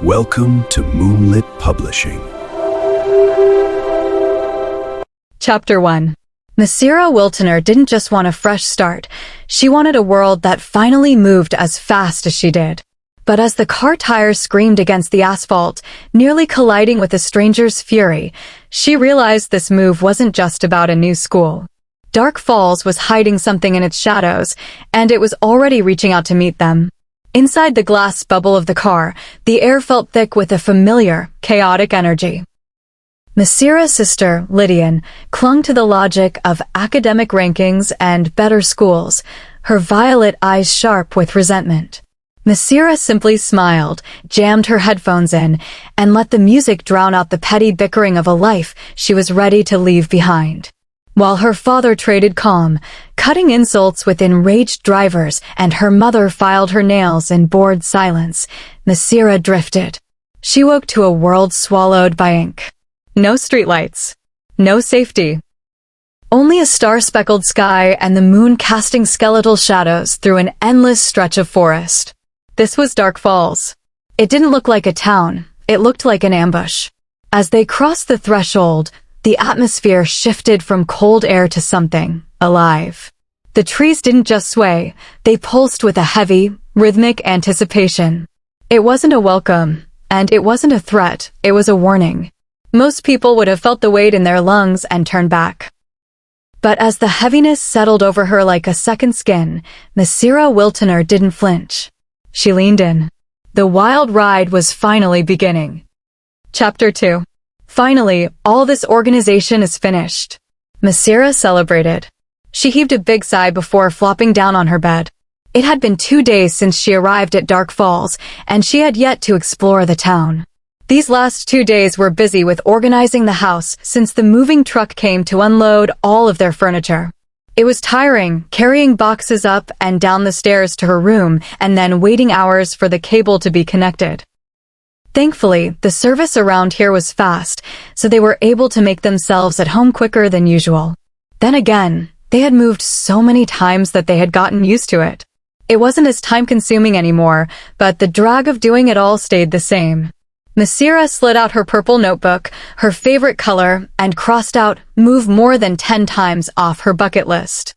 Welcome to Moonlit Publishing. Chapter 1. Massira Wiltoner didn't just want a fresh start. She wanted a world that finally moved as fast as she did. But as the car tires screamed against the asphalt, nearly colliding with a stranger's fury, she realized this move wasn't just about a new school. Dark Falls was hiding something in its shadows, and it was already reaching out to meet them. Inside the glass bubble of the car, the air felt thick with a familiar, chaotic energy. Massira's sister, Lydian, clung to the logic of academic rankings and better schools, her violet eyes sharp with resentment. Massira simply smiled, jammed her headphones in, and let the music drown out the petty bickering of a life she was ready to leave behind. While her father traded calm, cutting insults with enraged drivers, and her mother filed her nails in bored silence, Massira drifted. She woke to a world swallowed by ink. No streetlights. No safety. Only a star-speckled sky and the moon casting skeletal shadows through an endless stretch of forest. This was Dark Falls. It didn't look like a town. It looked like an ambush. As they crossed the threshold, the atmosphere shifted from cold air to something alive. The trees didn't just sway, they pulsed with a heavy, rhythmic anticipation. It wasn't a welcome, and it wasn't a threat, it was a warning. Most people would have felt the weight in their lungs and turned back. But as the heaviness settled over her like a second skin, Massira Wiltoner didn't flinch. She leaned in. The wild ride was finally beginning. Chapter 2. Finally, all this organization is finished. Massira celebrated. She heaved a big sigh before flopping down on her bed. It had been 2 days since she arrived at Dark Falls, and she had yet to explore the town. These last 2 days were busy with organizing the house since the moving truck came to unload all of their furniture. It was tiring, carrying boxes up and down the stairs to her room and then waiting hours for the cable to be connected. Thankfully, the service around here was fast, so they were able to make themselves at home quicker than usual. Then again, they had moved so many times that they had gotten used to it. It wasn't as time-consuming anymore, but the drag of doing it all stayed the same. Massira slid out her purple notebook, her favorite color, and crossed out "move more than 10 times" off her bucket list.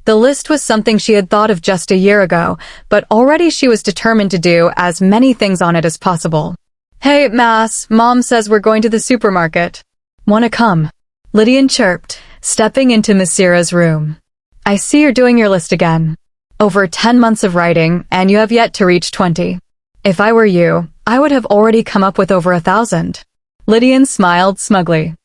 The list was something she had thought of just a year ago, but already she was determined to do as many things on it as possible. "Hey, Mass, Mom says we're going to the supermarket. Wanna come?" Lydian chirped, stepping into Massira's room. "I see you're doing your list again. Over 10 months of writing, and you have yet to reach 20. If I were you, I would have already come up with over 1,000. Lydian smiled smugly.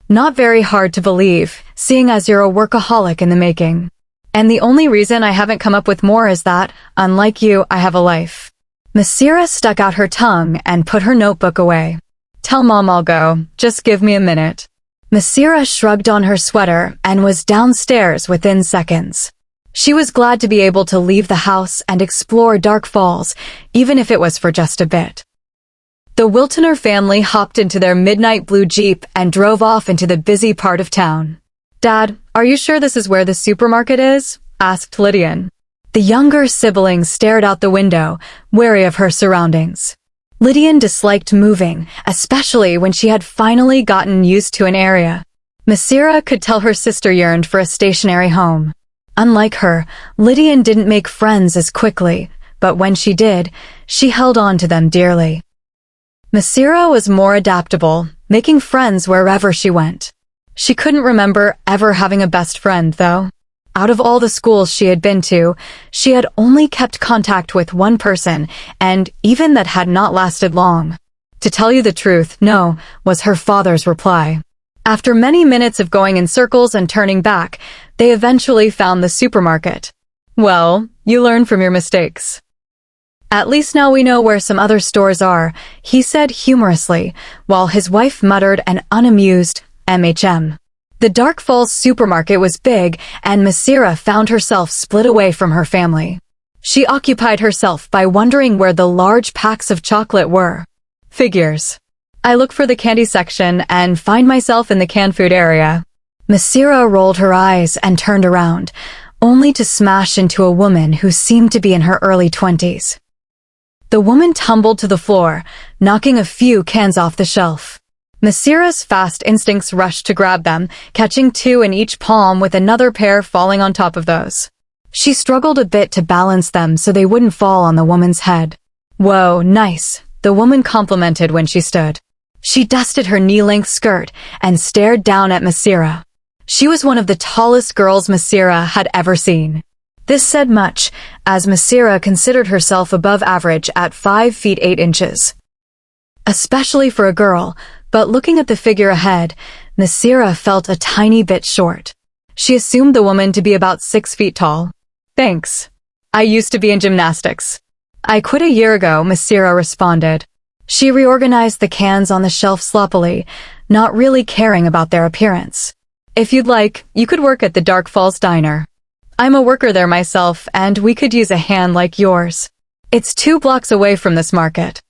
"Not very hard to believe, seeing as you're a workaholic in the making. And the only reason I haven't come up with more is that, unlike you, I have a life." Massira stuck out her tongue and put her notebook away. "Tell Mom I'll go, just give me a minute." Massira shrugged on her sweater and was downstairs within seconds. She was glad to be able to leave the house and explore Dark Falls, even if it was for just a bit. The Wiltoner family hopped into their midnight blue Jeep and drove off into the busy part of town. "Dad, are you sure this is where the supermarket is?" asked Lydian. The younger sibling stared out the window, wary of her surroundings. Lydian disliked moving, especially when she had finally gotten used to an area. Massira could tell her sister yearned for a stationary home. Unlike her, Lydian didn't make friends as quickly, but when she did, she held on to them dearly. Massira was more adaptable, making friends wherever she went. She couldn't remember ever having a best friend, though. Out of all the schools she had been to, she had only kept contact with one person, and even that had not lasted long. "To tell you the truth, no," was her father's reply. After many minutes of going in circles and turning back, they eventually found the supermarket. "Well, you learn from your mistakes. At least now we know where some other stores are," he said humorously, while his wife muttered an unamused "MHM." The Dark Falls supermarket was big, and Massira found herself split away from her family. She occupied herself by wondering where the large packs of chocolate were. "Figures. I look for the candy section and find myself in the canned food area." Massira rolled her eyes and turned around, only to smash into a woman who seemed to be in her early 20s. The woman tumbled to the floor, knocking a few cans off the shelf. Massira's fast instincts rushed to grab them, catching 2 in each palm with another pair falling on top of those. She struggled a bit to balance them so they wouldn't fall on the woman's head. "Whoa, nice," the woman complimented when she stood. She dusted her knee-length skirt and stared down at Massira. She was one of the tallest girls Massira had ever seen. This said much, as Massira considered herself above average at 5 feet 8 inches. Especially for a girl, but looking at the figure ahead, Massira felt a tiny bit short. She assumed the woman to be about 6 feet tall. "Thanks. I used to be in gymnastics. I quit a year ago," Massira responded. She reorganized the cans on the shelf sloppily, not really caring about their appearance. "If you'd like, you could work at the Dark Falls Diner. I'm a worker there myself, and we could use a hand like yours. It's 2 blocks away from this market.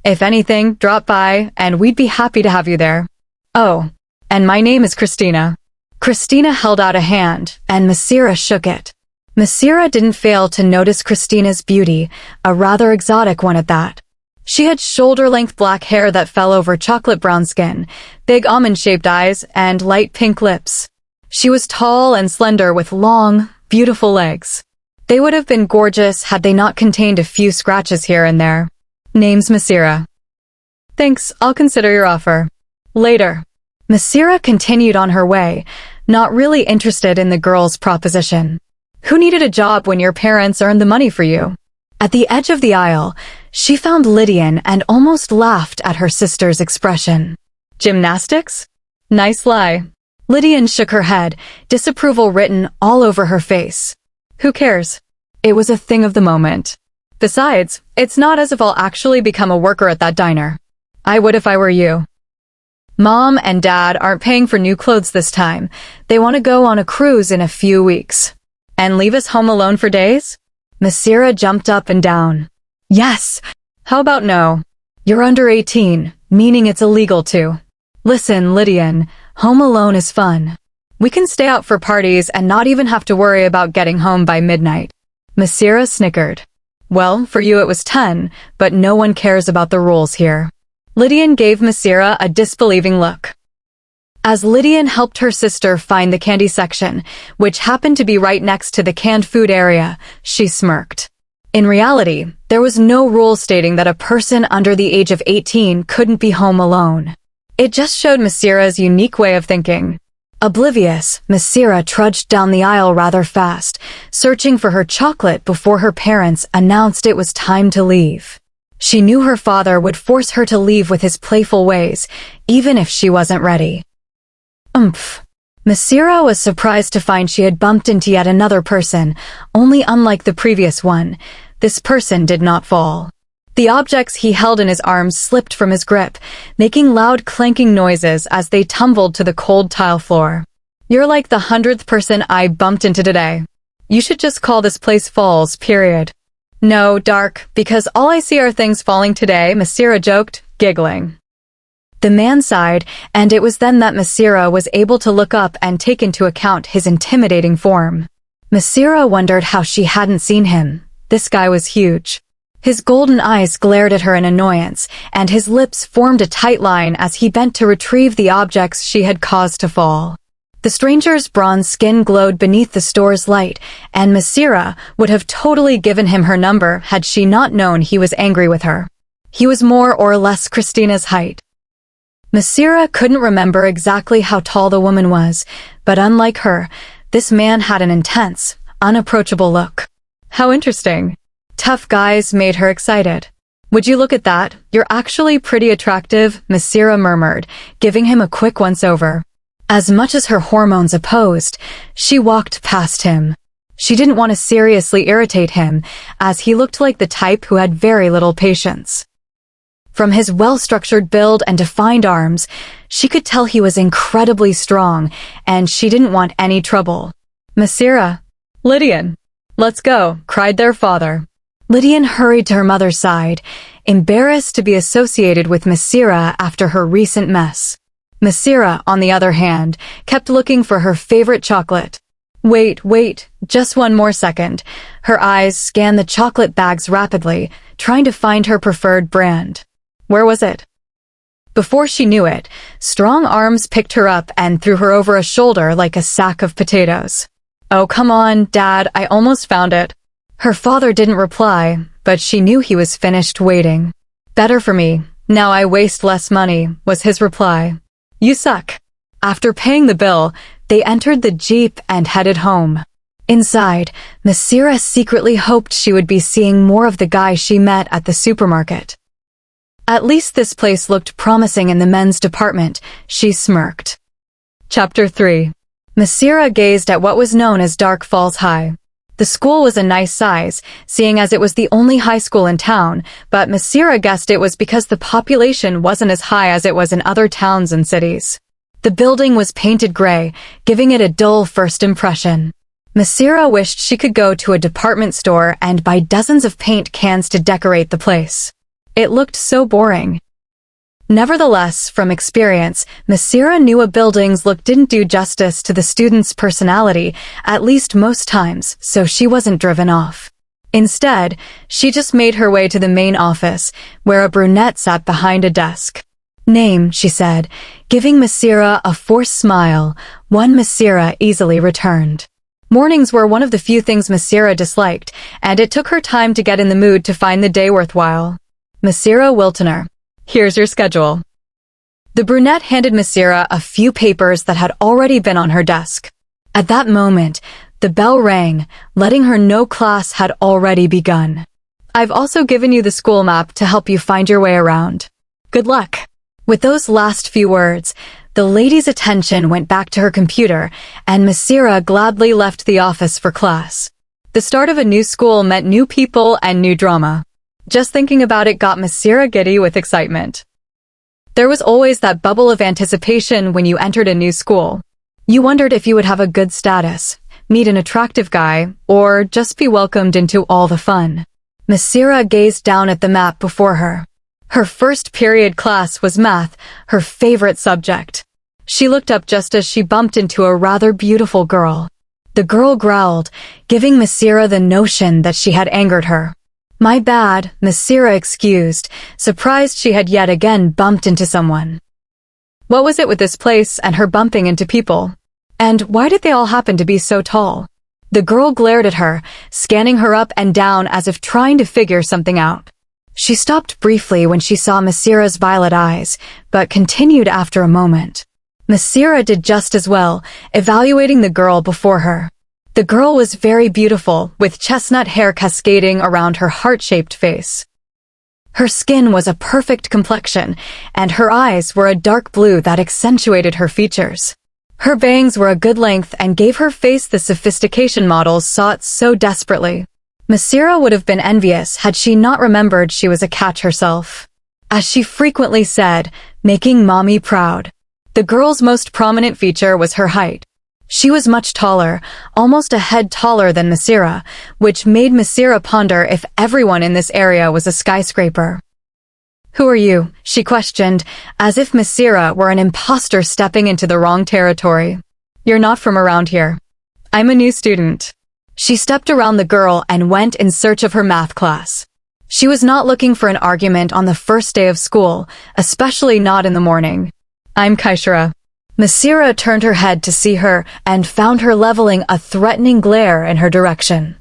If anything, drop by, and we'd be happy to have you there. Oh, and my name is Christina." Christina held out a hand, and Massira shook it. Massira didn't fail to notice Christina's beauty, a rather exotic one at that. She had shoulder-length black hair that fell over chocolate brown skin, big almond-shaped eyes, and light pink lips. She was tall and slender with long, beautiful legs. They would have been gorgeous had they not contained a few scratches here and there. "Name's Massira." "Thanks, I'll consider your offer. Later." Massira continued on her way, not really interested in the girl's proposition. Who needed a job when your parents earned the money for you? At the edge of the aisle, she found Lydian and almost laughed at her sister's expression. "Gymnastics? Nice lie." Lydian shook her head, disapproval written all over her face. "Who cares? It was a thing of the moment. Besides, it's not as if I'll actually become a worker at that diner. I would if I were you. Mom and Dad aren't paying for new clothes this time. They want to go on a cruise in a few weeks. And leave us home alone for days?" Massira jumped up and down. "Yes. How about no? You're under 18, meaning it's illegal to. Listen, Lydian, home alone is fun. We can stay out for parties and not even have to worry about getting home by midnight." Massira snickered. "Well, for you it was 10, but no one cares about the rules here." Lydian gave Massira a disbelieving look. As Lydian helped her sister find the candy section, which happened to be right next to the canned food area, she smirked. In reality, there was no rule stating that a person under the age of 18 couldn't be home alone. It just showed Massira's unique way of thinking. Oblivious, Massira trudged down the aisle rather fast, searching for her chocolate before her parents announced it was time to leave. She knew her father would force her to leave with his playful ways, even if she wasn't ready. Oomph. Massira was surprised to find she had bumped into yet another person, only unlike the previous one, this person did not fall. The objects he held in his arms slipped from his grip, making loud clanking noises as they tumbled to the cold tile floor. "You're like the 100th person I bumped into today. You should just call this place Falls, period." "No, Dark, because all I see are things falling today," Massira joked, giggling. The man sighed, and it was then that Massira was able to look up and take into account his intimidating form. Massira wondered how she hadn't seen him. This guy was huge. His golden eyes glared at her in annoyance, and his lips formed a tight line as he bent to retrieve the objects she had caused to fall. The stranger's bronze skin glowed beneath the store's light, and Massira would have totally given him her number had she not known he was angry with her. He was more or less Christina's height. Massira couldn't remember exactly how tall the woman was, but unlike her, this man had an intense, unapproachable look. How interesting. Tough guys made her excited. "Would you look at that? You're actually pretty attractive," Massira murmured, giving him a quick once-over. As much as her hormones opposed, she walked past him. She didn't want to seriously irritate him, as he looked like the type who had very little patience. From his well-structured build and defined arms, she could tell he was incredibly strong, and she didn't want any trouble. "Massira." "Lydian." "Let's go," cried their father. Lydian hurried to her mother's side, embarrassed to be associated with Massira after her recent mess. Massira, on the other hand, kept looking for her favorite chocolate. Wait, just one more second." Her eyes scanned the chocolate bags rapidly, trying to find her preferred brand. Where was it? Before she knew it, strong arms picked her up and threw her over a shoulder like a sack of potatoes. "Oh, come on, Dad, I almost found it." Her father didn't reply, but she knew he was finished waiting. "Better for me. Now I waste less money," was his reply. "You suck." After paying the bill, they entered the Jeep and headed home. Inside, Massira secretly hoped she would be seeing more of the guy she met at the supermarket. At least this place looked promising in the men's department, she smirked. Chapter 3. Massira gazed at what was known as Dark Falls High. The school was a nice size, seeing as it was the only high school in town, but Massira guessed it was because the population wasn't as high as it was in other towns and cities. The building was painted gray, giving it a dull first impression. Massira wished she could go to a department store and buy dozens of paint cans to decorate the place. It looked so boring. Nevertheless, from experience, Massira knew a building's look didn't do justice to the student's personality, at least most times, so she wasn't driven off. Instead, she just made her way to the main office, where a brunette sat behind a desk. "Name," she said, giving Massira a forced smile, one Massira easily returned. Mornings were one of the few things Massira disliked, and it took her time to get in the mood to find the day worthwhile. "Massira Wiltoner. Here's your schedule." The brunette handed Massira a few papers that had already been on her desk. At that moment, the bell rang, letting her know class had already begun. "I've also given you the school map to help you find your way around. Good luck." With those last few words, the lady's attention went back to her computer, and Massira gladly left the office for class. The start of a new school meant new people and new drama. Just thinking about it got Massira giddy with excitement. There was always that bubble of anticipation when you entered a new school. You wondered if you would have a good status, meet an attractive guy, or just be welcomed into all the fun. Massira gazed down at the map before her. Her first period class was math, her favorite subject. She looked up just as she bumped into a rather beautiful girl. The girl growled, giving Massira the notion that she had angered her. "My bad," Massira excused, surprised she had yet again bumped into someone. What was it with this place and her bumping into people? And why did they all happen to be so tall? The girl glared at her, scanning her up and down as if trying to figure something out. She stopped briefly when she saw Massira's violet eyes, but continued after a moment. Massira did just as well, evaluating the girl before her. The girl was very beautiful, with chestnut hair cascading around her heart-shaped face. Her skin was a perfect complexion, and her eyes were a dark blue that accentuated her features. Her bangs were a good length and gave her face the sophistication models sought so desperately. Massira would have been envious had she not remembered she was a catch herself. As she frequently said, making mommy proud. The girl's most prominent feature was her height. She was much taller, almost a head taller than Massira, which made Massira ponder if everyone in this area was a skyscraper. "Who are you?" she questioned, as if Massira were an imposter stepping into the wrong territory. "You're not from around here." "I'm a new student." She stepped around the girl and went in search of her math class. She was not looking for an argument on the first day of school, especially not in the morning. "I'm Kaishara." Massira turned her head to see her and found her leveling a threatening glare in her direction.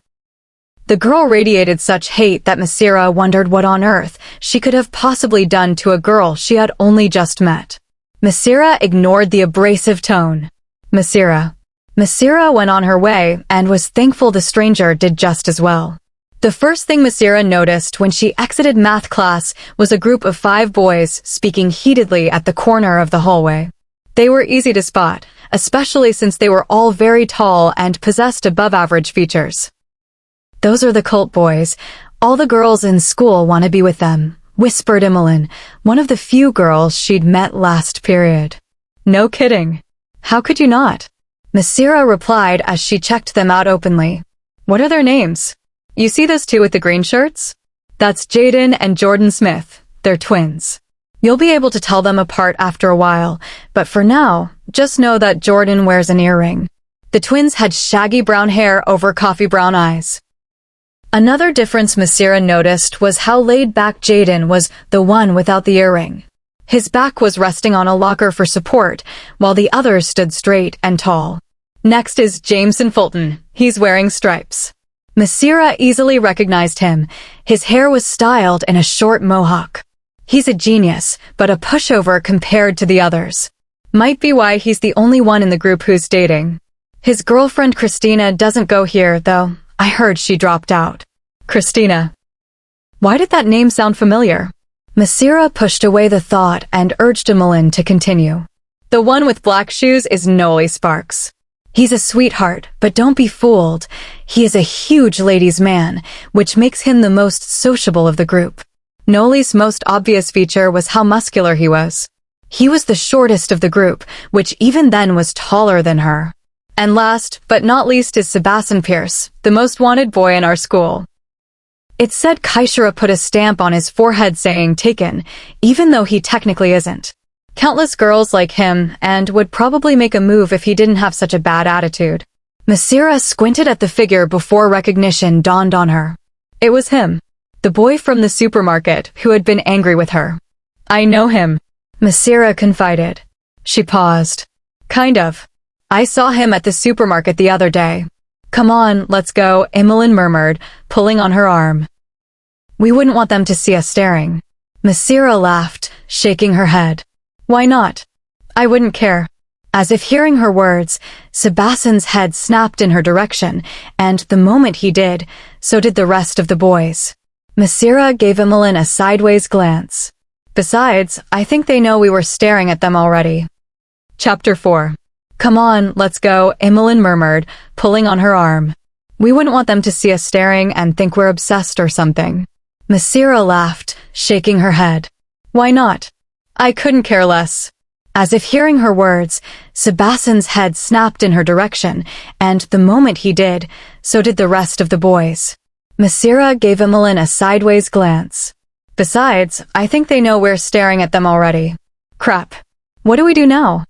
The girl radiated such hate that Massira wondered what on earth she could have possibly done to a girl she had only just met. Massira ignored the abrasive tone. Massira went on her way and was thankful the stranger did just as well. The first thing Massira noticed when she exited math class was a group of 5 boys speaking heatedly at the corner of the hallway. They were easy to spot, especially since they were all very tall and possessed above-average features. "Those are the cult boys. All the girls in school want to be with them," whispered Emmeline, one of the few girls she'd met last period. "No kidding. How could you not?" Massira replied as she checked them out openly. "What are their names?" "You see those 2 with the green shirts? That's Jaden and Jordan Smith. They're twins. You'll be able to tell them apart after a while, but for now, just know that Jordan wears an earring." The twins had shaggy brown hair over coffee brown eyes. Another difference Massira noticed was how laid back Jaden was, the one without the earring. His back was resting on a locker for support, while the others stood straight and tall. Next is Jameson Fulton. He's wearing stripes. Massira easily recognized him. His hair was styled in a short mohawk. He's a genius, but a pushover compared to the others. Might be why he's the only one in the group who's dating. His girlfriend Christina doesn't go here, though. I heard she dropped out. Christina. Why did that name sound familiar? Massira pushed away the thought and urged Emmeline to continue. The one with black shoes is Noli Sparks. He's a sweetheart, but don't be fooled. He is a huge ladies' man, which makes him the most sociable of the group. Noli's most obvious feature was how muscular he was. He was the shortest of the group, which even then was taller than her. And last, but not least, is Sebasten Pierce, the most wanted boy in our school. It said Kaishira put a stamp on his forehead saying taken, even though he technically isn't. Countless girls like him, and would probably make a move if he didn't have such a bad attitude. Massira squinted at the figure before recognition dawned on her. It was him, the boy from the supermarket who had been angry with her. I know him, Massira confided. She paused. Kind of. I saw him at the supermarket the other day. Come on, let's go, Emmeline murmured, pulling on her arm. We wouldn't want them to see us staring. Massira laughed, shaking her head. Why not? I wouldn't care. As if hearing her words, Sebastian's head snapped in her direction, and the moment he did, so did the rest of the boys. Massira gave Emmeline a sideways glance. Besides, I think they know we were staring at them already. Chapter 4. Come on, let's go, Emmeline murmured, pulling on her arm. We wouldn't want them to see us staring and think we're obsessed or something. Massira laughed, shaking her head. Why not? I couldn't care less. As if hearing her words, Sebastian's head snapped in her direction, and the moment he did, so did the rest of the boys. Massira gave Emmeline a sideways glance. Besides, I think they know we're staring at them already. Crap. What do we do now?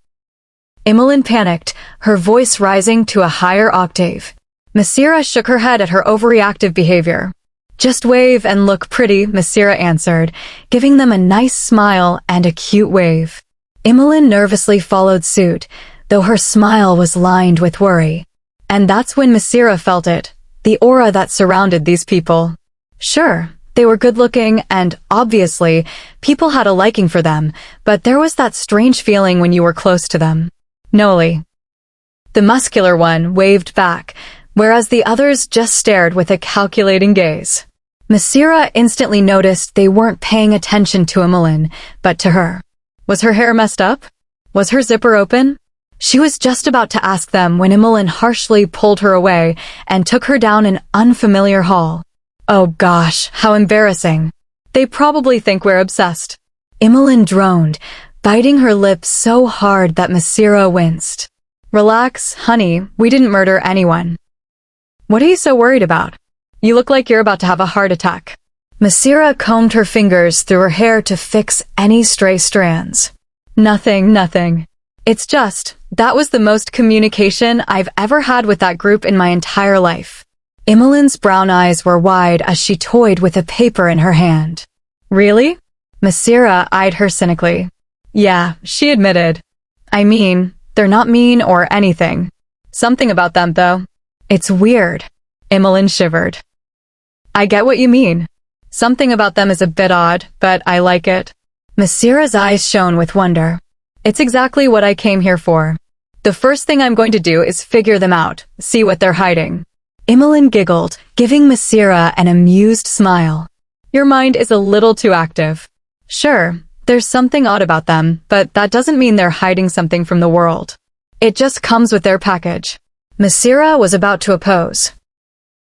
Emmeline panicked, her voice rising to a higher octave. Massira shook her head at her overreactive behavior. Just wave and look pretty, Massira answered, giving them a nice smile and a cute wave. Emmeline nervously followed suit, though her smile was lined with worry. And that's when Massira felt it, the aura that surrounded these people. Sure, they were good-looking and, obviously, people had a liking for them, but there was that strange feeling when you were close to them. Noli. The muscular one waved back, whereas the others just stared with a calculating gaze. Massira instantly noticed they weren't paying attention to Emmeline, but to her. Was her hair messed up? Was her zipper open? She was just about to ask them when Emmeline harshly pulled her away and took her down an unfamiliar hall. Oh gosh, how embarrassing. They probably think we're obsessed. Emmeline droned, biting her lips so hard that Massira winced. Relax, honey, we didn't murder anyone. What are you so worried about? You look like you're about to have a heart attack. Massira combed her fingers through her hair to fix any stray strands. Nothing. It's just, that was the most communication I've ever had with that group in my entire life. Emmeline's brown eyes were wide as she toyed with a paper in her hand. Really? Massira eyed her cynically. Yeah, she admitted. I mean, they're not mean or anything. Something about them, though. It's weird. Emmeline shivered. I get what you mean. Something about them is a bit odd, but I like it. Massira's eyes shone with wonder. It's exactly what I came here for. The first thing I'm going to do is figure them out, see what they're hiding. Emmeline giggled, giving Massira an amused smile. Your mind is a little too active. Sure, there's something odd about them, but that doesn't mean they're hiding something from the world. It just comes with their package. Massira was about to oppose.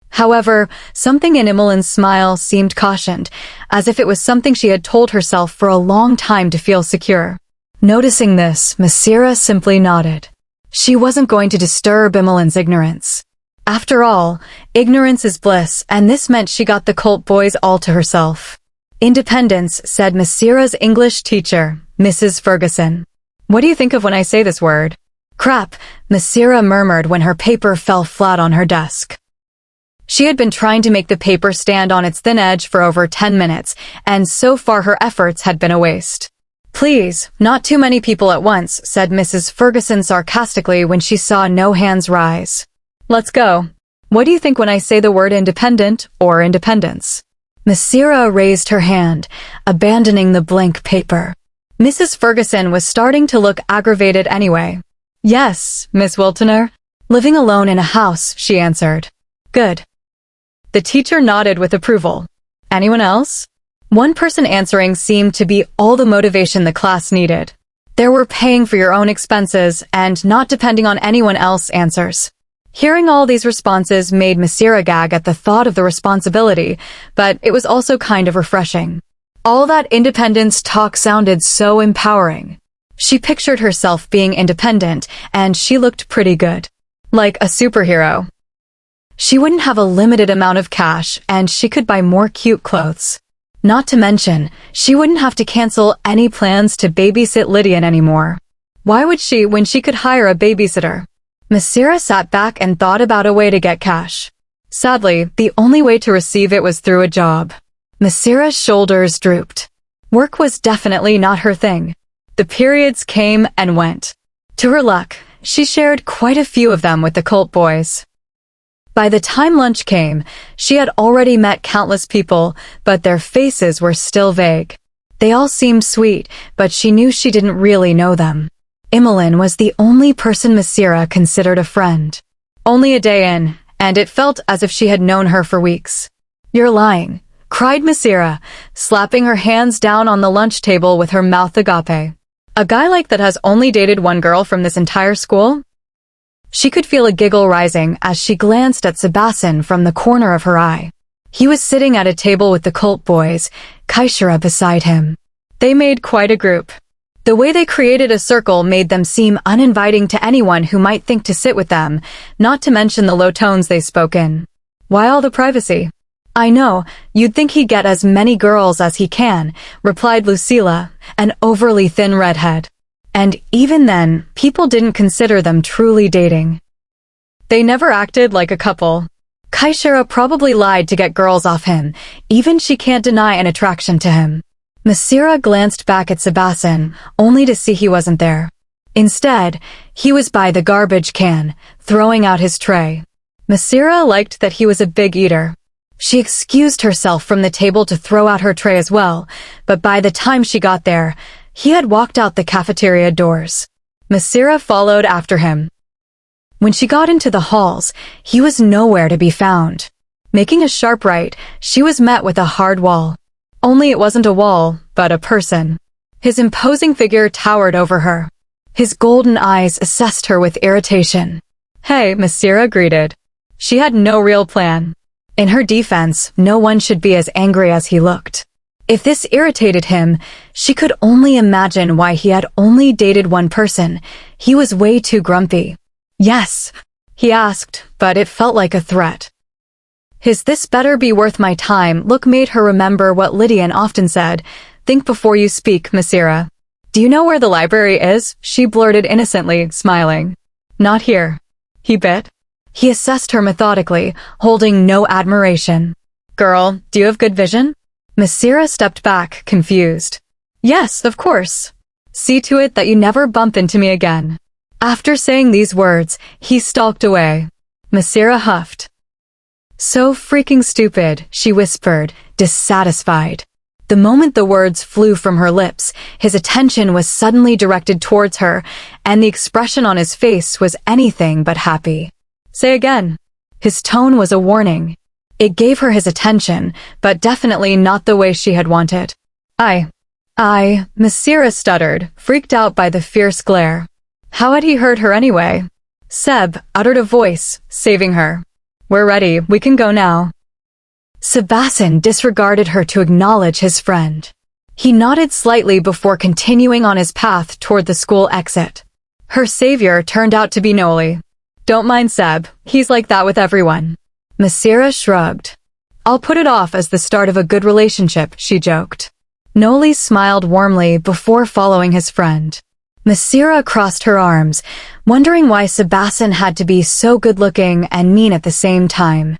However, something in Emmeline's smile seemed cautioned, as if it was something she had told herself for a long time to feel secure. Noticing this, Massira simply nodded. She wasn't going to disturb Emmeline's ignorance. After all, ignorance is bliss, and this meant she got the cult boys all to herself. Independence, said Massira's English teacher, Mrs. Ferguson. What do you think of when I say this word? Crap, Massira murmured when her paper fell flat on her desk. She had been trying to make the paper stand on its thin edge for over 10 minutes, and so far her efforts had been a waste. "Please, not too many people at once," said Mrs. Ferguson sarcastically when she saw no hands rise. "Let's go. What do you think when I say the word independent or independence?" Massira raised her hand, abandoning the blank paper. Mrs. Ferguson was starting to look aggravated anyway. "Yes, Miss Wiltoner. Living alone in a house," she answered. "Good." The teacher nodded with approval. "Anyone else?" One person answering seemed to be all the motivation the class needed. There were paying for your own expenses and not depending on anyone else's answers. Hearing all these responses made Massira gag at the thought of the responsibility, but it was also kind of refreshing. All that independence talk sounded so empowering. She pictured herself being independent, and she looked pretty good. Like a superhero. She wouldn't have a limited amount of cash, and she could buy more cute clothes. Not to mention, she wouldn't have to cancel any plans to babysit Lydian anymore. Why would she when she could hire a babysitter? Massira sat back and thought about a way to get cash. Sadly, the only way to receive it was through a job. Massira's shoulders drooped. Work was definitely not her thing. The periods came and went. To her luck, she shared quite a few of them with the cult boys. By the time lunch came, she had already met countless people, but their faces were still vague. They all seemed sweet, but she knew she didn't really know them. Imogen was the only person Massira considered a friend. Only a day in, and it felt as if she had known her for weeks. "You're lying," cried Massira, slapping her hands down on the lunch table with her mouth agape. "A guy like that has only dated one girl from this entire school?" She could feel a giggle rising as she glanced at Sebasten from the corner of her eye. He was sitting at a table with the cult boys, Kaishira beside him. They made quite a group. The way they created a circle made them seem uninviting to anyone who might think to sit with them, not to mention the low tones they spoke in. "Why all the privacy?" "I know, you'd think he'd get as many girls as he can," replied Lucilla, an overly thin redhead. And even then, people didn't consider them truly dating. They never acted like a couple. Kaishira probably lied to get girls off him, even she can't deny an attraction to him. Massira glanced back at Sebasten, only to see he wasn't there. Instead, he was by the garbage can, throwing out his tray. Massira liked that he was a big eater. She excused herself from the table to throw out her tray as well, but by the time she got there, he had walked out the cafeteria doors. Massira followed after him. When she got into the halls, he was nowhere to be found. Making a sharp right, she was met with a hard wall. Only it wasn't a wall, but a person. His imposing figure towered over her. His golden eyes assessed her with irritation. "Hey," Massira greeted. She had no real plan. In her defense, no one should be as angry as he looked. If this irritated him, she could only imagine why he had only dated one person. He was way too grumpy. "Yes," he asked, but it felt like a threat. His "this better be worth my time" look made her remember what Lydian often said, "Think before you speak, Massira." "Do you know where the library is?" she blurted innocently, smiling. "Not here." He bit. He assessed her methodically, holding no admiration. "Girl, do you have good vision?" Massira stepped back, confused. "Yes, of course. See to it that you never bump into me again." After saying these words, he stalked away. Massira huffed. "So freaking stupid," she whispered, dissatisfied. The moment the words flew from her lips, his attention was suddenly directed towards her, and the expression on his face was anything but happy. "Say again." His tone was a warning. It gave her his attention, but definitely not the way she had wanted. I, Massira stuttered, freaked out by the fierce glare. How had he heard her anyway? Seb uttered a voice, saving her. "We're ready, we can go now." Sebasten disregarded her to acknowledge his friend. He nodded slightly before continuing on his path toward the school exit. Her savior turned out to be Noli. "Don't mind Seb, he's like that with everyone." Massira shrugged. "I'll put it off as the start of a good relationship," she joked. Noli smiled warmly before following his friend. Massira crossed her arms, wondering why Sebasten had to be so good-looking and mean at the same time.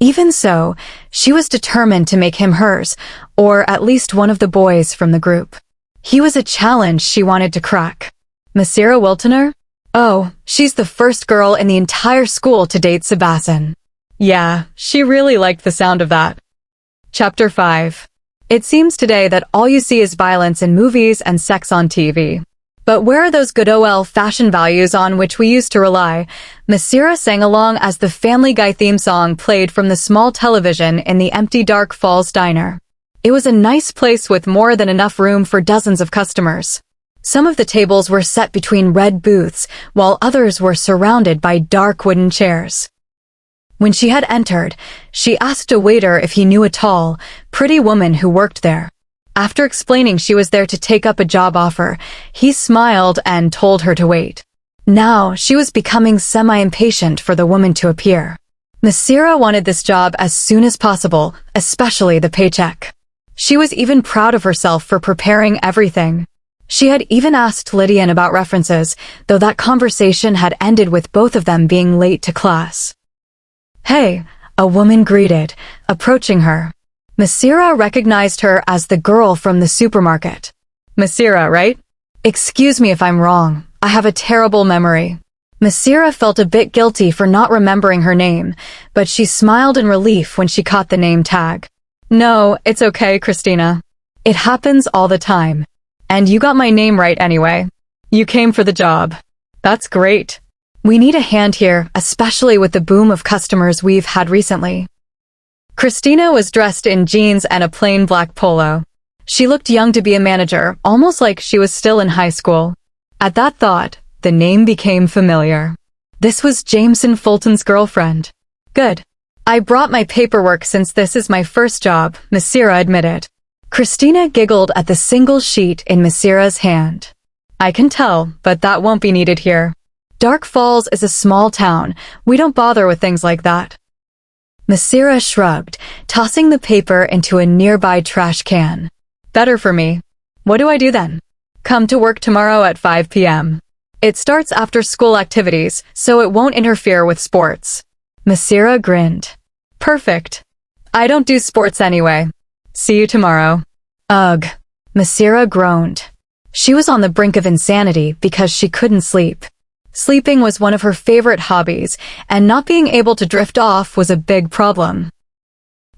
Even so, she was determined to make him hers, or at least one of the boys from the group. He was a challenge she wanted to crack. Massira Wiltoner? Oh, she's the first girl in the entire school to date Sebasten. Yeah, she really liked the sound of that. Chapter 5. It seems today that all you see is violence in movies and sex on TV. But where are those good old-fashioned values on which we used to rely? Massira sang along as the Family Guy theme song played from the small television in the empty Dark Falls diner. It was a nice place with more than enough room for dozens of customers. Some of the tables were set between red booths, while others were surrounded by dark wooden chairs. When she had entered, she asked a waiter if he knew a tall, pretty woman who worked there. After explaining she was there to take up a job offer, he smiled and told her to wait. Now, she was becoming semi-impatient for the woman to appear. Massira wanted this job as soon as possible, especially the paycheck. She was even proud of herself for preparing everything. She had even asked Lydian about references, though that conversation had ended with both of them being late to class. "Hey," a woman greeted, approaching her. Massira recognized her as the girl from the supermarket. "Massira, right?" "Excuse me if I'm wrong. I have a terrible memory." Massira felt a bit guilty for not remembering her name, but she smiled in relief when she caught the name tag. "No, it's okay, Christina. It happens all the time. And you got my name right anyway. You came for the job. That's great. We need a hand here, especially with the boom of customers we've had recently." Christina was dressed in jeans and a plain black polo. She looked young to be a manager, almost like she was still in high school. At that thought, the name became familiar. This was Jameson Fulton's girlfriend. "Good. I brought my paperwork since this is my first job," Massira admitted. Christina giggled at the single sheet in Massira's hand. "I can tell, but that won't be needed here. Dark Falls is a small town. We don't bother with things like that." Massira shrugged, tossing the paper into a nearby trash can. "Better for me. What do I do then?" "Come to work tomorrow at 5 p.m. It starts after school activities, so it won't interfere with sports." Massira grinned. "Perfect. I don't do sports anyway. See you tomorrow." "Ugh." Massira groaned. She was on the brink of insanity because she couldn't sleep. Sleeping was one of her favorite hobbies, and not being able to drift off was a big problem.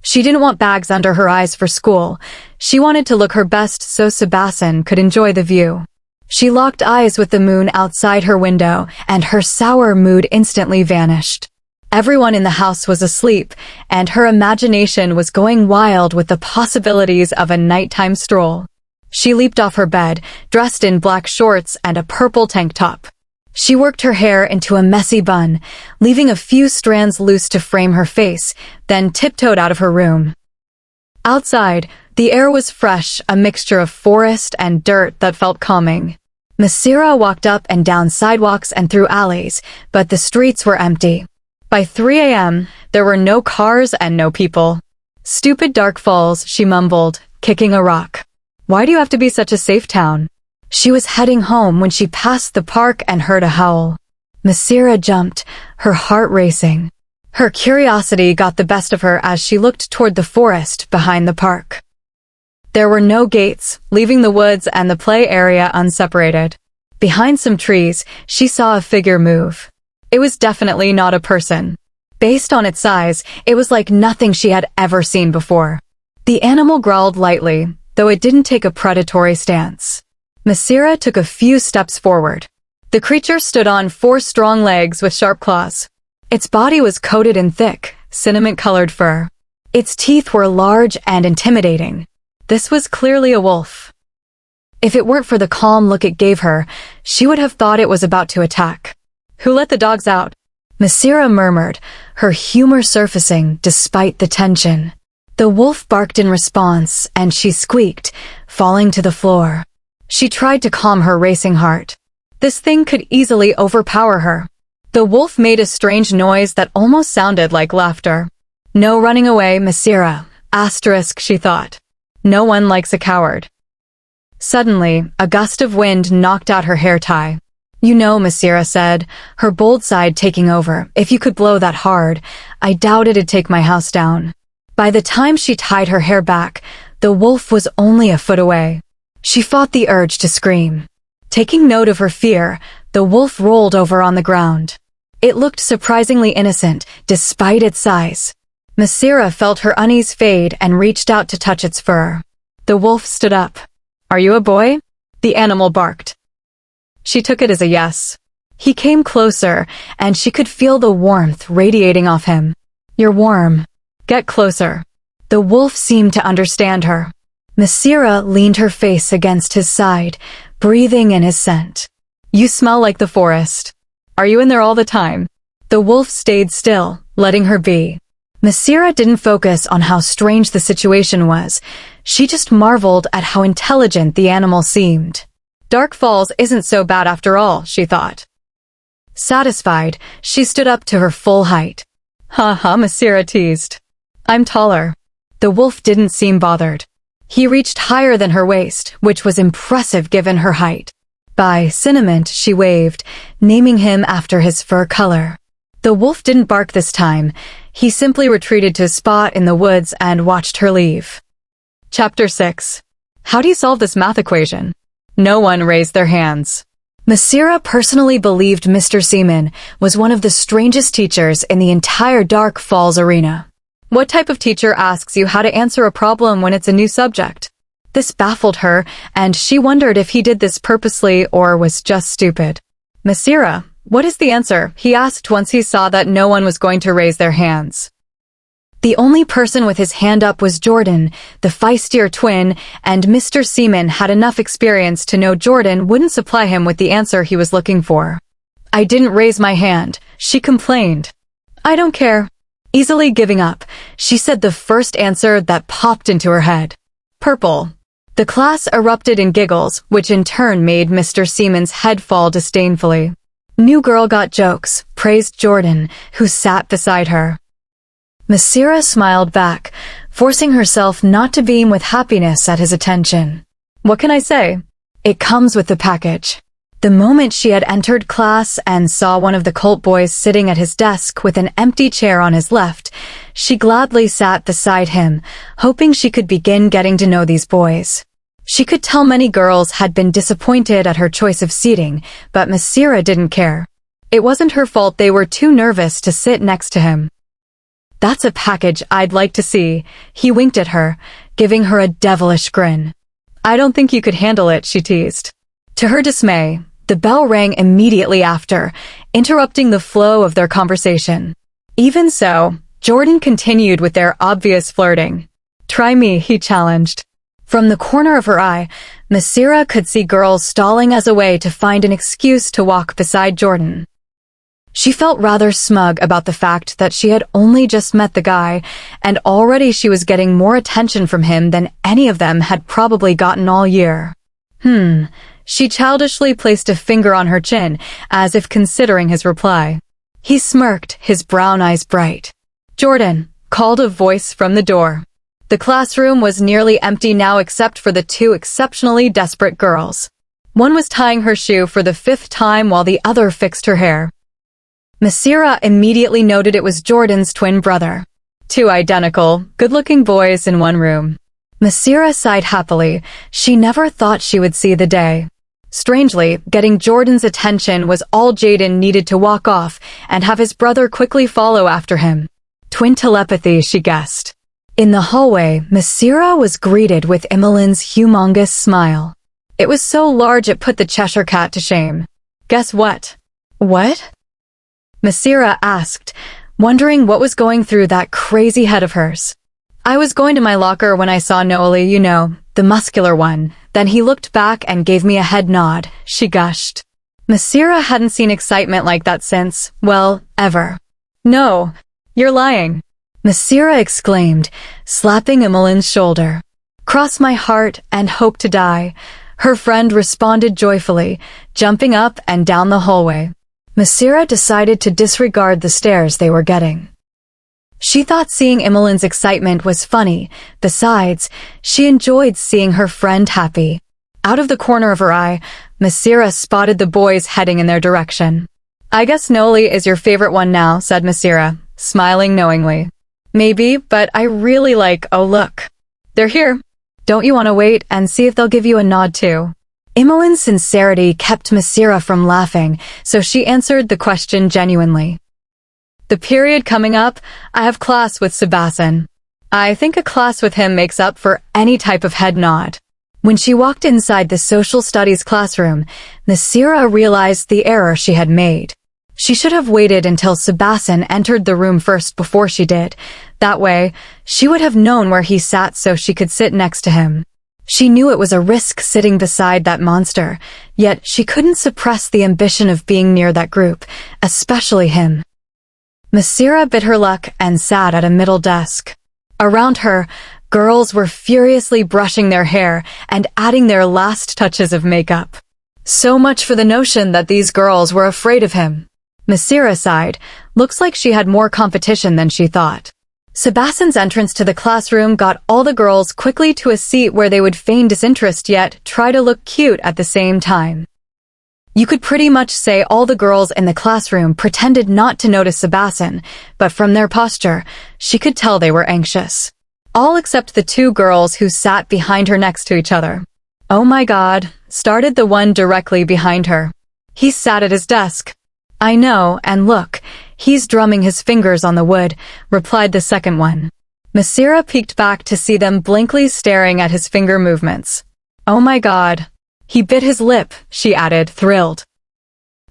She didn't want bags under her eyes for school. She wanted to look her best so Sebasten could enjoy the view. She locked eyes with the moon outside her window, and her sour mood instantly vanished. Everyone in the house was asleep, and her imagination was going wild with the possibilities of a nighttime stroll. She leaped off her bed, dressed in black shorts and a purple tank top. She worked her hair into a messy bun, leaving a few strands loose to frame her face, then tiptoed out of her room. Outside, the air was fresh, a mixture of forest and dirt that felt calming. Massira walked up and down sidewalks and through alleys, but the streets were empty. By 3 a.m., there were no cars and no people. "Stupid Dark Falls," she mumbled, kicking a rock. "Why do you have to be such a safe town?" She was heading home when she passed the park and heard a howl. Massira jumped, her heart racing. Her curiosity got the best of her as she looked toward the forest behind the park. There were no gates, leaving the woods and the play area unseparated. Behind some trees, she saw a figure move. It was definitely not a person. Based on its size, it was like nothing she had ever seen before. The animal growled lightly, though it didn't take a predatory stance. Massira took a few steps forward. The creature stood on 4 strong legs with sharp claws. Its body was coated in thick, cinnamon-colored fur. Its teeth were large and intimidating. This was clearly a wolf. If it weren't for the calm look it gave her, she would have thought it was about to attack. "Who let the dogs out?" Massira murmured, her humor surfacing despite the tension. The wolf barked in response, and she squeaked, falling to the floor. She tried to calm her racing heart. This thing could easily overpower her. The wolf made a strange noise that almost sounded like laughter. "No running away, Massira. Asterisk," she thought. "No one likes a coward." Suddenly, a gust of wind knocked out her hair tie. You know, Massira said, her bold side taking over, if you could blow that hard, I doubt it'd take my house down. By the time she tied her hair back, the wolf was only a foot away. She fought the urge to scream. Taking note of her fear, the wolf rolled over on the ground. It looked surprisingly innocent, despite its size. Massira felt her unease fade and reached out to touch its fur. The wolf stood up. Are you a boy? The animal barked. She took it as a yes. He came closer, and she could feel the warmth radiating off him. You're warm. Get closer. The wolf seemed to understand her. Massira leaned her face against his side, breathing in his scent. You smell like the forest. Are you in there all the time? The wolf stayed still, letting her be. Massira didn't focus on how strange the situation was. She just marveled at how intelligent the animal seemed. Dark Falls isn't so bad after all, she thought. Satisfied, she stood up to her full height. Ha ha, Massira teased. I'm taller. The wolf didn't seem bothered. He reached higher than her waist, which was impressive given her height. By Cinnamon, she waved, naming him after his fur color. The wolf didn't bark this time. He simply retreated to a spot in the woods and watched her leave. Chapter 6. How do you solve this math equation? No one raised their hands. Massira personally believed Mr. Seaman was one of the strangest teachers in the entire Dark Falls arena. What type of teacher asks you how to answer a problem when it's a new subject? This baffled her, and she wondered if he did this purposely or was just stupid. Massira, what is the answer? He asked once he saw that no one was going to raise their hands. The only person with his hand up was Jordan, the feistier twin, and Mr. Seaman had enough experience to know Jordan wouldn't supply him with the answer he was looking for. I didn't raise my hand, she complained. I don't care. Easily giving up, she said the first answer that popped into her head. Purple. The class erupted in giggles, which in turn made Mr. Seaman's head fall disdainfully. New girl got jokes, praised Jordan, who sat beside her. Massira smiled back, forcing herself not to beam with happiness at his attention. What can I say? It comes with the package. The moment she had entered class and saw one of the cult boys sitting at his desk with an empty chair on his left, she gladly sat beside him, hoping she could begin getting to know these boys. She could tell many girls had been disappointed at her choice of seating, but Massira didn't care. It wasn't her fault they were too nervous to sit next to him. That's a package I'd like to see, he winked at her, giving her a devilish grin. I don't think you could handle it, she teased. To her dismay, the bell rang immediately after, interrupting the flow of their conversation. Even so, Jordan continued with their obvious flirting. Try me, he challenged. From the corner of her eye, Massira could see girls stalling as a way to find an excuse to walk beside Jordan. She felt rather smug about the fact that she had only just met the guy, and already she was getting more attention from him than any of them had probably gotten all year. She childishly placed a finger on her chin, as if considering his reply. He smirked, his brown eyes bright. Jordan, called a voice from the door. The classroom was nearly empty now except for the two exceptionally desperate girls. One was tying her shoe for the 5th time while the other fixed her hair. Massira immediately noted it was Jordan's twin brother. Two identical, good-looking boys in one room. Massira sighed happily. She never thought she would see the day. Strangely, getting Jordan's attention was all Jaden needed to walk off and have his brother quickly follow after him. Twin telepathy, she guessed. In the hallway, Massira was greeted with Imolin's humongous smile. It was so large it put the Cheshire Cat to shame. Guess what? What? Massira asked, wondering what was going through that crazy head of hers. I was going to my locker when I saw Noeli, you know, the muscular one. Then he looked back and gave me a head nod, she gushed. Massira hadn't seen excitement like that since, well, ever. No, you're lying, Massira exclaimed, slapping Imolin's shoulder. Cross my heart and hope to die, her friend responded joyfully, jumping up and down the hallway. Massira decided to disregard the stares they were getting. She thought seeing Imolin's excitement was funny. Besides, she enjoyed seeing her friend happy. Out of the corner of her eye, Massira spotted the boys heading in their direction. I guess Noli is your favorite one now, said Massira, smiling knowingly. Maybe, but I really like, oh look. They're here. Don't you want to wait and see if they'll give you a nod too? Imoen's sincerity kept Massira from laughing, so she answered the question genuinely. The period coming up, I have class with Sebasten. I think a class with him makes up for any type of head nod. When she walked inside the social studies classroom, Massira realized the error she had made. She should have waited until Sebasten entered the room first before she did. That way, she would have known where he sat so she could sit next to him. She knew it was a risk sitting beside that monster, yet she couldn't suppress the ambition of being near that group, especially him. Massira bit her luck and sat at a middle desk. Around her, girls were furiously brushing their hair and adding their last touches of makeup. So much for the notion that these girls were afraid of him. Massira sighed. Looks like she had more competition than she thought. Sebasten's entrance to the classroom got all the girls quickly to a seat where they would feign disinterest yet try to look cute at the same time. You could pretty much say all the girls in the classroom pretended not to notice Sebasten, but from their posture, she could tell they were anxious. All except the two girls who sat behind her next to each other. Oh my God, started the one directly behind her. He sat at his desk. I know, and look, he's drumming his fingers on the wood, replied the second one. Massira peeked back to see them blankly staring at his finger movements. Oh my God. He bit his lip, she added, thrilled.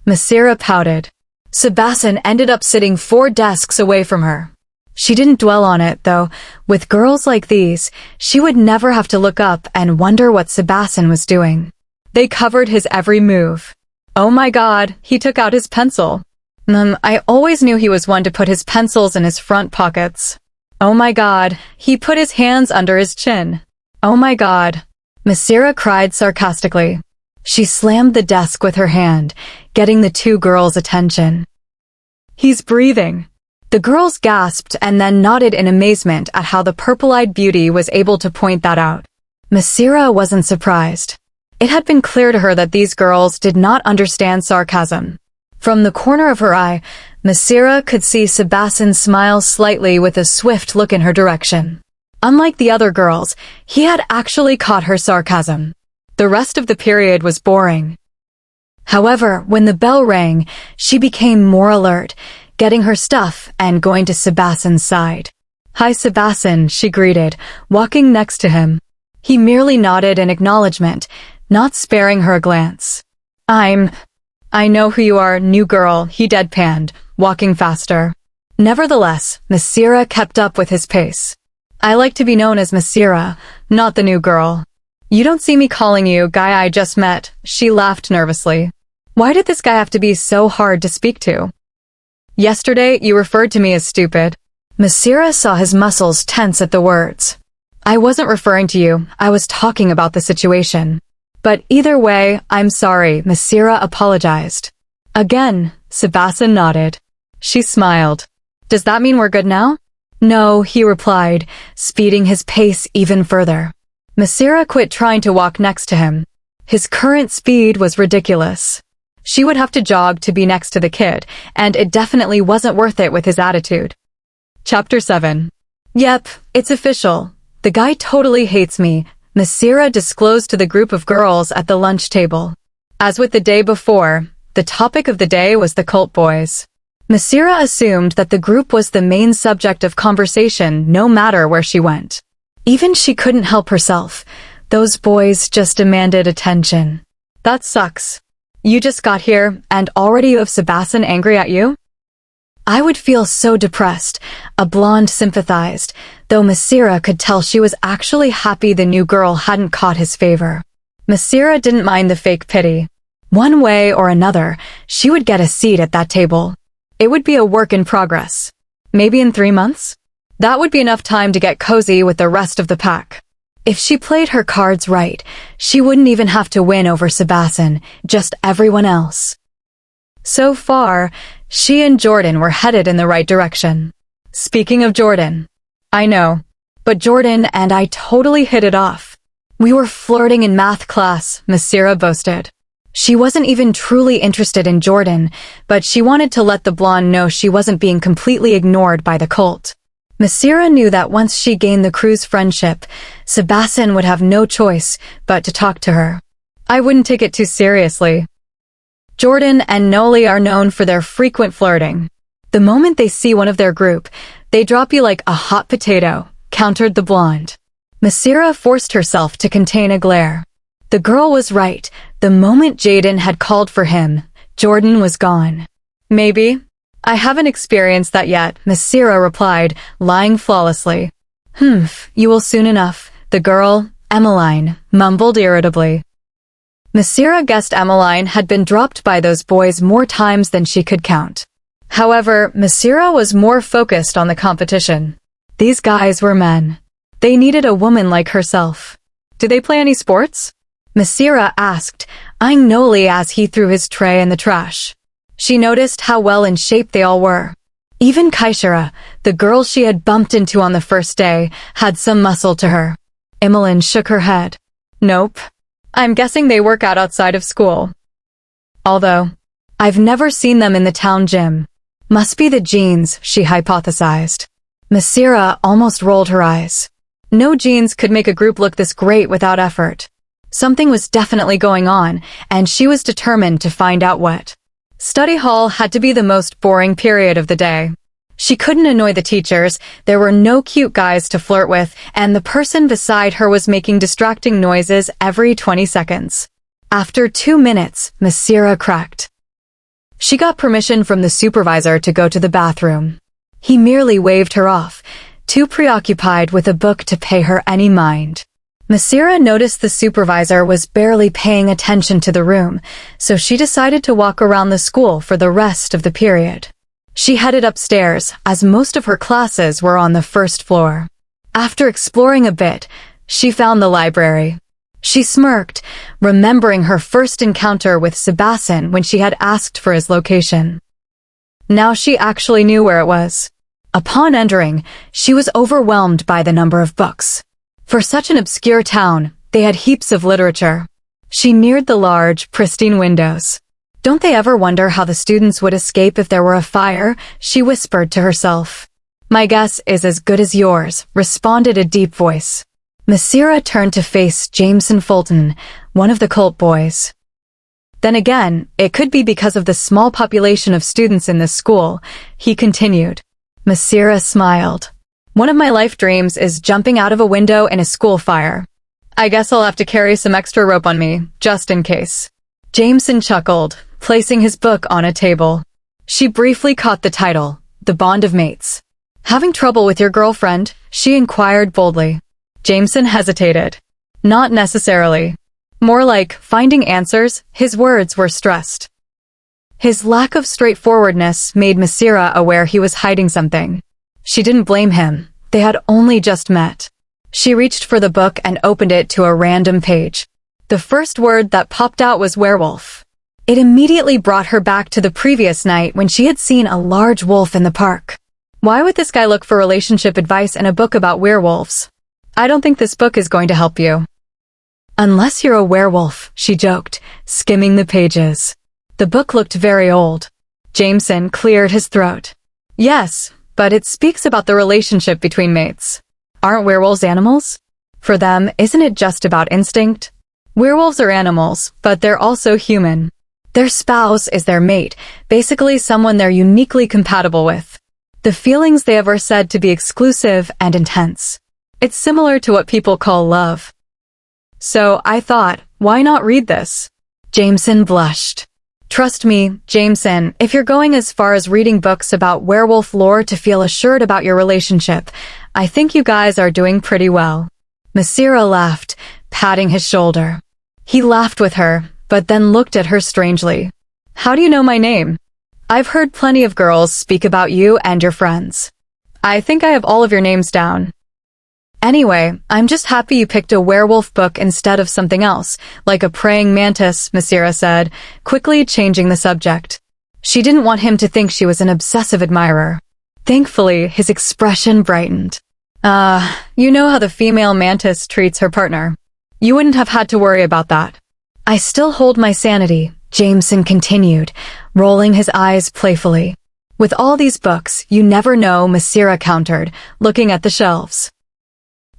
Massira pouted. Sebasten ended up sitting 4 desks away from her. She didn't dwell on it, though. With girls like these, she would never have to look up and wonder what Sebasten was doing. They covered his every move. Oh my God, he took out his pencil. I always knew he was one to put his pencils in his front pockets. Oh my God, he put his hands under his chin. Oh my God. Massira cried sarcastically. She slammed the desk with her hand, getting the two girls' attention. He's breathing. The girls gasped and then nodded in amazement at how the purple-eyed beauty was able to point that out. Massira wasn't surprised. It had been clear to her that these girls did not understand sarcasm. From the corner of her eye, Massira could see Sebasten smile slightly with a swift look in her direction. Unlike the other girls, he had actually caught her sarcasm. The rest of the period was boring. However, when the bell rang, she became more alert, getting her stuff and going to Sebasten's side. Hi Sebasten, she greeted, walking next to him. He merely nodded in acknowledgement, not sparing her a glance. I know who you are, new girl, he deadpanned, walking faster. Nevertheless, Massira kept up with his pace. I like to be known as Massira, not the new girl. You don't see me calling you guy I just met, she laughed nervously. Why did this guy have to be so hard to speak to? Yesterday, you referred to me as stupid. Massira saw his muscles tense at the words. I wasn't referring to you, I was talking about the situation. But either way, I'm sorry, Massira apologized. Again, Sebasten nodded. She smiled. Does that mean we're good now? No, he replied, speeding his pace even further. Massira quit trying to walk next to him. His current speed was ridiculous. She would have to jog to be next to the kid, and it definitely wasn't worth it with his attitude. Chapter 7. Yep, it's official. The guy totally hates me, Massira disclosed to the group of girls at the lunch table. As with the day before, the topic of the day was the cult boys. Massira assumed that the group was the main subject of conversation no matter where she went. Even she couldn't help herself. Those boys just demanded attention. That sucks. You just got here, and already you have Sebasten angry at you? I would feel so depressed, a blonde sympathized, though Massira could tell she was actually happy the new girl hadn't caught his favor. Massira didn't mind the fake pity. One way or another, she would get a seat at that table. It would be a work in progress. Maybe in 3 months? That would be enough time to get cozy with the rest of the pack. If she played her cards right, she wouldn't even have to win over Sebasten, just everyone else. So far, she and Jordan were headed in the right direction. Speaking of Jordan, I know, but Jordan and I totally hit it off. We were flirting in math class, Massira boasted. She wasn't even truly interested in Jordan, but she wanted to let the blonde know she wasn't being completely ignored by the cult. Massira knew that once she gained the crew's friendship, Sebasten would have no choice but to talk to her. I wouldn't take it too seriously. Jordan and Noli are known for their frequent flirting. The moment they see one of their group, they drop you like a hot potato, countered the blonde. Massira forced herself to contain a glare. The girl was right. The moment Jaden had called for him, Jordan was gone. Maybe. I haven't experienced that yet, Massira replied, lying flawlessly. You will soon enough, the girl, Emmeline, mumbled irritably. Massira guessed Emmeline had been dropped by those boys more times than she could count. However, Massira was more focused on the competition. These guys were men. They needed a woman like herself. Do they play any sports? Massira asked, eyeing Noli as he threw his tray in the trash. She noticed how well in shape they all were. Even Kaishara, the girl she had bumped into on the first day, had some muscle to her. Emmeline shook her head. Nope. I'm guessing they work out outside of school. Although, I've never seen them in the town gym. Must be the genes, she hypothesized. Massira almost rolled her eyes. No genes could make a group look this great without effort. Something was definitely going on, and she was determined to find out what. Study hall had to be the most boring period of the day. She couldn't annoy the teachers, there were no cute guys to flirt with, and the person beside her was making distracting noises every 20 seconds. After 2 minutes, Massira cracked. She got permission from the supervisor to go to the bathroom. He merely waved her off, too preoccupied with a book to pay her any mind. Massira noticed the supervisor was barely paying attention to the room, so she decided to walk around the school for the rest of the period. She headed upstairs, as most of her classes were on the first floor. After exploring a bit, she found the library. She smirked, remembering her first encounter with Sebasten when she had asked for his location. Now she actually knew where it was. Upon entering, she was overwhelmed by the number of books. For such an obscure town, they had heaps of literature. She neared the large, pristine windows. Don't they ever wonder how the students would escape if there were a fire? She whispered to herself. My guess is as good as yours, responded a deep voice. Massira turned to face Jameson Fulton, one of the cult boys. Then again, it could be because of the small population of students in this school, he continued. Massira smiled. One of my life dreams is jumping out of a window in a school fire. I guess I'll have to carry some extra rope on me, just in case. Jameson chuckled, placing his book on a table. She briefly caught the title, The Bond of Mates. Having trouble with your girlfriend? She inquired boldly. Jameson hesitated. Not necessarily. More like finding answers, his words were stressed. His lack of straightforwardness made Massira aware he was hiding something. She didn't blame him. They had only just met. She reached for the book and opened it to a random page. The first word that popped out was werewolf. It immediately brought her back to the previous night when she had seen a large wolf in the park. Why would this guy look for relationship advice in a book about werewolves? I don't think this book is going to help you. Unless you're a werewolf, she joked, skimming the pages. The book looked very old. Jameson cleared his throat. Yes, but it speaks about the relationship between mates. Aren't werewolves animals? For them, isn't it just about instinct? Werewolves are animals, but they're also human. Their spouse is their mate, basically someone they're uniquely compatible with. The feelings they have are said to be exclusive and intense. It's similar to what people call love. So I thought, why not read this? Jameson blushed. Trust me, Jameson, if you're going as far as reading books about werewolf lore to feel assured about your relationship, I think you guys are doing pretty well. Massira laughed, patting his shoulder. He laughed with her, but then looked at her strangely. How do you know my name? I've heard plenty of girls speak about you and your friends. I think I have all of your names down. Anyway, I'm just happy you picked a werewolf book instead of something else, like a praying mantis, Massira said, quickly changing the subject. She didn't want him to think she was an obsessive admirer. Thankfully, his expression brightened. You know how the female mantis treats her partner. You wouldn't have had to worry about that. I still hold my sanity, Jameson continued, rolling his eyes playfully. With all these books, you never know, Massira countered, looking at the shelves.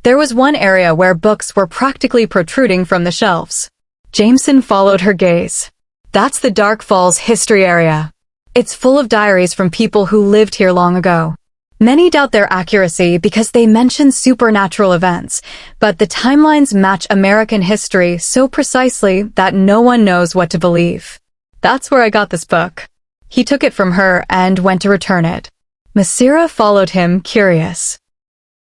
There was one area where books were practically protruding from the shelves. Jameson followed her gaze. That's the Dark Falls history area. It's full of diaries from people who lived here long ago. Many doubt their accuracy because they mention supernatural events, but the timelines match American history so precisely that no one knows what to believe. That's where I got this book. He took it from her and went to return it. Massira followed him, curious.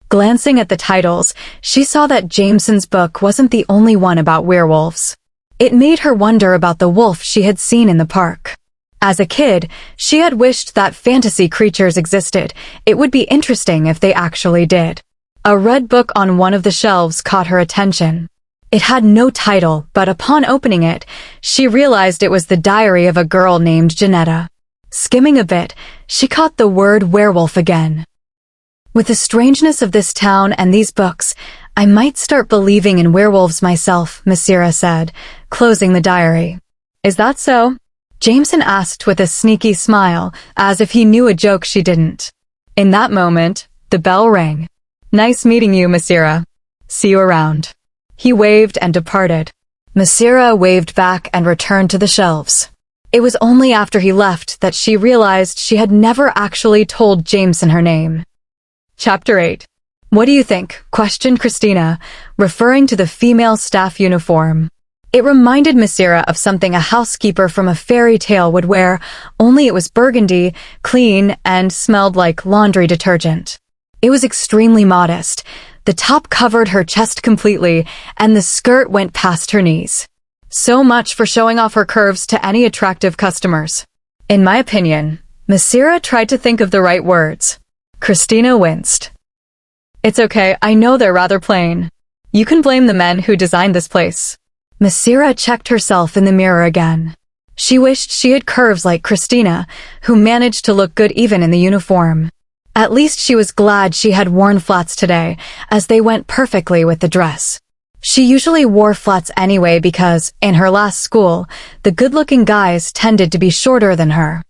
Glancing at the titles, she saw that Jameson's book wasn't the only one about werewolves. It made her wonder about the wolf she had seen in the park. As a kid, she had wished that fantasy creatures existed. It would be interesting if they actually did. A red book on one of the shelves caught her attention. It had no title, but upon opening it, she realized it was the diary of a girl named Janetta. Skimming a bit, she caught the word werewolf again. With the strangeness of this town and these books, I might start believing in werewolves myself, Massira said, closing the diary. Is that so? Jameson asked with a sneaky smile, as if he knew a joke she didn't. In that moment, the bell rang. Nice meeting you, Massira. See you around. He waved and departed. Massira waved back and returned to the shelves. It was only after he left that she realized she had never actually told Jameson her name. Chapter 8. What do you think? Questioned Christina, referring to the female staff uniform. It reminded Massira of something a housekeeper from a fairy tale would wear, only it was burgundy, clean, and smelled like laundry detergent. It was extremely modest. The top covered her chest completely, and the skirt went past her knees. So much for showing off her curves to any attractive customers. In my opinion, Massira tried to think of the right words. Christina winced. It's okay, I know they're rather plain. You can blame the men who designed this place. Massira checked herself in the mirror again. She wished she had curves like Christina, who managed to look good even in the uniform. At least she was glad she had worn flats today, as they went perfectly with the dress. She usually wore flats anyway because, in her last school, the good-looking guys tended to be shorter than her.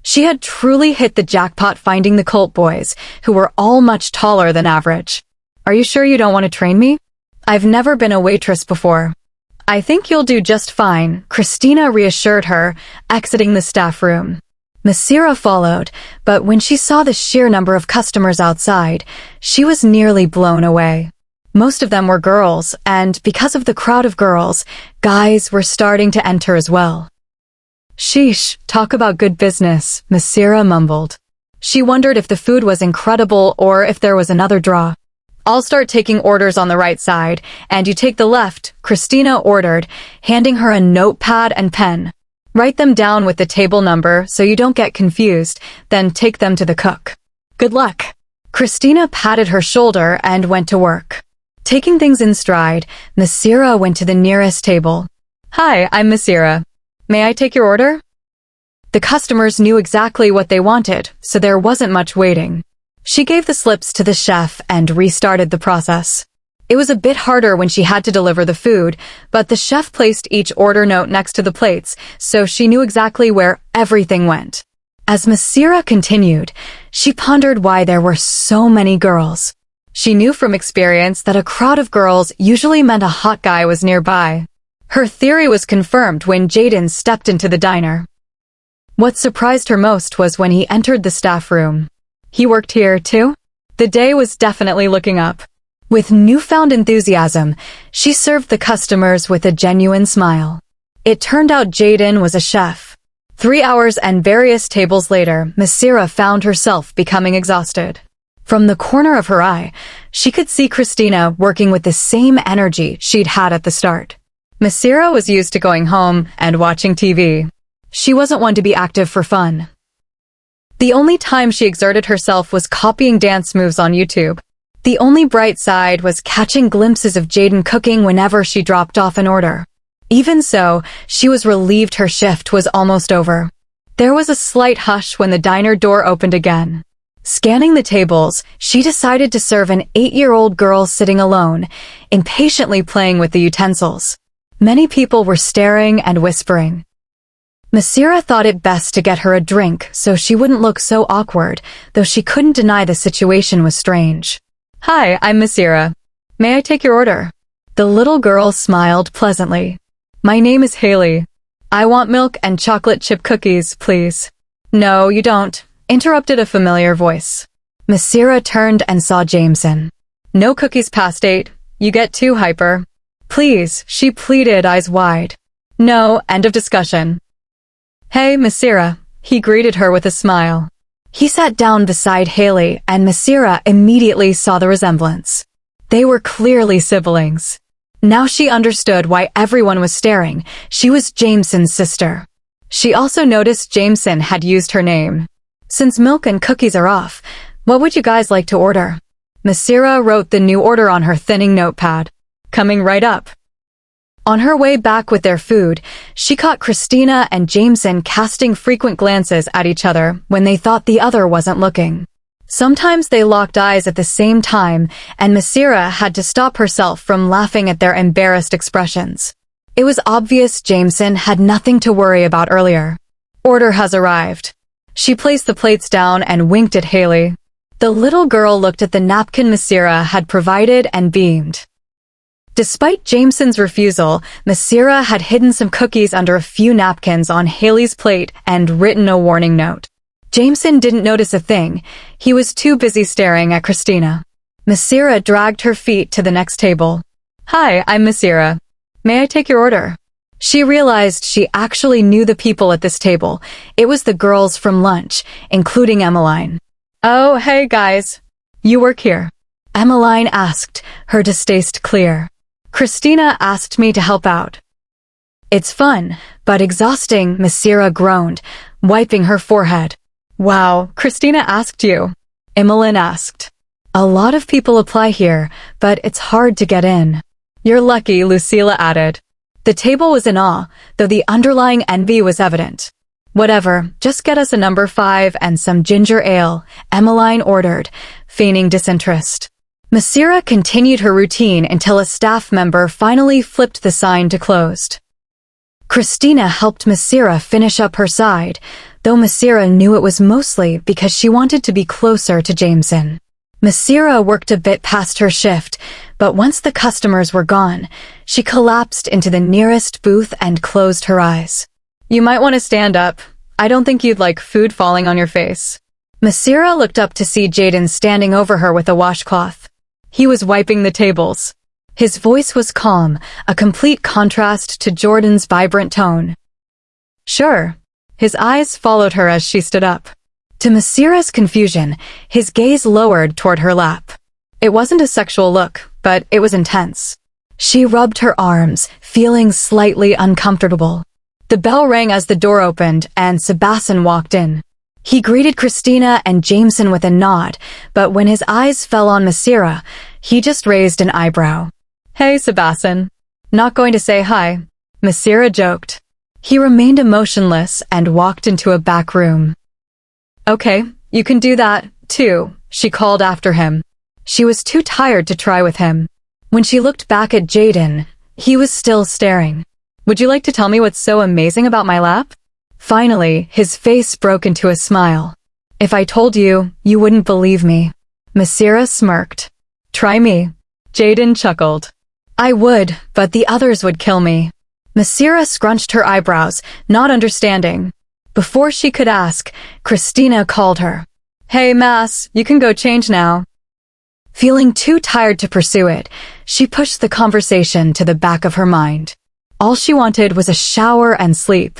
She had truly hit the jackpot finding the cult boys, who were all much taller than average. Are you sure you don't want to train me? I've never been a waitress before. I think you'll do just fine, Christina reassured her, exiting the staff room. Massira followed, but when she saw the sheer number of customers outside, she was nearly blown away. Most of them were girls, and because of the crowd of girls, guys were starting to enter as well. Sheesh, talk about good business, Massira mumbled. She wondered if the food was incredible or if there was another draw. I'll start taking orders on the right side, and you take the left, Christina ordered, handing her a notepad and pen. Write them down with the table number so you don't get confused, then take them to the cook. Good luck. Christina patted her shoulder and went to work. Taking things in stride, Massira went to the nearest table. Hi, I'm Massira. May I take your order? The customers knew exactly what they wanted, so there wasn't much waiting. She gave the slips to the chef and restarted the process. It was a bit harder when she had to deliver the food, but the chef placed each order note next to the plates, so she knew exactly where everything went. As Massira continued, she pondered why there were so many girls. She knew from experience that a crowd of girls usually meant a hot guy was nearby. Her theory was confirmed when Jaden stepped into the diner. What surprised her most was when he entered the staff room. He worked here, too? The day was definitely looking up. With newfound enthusiasm, she served the customers with a genuine smile. It turned out Jaden was a chef. 3 hours and various tables later, Massira found herself becoming exhausted. From the corner of her eye, she could see Christina working with the same energy she'd had at the start. Massira was used to going home and watching TV. She wasn't one to be active for fun. The only time she exerted herself was copying dance moves on YouTube. The only bright side was catching glimpses of Jaden cooking whenever she dropped off an order. Even so, she was relieved her shift was almost over. There was a slight hush when the diner door opened again. Scanning the tables, she decided to serve an 8-year-old girl sitting alone, impatiently playing with the utensils. Many people were staring and whispering. Massira thought it best to get her a drink so she wouldn't look so awkward, though she couldn't deny the situation was strange. "Hi, I'm Massira. May I take your order?" The little girl smiled pleasantly. "My name is Haley. I want milk and chocolate chip cookies, please." "No, you don't," interrupted a familiar voice. Massira turned and saw Jameson. "No cookies past 8. You get too hyper." "Please," she pleaded, eyes wide. "No, end of discussion." "Hey, Massira," he greeted her with a smile. He sat down beside Haley, and Massira immediately saw the resemblance. They were clearly siblings. Now she understood why everyone was staring. She was Jameson's sister. She also noticed Jameson had used her name. "Since milk and cookies are off, what would you guys like to order?" Massira wrote the new order on her thinning notepad. "Coming right up." On her way back with their food, she caught Christina and Jameson casting frequent glances at each other when they thought the other wasn't looking. Sometimes they locked eyes at the same time, and Massira had to stop herself from laughing at their embarrassed expressions. It was obvious Jameson had nothing to worry about earlier. "Order has arrived." She placed the plates down and winked at Haley. The little girl looked at the napkin Massira had provided and beamed. Despite Jameson's refusal, Massira had hidden some cookies under a few napkins on Haley's plate and written a warning note. Jameson didn't notice a thing. He was too busy staring at Christina. Massira dragged her feet to the next table. "Hi, I'm Massira. May I take your order?" She realized she actually knew the people at this table. It was the girls from lunch, including Emmeline. "Oh, hey guys. You work here?" Emmeline asked, her distaste clear. "Christina asked me to help out." "It's fun, but exhausting," Massira groaned, wiping her forehead. "Wow, Christina asked you?" Emmeline asked. "A lot of people apply here, but it's hard to get in." "You're lucky," Lucilla added. The table was in awe, though the underlying envy was evident. "Whatever, just get us a number 5 and some ginger ale," Emmeline ordered, feigning disinterest. Massira continued her routine until a staff member finally flipped the sign to closed. Christina helped Massira finish up her side, though Massira knew it was mostly because she wanted to be closer to Jameson. Massira worked a bit past her shift, but once the customers were gone, she collapsed into the nearest booth and closed her eyes. "You might want to stand up. I don't think you'd like food falling on your face." Massira looked up to see Jaden standing over her with a washcloth. He was wiping the tables. His voice was calm, a complete contrast to Jordan's vibrant tone. "Sure." His eyes followed her as she stood up. To Massira's confusion, his gaze lowered toward her lap. It wasn't a sexual look, but it was intense. She rubbed her arms, feeling slightly uncomfortable. The bell rang as the door opened, and Sebasten walked in. He greeted Christina and Jameson with a nod, but when his eyes fell on Massira, he just raised an eyebrow. "Hey, Sebasten. Not going to say hi?" Massira joked. He remained emotionless and walked into a back room. "Okay, you can do that, too," she called after him. She was too tired to try with him. When she looked back at Jaden, he was still staring. "Would you like to tell me what's so amazing about my lap?" Finally, his face broke into a smile. "If I told you, you wouldn't believe me." Massira smirked. "Try me." Jaden chuckled. "I would, but the others would kill me." Massira scrunched her eyebrows, not understanding. Before she could ask, Christina called her. "Hey, Mass, you can go change now." Feeling too tired to pursue it, she pushed the conversation to the back of her mind. All she wanted was a shower and sleep.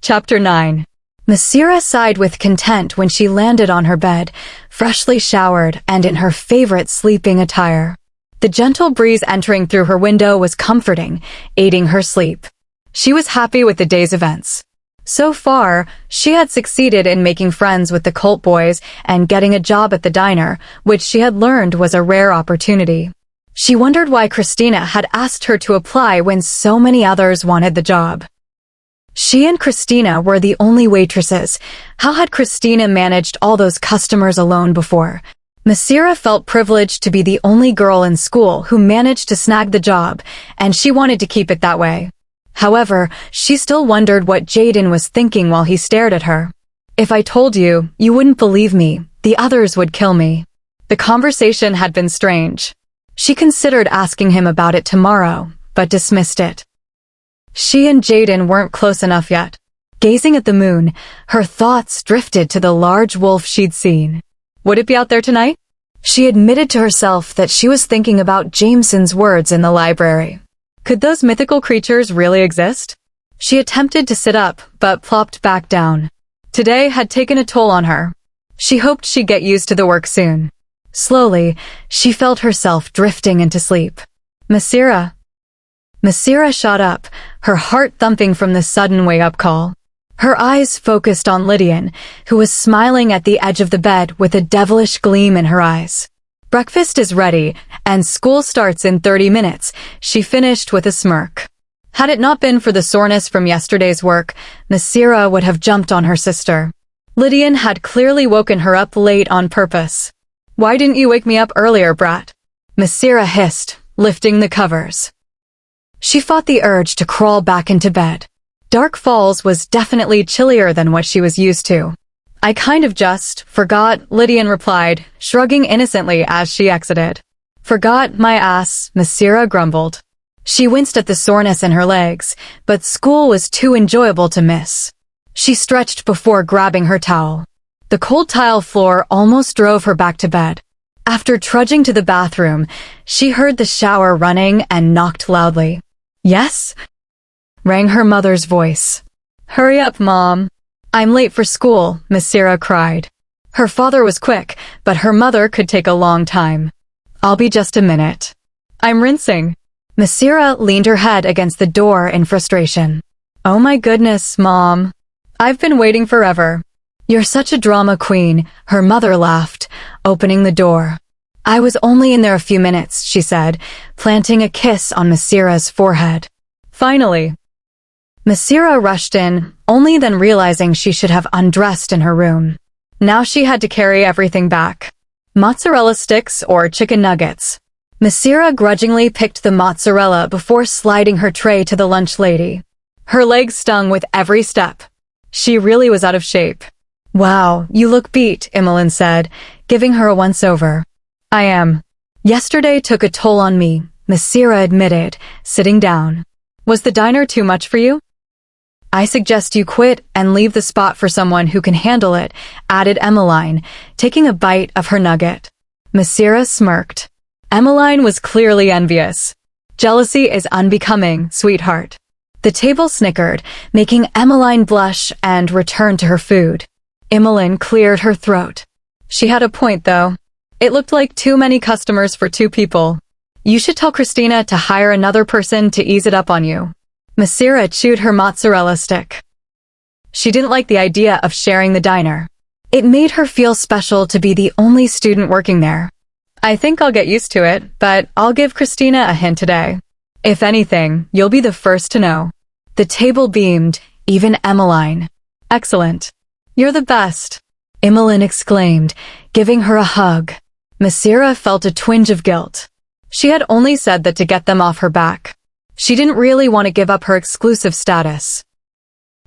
Chapter 9. Massira sighed with content when she landed on her bed, freshly showered and in her favorite sleeping attire. The gentle breeze entering through her window was comforting, aiding her sleep. She was happy with the day's events. So far, she had succeeded in making friends with the cult boys and getting a job at the diner, which she had learned was a rare opportunity. She wondered why Christina had asked her to apply when so many others wanted the job. She and Christina were the only waitresses. How had Christina managed all those customers alone before? Massira felt privileged to be the only girl in school who managed to snag the job, and she wanted to keep it that way. However, she still wondered what Jaden was thinking while he stared at her. "If I told you, you wouldn't believe me. The others would kill me." The conversation had been strange. She considered asking him about it tomorrow, but dismissed it. She and Jaden weren't close enough yet. Gazing at the moon, her thoughts drifted to the large wolf she'd seen. Would it be out there tonight? She admitted to herself that she was thinking about Jameson's words in the library. Could those mythical creatures really exist? She attempted to sit up, but plopped back down. Today had taken a toll on her. She hoped she'd get used to the work soon. Slowly, she felt herself drifting into sleep. Massira. Massira shot up, her heart thumping from the sudden wake-up call. Her eyes focused on Lydian, who was smiling at the edge of the bed with a devilish gleam in her eyes. "Breakfast is ready, and school starts in 30 minutes, she finished with a smirk. Had it not been for the soreness from yesterday's work, Massira would have jumped on her sister. Lydian had clearly woken her up late on purpose. "Why didn't you wake me up earlier, brat?" Massira hissed, lifting the covers. She fought the urge to crawl back into bed. Dark Falls was definitely chillier than what she was used to. "I kind of just forgot," Lydian replied, shrugging innocently as she exited. "Forgot my ass," Massira grumbled. She winced at the soreness in her legs, but school was too enjoyable to miss. She stretched before grabbing her towel. The cold tile floor almost drove her back to bed. After trudging to the bathroom, she heard the shower running and knocked loudly. "Yes?" rang her mother's voice. "Hurry up, Mom. I'm late for school," Massira cried. Her father was quick, but her mother could take a long time. "I'll be just a minute. I'm rinsing." Massira leaned her head against the door in frustration. "Oh my goodness, Mom. I've been waiting forever." "You're such a drama queen," her mother laughed, opening the door. "I was only in there a few minutes," she said, planting a kiss on Massira's forehead. "Finally." Massira rushed in, only then realizing she should have undressed in her room. Now she had to carry everything back. Mozzarella sticks or chicken nuggets. Massira grudgingly picked the mozzarella before sliding her tray to the lunch lady. Her legs stung with every step. She really was out of shape. "Wow, you look beat," Emmeline said, giving her a once-over. "I am. Yesterday took a toll on me," Massira admitted, sitting down. "Was the diner too much for you?" "I suggest you quit and leave the spot for someone who can handle it," added Emmeline, taking a bite of her nugget. Massira smirked. Emmeline was clearly envious. "Jealousy is unbecoming, sweetheart." The table snickered, making Emmeline blush and return to her food. Emmeline cleared her throat. She had a point, though. It looked like too many customers for two people. "You should tell Christina to hire another person to ease it up on you." Massira chewed her mozzarella stick. She didn't like the idea of sharing the diner. It made her feel special to be the only student working there. "I think I'll get used to it, but I'll give Christina a hint today. If anything, you'll be the first to know." The table beamed, even Emmeline. "Excellent. You're the best," Emmeline exclaimed, giving her a hug. Massira felt a twinge of guilt. She had only said that to get them off her back. She didn't really want to give up her exclusive status.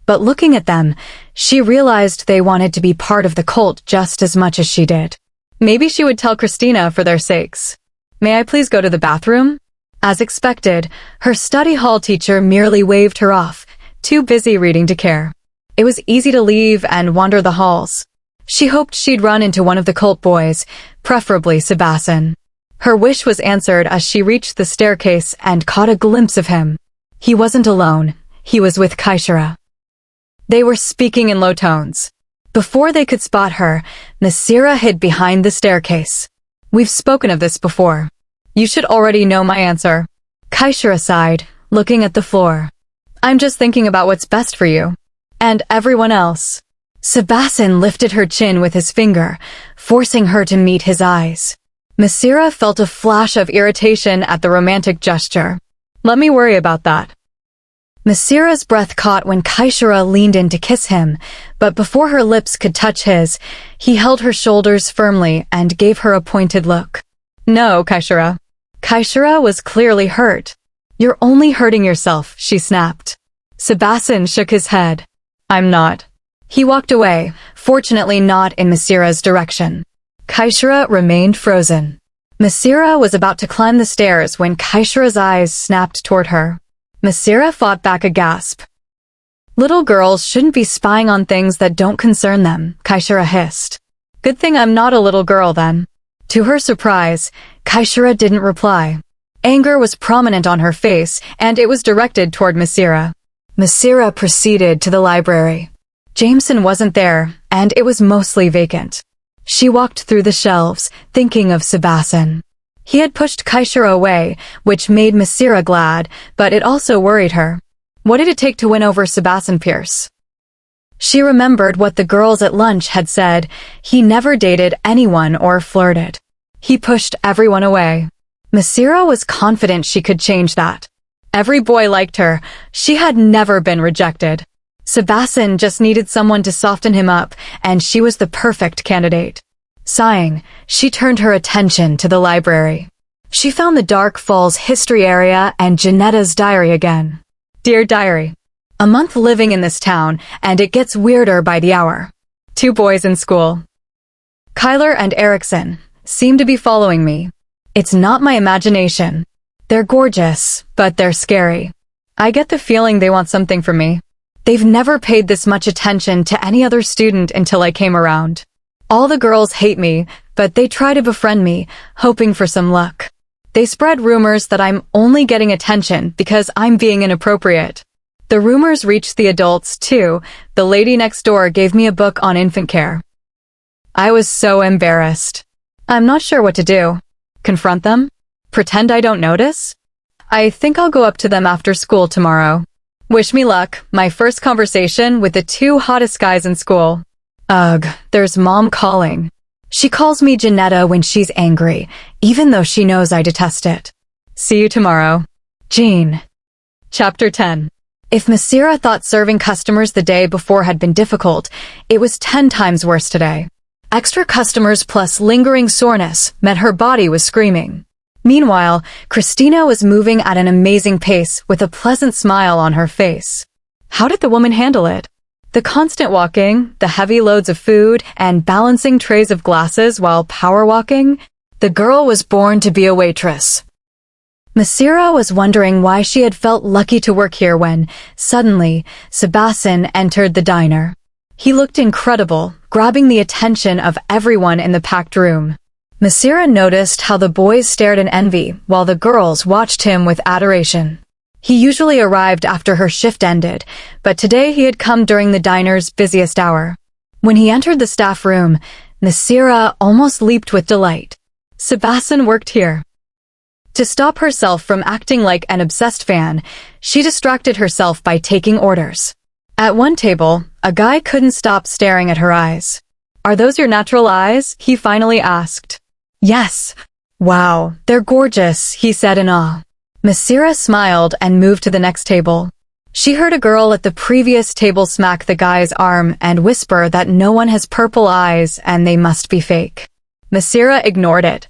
But looking at them, she realized they wanted to be part of the cult just as much as she did. Maybe she would tell Christina for their sakes. "May I please go to the bathroom?" As expected, her study hall teacher merely waved her off, too busy reading to care. It was easy to leave and wander the halls. She hoped she'd run into one of the cult boys, preferably Sebasten. Her wish was answered as she reached the staircase and caught a glimpse of him. He wasn't alone. He was with Kaishara. They were speaking in low tones. Before they could spot her, Massira hid behind the staircase. "We've spoken of this before. You should already know my answer." Kaishara sighed, looking at the floor. "I'm just thinking about what's best for you. And everyone else." Sebasten lifted her chin with his finger, forcing her to meet his eyes. Massira felt a flash of irritation at the romantic gesture. "Let me worry about that." Massira's breath caught when Kaishara leaned in to kiss him, but before her lips could touch his, he held her shoulders firmly and gave her a pointed look. No, Kaishara. Kaishara was clearly hurt. You're only hurting yourself, she snapped. Sebasten shook his head. I'm not. He walked away, fortunately not in Massira's direction. Kaishara remained frozen. Massira was about to climb the stairs when Kaishara's eyes snapped toward her. Massira fought back a gasp. Little girls shouldn't be spying on things that don't concern them, Kaishara hissed. Good thing I'm not a little girl then. To her surprise, Kaishara didn't reply. Anger was prominent on her face, and it was directed toward Massira. Massira proceeded to the library. Jameson wasn't there, and it was mostly vacant. She walked through the shelves, thinking of Sebasten. He had pushed Kaishara away, which made Massira glad, but it also worried her. What did it take to win over Sebasten Pierce? She remembered what the girls at lunch had said. He never dated anyone or flirted. He pushed everyone away. Massira was confident she could change that. Every boy liked her. She had never been rejected. Sebasten just needed someone to soften him up, and she was the perfect candidate. Sighing, she turned her attention to the library. She found the Dark Falls history area and Janetta's diary again. Dear Diary, a month living in this town, and it gets weirder by the hour. 2 boys in school. Kyler and Erickson seem to be following me. It's not my imagination. They're gorgeous, but they're scary. I get the feeling they want something from me. They've never paid this much attention to any other student until I came around. All the girls hate me, but they try to befriend me, hoping for some luck. They spread rumors that I'm only getting attention because I'm being inappropriate. The rumors reached the adults, too. The lady next door gave me a book on infant care. I was so embarrassed. I'm not sure what to do. Confront them? Pretend I don't notice? I think I'll go up to them after school tomorrow. Wish me luck, my first conversation with the 2 hottest guys in school. Ugh, there's Mom calling. She calls me Janetta when she's angry, even though she knows I detest it. See you tomorrow. Jean. Chapter 10. If Massira thought serving customers the day before had been difficult, it was 10 times worse today. Extra customers plus lingering soreness meant her body was screaming. Meanwhile, Christina was moving at an amazing pace with a pleasant smile on her face. How did the woman handle it? The constant walking, the heavy loads of food, and balancing trays of glasses while power walking? The girl was born to be a waitress. Massira was wondering why she had felt lucky to work here when, suddenly, Sebasten entered the diner. He looked incredible, grabbing the attention of everyone in the packed room. Massira noticed how the boys stared in envy while the girls watched him with adoration. He usually arrived after her shift ended, but today he had come during the diner's busiest hour. When he entered the staff room, Massira almost leaped with delight. Sebasten worked here. To stop herself from acting like an obsessed fan, she distracted herself by taking orders. At one table, a guy couldn't stop staring at her eyes. Are those your natural eyes? He finally asked. Yes. Wow, they're gorgeous, he said in awe. Massira smiled and moved to the next table. She heard a girl at the previous table smack the guy's arm and whisper that no one has purple eyes and they must be fake. Massira ignored it.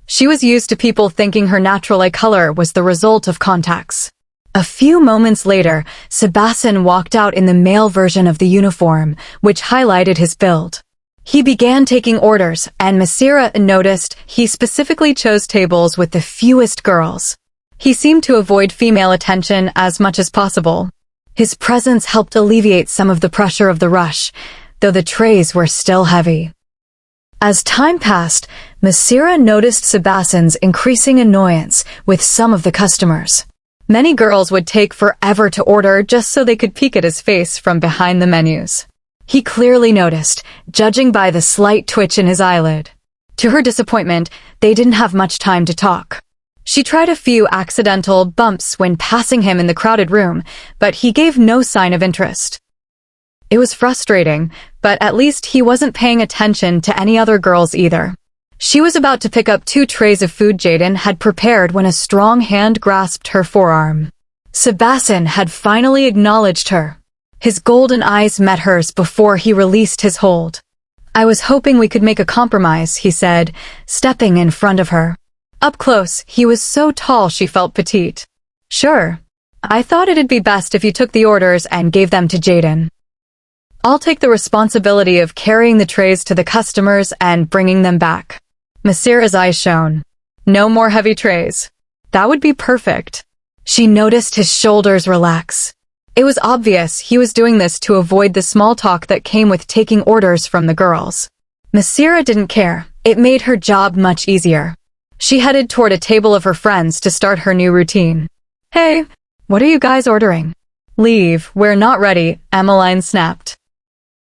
She was used to people thinking her natural eye color was the result of contacts. A few moments later, Sebasten walked out in the male version of the uniform, which highlighted his build. He began taking orders, and Massira noticed he specifically chose tables with the fewest girls. He seemed to avoid female attention as much as possible. His presence helped alleviate some of the pressure of the rush, though the trays were still heavy. As time passed, Massira noticed Sebasten's increasing annoyance with some of the customers. Many girls would take forever to order just so they could peek at his face from behind the menus. He clearly noticed, judging by the slight twitch in his eyelid. To her disappointment, they didn't have much time to talk. She tried a few accidental bumps when passing him in the crowded room, but he gave no sign of interest. It was frustrating, but at least he wasn't paying attention to any other girls either. She was about to pick up 2 trays of food Jaden had prepared when a strong hand grasped her forearm. Sebasten had finally acknowledged her. His golden eyes met hers before he released his hold. "I was hoping we could make a compromise," he said, stepping in front of her. Up close, he was so tall she felt petite. "Sure. I thought it'd be best if you took the orders and gave them to Jaden. I'll take the responsibility of carrying the trays to the customers and bringing them back." Massira's eyes shone. "No more heavy trays. That would be perfect." She noticed his shoulders relax. It was obvious he was doing this to avoid the small talk that came with taking orders from the girls. Massira didn't care. It made her job much easier. She headed toward a table of her friends to start her new routine. "Hey, what are you guys ordering?" "Leave, we're not ready," Emmeline snapped.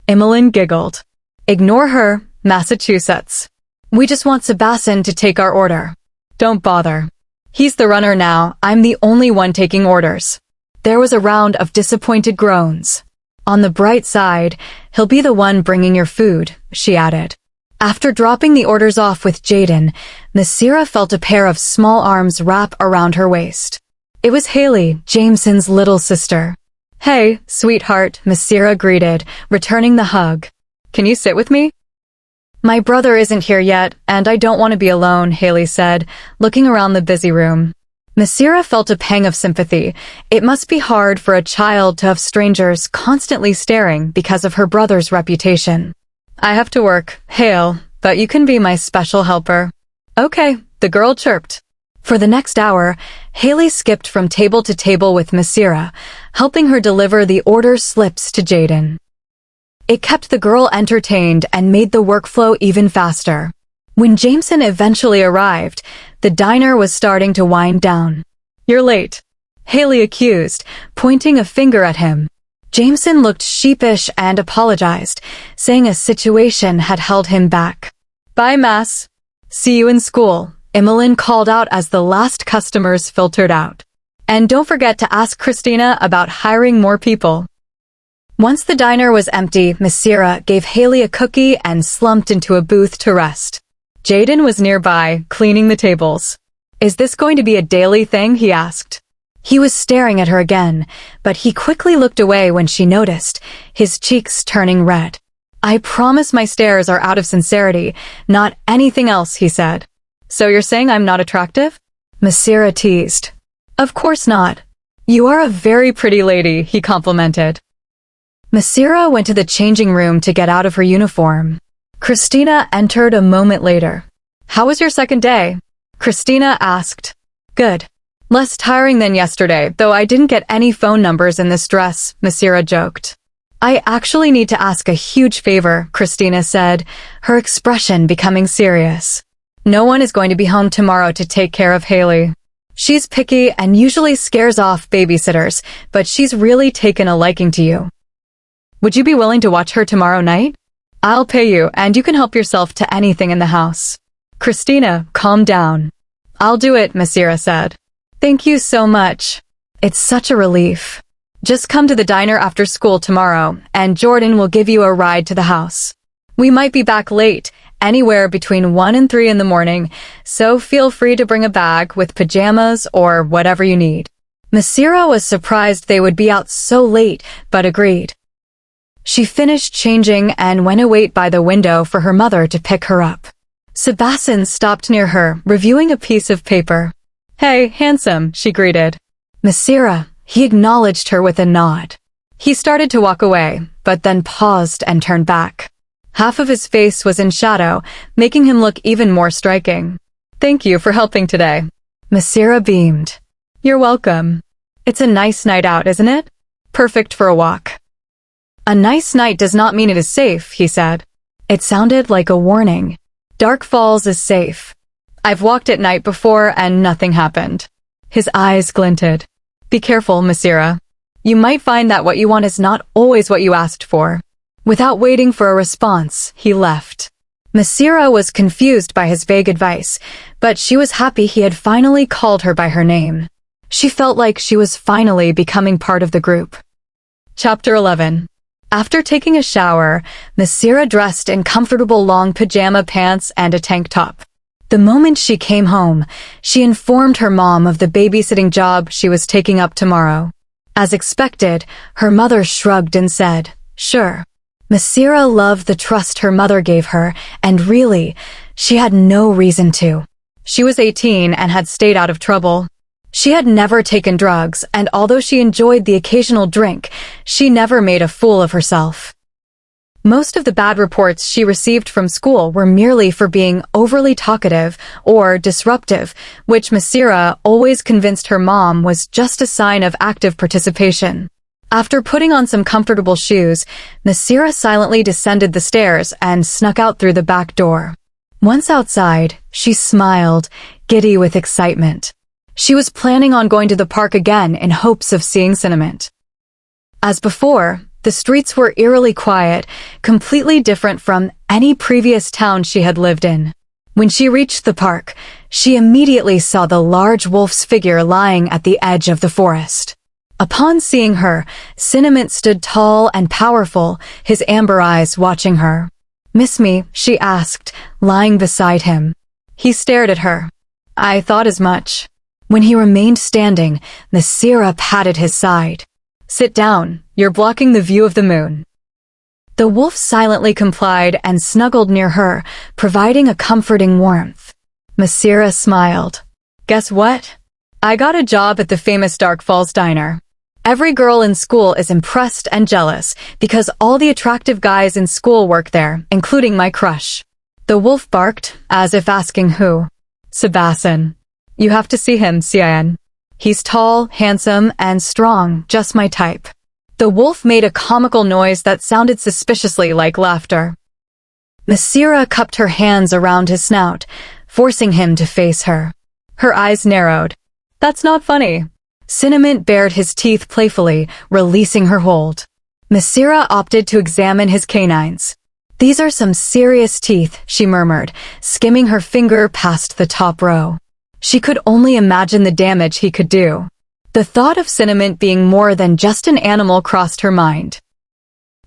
Emmeline giggled. "Ignore her, Massachusetts. We just want Sebasten to take our order." "Don't bother. He's the runner now, I'm the only one taking orders." There was a round of disappointed groans. "On the bright side, he'll be the one bringing your food," she added. After dropping the orders off with Jaden, Massira felt a pair of small arms wrap around her waist. It was Haley, Jameson's little sister. "Hey, sweetheart," Massira greeted, returning the hug. "Can you sit with me?" "My brother isn't here yet, and I don't want to be alone," Haley said, looking around the busy room. Massira felt a pang of sympathy. It must be hard for a child to have strangers constantly staring because of her brother's reputation. "I have to work, Hale, but you can be my special helper." "Okay," the girl chirped. For the next hour, Haley skipped from table to table with Massira, helping her deliver the order slips to Jaden. It kept the girl entertained and made the workflow even faster. When Jameson eventually arrived, the diner was starting to wind down. "You're late," Haley accused, pointing a finger at him. Jameson looked sheepish and apologized, saying a situation had held him back. "Bye, Mass. See you in school," Emmeline called out as the last customers filtered out. "And don't forget to ask Christina about hiring more people." Once the diner was empty, Massira gave Haley a cookie and slumped into a booth to rest. Jaden was nearby, cleaning the tables. "Is this going to be a daily thing?" he asked. He was staring at her again, but he quickly looked away when she noticed, his cheeks turning red. "I promise my stares are out of sincerity, not anything else," he said. "So you're saying I'm not attractive?" Massira teased. "Of course not. You are a very pretty lady," he complimented. Massira went to the changing room to get out of her uniform. Christina entered a moment later. "How was your second day?" Christina asked. "Good. Less tiring than yesterday, though I didn't get any phone numbers in this dress," Massira joked. "I actually need to ask a huge favor," Christina said, her expression becoming serious. "No one is going to be home tomorrow to take care of Haley. She's picky and usually scares off babysitters, but she's really taken a liking to you. Would you be willing to watch her tomorrow night? I'll pay you, and you can help yourself to anything in the house." Christina, calm down. "I'll do it," Massira said. "Thank you so much. It's such a relief. Just come to the diner after school tomorrow, and Jordan will give you a ride to the house. We might be back late, anywhere between 1 and 3 in the morning, so feel free to bring a bag with pajamas or whatever you need." Massira was surprised they would be out so late, but agreed. She finished changing and went to wait by the window for her mother to pick her up. Sebasten stopped near her, reviewing a piece of paper. "Hey, handsome," she greeted. "Massira," he acknowledged her with a nod. He started to walk away, but then paused and turned back. Half of his face was in shadow, making him look even more striking. "Thank you for helping today." Massira beamed. "You're welcome. It's a nice night out, isn't it? Perfect for a walk." "A nice night does not mean it is safe," he said. It sounded like a warning. "Dark Falls is safe. I've walked at night before and nothing happened." His eyes glinted. "Be careful, Massira. You might find that what you want is not always what you asked for." Without waiting for a response, he left. Massira was confused by his vague advice, but she was happy he had finally called her by her name. She felt like she was finally becoming part of the group. Chapter 11. After taking a shower, Massira dressed in comfortable long pajama pants and a tank top. The moment she came home, she informed her mom of the babysitting job she was taking up tomorrow. As expected, her mother shrugged and said, "Sure." Massira loved the trust her mother gave her, and really, she had no reason to. She was 18 and had stayed out of trouble. She had never taken drugs, and although she enjoyed the occasional drink, she never made a fool of herself. Most of the bad reports she received from school were merely for being overly talkative or disruptive, which Massira always convinced her mom was just a sign of active participation. After putting on some comfortable shoes, Massira silently descended the stairs and snuck out through the back door. Once outside, she smiled, giddy with excitement. She was planning on going to the park again in hopes of seeing Cinnamon. As before, the streets were eerily quiet, completely different from any previous town she had lived in. When she reached the park, she immediately saw the large wolf's figure lying at the edge of the forest. Upon seeing her, Cinnamon stood tall and powerful, his amber eyes watching her. "Miss me?" she asked, lying beside him. He stared at her. "I thought as much." When he remained standing, Massira patted his side. "Sit down, you're blocking the view of the moon." The wolf silently complied and snuggled near her, providing a comforting warmth. Massira smiled. "Guess what? I got a job at the famous Dark Falls Diner. Every girl in school is impressed and jealous because all the attractive guys in school work there, including my crush." The wolf barked, as if asking who. "Sebasten. You have to see him, Cien. He's tall, handsome, and strong, just my type." The wolf made a comical noise that sounded suspiciously like laughter. Massira cupped her hands around his snout, forcing him to face her. Her eyes narrowed. "That's not funny." Cinnamon bared his teeth playfully, releasing her hold. Massira opted to examine his canines. "These are some serious teeth," she murmured, skimming her finger past the top row. She could only imagine the damage he could do. The thought of Cinnamon being more than just an animal crossed her mind.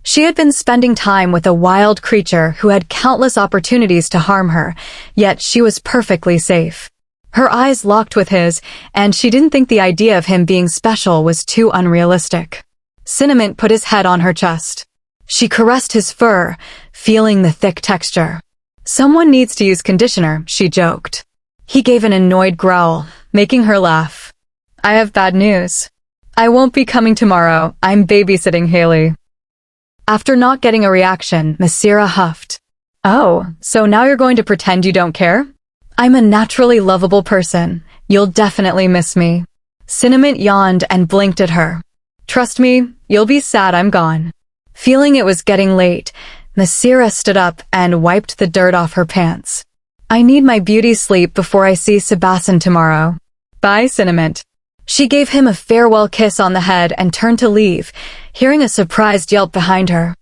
She had been spending time with a wild creature who had countless opportunities to harm her, yet she was perfectly safe. Her eyes locked with his, and she didn't think the idea of him being special was too unrealistic. Cinnamon put his head on her chest. She caressed his fur, feeling the thick texture. "Someone needs to use conditioner," she joked. He gave an annoyed growl, making her laugh. "I have bad news. I won't be coming tomorrow. I'm babysitting Haley." After not getting a reaction, Massira huffed. "Oh, so now you're going to pretend you don't care? I'm a naturally lovable person. You'll definitely miss me." Cinnamon yawned and blinked at her. "Trust me, you'll be sad I'm gone." Feeling it was getting late, Massira stood up and wiped the dirt off her pants. "I need my beauty sleep before I see Sebasten tomorrow. Bye, Cinnamon." She gave him a farewell kiss on the head and turned to leave, hearing a surprised yelp behind her.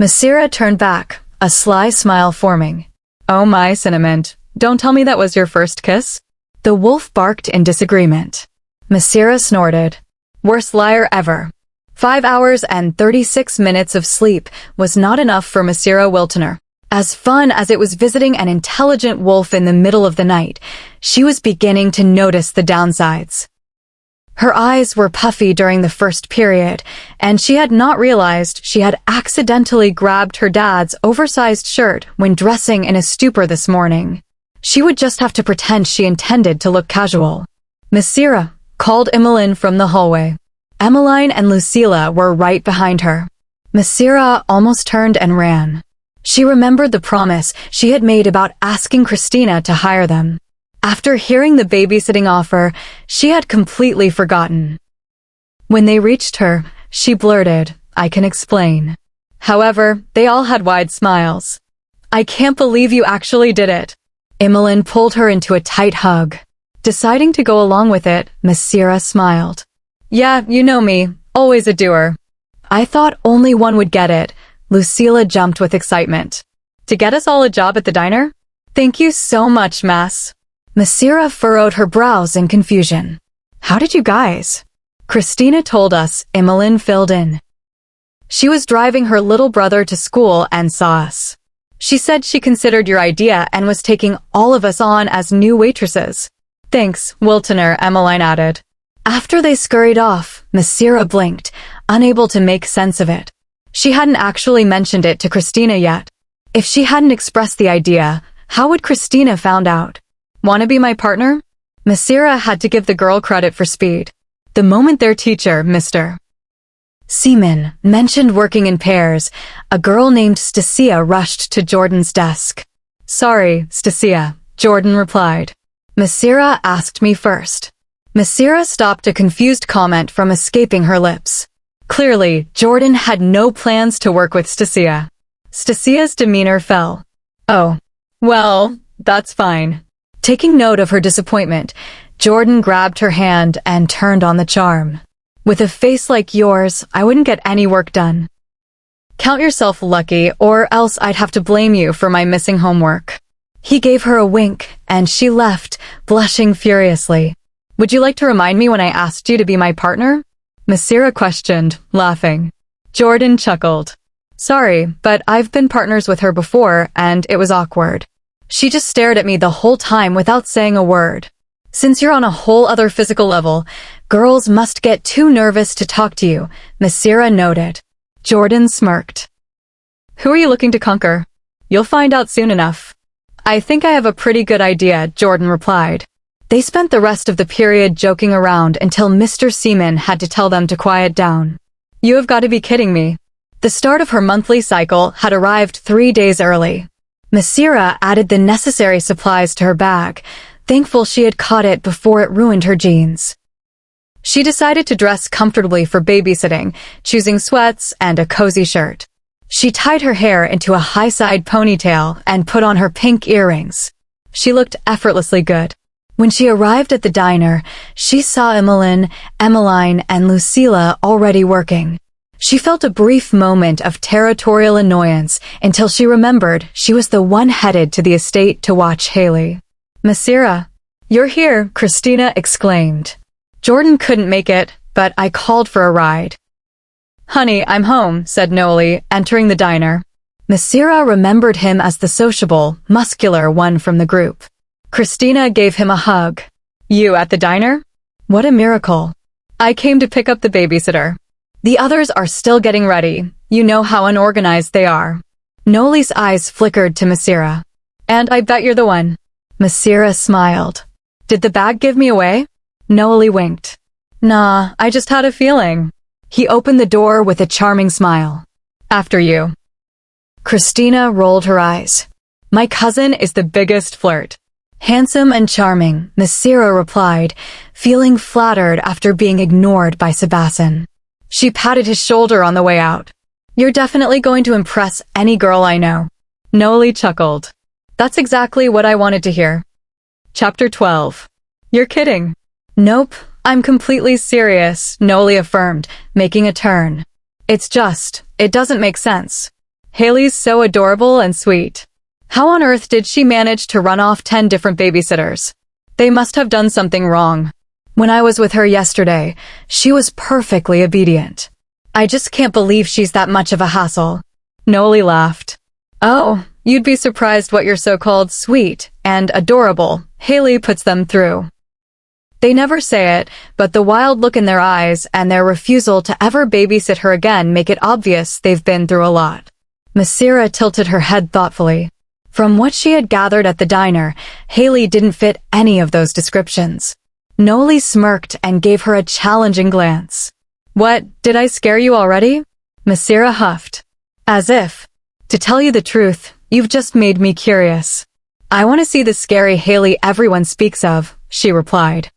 Massira turned back, a sly smile forming. "Oh my, Cinnamon, don't tell me that was your first kiss?" The wolf barked in disagreement. Massira snorted. "Worst liar ever." 5 hours and 36 minutes of sleep was not enough for Massira Wiltoner. As fun as it was visiting an intelligent wolf in the middle of the night, she was beginning to notice the downsides. Her eyes were puffy during the first period, and she had not realized she had accidentally grabbed her dad's oversized shirt when dressing in a stupor this morning. She would just have to pretend she intended to look casual. "Massira," called Emmeline from the hallway. Emmeline and Lucilla were right behind her. Massira almost turned and ran. She remembered the promise she had made about asking Christina to hire them. After hearing the babysitting offer, she had completely forgotten. When they reached her, she blurted, "I can explain." However, they all had wide smiles. "I can't believe you actually did it." Emmeline pulled her into a tight hug. Deciding to go along with it, Massira smiled. "Yeah, you know me, always a doer." "I thought only one would get it." Lucilla jumped with excitement. "To get us all a job at the diner? Thank you so much, Mass." Massira furrowed her brows in confusion. "How did you guys?" "Christina told us," Emmeline filled in. "She was driving her little brother to school and saw us." She said she considered your idea and was taking all of us on as new waitresses. Thanks, Wiltoner, Emmeline added. After they scurried off, Massira blinked, unable to make sense of it. She hadn't actually mentioned it to Christina yet. If she hadn't expressed the idea, how would Christina found out? Want to be my partner? Massira had to give the girl credit for speed. The moment their teacher, Mr. Seaman, mentioned working in pairs, a girl named Stacia rushed to Jordan's desk. Sorry, Stacia, Jordan replied. Massira asked me first. Massira stopped a confused comment from escaping her lips. Clearly, Jordan had no plans to work with Stacia. Stacia's demeanor fell. Oh, well, that's fine. Taking note of her disappointment, Jordan grabbed her hand and turned on the charm. With a face like yours, I wouldn't get any work done. Count yourself lucky, or else I'd have to blame you for my missing homework. He gave her a wink, and she left, blushing furiously. Would you like to remind me when I asked you to be my partner? Massira questioned, laughing. Jordan chuckled. Sorry, but I've been partners with her before, and it was awkward. She just stared at me the whole time without saying a word. Since you're on a whole other physical level, girls must get too nervous to talk to you, Massira noted. Jordan smirked. Who are you looking to conquer? You'll find out soon enough. I think I have a pretty good idea, Jordan replied. They spent the rest of the period joking around until Mr. Seaman had to tell them to quiet down. You have got to be kidding me. The start of her monthly cycle had arrived 3 days early. Massira added the necessary supplies to her bag, thankful she had caught it before it ruined her jeans. She decided to dress comfortably for babysitting, choosing sweats and a cozy shirt. She tied her hair into a high-side ponytail and put on her pink earrings. She looked effortlessly good. When she arrived at the diner, she saw Emmeline, Emmeline, and Lucilla already working. She felt a brief moment of territorial annoyance until she remembered she was the one headed to the estate to watch Haley. Massira, you're here, Christina exclaimed. Jordan couldn't make it, but I called for a ride. Honey, I'm home, said Noelle, entering the diner. Massira remembered him as the sociable, muscular one from the group. Christina gave him a hug. You at the diner? What a miracle. I came to pick up the babysitter. The others are still getting ready. You know how unorganized they are. Noelle's eyes flickered to Massira. And I bet you're the one. Massira smiled. Did the bag give me away? Noelle winked. Nah, I just had a feeling. He opened the door with a charming smile. After you. Christina rolled her eyes. My cousin is the biggest flirt. Handsome and charming, Massira replied, feeling flattered after being ignored by Sebasten. She patted his shoulder on the way out. You're definitely going to impress any girl I know. Noelle chuckled. That's exactly what I wanted to hear. Chapter 12. You're kidding. Nope, I'm completely serious, Noelle affirmed, making a turn. It's just, it doesn't make sense. Haley's so adorable and sweet. How on earth did she manage to run off 10 different babysitters? They must have done something wrong. When I was with her yesterday, she was perfectly obedient. I just can't believe she's that much of a hassle. Noelle laughed. Oh, you'd be surprised what your so-called sweet and adorable Haley puts them through. They never say it, but the wild look in their eyes and their refusal to ever babysit her again make it obvious they've been through a lot. Massira tilted her head thoughtfully. From what she had gathered at the diner, Haley didn't fit any of those descriptions. Noelle smirked and gave her a challenging glance. What, did I scare you already? Massira huffed. As if. To tell you the truth, you've just made me curious. I want to see the scary Haley everyone speaks of, she replied.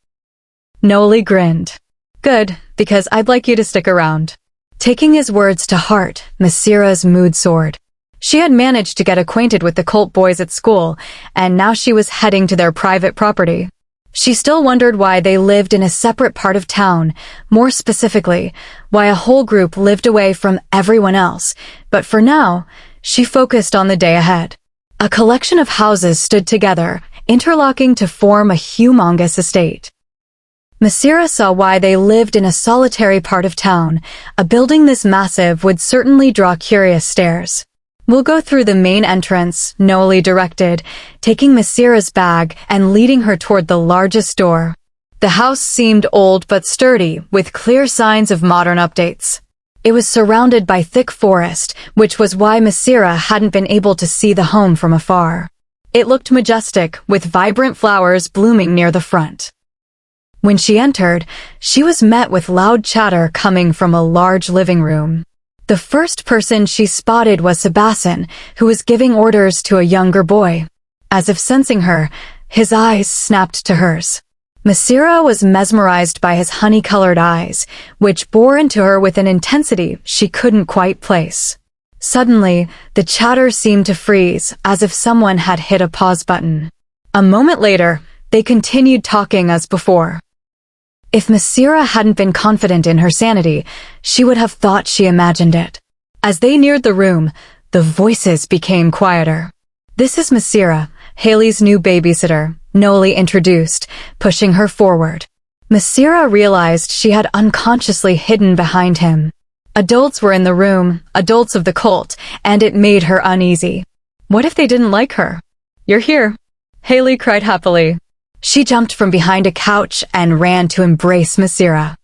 Noelle grinned. Good, because I'd like you to stick around. Taking his words to heart, Massira's mood soared. She had managed to get acquainted with the cult boys at school, and now she was heading to their private property. She still wondered why they lived in a separate part of town, more specifically, why a whole group lived away from everyone else, but for now, she focused on the day ahead. A collection of houses stood together, interlocking to form a humongous estate. Massira saw why they lived in a solitary part of town. A building this massive would certainly draw curious stares. We'll go through the main entrance, Noelle directed, taking Massira's bag and leading her toward the largest door. The house seemed old but sturdy, with clear signs of modern updates. It was surrounded by thick forest, which was why Massira hadn't been able to see the home from afar. It looked majestic, with vibrant flowers blooming near the front. When she entered, she was met with loud chatter coming from a large living room. The first person she spotted was Sebasten, who was giving orders to a younger boy. As if sensing her, his eyes snapped to hers. Massira was mesmerized by his honey-colored eyes, which bore into her with an intensity she couldn't quite place. Suddenly, the chatter seemed to freeze, as if someone had hit a pause button. A moment later, they continued talking as before. If Massira hadn't been confident in her sanity, she would have thought she imagined it. As they neared the room, the voices became quieter. "This is Massira, Haley's new babysitter," Noelle introduced, pushing her forward. Massira realized she had unconsciously hidden behind him. Adults were in the room, adults of the cult, and it made her uneasy. What if they didn't like her? "You're here," Haley cried happily. She jumped from behind a couch and ran to embrace Massira.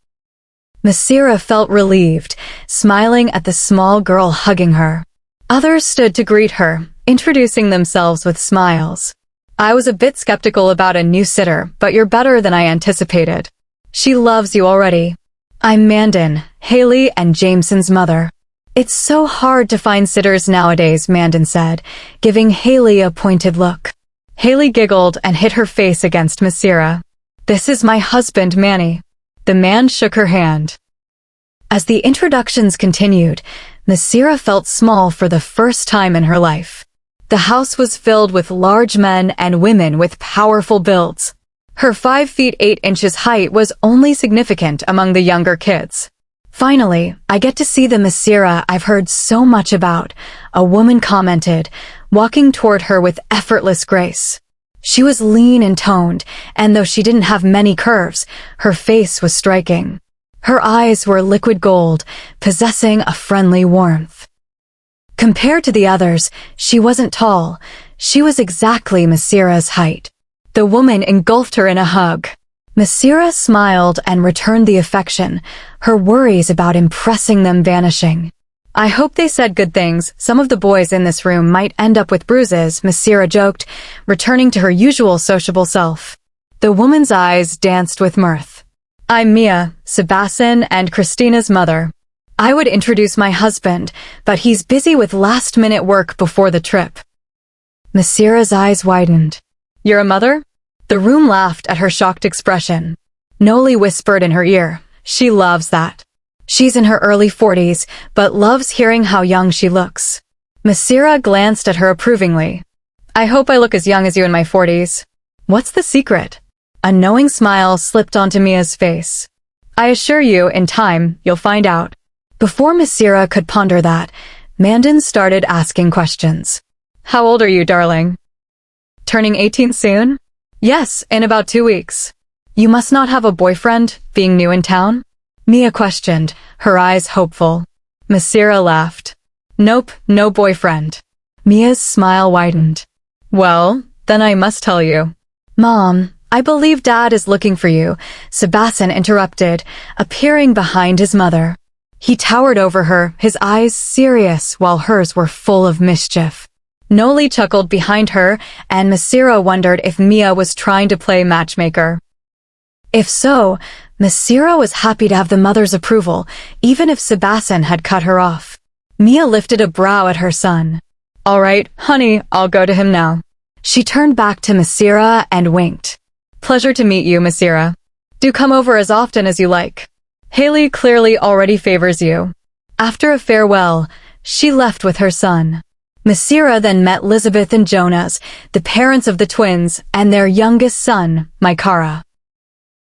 Massira felt relieved, smiling at the small girl hugging her. Others stood to greet her, introducing themselves with smiles. "I was a bit skeptical about a new sitter, but you're better than I anticipated. She loves you already. I'm Mandan, Haley and Jameson's mother." "It's so hard to find sitters nowadays," Mandan said, giving Haley a pointed look. Haley giggled and hit her face against Massira. "This is my husband, Manny." The man shook her hand. As the introductions continued, Massira felt small for the first time in her life. The house was filled with large men and women with powerful builds. Her 5 feet 8 inches height was only significant among the younger kids. "Finally, I get to see the Massira I've heard so much about," a woman commented, walking toward her with effortless grace. She was lean and toned, and though she didn't have many curves, her face was striking. Her eyes were liquid gold, possessing a friendly warmth. Compared to the others, she wasn't tall. She was exactly Massira's height. The woman engulfed her in a hug. Massira smiled and returned the affection, her worries about impressing them vanishing. "I hope they said good things. Some of the boys in this room might end up with bruises," Massira joked, returning to her usual sociable self. The woman's eyes danced with mirth. "I'm Mia, Sebasten and Christina's mother. I would introduce my husband, but he's busy with last-minute work before the trip." Massira's eyes widened. "You're a mother?" The room laughed at her shocked expression. Noelle whispered in her ear, "She loves that. She's in her early 40s, but loves hearing how young she looks." Massira glanced at her approvingly. "I hope I look as young as you in my 40s. What's the secret?" A knowing smile slipped onto Mia's face. "I assure you, in time, you'll find out." Before Massira could ponder that, Mandan started asking questions. "How old are you, darling?" "Turning 18 soon?" "Yes, in about 2 weeks." "You must not have a boyfriend, being new in town?" Mia questioned, her eyes hopeful. Massira laughed. "Nope, no boyfriend." Mia's smile widened. "Well, then I must tell you." "Mom, I believe Dad is looking for you," Sebasten interrupted, appearing behind his mother. He towered over her, his eyes serious while hers were full of mischief. Noelle chuckled behind her, and Massira wondered if Mia was trying to play matchmaker. If so, Massira was happy to have the mother's approval, even if Sebasten had cut her off. Mia lifted a brow at her son. "All right, honey, I'll go to him now." She turned back to Massira and winked. "Pleasure to meet you, Massira. Do come over as often as you like. Haley clearly already favors you." After a farewell, she left with her son. Massira then met Elizabeth and Jonas, the parents of the twins, and their youngest son, Maikara.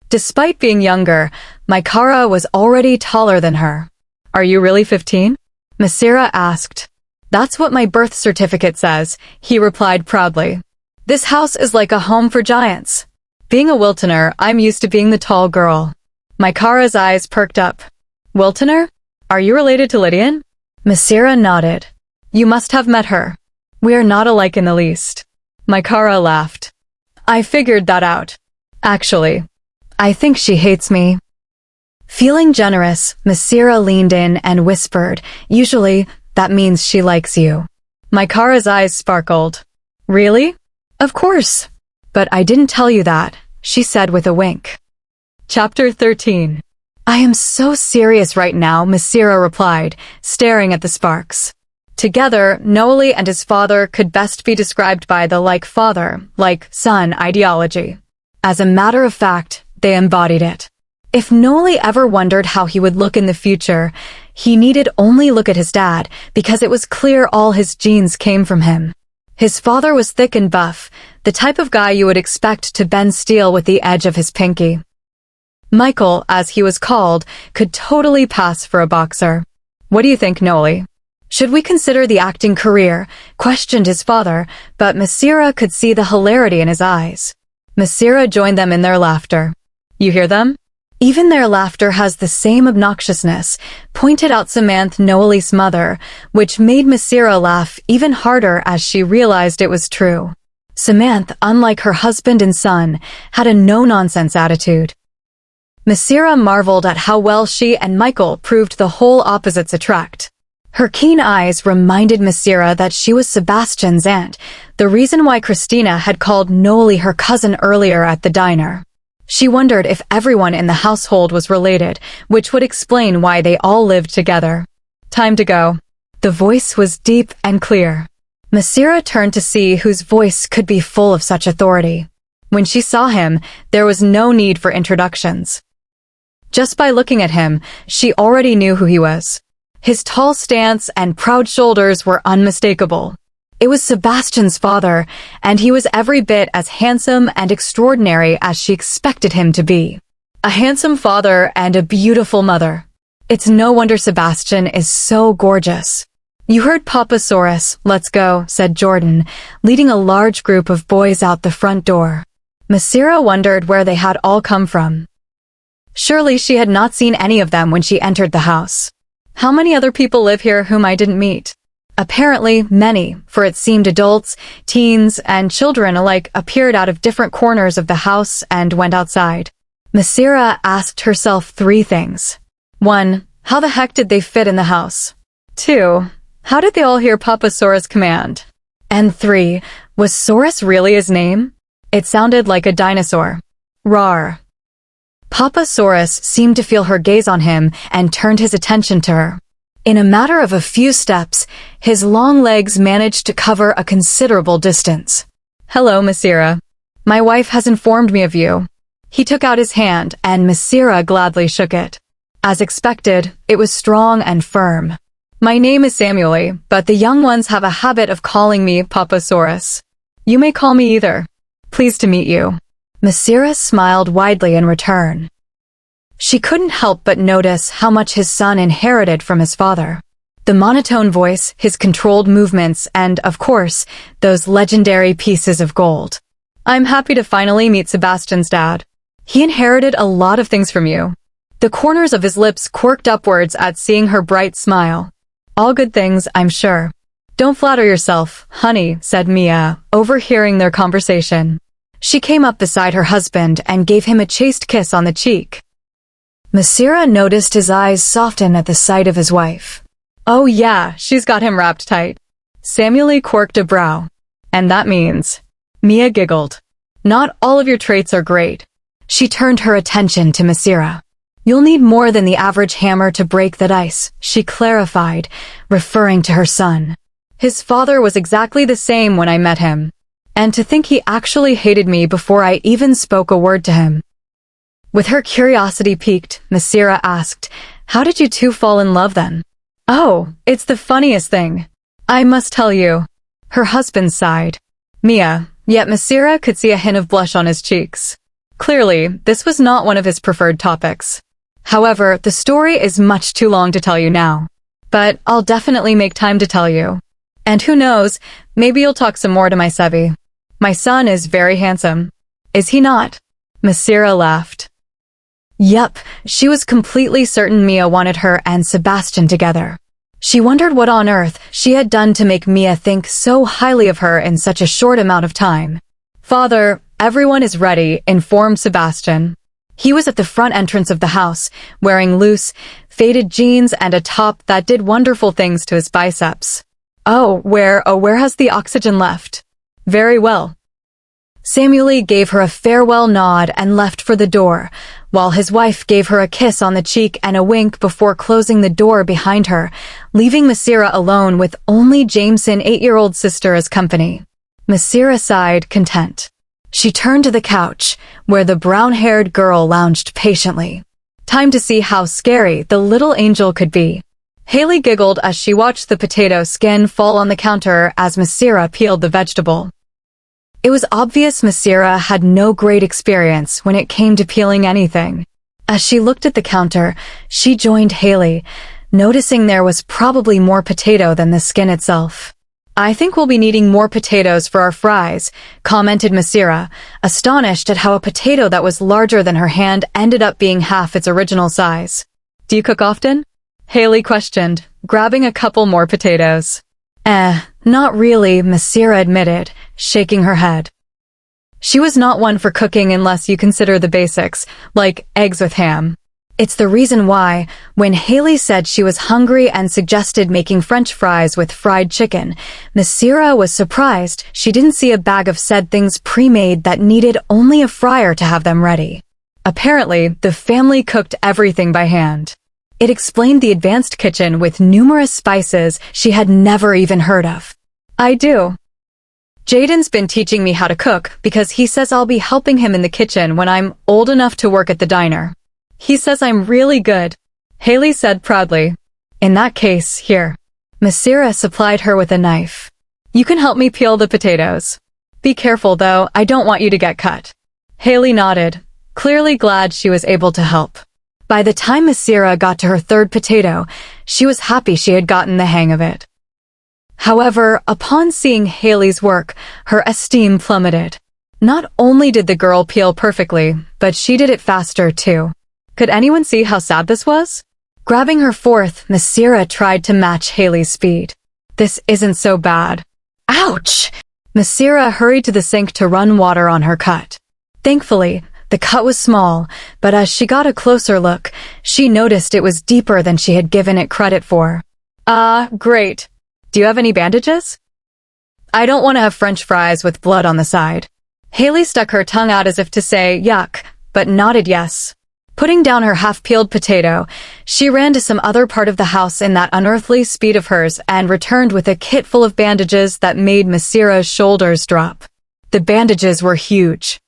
Despite being younger, Maikara was already taller than her. "Are you really 15? Massira asked. "That's what my birth certificate says," he replied proudly. "This house is like a home for giants. Being a Wiltoner, I'm used to being the tall girl." Maikara's eyes perked up. "Wiltoner? Are you related to Lydian?" Massira nodded. You must have met her. We are not alike in the least. Massira laughed. I figured that out. Actually, I think she hates me. Feeling generous, Massira leaned in and whispered, usually, that means she likes you. Massira's eyes sparkled. Really? Of course. But I didn't tell you that, she said with a wink. Chapter 13. I am so serious right now, Massira replied, staring at the sparks. Together, Noeli and his father could best be described by the like father, like son ideology. As a matter of fact, they embodied it. If Noeli ever wondered how he would look in the future, he needed only look at his dad, because it was clear all his genes came from him. His father was thick and buff, the type of guy you would expect to bend steel with the edge of his pinky. Michael, as he was called, could totally pass for a boxer. What do you think, Noeli? Should we consider the acting career? Questioned his father, but Massira could see the hilarity in his eyes. Massira joined them in their laughter. You hear them? Even their laughter has the same obnoxiousness, pointed out Samantha, Noeli's mother, which made Massira laugh even harder as she realized it was true. Samantha, unlike her husband and son, had a no-nonsense attitude. Massira marveled at how well she and Michael proved the whole opposites attract. Her keen eyes reminded Massira that she was Sebastian's aunt, the reason why Christina had called Noeli her cousin earlier at the diner. She wondered if everyone in the household was related, which would explain why they all lived together. Time to go. The voice was deep and clear. Massira turned to see whose voice could be full of such authority. When she saw him, there was no need for introductions. Just by looking at him, she already knew who he was. His tall stance and proud shoulders were unmistakable. It was Sebastian's father, and he was every bit as handsome and extraordinary as she expected him to be. A handsome father and a beautiful mother. It's no wonder Sebastian is so gorgeous. You heard Papa Saurus, let's go, said Jordan, leading a large group of boys out the front door. Massira wondered where they had all come from. Surely she had not seen any of them when she entered the house. How many other people live here whom I didn't meet? Apparently, many, for it seemed adults, teens, and children alike appeared out of different corners of the house and went outside. Massira asked herself 3 things. 1. How the heck did they fit in the house? 2. How did they all hear Papa Saurus' command? And 3. Was Saurus really his name? It sounded like a dinosaur. Rawr. Papa Saurus seemed to feel her gaze on him and turned his attention to her. In a matter of a few steps, his long legs managed to cover a considerable distance. Hello, Massira. My wife has informed me of you. He took out his hand, and Massira gladly shook it. As expected, it was strong and firm. My name is Samueli, but the young ones have a habit of calling me Papa Saurus. You may call me either. Pleased to meet you. Massira smiled widely in return. She couldn't help but notice how much his son inherited from his father. The monotone voice, his controlled movements, and, of course, those legendary pieces of gold. I'm happy to finally meet Sebastian's dad. He inherited a lot of things from you. The corners of his lips quirked upwards at seeing her bright smile. All good things, I'm sure. Don't flatter yourself, honey, said Mia, overhearing their conversation. She came up beside her husband and gave him a chaste kiss on the cheek. Massira noticed his eyes soften at the sight of his wife. Oh yeah, she's got him wrapped tight. Samueli quirked a brow. And that means... Mia giggled. Not all of your traits are great. She turned her attention to Massira. You'll need more than the average hammer to break that ice, she clarified, referring to her son. His father was exactly the same when I met him. And to think he actually hated me before I even spoke a word to him. With her curiosity piqued, Massira asked, How did you two fall in love then? Oh, it's the funniest thing. I must tell you. Her husband sighed. Mia, yet Massira could see a hint of blush on his cheeks. Clearly, this was not one of his preferred topics. However, the story is much too long to tell you now. But I'll definitely make time to tell you. And who knows, maybe you'll talk some more to my Sebi. My son is very handsome. Is he not? Massira laughed. Yup, she was completely certain Mia wanted her and Sebastian together. She wondered what on earth she had done to make Mia think so highly of her in such a short amount of time. "Father, everyone is ready," informed Sebasten. He was at the front entrance of the house, wearing loose, faded jeans and a top that did wonderful things to his biceps. Where has the oxygen left?" "Very well." Samuel gave her a farewell nod and left for the door, while his wife gave her a kiss on the cheek and a wink before closing the door behind her, leaving Massira alone with only Jameson's 8-year-old sister as company. Massira sighed, content. She turned to the couch, where the brown-haired girl lounged patiently. Time to see how scary the little angel could be. Haley giggled as she watched the potato skin fall on the counter as Massira peeled the vegetable. It was obvious Massira had no great experience when it came to peeling anything. As she looked at the counter, she joined Haley, noticing there was probably more potato than the skin itself. "I think we'll be needing more potatoes for our fries," commented Massira, astonished at how a potato that was larger than her hand ended up being half its original size. "Do you cook often?" Haley questioned, grabbing a couple more potatoes. Not really," Massira admitted, shaking her head. She was not one for cooking unless you consider the basics, like eggs with ham. It's the reason why, when Haley said she was hungry and suggested making French fries with fried chicken, Massira was surprised she didn't see a bag of said things pre-made that needed only a fryer to have them ready. Apparently, the family cooked everything by hand. It explained the advanced kitchen with numerous spices she had never even heard of. "I do. Jaden's been teaching me how to cook because he says I'll be helping him in the kitchen when I'm old enough to work at the diner. He says I'm really good," Haley said proudly. "In that case, here." Massira supplied her with a knife. "You can help me peel the potatoes. Be careful though, I don't want you to get cut." Haley nodded, clearly glad she was able to help. By the time Massira got to her third potato, she was happy she had gotten the hang of it. However, upon seeing Haley's work, her esteem plummeted. Not only did the girl peel perfectly, but she did it faster too. Could anyone see how sad this was? Grabbing her fourth, Massira tried to match Haley's speed. "This isn't so bad." "Ouch!" Massira hurried to the sink to run water on her cut. Thankfully, the cut was small, but as she got a closer look, she noticed it was deeper than she had given it credit for. Great. Do you have any bandages?" "I don't want to have French fries with blood on the side." Haley stuck her tongue out as if to say, yuck, but nodded yes. Putting down her half-peeled potato, she ran to some other part of the house in that unearthly speed of hers and returned with a kit full of bandages that made Massira's shoulders drop. The bandages were huge.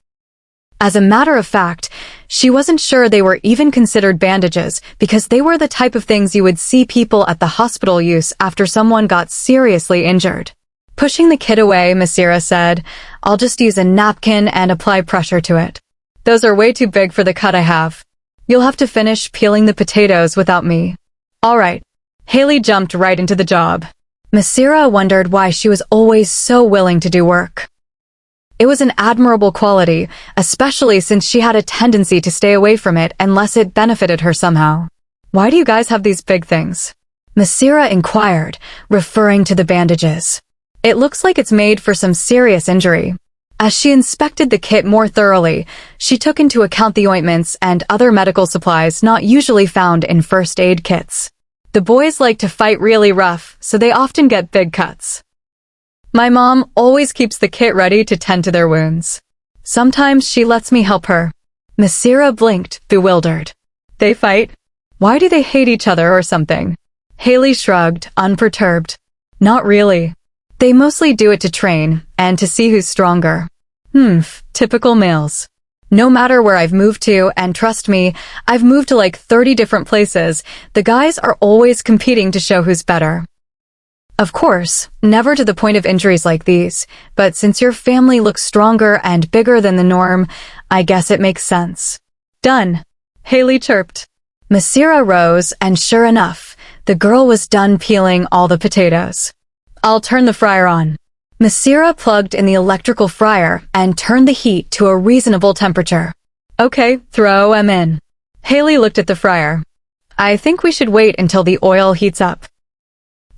As a matter of fact, she wasn't sure they were even considered bandages because they were the type of things you would see people at the hospital use after someone got seriously injured. Pushing the kit away, Massira said, "I'll just use a napkin and apply pressure to it. Those are way too big for the cut I have. You'll have to finish peeling the potatoes without me." "All right." Haley jumped right into the job. Massira wondered why she was always so willing to do work. It was an admirable quality, especially since she had a tendency to stay away from it unless it benefited her somehow. "Why do you guys have these big things?" Massira inquired, referring to the bandages. "It looks like it's made for some serious injury." As she inspected the kit more thoroughly, she took into account the ointments and other medical supplies not usually found in first aid kits. The boys like to fight really rough, so they often get big cuts. My mom always keeps the kit ready to tend to their wounds. Sometimes she lets me help her. Massira blinked, bewildered. "They fight? Why do they hate each other or something?" Haley shrugged, unperturbed. "Not really. They mostly do it to train, and to see who's stronger." Typical males. No matter where I've moved to, and trust me, I've moved to like 30 different places, the guys are always competing to show who's better. Of course, never to the point of injuries like these, but since your family looks stronger and bigger than the norm, I guess it makes sense. "Done," Haley chirped. Massira rose, and sure enough, the girl was done peeling all the potatoes. "I'll turn the fryer on." Massira plugged in the electrical fryer and turned the heat to a reasonable temperature. "Okay, throw 'em in." Haley looked at the fryer. "I think we should wait until the oil heats up."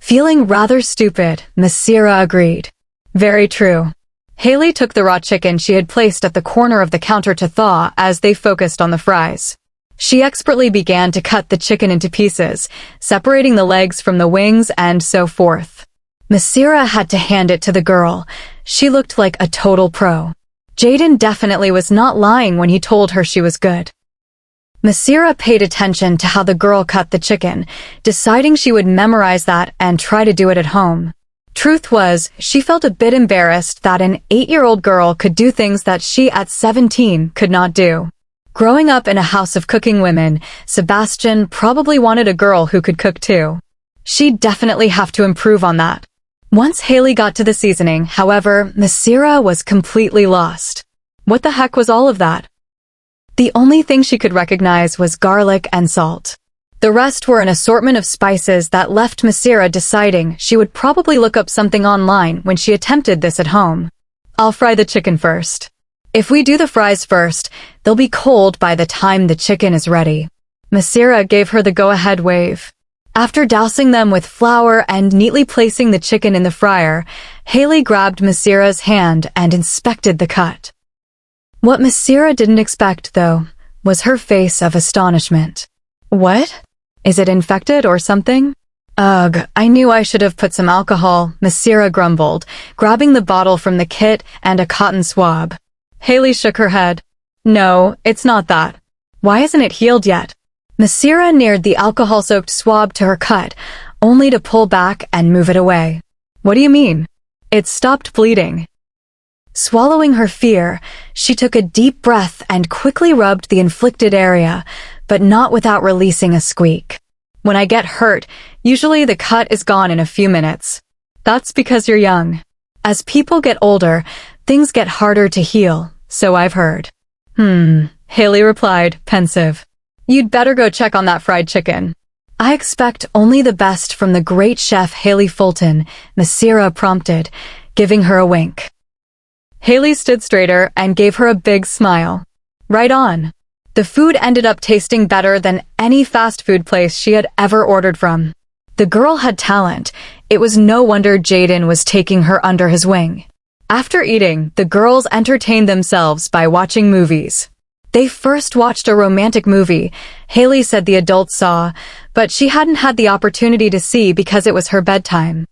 Feeling rather stupid, Massira agreed. Very true. Haley took the raw chicken she had placed at the corner of the counter to thaw as they focused on the fries. She expertly began to cut the chicken into pieces, separating the legs from the wings and so forth. Massira had to hand it to the girl. She looked like a total pro. Jaden definitely was not lying when he told her she was good. Massira paid attention to how the girl cut the chicken, deciding she would memorize that and try to do it at home. Truth was, she felt a bit embarrassed that an 8-year-old girl could do things that she at 17 could not do. Growing up in a house of cooking women, Sebastian probably wanted a girl who could cook too. She'd definitely have to improve on that. Once Haley got to the seasoning, however, Massira was completely lost. What the heck was all of that? The only thing she could recognize was garlic and salt. The rest were an assortment of spices that left Massira deciding she would probably look up something online when she attempted this at home. I'll fry the chicken first. If we do the fries first, they'll be cold by the time the chicken is ready. Massira gave her the go-ahead wave. After dousing them with flour and neatly placing the chicken in the fryer, Haley grabbed Massira's hand and inspected the cut. What Massira didn't expect, though, was her face of astonishment. What? Is it infected or something? Ugh, I knew I should have put some alcohol, Massira grumbled, grabbing the bottle from the kit and a cotton swab. Haley shook her head. No, it's not that. Why isn't it healed yet? Massira neared the alcohol-soaked swab to her cut, only to pull back and move it away. What do you mean? It stopped bleeding. Swallowing her fear, she took a deep breath and quickly rubbed the inflicted area, but not without releasing a squeak. When I get hurt, usually the cut is gone in a few minutes. That's because you're young. As people get older, things get harder to heal, so I've heard. Haley replied, pensive. You'd better go check on that fried chicken. I expect only the best from the great chef Haley Fulton, Massira prompted, giving her a wink. Haley stood straighter and gave her a big smile. Right on. The food ended up tasting better than any fast food place she had ever ordered from. The girl had talent. It was no wonder Jaden was taking her under his wing. After eating, the girls entertained themselves by watching movies. They first watched a romantic movie, Haley said the adults saw, but she hadn't had the opportunity to see because it was her bedtime.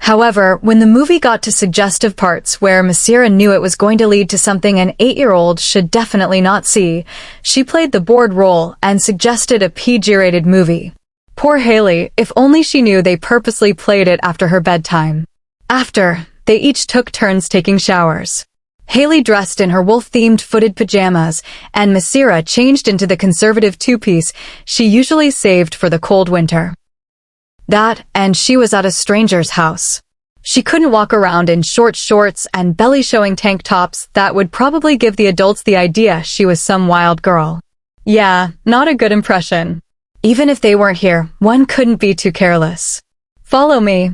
However, when the movie got to suggestive parts where Massira knew it was going to lead to something an 8-year-old should definitely not see, she played the bored role and suggested a PG-rated movie. Poor Haley, if only she knew they purposely played it after her bedtime. After, they each took turns taking showers. Haley dressed in her wolf-themed footed pajamas, and Massira changed into the conservative two-piece she usually saved for the cold winter. That, and she was at a stranger's house. She couldn't walk around in short shorts and belly-showing tank tops that would probably give the adults the idea she was some wild girl. Yeah, not a good impression. Even if they weren't here, one couldn't be too careless. Follow me.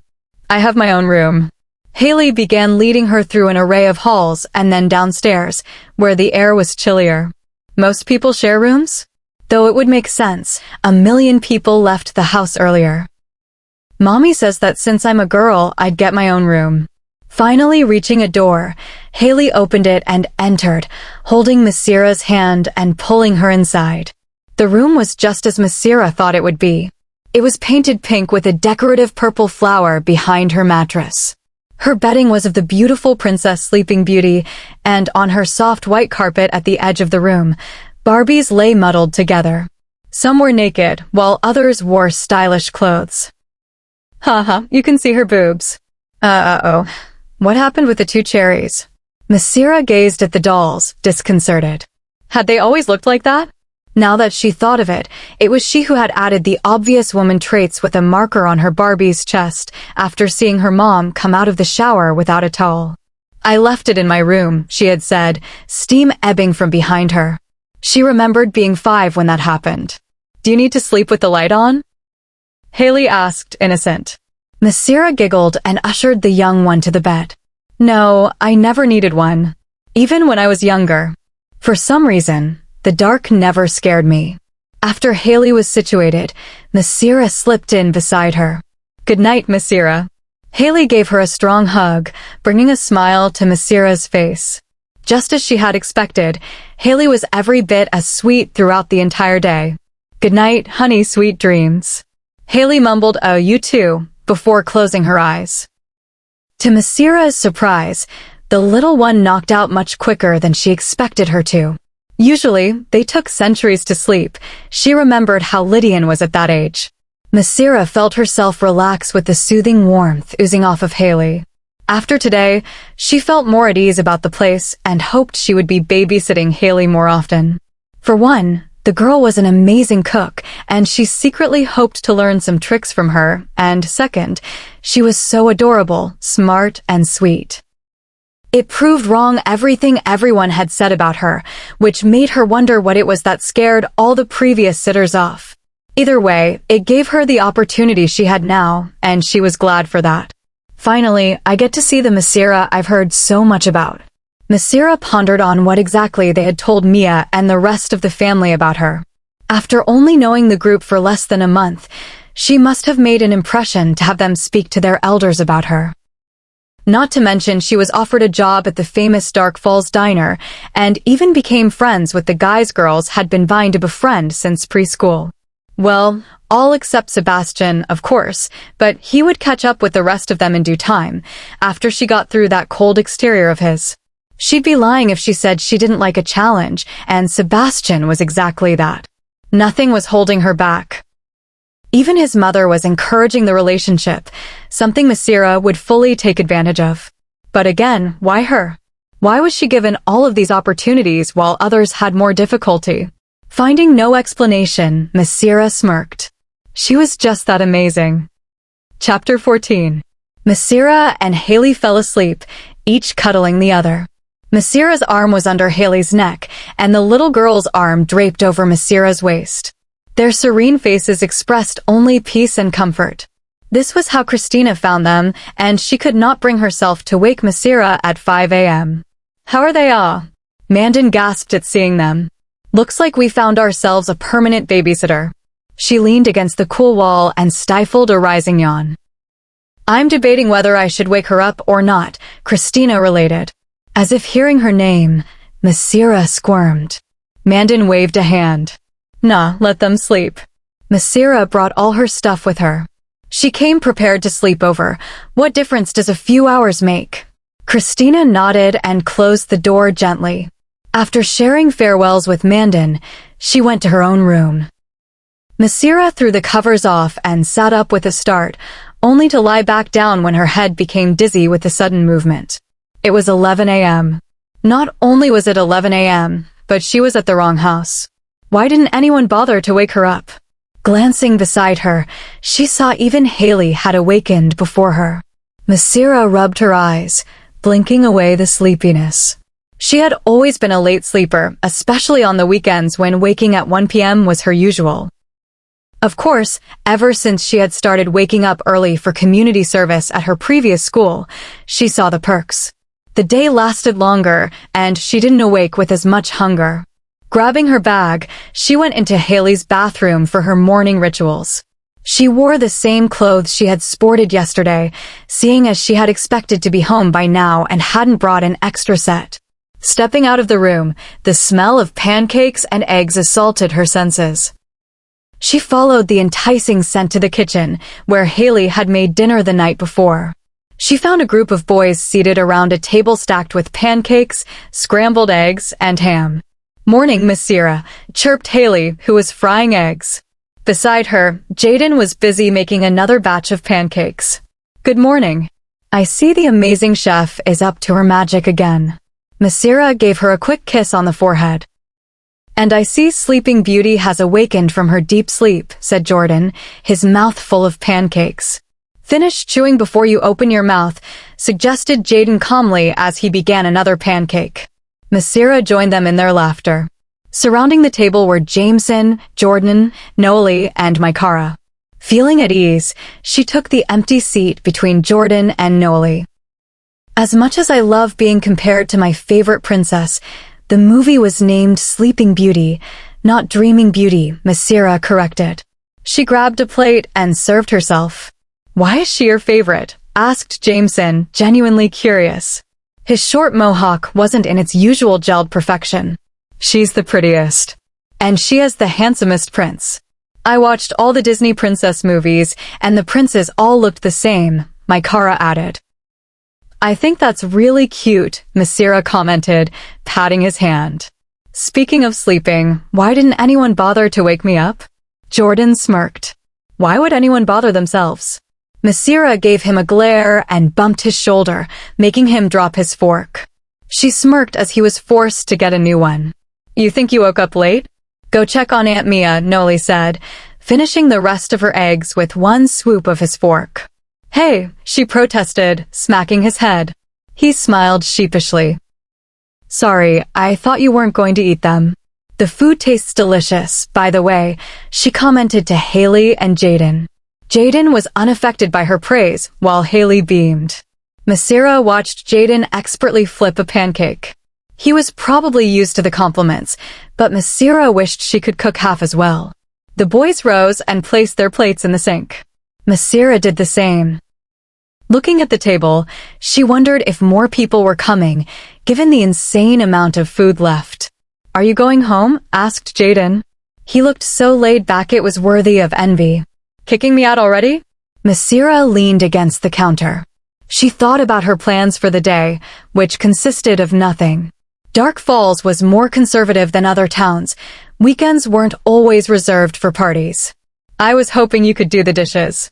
I have my own room. Haley began leading her through an array of halls and then downstairs, where the air was chillier. Most people share rooms? Though it would make sense, 1 million people left the house earlier. Mommy says that since I'm a girl, I'd get my own room. Finally reaching a door, Haley opened it and entered, holding Massira's hand and pulling her inside. The room was just as Massira thought it would be. It was painted pink with a decorative purple flower behind her mattress. Her bedding was of the beautiful Princess Sleeping Beauty, and on her soft white carpet at the edge of the room, Barbies lay muddled together. Some were naked, while others wore stylish clothes. Haha, you can see her boobs. Uh-oh. What happened with the 2 cherries? Massira gazed at the dolls, disconcerted. Had they always looked like that? Now that she thought of it, it was she who had added the obvious woman traits with a marker on her Barbie's chest after seeing her mom come out of the shower without a towel. I left it in my room, she had said, steam ebbing from behind her. She remembered being 5 when that happened. Do you need to sleep with the light on? Haley asked, innocent. Massira giggled and ushered the young one to the bed. No, I never needed one. Even when I was younger. For some reason, the dark never scared me. After Haley was situated, Massira slipped in beside her. Good night, Massira. Haley gave her a strong hug, bringing a smile to Massira's face. Just as she had expected, Haley was every bit as sweet throughout the entire day. Good night, honey, sweet dreams. Haley mumbled, "Oh, you too," before closing her eyes. To Massira's surprise, the little one knocked out much quicker than she expected her to. Usually, they took centuries to sleep. She remembered how Lydian was at that age. Massira felt herself relax with the soothing warmth oozing off of Haley. After today, she felt more at ease about the place and hoped she would be babysitting Haley more often. For one, the girl was an amazing cook, and she secretly hoped to learn some tricks from her, and second, she was so adorable, smart, and sweet. It proved wrong everything everyone had said about her, which made her wonder what it was that scared all the previous sitters off. Either way, it gave her the opportunity she had now, and she was glad for that. Finally, I get to see the Massira I've heard so much about. Massira pondered on what exactly they had told Mia and the rest of the family about her. After only knowing the group for less than a month, she must have made an impression to have them speak to their elders about her. Not to mention she was offered a job at the famous Dark Falls Diner, and even became friends with the guys girls had been vying to befriend since preschool. Well, all except Sebastian, of course, but he would catch up with the rest of them in due time, after she got through that cold exterior of his. She'd be lying if she said she didn't like a challenge, and Sebastian was exactly that. Nothing was holding her back. Even his mother was encouraging the relationship, something Massira would fully take advantage of. But again, why her? Why was she given all of these opportunities while others had more difficulty? Finding no explanation, Massira smirked. She was just that amazing. Chapter 14. Massira and Haley fell asleep, each cuddling the other. Massira's arm was under Haley's neck, and the little girl's arm draped over Massira's waist. Their serene faces expressed only peace and comfort. This was how Christina found them, and she could not bring herself to wake Massira at 5 a.m. "How are they all?" Mandan gasped at seeing them. "Looks like we found ourselves a permanent babysitter." She leaned against the cool wall and stifled a rising yawn. "I'm debating whether I should wake her up or not," Christina related. As if hearing her name, Massira squirmed. Mandan waved a hand. "Nah, let them sleep." Massira brought all her stuff with her. She came prepared to sleep over. What difference does a few hours make? Christina nodded and closed the door gently. After sharing farewells with Mandan, she went to her own room. Massira threw the covers off and sat up with a start, only to lie back down when her head became dizzy with the sudden movement. It was 11 a.m. Not only was it 11 a.m., but she was at the wrong house. Why didn't anyone bother to wake her up? Glancing beside her, she saw even Haley had awakened before her. Massira rubbed her eyes, blinking away the sleepiness. She had always been a late sleeper, especially on the weekends when waking at 1 p.m. was her usual. Of course, ever since she had started waking up early for community service at her previous school, she saw the perks. The day lasted longer, and she didn't awake with as much hunger. Grabbing her bag, she went into Haley's bathroom for her morning rituals. She wore the same clothes she had sported yesterday, seeing as she had expected to be home by now and hadn't brought an extra set. Stepping out of the room, the smell of pancakes and eggs assaulted her senses. She followed the enticing scent to the kitchen, where Haley had made dinner the night before. She found a group of boys seated around a table stacked with pancakes, scrambled eggs, and ham. "Morning, Massira," chirped Haley, who was frying eggs. Beside her, Jaden was busy making another batch of pancakes. "Good morning. I see the amazing chef is up to her magic again." Massira gave her a quick kiss on the forehead. "And I see Sleeping Beauty has awakened from her deep sleep," said Jordan, his mouth full of pancakes. "Finish chewing before you open your mouth," suggested Jaden calmly as he began another pancake. Massira joined them in their laughter. Surrounding the table were Jameson, Jordan, Noelle, and Maikara. Feeling at ease, she took the empty seat between Jordan and Noelle. "As much as I love being compared to my favorite princess, the movie was named Sleeping Beauty, not Dreaming Beauty," Massira corrected. She grabbed a plate and served herself. Why is she your favorite? Asked Jameson, genuinely curious. His short mohawk wasn't in its usual gelled perfection. She's the prettiest. And she has the handsomest prince. I watched all the Disney princess movies, and the princes all looked the same, Maikara added. I think that's really cute, Massira commented, patting his hand. Speaking of sleeping, why didn't anyone bother to wake me up? Jordan smirked. Why would anyone bother themselves? Massira gave him a glare and bumped his shoulder, making him drop his fork. She smirked as he was forced to get a new one. You think you woke up late? Go check on Aunt Mia, Noli said, finishing the rest of her eggs with one swoop of his fork. Hey, she protested, smacking his head. He smiled sheepishly. Sorry, I thought you weren't going to eat them. The food tastes delicious, by the way, she commented to Haley and Jaden. Jaden was unaffected by her praise, while Haley beamed. Massira watched Jaden expertly flip a pancake. He was probably used to the compliments, but Massira wished she could cook half as well. The boys rose and placed their plates in the sink. Massira did the same. Looking at the table, she wondered if more people were coming, given the insane amount of food left. Are you going home? Asked Jaden. He looked so laid back it was worthy of envy. Kicking me out already? Massira leaned against the counter. She thought about her plans for the day, which consisted of nothing. Dark Falls was more conservative than other towns. Weekends weren't always reserved for parties. I was hoping you could do the dishes.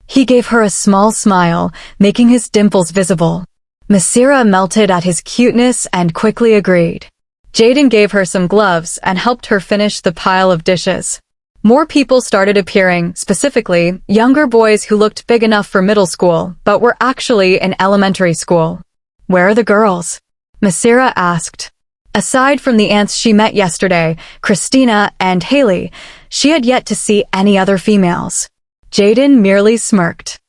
He gave her a small smile, making his dimples visible. Massira melted at his cuteness and quickly agreed. Jaden gave her some gloves and helped her finish the pile of dishes. More people started appearing, specifically, younger boys who looked big enough for middle school, but were actually in elementary school. Where are the girls? Massira asked. Aside from the aunts she met yesterday, Christina and Haley, she had yet to see any other females. Jaden merely smirked.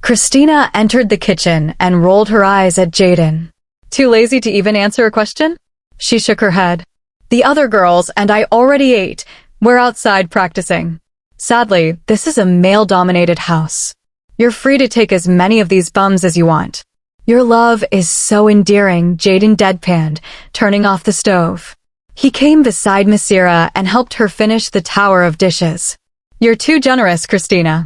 Christina entered the kitchen and rolled her eyes at Jaden. Too lazy to even answer a question? She shook her head. The other girls and I already ate. We're outside practicing. Sadly, this is a male-dominated house. You're free to take as many of these bums as you want. Your love is so endearing, Jaden deadpanned, turning off the stove. He came beside Massira and helped her finish the tower of dishes. You're too generous, Christina.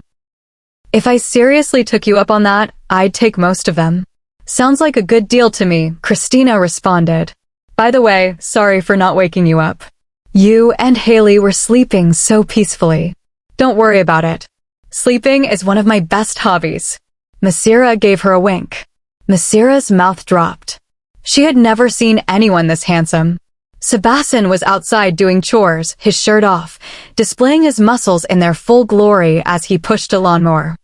If I seriously took you up on that, I'd take most of them. Sounds like a good deal to me, Christina responded. By the way, sorry for not waking you up. You and Haley were sleeping so peacefully. Don't worry about it. Sleeping is one of my best hobbies. Massira gave her a wink. Massira's mouth dropped. She had never seen anyone this handsome. Sebasten was outside doing chores, his shirt off, displaying his muscles in their full glory as he pushed a lawnmower.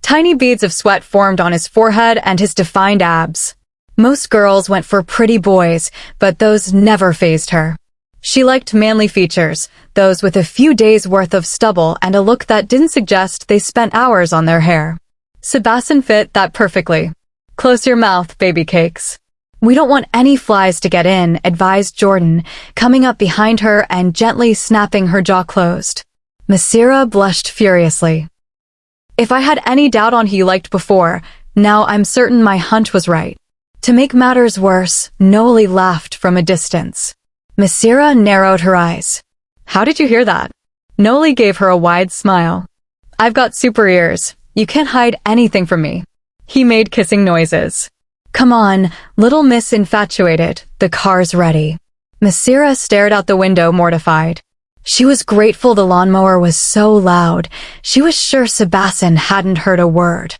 Tiny beads of sweat formed on his forehead and his defined abs. Most girls went for pretty boys, but those never fazed her. She liked manly features, those with a few days' worth of stubble and a look that didn't suggest they spent hours on their hair. Sebasten fit that perfectly. Close your mouth, baby cakes. We don't want any flies to get in, advised Jordan, coming up behind her and gently snapping her jaw closed. Massira blushed furiously. If I had any doubt on who you liked before, now I'm certain my hunch was right. To make matters worse, Noli laughed from a distance. Massira narrowed her eyes. How did you hear that? Noli gave her a wide smile. I've got super ears. You can't hide anything from me. He made kissing noises. Come on, little miss infatuated, the car's ready. Massira stared out the window mortified. She was grateful the lawnmower was so loud. She was sure Sebasten hadn't heard a word.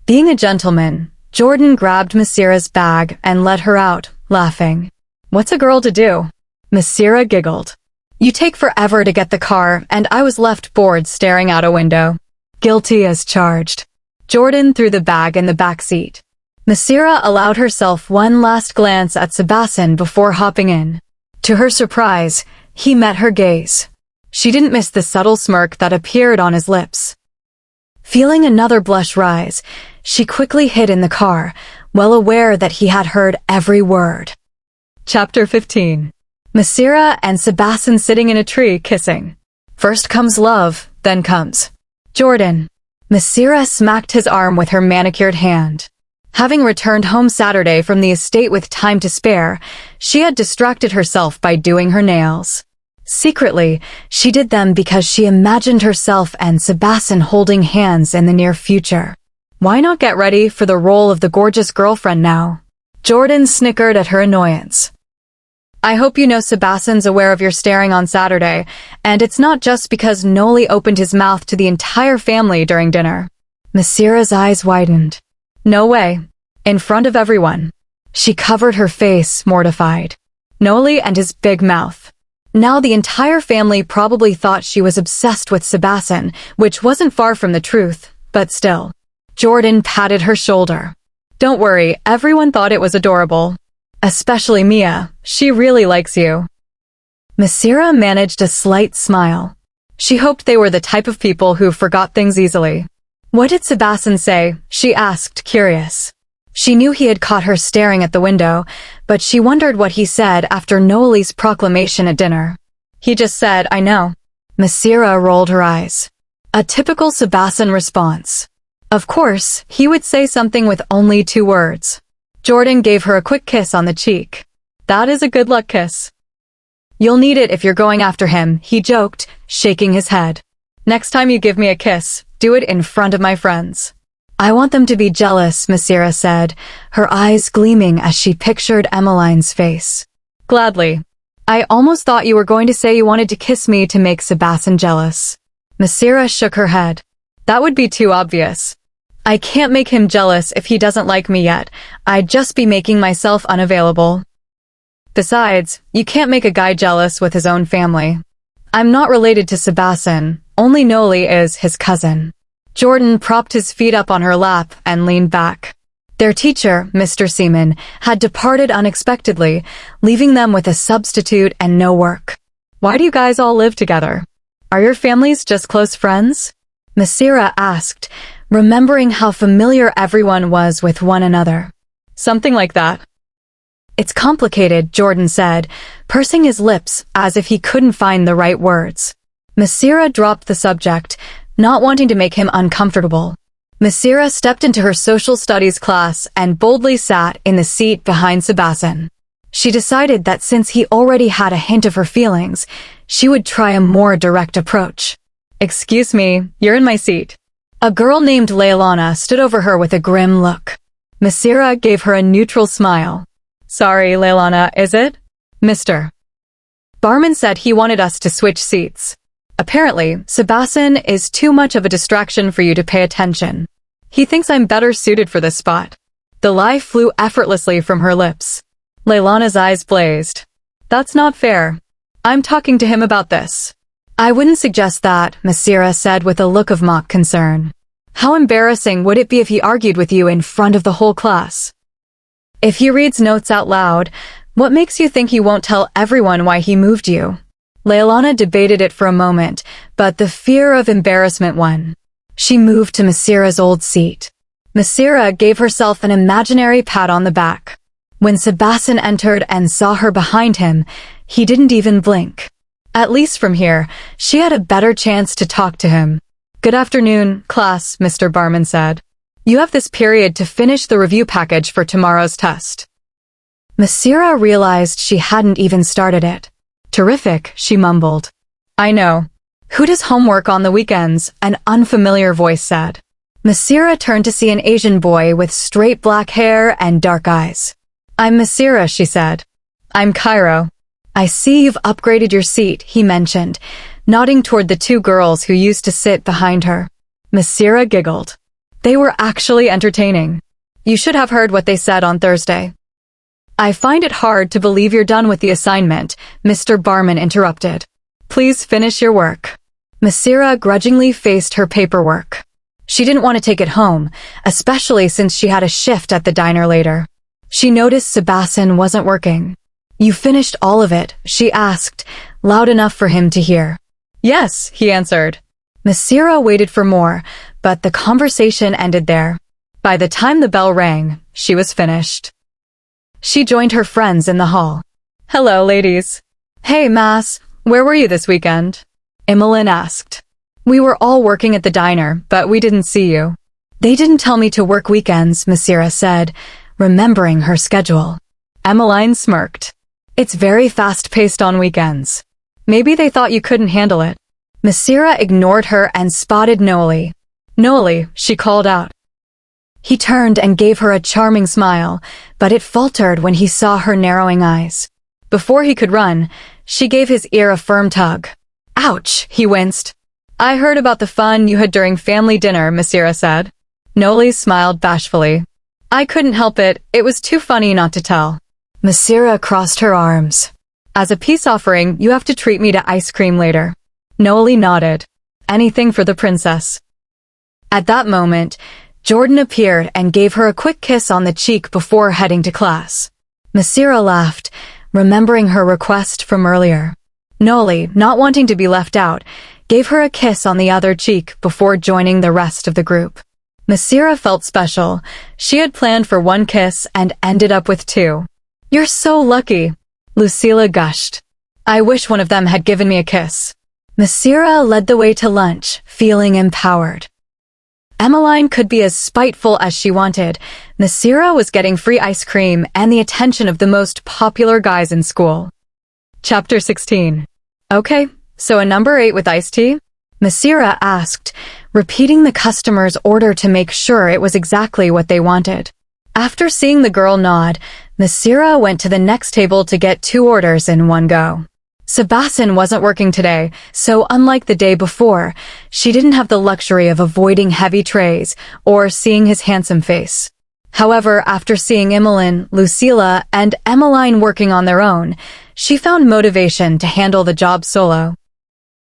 Being a gentleman, Jordan grabbed Massira's bag and led her out, laughing. What's a girl to do? Massira giggled. You take forever to get the car, and I was left bored staring out a window. Guilty as charged. Jordan threw the bag in the back seat. Massira allowed herself one last glance at Sebasten before hopping in. To her surprise, he met her gaze. She didn't miss the subtle smirk that appeared on his lips. Feeling another blush rise, she quickly hid in the car, well aware that he had heard every word. Chapter 15. Massira and Sebasten sitting in a tree kissing. First comes love, then comes Jordan. Massira smacked his arm with her manicured hand. Having returned home Saturday from the estate with time to spare, she had distracted herself by doing her nails. Secretly, she did them because she imagined herself and Sebasten holding hands in the near future. Why not get ready for the role of the gorgeous girlfriend now? Jordan snickered at her annoyance. I hope you know Sebasten's aware of your staring on Saturday, and it's not just because Noli opened his mouth to the entire family during dinner. Massira's eyes widened. No way. In front of everyone. She covered her face, mortified. Noli and his big mouth. Now the entire family probably thought she was obsessed with Sebasten, which wasn't far from the truth, but still. Jordan patted her shoulder. Don't worry, everyone thought it was adorable. Especially Mia, she really likes you. Massira managed a slight smile. She hoped they were the type of people who forgot things easily. What did Sebasten say? She asked, curious. She knew he had caught her staring at the window, but she wondered what he said after Noli's proclamation at dinner. He just said, I know. Massira rolled her eyes. A typical Sebasten response. Of course, he would say something with only 2 words. Jordan gave her a quick kiss on the cheek. That is a good luck kiss. You'll need it if you're going after him, he joked, shaking his head. Next time you give me a kiss, do it in front of my friends. I want them to be jealous, Massira said, her eyes gleaming as she pictured Emmeline's face. Gladly. I almost thought you were going to say you wanted to kiss me to make Sebasten jealous. Massira shook her head. That would be too obvious. I can't make him jealous if he doesn't like me yet. I'd just be making myself unavailable. Besides, you can't make a guy jealous with his own family. I'm not related to Sebasten, only Noli is his cousin. Jordan propped his feet up on her lap and leaned back. Their teacher, Mr. Seaman, had departed unexpectedly, leaving them with a substitute and no work. Why do you guys all live together? Are your families just close friends? Massira asked, remembering how familiar everyone was with one another. Something like that. It's complicated, Jordan said, pursing his lips as if he couldn't find the right words. Massira dropped the subject, not wanting to make him uncomfortable. Massira stepped into her social studies class and boldly sat in the seat behind Sebasten. She decided that since he already had a hint of her feelings, she would try a more direct approach. Excuse me, you're in my seat. A girl named Leilana stood over her with a grim look. Massira gave her a neutral smile. Sorry, Leilana, is it? Mr. Barman said he wanted us to switch seats. Apparently, Sebasten is too much of a distraction for you to pay attention. He thinks I'm better suited for this spot. The lie flew effortlessly from her lips. Leilana's eyes blazed. That's not fair. I'm talking to him about this. I wouldn't suggest that, Massira said with a look of mock concern. How embarrassing would it be if he argued with you in front of the whole class? If he reads notes out loud, what makes you think he won't tell everyone why he moved you? Leilana debated it for a moment, but the fear of embarrassment won. She moved to Massira's old seat. Massira gave herself an imaginary pat on the back. When Sebasten entered and saw her behind him, he didn't even blink. At least from here, she had a better chance to talk to him. Good afternoon, class, Mr. Barman said. You have this period to finish the review package for tomorrow's test. Massira realized she hadn't even started it. Terrific, she mumbled. I know. Who does homework on the weekends? An unfamiliar voice said. Massira turned to see an Asian boy with straight black hair and dark eyes. I'm Massira, she said. I'm Cairo. I see you've upgraded your seat, he mentioned, nodding toward the 2 girls who used to sit behind her. Massira giggled. They were actually entertaining. You should have heard what they said on Thursday. I find it hard to believe you're done with the assignment, Mr. Barman interrupted. Please finish your work. Massira grudgingly faced her paperwork. She didn't want to take it home, especially since she had a shift at the diner later. She noticed Sebasten wasn't working. You finished all of it, she asked, loud enough for him to hear. Yes, he answered. Massira waited for more, but the conversation ended there. By the time the bell rang, she was finished. She joined her friends in the hall. Hello, ladies. Hey, Mass, where were you this weekend? Emmeline asked. We were all working at the diner, but we didn't see you. They didn't tell me to work weekends, Massira said, remembering her schedule. Emmeline smirked. It's very fast-paced on weekends. Maybe they thought you couldn't handle it. Massira ignored her and spotted Noelle. Noelle, she called out. He turned and gave her a charming smile, but it faltered when he saw her narrowing eyes. Before he could run, she gave his ear a firm tug. Ouch, he winced. I heard about the fun you had during family dinner, Massira said. Noelle smiled bashfully. I couldn't help it, it was too funny not to tell. Massira crossed her arms. As a peace offering, you have to treat me to ice cream later. Noelle nodded. Anything for the princess. At that moment, Jordan appeared and gave her a quick kiss on the cheek before heading to class. Massira laughed, remembering her request from earlier. Noelle, not wanting to be left out, gave her a kiss on the other cheek before joining the rest of the group. Massira felt special. She had planned for one kiss and ended up with two. You're so lucky, Lucilla gushed. I wish one of them had given me a kiss. Massira led the way to lunch, feeling empowered. Emmeline could be as spiteful as she wanted. Massira was getting free ice cream and the attention of the most popular guys in school. Chapter 16. Okay, so a number 8 with iced tea? Massira asked, repeating the customer's order to make sure it was exactly what they wanted. After seeing the girl nod, Massira went to the next table to get 2 orders in one go. Sebasten wasn't working today, so unlike the day before, she didn't have the luxury of avoiding heavy trays or seeing his handsome face. However, after seeing Emmeline, Lucilla, and Emmeline working on their own, she found motivation to handle the job solo.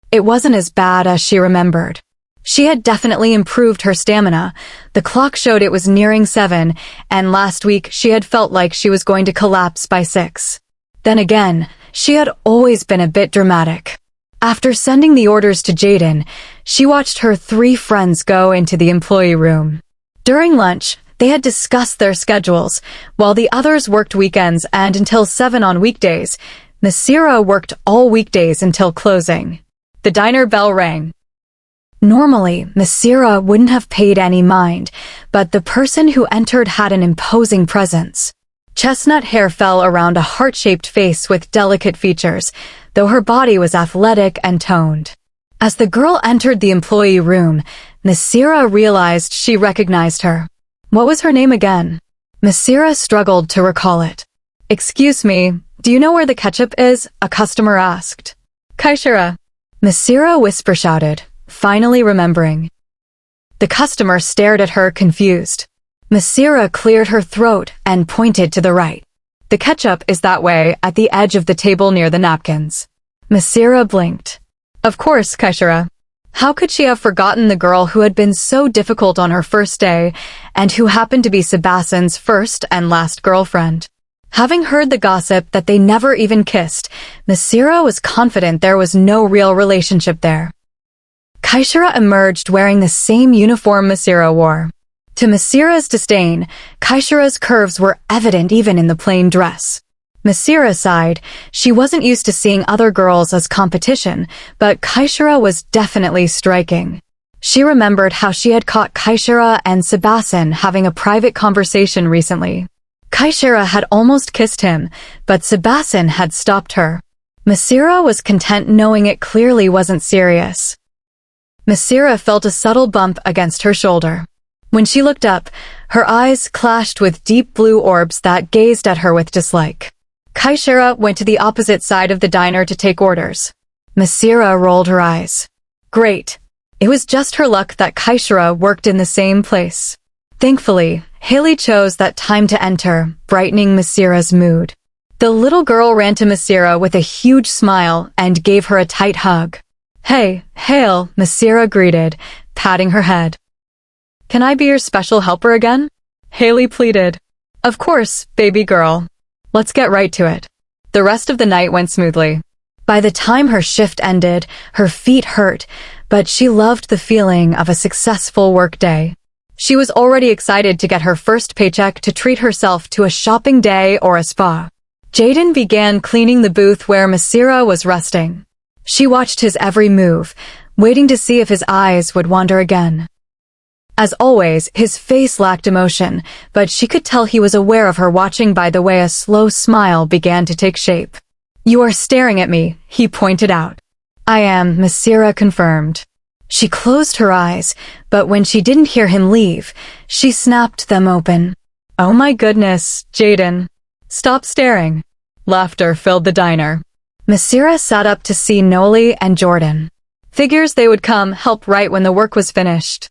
It wasn't as bad as she remembered. She had definitely improved her stamina. The clock showed it was nearing 7, and last week she had felt like she was going to collapse by 6. Then again, she had always been a bit dramatic. After sending the orders to Jaden, she watched her 3 friends go into the employee room. During lunch, they had discussed their schedules. While the others worked weekends and until 7 on weekdays, Massira worked all weekdays until closing. The diner bell rang. Normally, Massira wouldn't have paid any mind, but the person who entered had an imposing presence. Chestnut hair fell around a heart-shaped face with delicate features, though her body was athletic and toned. As the girl entered the employee room, Massira realized she recognized her. What was her name again? Massira struggled to recall it. Excuse me, do you know where the ketchup is? A customer asked. Kaishira. Massira whisper-shouted, finally remembering. The customer stared at her confused. Massira cleared her throat and pointed to the right. The ketchup is that way, at the edge of the table near the napkins. Massira blinked. Of course, Kaishira. How could she have forgotten the girl who had been so difficult on her first day and who happened to be Sebasten's first and last girlfriend? Having heard the gossip that they never even kissed, Massira was confident there was no real relationship there. Kaishira emerged wearing the same uniform Massira wore. To Massira's disdain, Kaishira's curves were evident even in the plain dress. Massira sighed. She wasn't used to seeing other girls as competition, but Kaishira was definitely striking. She remembered how she had caught Kaishira and Sebasten having a private conversation recently. Kaishira had almost kissed him, but Sebasten had stopped her. Massira was content knowing it clearly wasn't serious. Massira felt a subtle bump against her shoulder. When she looked up, her eyes clashed with deep blue orbs that gazed at her with dislike. Kaishira went to the opposite side of the diner to take orders. Massira rolled her eyes. Great. It was just her luck that Kaishira worked in the same place. Thankfully, Haley chose that time to enter, brightening Massira's mood. The little girl ran to Massira with a huge smile and gave her a tight hug. Hey, Hale, Massira greeted, patting her head. Can I be your special helper again? Haley pleaded. Of course, baby girl. Let's get right to it. The rest of the night went smoothly. By the time her shift ended, her feet hurt, but she loved the feeling of a successful workday. She was already excited to get her first paycheck to treat herself to a shopping day or a spa. Jaden began cleaning the booth where Massira was resting. She watched his every move, waiting to see if his eyes would wander again. As always, his face lacked emotion, but she could tell he was aware of her watching by the way a slow smile began to take shape. "You are staring at me," he pointed out. "I am," Massira confirmed. She closed her eyes, but when she didn't hear him leave, she snapped them open. "Oh my goodness, Jaden. Stop staring." Laughter filled the diner. Massira sat up to see Noli and Jordan. Figures they would come help right when the work was finished.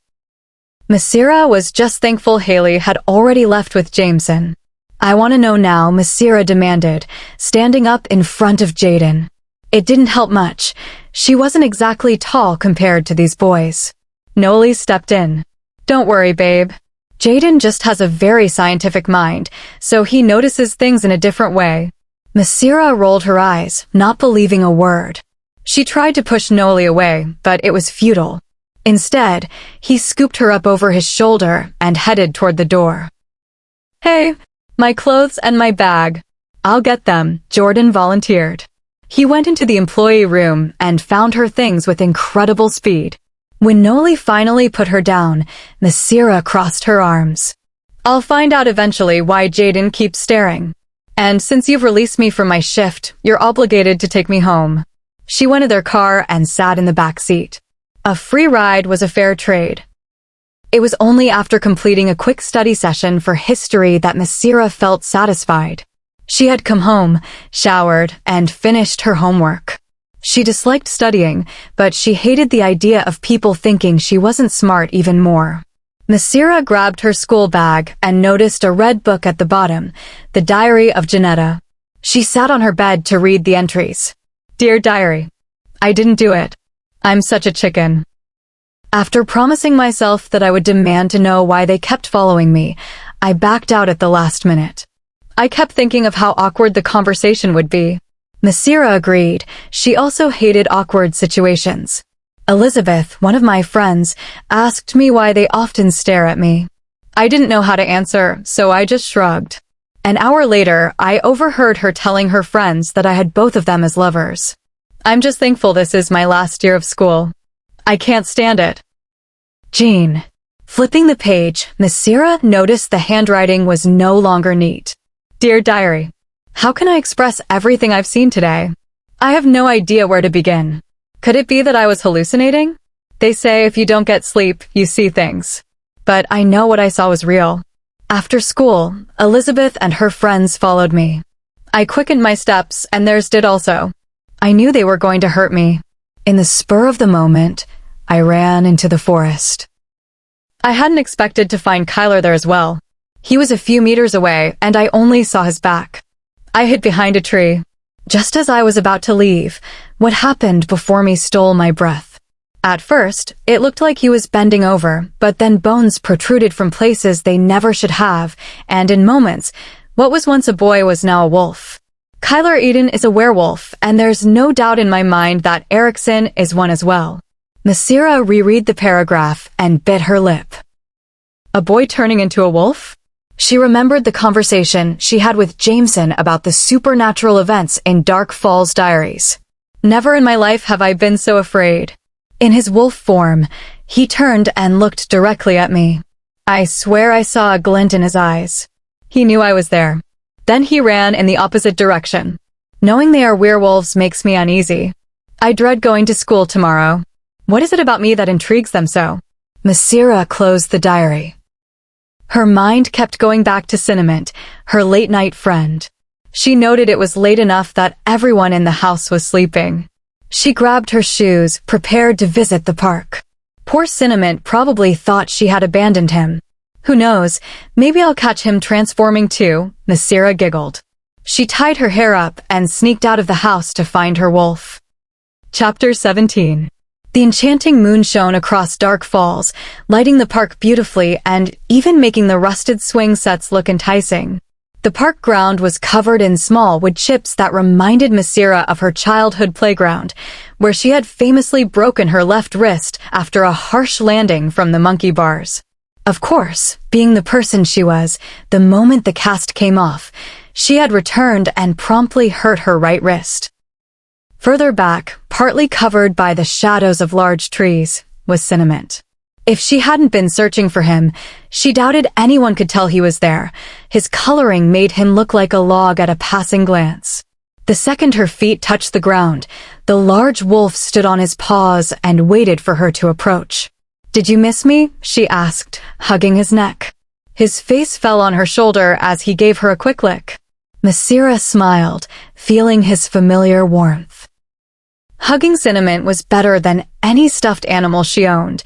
Massira was just thankful Haley had already left with Jameson. "I want to know now," Massira demanded, standing up in front of Jaden. It didn't help much. She wasn't exactly tall compared to these boys. Noli stepped in. "Don't worry, babe. Jaden just has a very scientific mind, so he notices things in a different way." Massira rolled her eyes, not believing a word. She tried to push Noli away, but it was futile. Instead, he scooped her up over his shoulder and headed toward the door. "Hey, my clothes and my bag. I'll get them," Jordan volunteered. He went into the employee room and found her things with incredible speed. When Noli finally put her down, Massira crossed her arms. "I'll find out eventually why Jaden keeps staring. And since you've released me from my shift, you're obligated to take me home." She went to their car and sat in the back seat. A free ride was a fair trade. It was only after completing a quick study session for history that Massira felt satisfied. She had come home, showered, and finished her homework. She disliked studying, but she hated the idea of people thinking she wasn't smart even more. Massira grabbed her school bag and noticed a red book at the bottom, the Diary of Janetta. She sat on her bed to read the entries. "Dear Diary, I didn't do it. I'm such a chicken. After promising myself that I would demand to know why they kept following me, I backed out at the last minute. I kept thinking of how awkward the conversation would be." Massira agreed. She also hated awkward situations. "Elizabeth, one of my friends, asked me why they often stare at me. I didn't know how to answer, so I just shrugged. An hour later, I overheard her telling her friends that I had both of them as lovers. I'm just thankful this is my last year of school. I can't stand it." Jean. Flipping the page, Massira noticed the handwriting was no longer neat. "Dear Diary, how can I express everything I've seen today? I have no idea where to begin. Could it be that I was hallucinating? They say if you don't get sleep, you see things. But I know what I saw was real. After school, Elizabeth and her friends followed me. I quickened my steps, and theirs did also. I knew they were going to hurt me. In the spur of the moment, I ran into the forest. I hadn't expected to find Kyler there as well. He was a few meters away, and I only saw his back. I hid behind a tree. Just as I was about to leave, what happened before me stole my breath. At first, it looked like he was bending over, but then bones protruded from places they never should have, and in moments, what was once a boy was now a wolf. Kyler Eden is a werewolf, and there's no doubt in my mind that Erickson is one as well. Massira reread the paragraph and bit her lip. A boy turning into a wolf? She remembered the conversation she had with Jameson about the supernatural events in Dark Falls Diaries. Never in my life have I been so afraid. In his wolf form, he turned and looked directly at me. I swear I saw a glint in his eyes. He knew I was there. Then he ran in the opposite direction. Knowing they are werewolves makes me uneasy. I dread going to school tomorrow. What is it about me that intrigues them so? Massira closed the diary. Her mind kept going back to Cinnamon, her late-night friend. She noted it was late enough that everyone in the house was sleeping. She grabbed her shoes, prepared to visit the park. Poor Cinnamon probably thought she had abandoned him. Who knows, maybe I'll catch him transforming too, Massira giggled. She tied her hair up and sneaked out of the house to find her wolf. Chapter 17. The enchanting moon shone across Dark Falls, lighting the park beautifully and even making the rusted swing sets look enticing. The park ground was covered in small wood chips that reminded Massira of her childhood playground, where she had famously broken her left wrist after a harsh landing from the monkey bars. Of course, being the person she was, the moment the cast came off, she had returned and promptly hurt her right wrist. Further back, partly covered by the shadows of large trees, was Cinnamon. If she hadn't been searching for him, she doubted anyone could tell he was there. His coloring made him look like a log at a passing glance. The second her feet touched the ground, the large wolf stood on his paws and waited for her to approach. "Did you miss me?" she asked, hugging his neck. His face fell on her shoulder as he gave her a quick lick. Massira smiled, feeling his familiar warmth. Hugging Cinnamon was better than any stuffed animal she owned,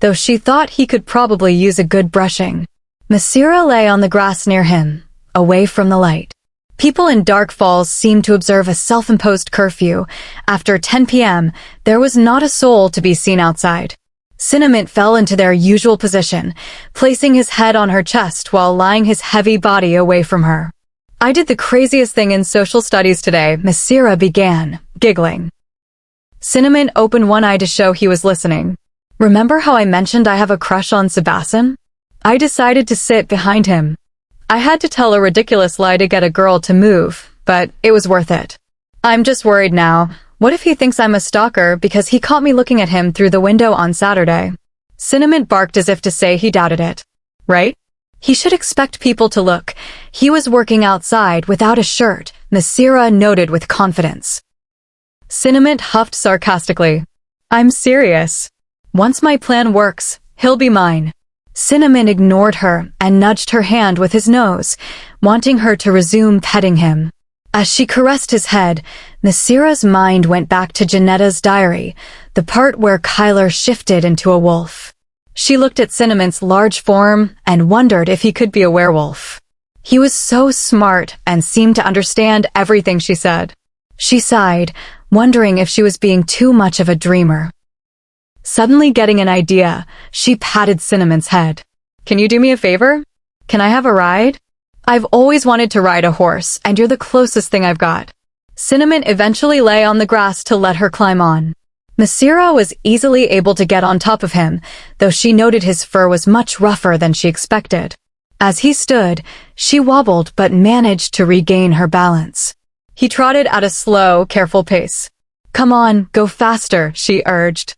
though she thought he could probably use a good brushing. Massira lay on the grass near him, away from the light. People in Dark Falls seemed to observe a self-imposed curfew. After 10 p.m., there was not a soul to be seen outside. Cinnamon fell into their usual position, placing his head on her chest while lying his heavy body away from her. "I did the craziest thing in social studies today," Massira began, giggling. Cinnamon opened one eye to show he was listening. "Remember how I mentioned I have a crush on Sebasten? I decided to sit behind him. I had to tell a ridiculous lie to get a girl to move, but it was worth it. I'm just worried now. What if he thinks I'm a stalker because he caught me looking at him through the window on Saturday?" Cinnamon barked as if to say he doubted it. Right? He should expect people to look. He was working outside without a shirt, Massira noted with confidence. Cinnamon huffed sarcastically. "I'm serious. Once my plan works, he'll be mine." Cinnamon ignored her and nudged her hand with his nose, wanting her to resume petting him. As she caressed his head, Massira's mind went back to Janetta's diary, the part where Kyler shifted into a wolf. She looked at Cinnamon's large form and wondered if he could be a werewolf. He was so smart and seemed to understand everything she said. She sighed, wondering if she was being too much of a dreamer. Suddenly getting an idea, she patted Cinnamon's head. "Can you do me a favor? Can I have a ride? I've always wanted to ride a horse, and you're the closest thing I've got." Cinnamon eventually lay on the grass to let her climb on. Massira was easily able to get on top of him, though she noted his fur was much rougher than she expected. As he stood, she wobbled but managed to regain her balance. He trotted at a slow, careful pace. "Come on, go faster," she urged.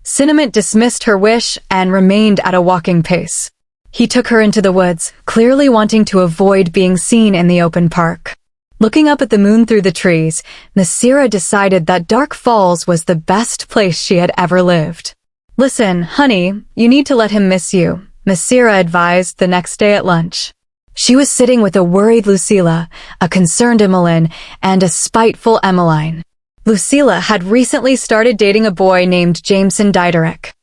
Cinnamon dismissed her wish and remained at a walking pace. He took her into the woods, clearly wanting to avoid being seen in the open park. Looking up at the moon through the trees, Massira decided that Dark Falls was the best place she had ever lived. "Listen, honey, you need to let him miss you," Massira advised the next day at lunch. She was sitting with a worried Lucilla, a concerned Emmeline, and a spiteful Emmeline. Lucilla had recently started dating a boy named Jameson Diderich.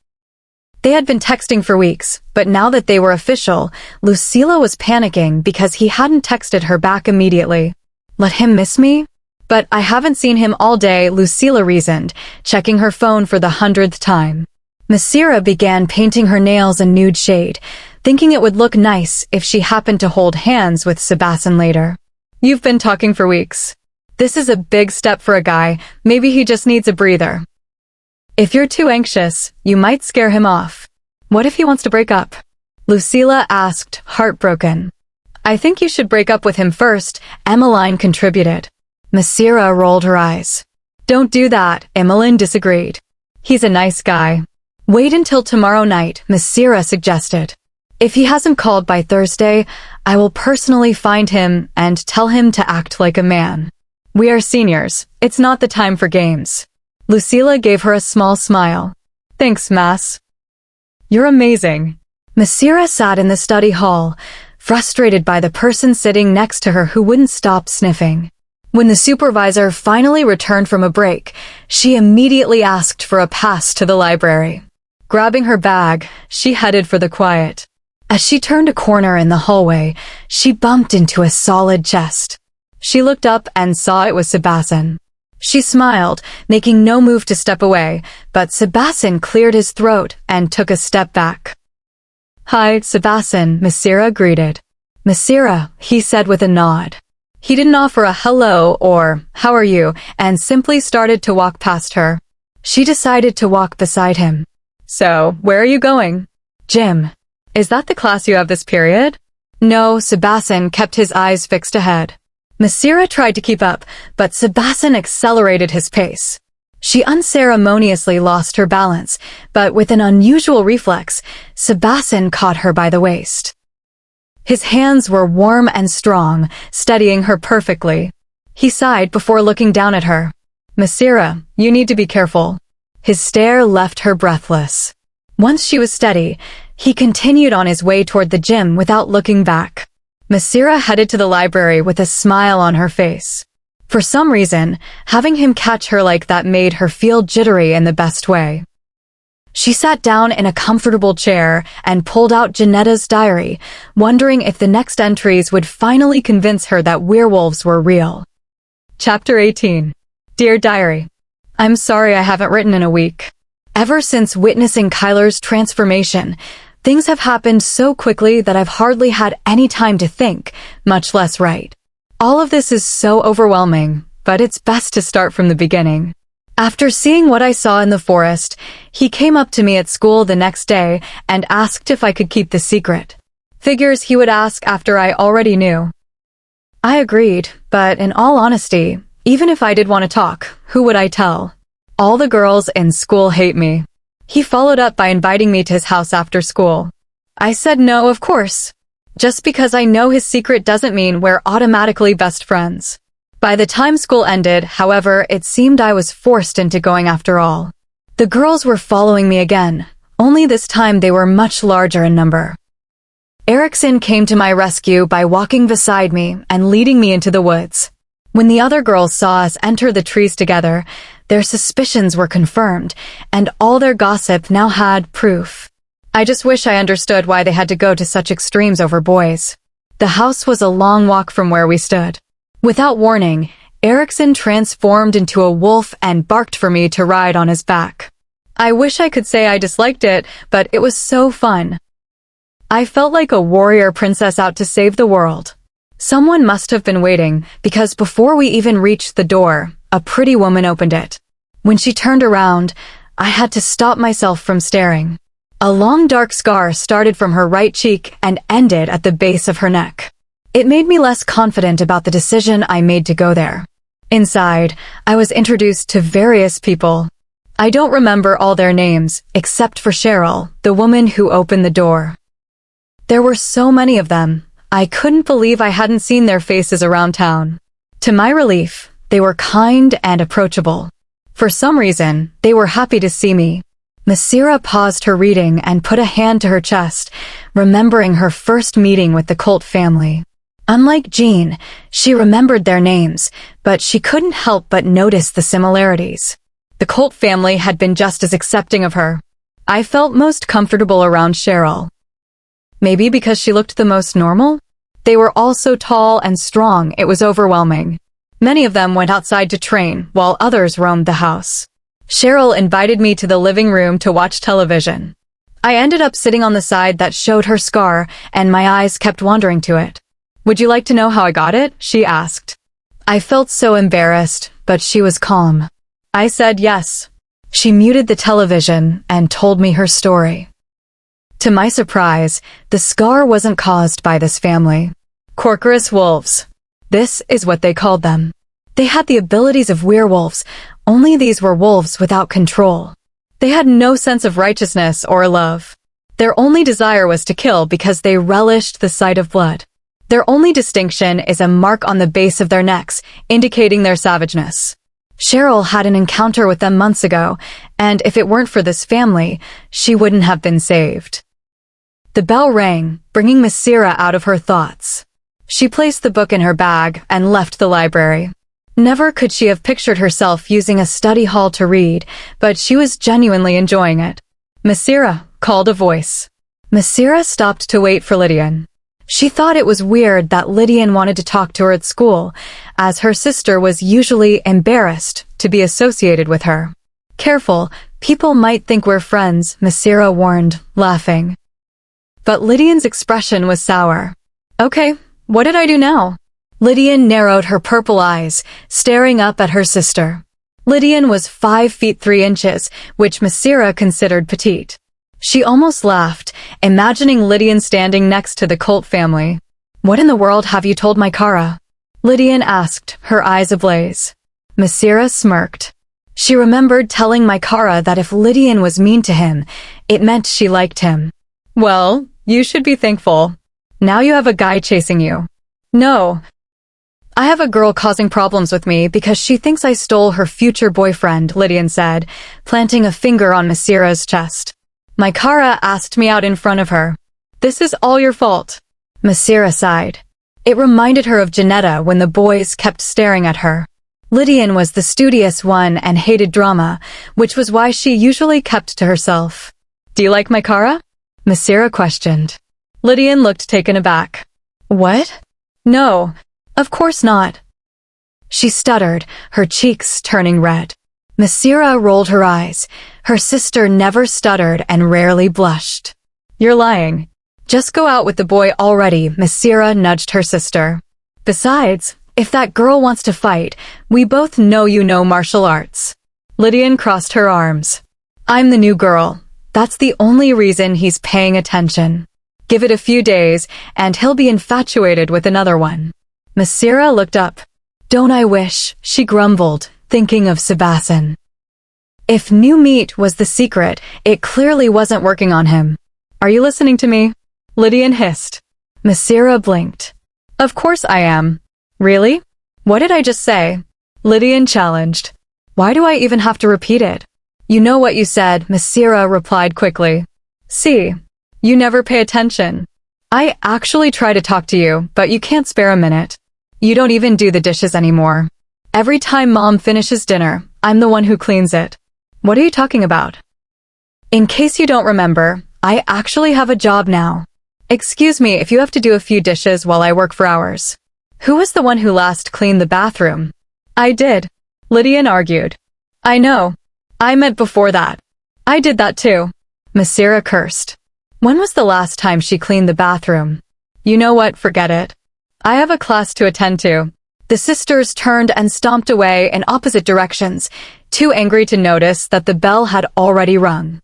They had been texting for weeks, but now that they were official, Lucilla was panicking because he hadn't texted her back immediately. "Let him miss me? But I haven't seen him all day," Lucilla reasoned, checking her phone for the 100th time. Massira began painting her nails a nude shade, thinking it would look nice if she happened to hold hands with Sebasten later. "You've been talking for weeks. This is a big step for a guy. Maybe he just needs a breather. If you're too anxious, you might scare him off. What if he wants to break up?" Lucilla asked, heartbroken. "I think you should break up with him first," Emmeline contributed. Massira rolled her eyes. "Don't do that," Emmeline disagreed. "He's a nice guy." "Wait until tomorrow night," Massira suggested. "If he hasn't called by Thursday, I will personally find him and tell him to act like a man. We are seniors. It's not the time for games." Lucilla gave her a small smile. "Thanks, Mass. You're amazing." Massira sat in the study hall, frustrated by the person sitting next to her who wouldn't stop sniffing. When the supervisor finally returned from a break, she immediately asked for a pass to the library. Grabbing her bag, she headed for the quiet. As she turned a corner in the hallway, she bumped into a solid chest. She looked up and saw it was Sebasten. She smiled, making no move to step away, but Sebasten cleared his throat and took a step back. "Hi, Sebasten," Massira greeted. "Massira," he said with a nod. He didn't offer a hello or how are you, and simply started to walk past her. She decided to walk beside him. "So, where are you going?" "Gym." "Is that the class you have this period?" No, Sebasten kept his eyes fixed ahead. Massira tried to keep up, but Sebasten accelerated his pace. She unceremoniously lost her balance, but with an unusual reflex, Sebasten caught her by the waist. His hands were warm and strong, steadying her perfectly. He sighed before looking down at her. "Massira, you need to be careful." His stare left her breathless. Once she was steady, he continued on his way toward the gym without looking back. Massira headed to the library with a smile on her face. For some reason, having him catch her like that made her feel jittery in the best way. She sat down in a comfortable chair and pulled out Janetta's diary, wondering if the next entries would finally convince her that werewolves were real. Chapter 18. Dear Diary, I'm sorry I haven't written in a week. Ever since witnessing Kyler's transformation, things have happened so quickly that I've hardly had any time to think, much less write. All of this is so overwhelming, but it's best to start from the beginning. After seeing what I saw in the forest, he came up to me at school the next day and asked if I could keep the secret. Figures he would ask after I already knew. I agreed, but in all honesty, even if I did want to talk, who would I tell? All the girls in school hate me. He followed up by inviting me to his house after school. I said no, of course. Just because I know his secret doesn't mean we're automatically best friends. By the time school ended, however, it seemed I was forced into going after all. The girls were following me again, only this time they were much larger in number. Erickson came to my rescue by walking beside me and leading me into the woods. When the other girls saw us enter the trees together, their suspicions were confirmed, and all their gossip now had proof. I just wish I understood why they had to go to such extremes over boys. The house was a long walk from where we stood. Without warning, Erickson transformed into a wolf and barked for me to ride on his back. I wish I could say I disliked it, but it was so fun. I felt like a warrior princess out to save the world. Someone must have been waiting, because before we even reached the door, a pretty woman opened it. When she turned around, I had to stop myself from staring. A long dark scar started from her right cheek and ended at the base of her neck. It made me less confident about the decision I made to go there. Inside, I was introduced to various people. I don't remember all their names, except for Cheryl, the woman who opened the door. There were so many of them, I couldn't believe I hadn't seen their faces around town. To my relief, they were kind and approachable. For some reason, they were happy to see me. Massira paused her reading and put a hand to her chest, remembering her first meeting with the Colt family. Unlike Jean, she remembered their names, but she couldn't help but notice the similarities. The Colt family had been just as accepting of her. I felt most comfortable around Cheryl. Maybe because she looked the most normal? They were all so tall and strong, it was overwhelming. Many of them went outside to train, while others roamed the house. Cheryl invited me to the living room to watch television. I ended up sitting on the side that showed her scar, and my eyes kept wandering to it. "Would you like to know how I got it?" she asked. I felt so embarrassed, but she was calm. I said yes. She muted the television and told me her story. To my surprise, the scar wasn't caused by this family. Corcorus wolves. This is what they called them. They had the abilities of werewolves, only these were wolves without control. They had no sense of righteousness or love. Their only desire was to kill because they relished the sight of blood. Their only distinction is a mark on the base of their necks, indicating their savageness. Cheryl had an encounter with them months ago, and if it weren't for this family, she wouldn't have been saved. The bell rang, bringing Massira out of her thoughts. She placed the book in her bag and left the library. Never could she have pictured herself using a study hall to read, but she was genuinely enjoying it. "Massira," called a voice. Massira stopped to wait for Lydian. She thought it was weird that Lydian wanted to talk to her at school, as her sister was usually embarrassed to be associated with her. "Careful, people might think we're friends," Massira warned, laughing. But Lydian's expression was sour. "Okay, what did I do now?" Lydian narrowed her purple eyes, staring up at her sister. Lydian was 5 feet 3 inches, which Massira considered petite. She almost laughed, imagining Lydian standing next to the Colt family. "What in the world have you told my Kara?" Lydian asked, her eyes ablaze. Massira smirked. She remembered telling Massira that if Lydian was mean to him, it meant she liked him. Well, you should be thankful. Now you have a guy chasing you. No. I have a girl causing problems with me because she thinks I stole her future boyfriend, Lydian said, planting a finger on Massira's chest. Massira asked me out in front of her. This is all your fault. Massira sighed. It reminded her of Janetta when the boys kept staring at her. Lydian was the studious one and hated drama, which was why she usually kept to herself. Do you like Massira? Massira questioned. Lydian looked taken aback. What? No, of course not. She stuttered, her cheeks turning red. Massira rolled her eyes. Her sister never stuttered and rarely blushed. You're lying. Just go out with the boy already, Massira nudged her sister. Besides, if that girl wants to fight, we both know you know martial arts. Lydian crossed her arms. I'm the new girl. That's the only reason he's paying attention. Give it a few days, and he'll be infatuated with another one. Massira looked up. Don't I wish, she grumbled, thinking of Sebasten. If new meat was the secret, it clearly wasn't working on him. Are you listening to me? Lydian hissed. Massira blinked. Of course I am. Really? What did I just say? Lydian challenged. Why do I even have to repeat it? You know what you said, Massira replied quickly. See, you never pay attention. I actually try to talk to you, but you can't spare a minute. You don't even do the dishes anymore. Every time Mom finishes dinner, I'm the one who cleans it. What are you talking about? In case you don't remember, I actually have a job now. Excuse me if you have to do a few dishes while I work for hours. Who was the one who last cleaned the bathroom? I did. Lydian argued. I know. I meant before that. I did that too. Massira cursed. When was the last time she cleaned the bathroom? You know what, forget it. I have a class to attend to. The sisters turned and stomped away in opposite directions, too angry to notice that the bell had already rung.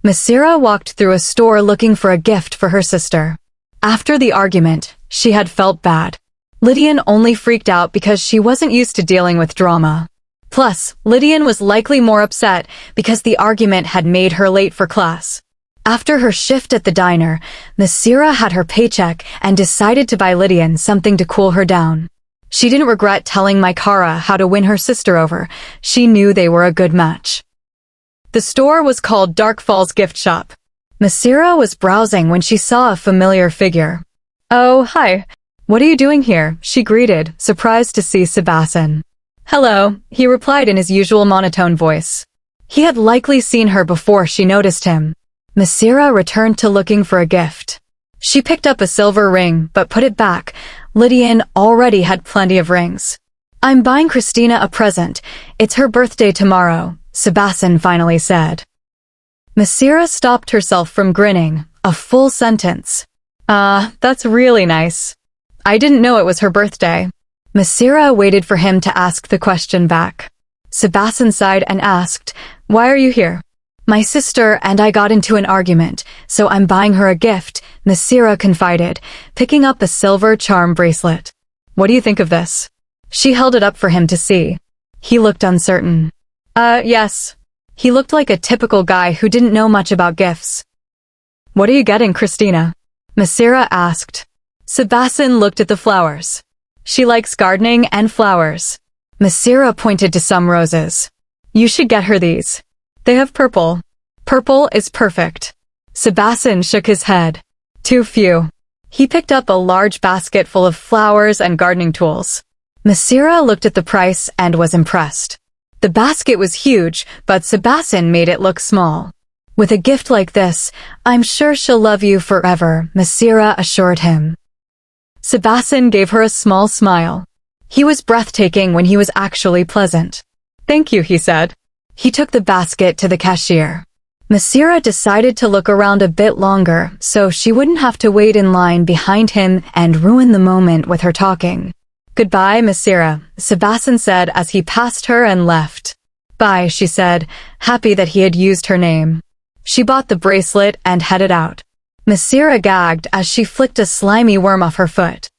Massira walked through a store looking for a gift for her sister. After the argument, she had felt bad. Lydian only freaked out because she wasn't used to dealing with drama. Plus, Lydian was likely more upset because the argument had made her late for class. After her shift at the diner, Massira had her paycheck and decided to buy Lydian something to cool her down. She didn't regret telling Massira how to win her sister over. She knew they were a good match. The store was called Dark Falls Gift Shop. Massira was browsing when she saw a familiar figure. Oh, hi. What are you doing here? She greeted, surprised to see Sebasten. Hello, he replied in his usual monotone voice. He had likely seen her before she noticed him. Massira returned to looking for a gift. She picked up a silver ring, but put it back. Lydian already had plenty of rings. I'm buying Christina a present. It's her birthday tomorrow, Sebasten finally said. Massira stopped herself from grinning, a full sentence. That's really nice. I didn't know it was her birthday. Massira waited for him to ask the question back. Sebasten sighed and asked, Why are you here? My sister and I got into an argument, so I'm buying her a gift, Massira confided, picking up a silver charm bracelet. What do you think of this? She held it up for him to see. He looked uncertain. Yes. He looked like a typical guy who didn't know much about gifts. What are you getting, Christina? Massira asked. Sebasten looked at the flowers. She likes gardening and flowers. Massira pointed to some roses. You should get her these. They have purple. Purple is perfect. Sebasten shook his head. Too few. He picked up a large basket full of flowers and gardening tools. Massira looked at the price and was impressed. The basket was huge, but Sebasten made it look small. With a gift like this, I'm sure she'll love you forever, Massira assured him. Sebasten gave her a small smile. He was breathtaking when he was actually pleasant. Thank you, he said. He took the basket to the cashier. Massira decided to look around a bit longer so she wouldn't have to wait in line behind him and ruin the moment with her talking. Goodbye, Massira, Sebasten said as he passed her and left. Bye, she said, happy that he had used her name. She bought the bracelet and headed out. Massira gagged as she flicked a slimy worm off her foot.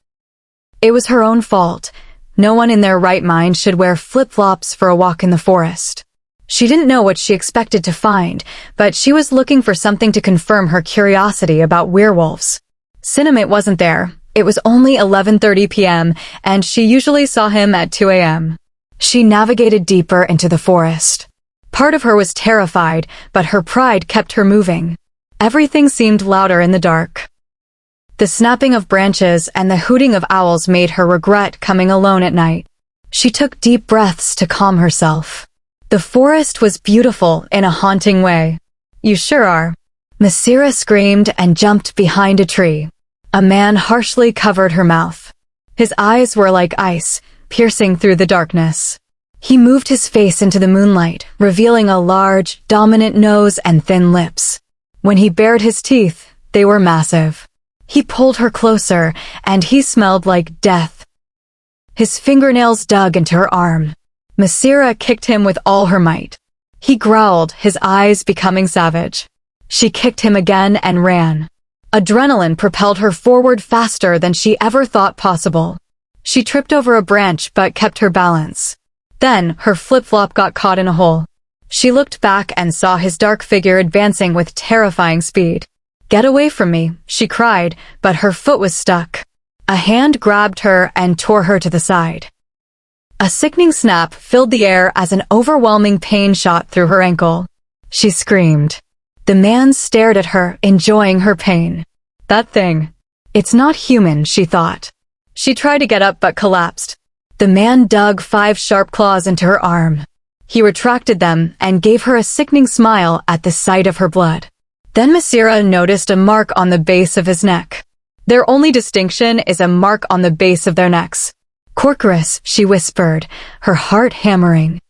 It was her own fault. No one in their right mind should wear flip-flops for a walk in the forest. She didn't know what she expected to find, but she was looking for something to confirm her curiosity about werewolves. Cinnamon wasn't there. It was only 11:30 p.m., and she usually saw him at 2 a.m. She navigated deeper into the forest. Part of her was terrified, but her pride kept her moving. Everything seemed louder in the dark. The snapping of branches and the hooting of owls made her regret coming alone at night. She took deep breaths to calm herself. The forest was beautiful in a haunting way. "You sure are." Massira screamed and jumped behind a tree. A man harshly covered her mouth. His eyes were like ice, piercing through the darkness. He moved his face into the moonlight, revealing a large, dominant nose and thin lips. When he bared his teeth, they were massive. He pulled her closer, and he smelled like death. His fingernails dug into her arm. Massira kicked him with all her might. He growled, his eyes becoming savage. She kicked him again and ran. Adrenaline propelled her forward faster than she ever thought possible. She tripped over a branch but kept her balance. Then, her flip-flop got caught in a hole. She looked back and saw his dark figure advancing with terrifying speed. "Get away from me," she cried, but her foot was stuck. A hand grabbed her and tore her to the side. A sickening snap filled the air as an overwhelming pain shot through her ankle. She screamed. The man stared at her, enjoying her pain. "That thing. It's not human," she thought. She tried to get up but collapsed. The man dug 5 sharp claws into her arm. He retracted them and gave her a sickening smile at the sight of her blood. Then Massira noticed a mark on the base of his neck. Their only distinction is a mark on the base of their necks. "Corcorus," she whispered, her heart hammering.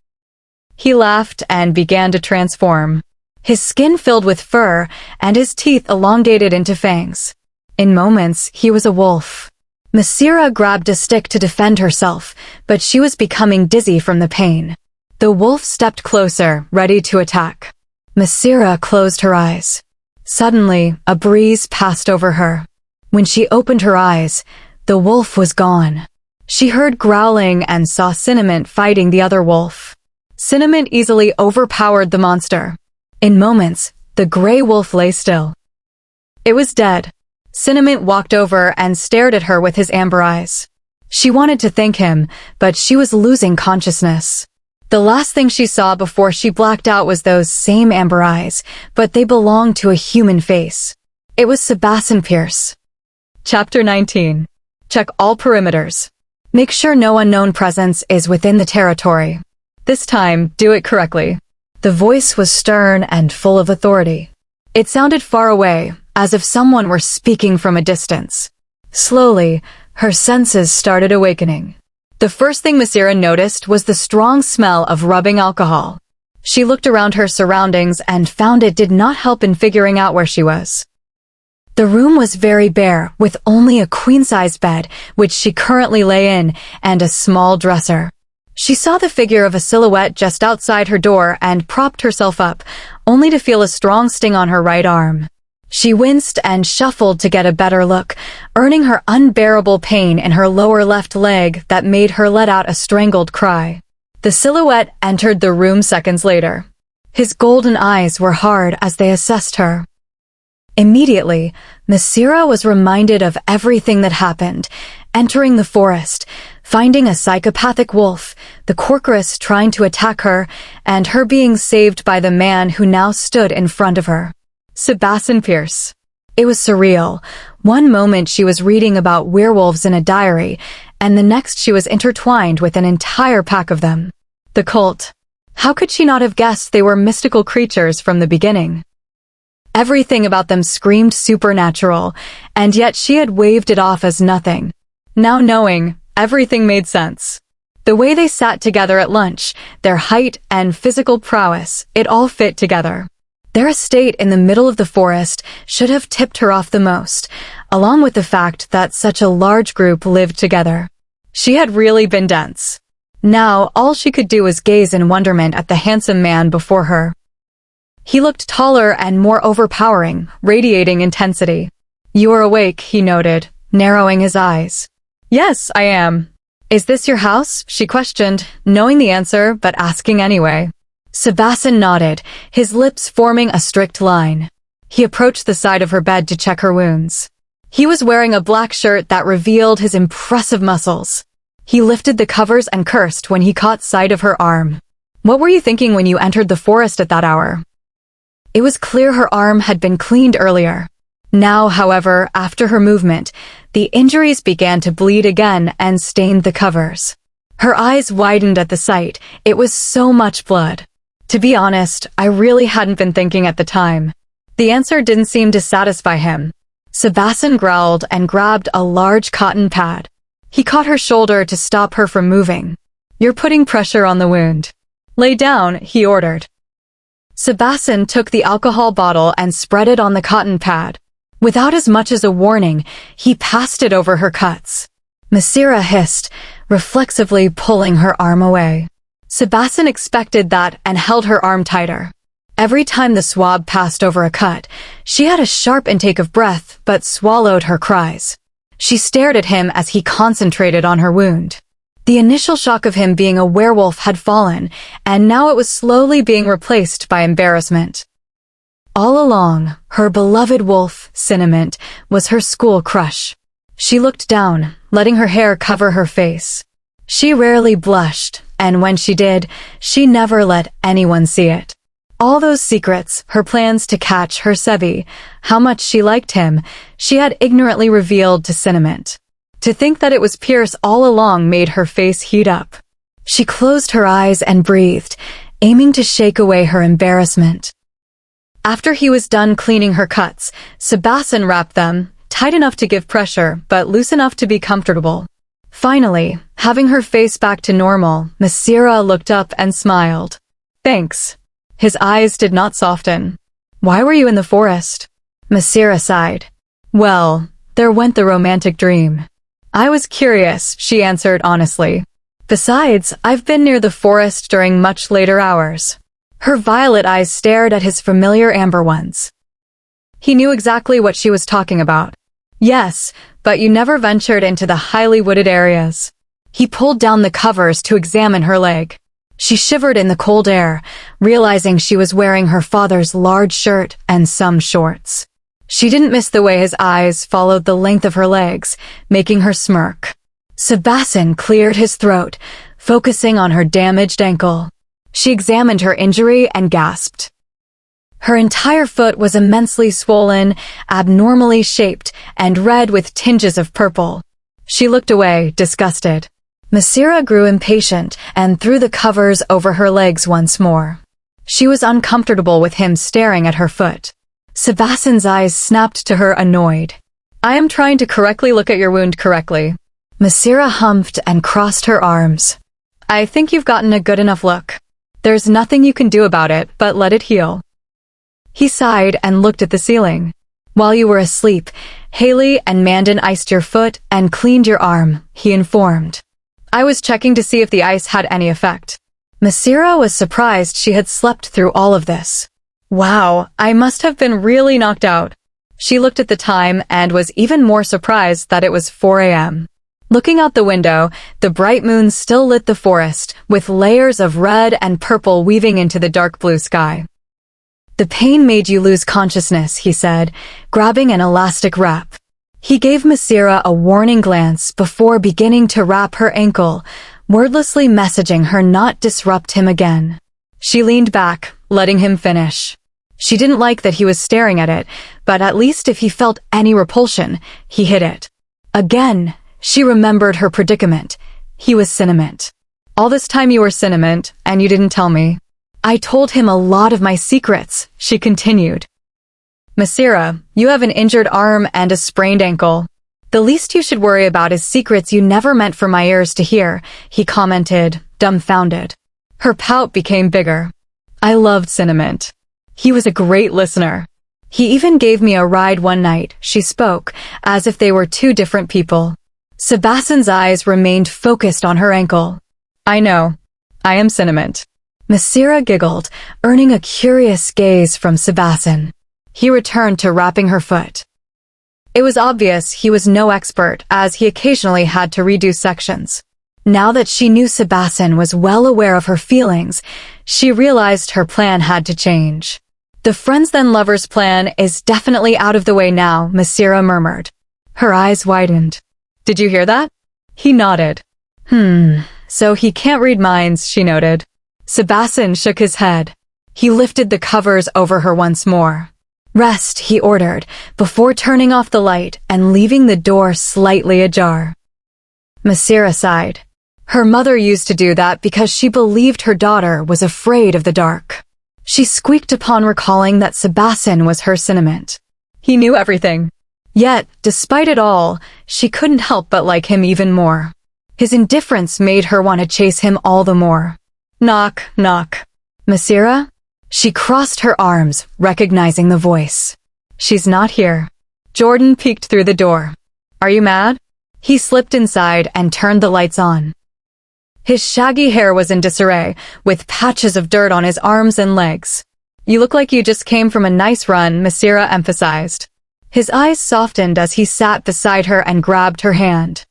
He laughed and began to transform. His skin filled with fur, and his teeth elongated into fangs. In moments, he was a wolf. Massira grabbed a stick to defend herself, but she was becoming dizzy from the pain. The wolf stepped closer, ready to attack. Massira closed her eyes. Suddenly, a breeze passed over her. When she opened her eyes, the wolf was gone. She heard growling and saw Cinnamon fighting the other wolf. Cinnamon easily overpowered the monster. In moments, the gray wolf lay still. It was dead. Cinnamon walked over and stared at her with his amber eyes. She wanted to thank him, but she was losing consciousness. The last thing she saw before she blacked out was those same amber eyes, but they belonged to a human face. It was Sebasten Pierce. Chapter 19. Check all perimeters. Make sure no unknown presence is within the territory. This time, do it correctly. The voice was stern and full of authority. It sounded far away, as if someone were speaking from a distance. Slowly, her senses started awakening. The first thing Massira noticed was the strong smell of rubbing alcohol. She looked around her surroundings and found it did not help in figuring out where she was. The room was very bare, with only a queen-size bed, which she currently lay in, and a small dresser. She saw the figure of a silhouette just outside her door and propped herself up, only to feel a strong sting on her right arm. She winced and shuffled to get a better look, earning her unbearable pain in her lower left leg that made her let out a strangled cry. The silhouette entered the room seconds later. His golden eyes were hard as they assessed her. Immediately, Massira was reminded of everything that happened, entering the forest, finding a psychopathic wolf, the Corcorus trying to attack her, and her being saved by the man who now stood in front of her. Sebasten Pierce. It was surreal. One moment she was reading about werewolves in a diary, and the next she was intertwined with an entire pack of them. The cult. How could she not have guessed they were mystical creatures from the beginning? Everything about them screamed supernatural, and yet she had waved it off as nothing. Now knowing, everything made sense. The way they sat together at lunch, their height and physical prowess, it all fit together. Their estate in the middle of the forest should have tipped her off the most, along with the fact that such a large group lived together. She had really been dense. Now, all she could do was gaze in wonderment at the handsome man before her. He looked taller and more overpowering, radiating intensity. "You are awake," he noted, narrowing his eyes. Yes, I am. Is this your house? She questioned, knowing the answer but asking anyway. Sebasten nodded, his lips forming a strict line. He approached the side of her bed to check her wounds. He was wearing a black shirt that revealed his impressive muscles. He lifted the covers and cursed when he caught sight of her arm. What were you thinking when you entered the forest at that hour? It was clear her arm had been cleaned earlier. Now, however, after her movement, the injuries began to bleed again and stained the covers. Her eyes widened at the sight. It was so much blood. To be honest, I really hadn't been thinking at the time. The answer didn't seem to satisfy him. Sebasten growled and grabbed a large cotton pad. He caught her shoulder to stop her from moving. You're putting pressure on the wound. Lay down, he ordered. Sebasten took the alcohol bottle and spread it on the cotton pad. Without as much as a warning, he passed it over her cuts. Massira hissed, reflexively pulling her arm away. Sebasten expected that and held her arm tighter. Every time the swab passed over a cut, she had a sharp intake of breath but swallowed her cries. She stared at him as he concentrated on her wound. The initial shock of him being a werewolf had fallen, and now it was slowly being replaced by embarrassment. All along, her beloved wolf, Cinnamon, was her school crush. She looked down, letting her hair cover her face. She rarely blushed, and when she did, she never let anyone see it. All those secrets, her plans to catch her Sebi, how much she liked him, she had ignorantly revealed to Cinnamon. To think that it was Pierce all along made her face heat up. She closed her eyes and breathed, aiming to shake away her embarrassment. After he was done cleaning her cuts, Sebasten wrapped them, tight enough to give pressure, but loose enough to be comfortable. Finally, having her face back to normal, Massira looked up and smiled. Thanks. His eyes did not soften. Why were you in the forest? Massira sighed. Well, there went the romantic dream. I was curious, she answered honestly. Besides, I've been near the forest during much later hours. Her violet eyes stared at his familiar amber ones. He knew exactly what she was talking about. Yes, but you never ventured into the highly wooded areas. He pulled down the covers to examine her leg. She shivered in the cold air, realizing she was wearing her father's large shirt and some shorts. She didn't miss the way his eyes followed the length of her legs, making her smirk. Sebasten cleared his throat, focusing on her damaged ankle. She examined her injury and gasped. Her entire foot was immensely swollen, abnormally shaped, and red with tinges of purple. She looked away, disgusted. Massira grew impatient and threw the covers over her legs once more. She was uncomfortable with him staring at her foot. Sebasten's eyes snapped to her, annoyed. I am trying to correctly look at your wound correctly. Massira humphed and crossed her arms. I think you've gotten a good enough look. There's nothing you can do about it, but let it heal. He sighed and looked at the ceiling. While you were asleep, Haley and Mandan iced your foot and cleaned your arm, he informed. I was checking to see if the ice had any effect. Massira was surprised she had slept through all of this. Wow, I must have been really knocked out. She looked at the time and was even more surprised that it was 4 a.m. Looking out the window, the bright moon still lit the forest, with layers of red and purple weaving into the dark blue sky. The pain made you lose consciousness, he said, grabbing an elastic wrap. He gave Massira a warning glance before beginning to wrap her ankle, wordlessly messaging her not disrupt him again. She leaned back, letting him finish. She didn't like that he was staring at it, but at least if he felt any repulsion, he hid it. Again, she remembered her predicament. He was Cinnamon. All this time you were Cinnamon, and you didn't tell me. I told him a lot of my secrets, she continued. Massira, you have an injured arm and a sprained ankle. The least you should worry about is secrets you never meant for my ears to hear, he commented, dumbfounded. Her pout became bigger. I loved Cinnamon. He was a great listener. He even gave me a ride one night, she spoke, as if they were two different people. Sebasten's eyes remained focused on her ankle. I know. I am Cinnamon. Massira giggled, earning a curious gaze from Sebasten. He returned to wrapping her foot. It was obvious he was no expert, as he occasionally had to redo sections. Now that she knew Sebasten was well aware of her feelings, she realized her plan had to change. The friends then lovers plan is definitely out of the way now, Massira murmured. Her eyes widened. Did you hear that? He nodded. So he can't read minds, she noted. Sebasten shook his head. He lifted the covers over her once more. Rest, he ordered, before turning off the light and leaving the door slightly ajar. Massira sighed. Her mother used to do that because she believed her daughter was afraid of the dark. She squeaked upon recalling that Sebasten was her cinnamon. He knew everything. Yet, despite it all, she couldn't help but like him even more. His indifference made her want to chase him all the more. Knock, knock. Massira? She crossed her arms, recognizing the voice. She's not here. Jordan peeked through the door. Are you mad? He slipped inside and turned the lights on. His shaggy hair was in disarray, with patches of dirt on his arms and legs. You look like you just came from a nice run, Massira emphasized. His eyes softened as he sat beside her and grabbed her hand.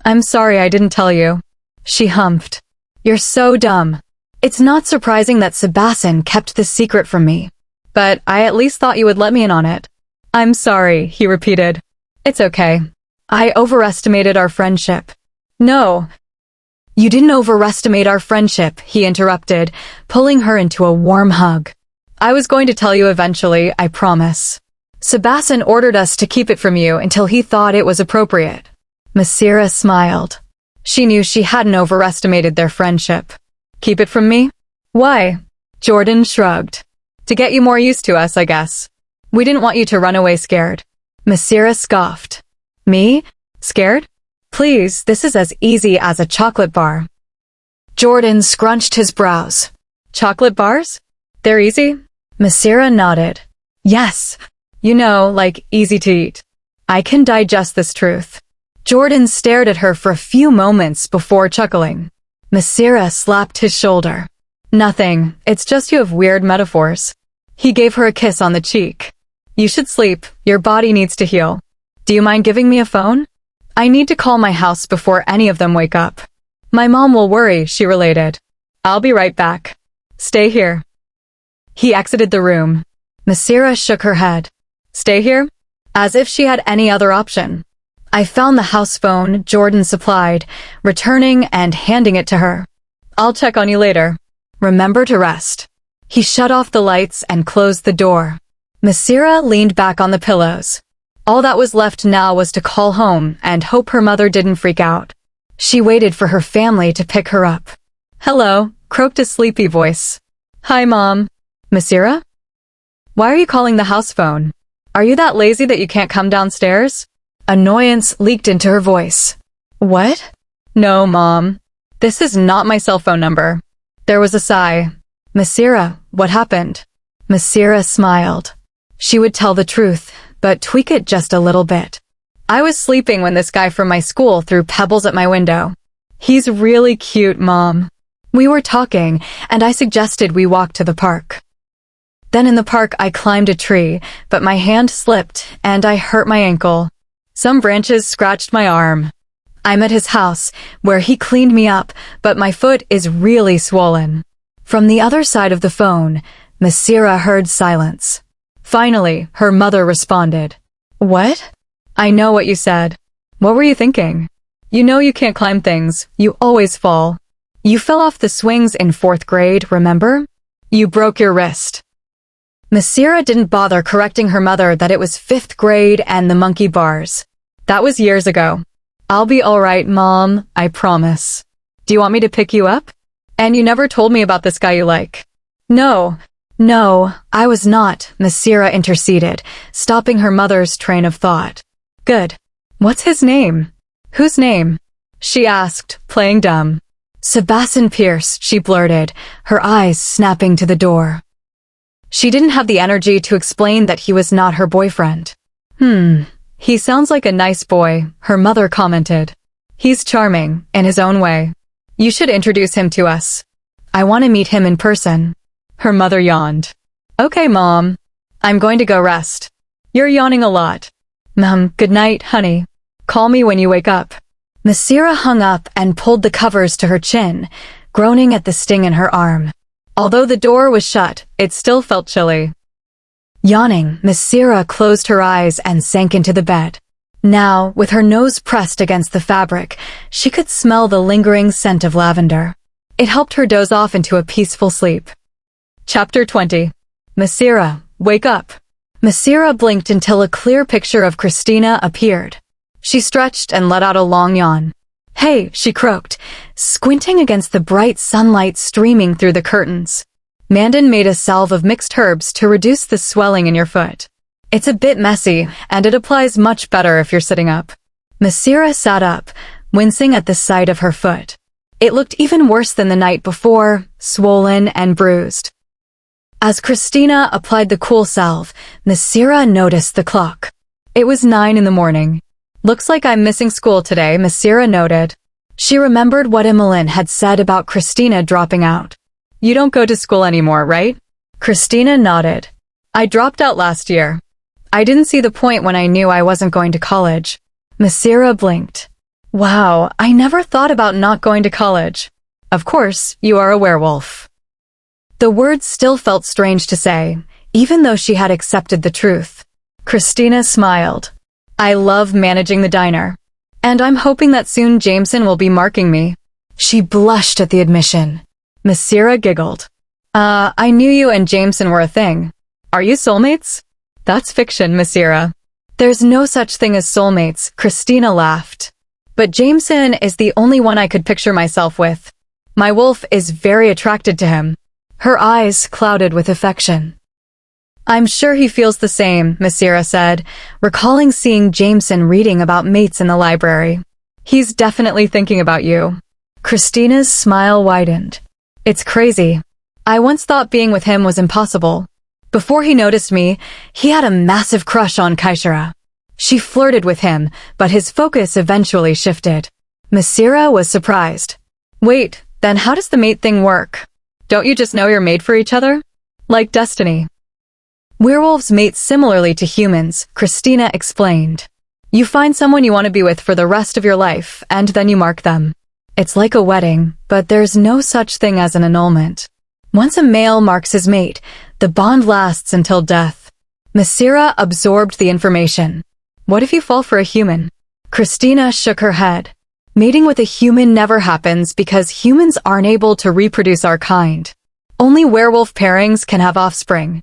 I'm sorry I didn't tell you. She humphed. You're so dumb. It's not surprising that Sebasten kept this secret from me. But I at least thought you would let me in on it. I'm sorry, he repeated. It's okay. I overestimated our friendship. No. You didn't overestimate our friendship, he interrupted, pulling her into a warm hug. I was going to tell you eventually, I promise. Sebasten ordered us to keep it from you until he thought it was appropriate. Massira smiled. She knew she hadn't overestimated their friendship. Keep it from me? Why? Jordan shrugged. To get you more used to us, I guess. We didn't want you to run away scared. Massira scoffed. Me? Scared? Please, this is as easy as a chocolate bar. Jordan scrunched his brows. Chocolate bars? They're easy? Massira nodded. Yes. You know, like easy to eat. I can digest this truth. Jordan stared at her for a few moments before chuckling. Massira slapped his shoulder. Nothing, it's just you have weird metaphors. He gave her a kiss on the cheek. You should sleep, your body needs to heal. Do you mind giving me a phone? I need to call my house before any of them wake up. My mom will worry, she related. I'll be right back. Stay here. He exited the room. Massira shook her head. Stay here? As if she had any other option. I found the house phone Jordan supplied, returning and handing it to her. I'll check on you later. Remember to rest. He shut off the lights and closed the door. Massira leaned back on the pillows. All that was left now was to call home and hope her mother didn't freak out. She waited for her family to pick her up. Hello, croaked a sleepy voice. Hi, Mom. Massira? Why are you calling the house phone? Are you that lazy that you can't come downstairs? Annoyance leaked into her voice. What? No, Mom. This is not my cell phone number. There was a sigh. Massira, what happened? Massira smiled. She would tell the truth, but tweak it just a little bit. I was sleeping when this guy from my school threw pebbles at my window. He's really cute, Mom. We were talking, and I suggested we walk to the park. Then in the park I climbed a tree, but my hand slipped, and I hurt my ankle. Some branches scratched my arm. I'm at his house, where he cleaned me up, but my foot is really swollen. From the other side of the phone, Massira heard silence. Finally, her mother responded. What? I know what you said. What were you thinking? You know you can't climb things. You always fall. You fell off the swings in 4th grade, remember? You broke your wrist. Massira didn't bother correcting her mother that it was 5th grade and the monkey bars. That was years ago. I'll be all right, Mom, I promise. Do you want me to pick you up? And you never told me about this guy you like. No, I was not, Massira interceded, stopping her mother's train of thought. Good. What's his name? Whose name? She asked, playing dumb. Sebasten Pierce, she blurted, her eyes snapping to the door. She didn't have the energy to explain that he was not her boyfriend. He sounds like a nice boy, her mother commented. He's charming, in his own way. You should introduce him to us. I want to meet him in person. Her mother yawned. Okay, Mom. I'm going to go rest. You're yawning a lot. Good night, honey. Call me when you wake up." Massira hung up and pulled the covers to her chin, groaning at the sting in her arm. Although the door was shut, it still felt chilly. Yawning, Massira closed her eyes and sank into the bed. Now, with her nose pressed against the fabric, she could smell the lingering scent of lavender. It helped her doze off into a peaceful sleep. Chapter 20. Massira, wake up. Massira blinked until a clear picture of Christina appeared. She stretched and let out a long yawn. "Hey," she croaked, squinting against the bright sunlight streaming through the curtains. Mandan made a salve of mixed herbs to reduce the swelling in your foot. It's a bit messy, and it applies much better if you're sitting up. Massira sat up, wincing at the sight of her foot. It looked even worse than the night before, swollen and bruised. As Christina applied the cool salve, Massira noticed the clock. It was 9 in the morning. "Looks like I'm missing school today," Massira noted. She remembered what Emmeline had said about Christina dropping out. "You don't go to school anymore, right?" Christina nodded. "I dropped out last year. I didn't see the point when I knew I wasn't going to college." Massira blinked. "Wow, I never thought about not going to college. Of course, you are a werewolf." The words still felt strange to say, even though she had accepted the truth. Christina smiled. "I love managing the diner. And I'm hoping that soon Jameson will be marking me." She blushed at the admission. Massira giggled. I knew you and Jameson were a thing. Are you soulmates?" "That's fiction, Massira." "There's no such thing as soulmates," Christina laughed. "But Jameson is the only one I could picture myself with. My wolf is very attracted to him." Her eyes clouded with affection. "I'm sure he feels the same," Massira said, recalling seeing Jameson reading about mates in the library. "He's definitely thinking about you." Christina's smile widened. "It's crazy. I once thought being with him was impossible. Before he noticed me, he had a massive crush on Kaishara. She flirted with him, but his focus eventually shifted." Massira was surprised. "Wait, then how does the mate thing work? Don't you just know you're made for each other? Like destiny." "Werewolves mate similarly to humans," Christina explained. "You find someone you want to be with for the rest of your life, and then you mark them. It's like a wedding, but there's no such thing as an annulment. Once a male marks his mate, the bond lasts until death." Massira absorbed the information. "What if you fall for a human?" Christina shook her head. "Mating with a human never happens because humans aren't able to reproduce our kind. Only werewolf pairings can have offspring.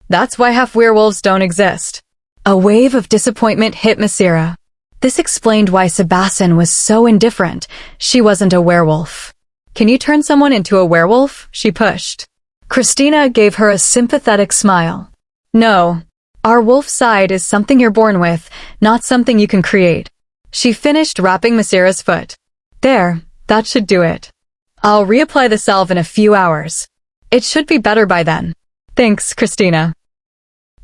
That's why half werewolves don't exist." A wave of disappointment hit Massira. This explained why Sebasten was so indifferent. She wasn't a werewolf. "Can you turn someone into a werewolf?" she pushed. Christina gave her a sympathetic smile. "No. Our wolf side is something you're born with, not something you can create." She finished wrapping Massira's foot. "There, that should do it. I'll reapply the salve in a few hours. It should be better by then." "Thanks, Christina."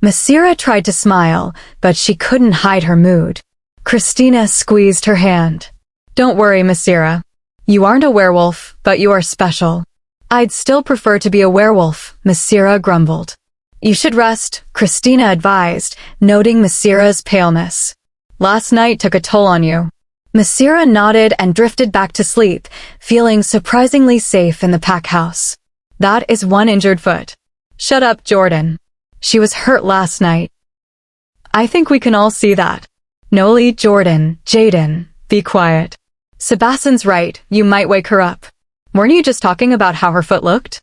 Massira tried to smile, but she couldn't hide her mood. Christina squeezed her hand. "Don't worry, Massira. You aren't a werewolf, but you are special." "I'd still prefer to be a werewolf," Massira grumbled. "You should rest," Christina advised, noting Massira's paleness. "Last night took a toll on you." Massira nodded and drifted back to sleep, feeling surprisingly safe in the pack house. "That is one injured foot." "Shut up, Jordan. She was hurt last night." "I think we can all see that." "Noli, Jordan, Jaden, be quiet. Sebastian's right, you might wake her up. Weren't you just talking about how her foot looked?"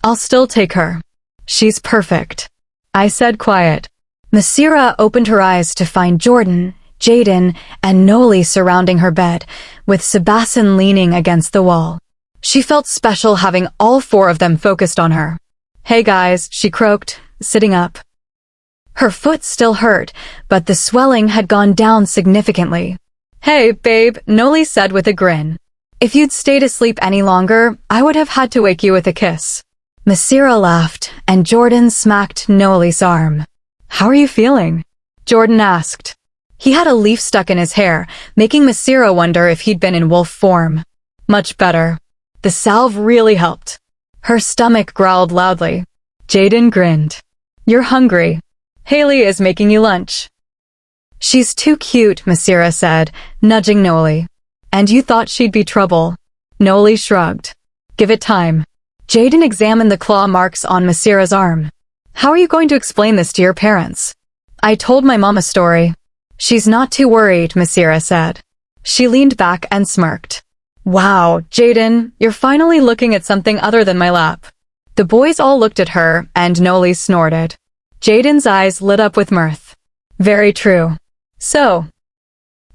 "I'll still take her. She's perfect." I said quiet. Massira opened her eyes to find Jordan, Jaden, and Noli surrounding her bed, with Sebastian leaning against the wall. She felt special having all 4 of them focused on her. "Hey guys," she croaked, sitting up. Her foot still hurt, but the swelling had gone down significantly. "Hey, babe," Noli said with a grin. "If you'd stayed asleep any longer, I would have had to wake you with a kiss." Massira laughed, and Jordan smacked Noli's arm. "How are you feeling?" Jordan asked. He had a leaf stuck in his hair, making Massira wonder if he'd been in wolf form. "Much better. The salve really helped." Her stomach growled loudly. Jaden grinned. "You're hungry. Haley is making you lunch." She's too cute, Massira said, nudging Noli. And you thought she'd be trouble. Noli shrugged. Give it time. Jaden examined the claw marks on Massira's arm. How are you going to explain this to your parents? I told my mom a story. She's not too worried, Massira said. She leaned back and smirked. Wow, Jaden, you're finally looking at something other than my lap. The boys all looked at her, and Noli snorted. Jaden's eyes lit up with mirth. Very true. So,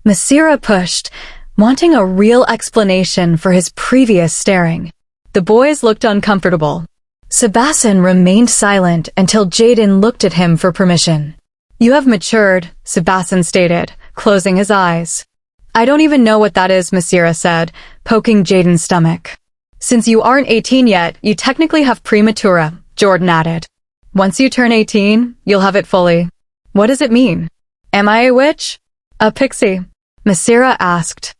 Massira pushed, wanting a real explanation for his previous staring. The boys looked uncomfortable. Sebasten remained silent until Jaden looked at him for permission. You have matured, Sebasten stated, closing his eyes. I don't even know what that is, Massira said, poking Jaden's stomach. Since you aren't 18 yet, you technically have prematura, Jordan added. Once you turn 18, you'll have it fully. What does it mean? Am I a witch? A pixie? Massira asked.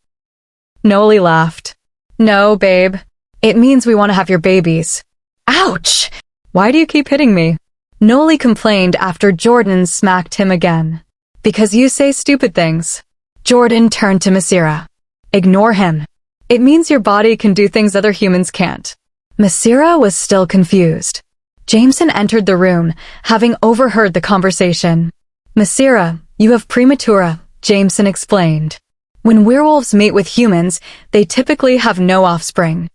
Noli laughed. No, babe. It means we want to have your babies. Ouch! Why do you keep hitting me? Noli complained after Jordan smacked him again. Because you say stupid things. Jordan turned to Massira. Ignore him. It means your body can do things other humans can't. Massira was still confused. Jameson entered the room, having overheard the conversation. Massira, you have prematura, Jameson explained. When werewolves mate with humans, they typically have no offspring.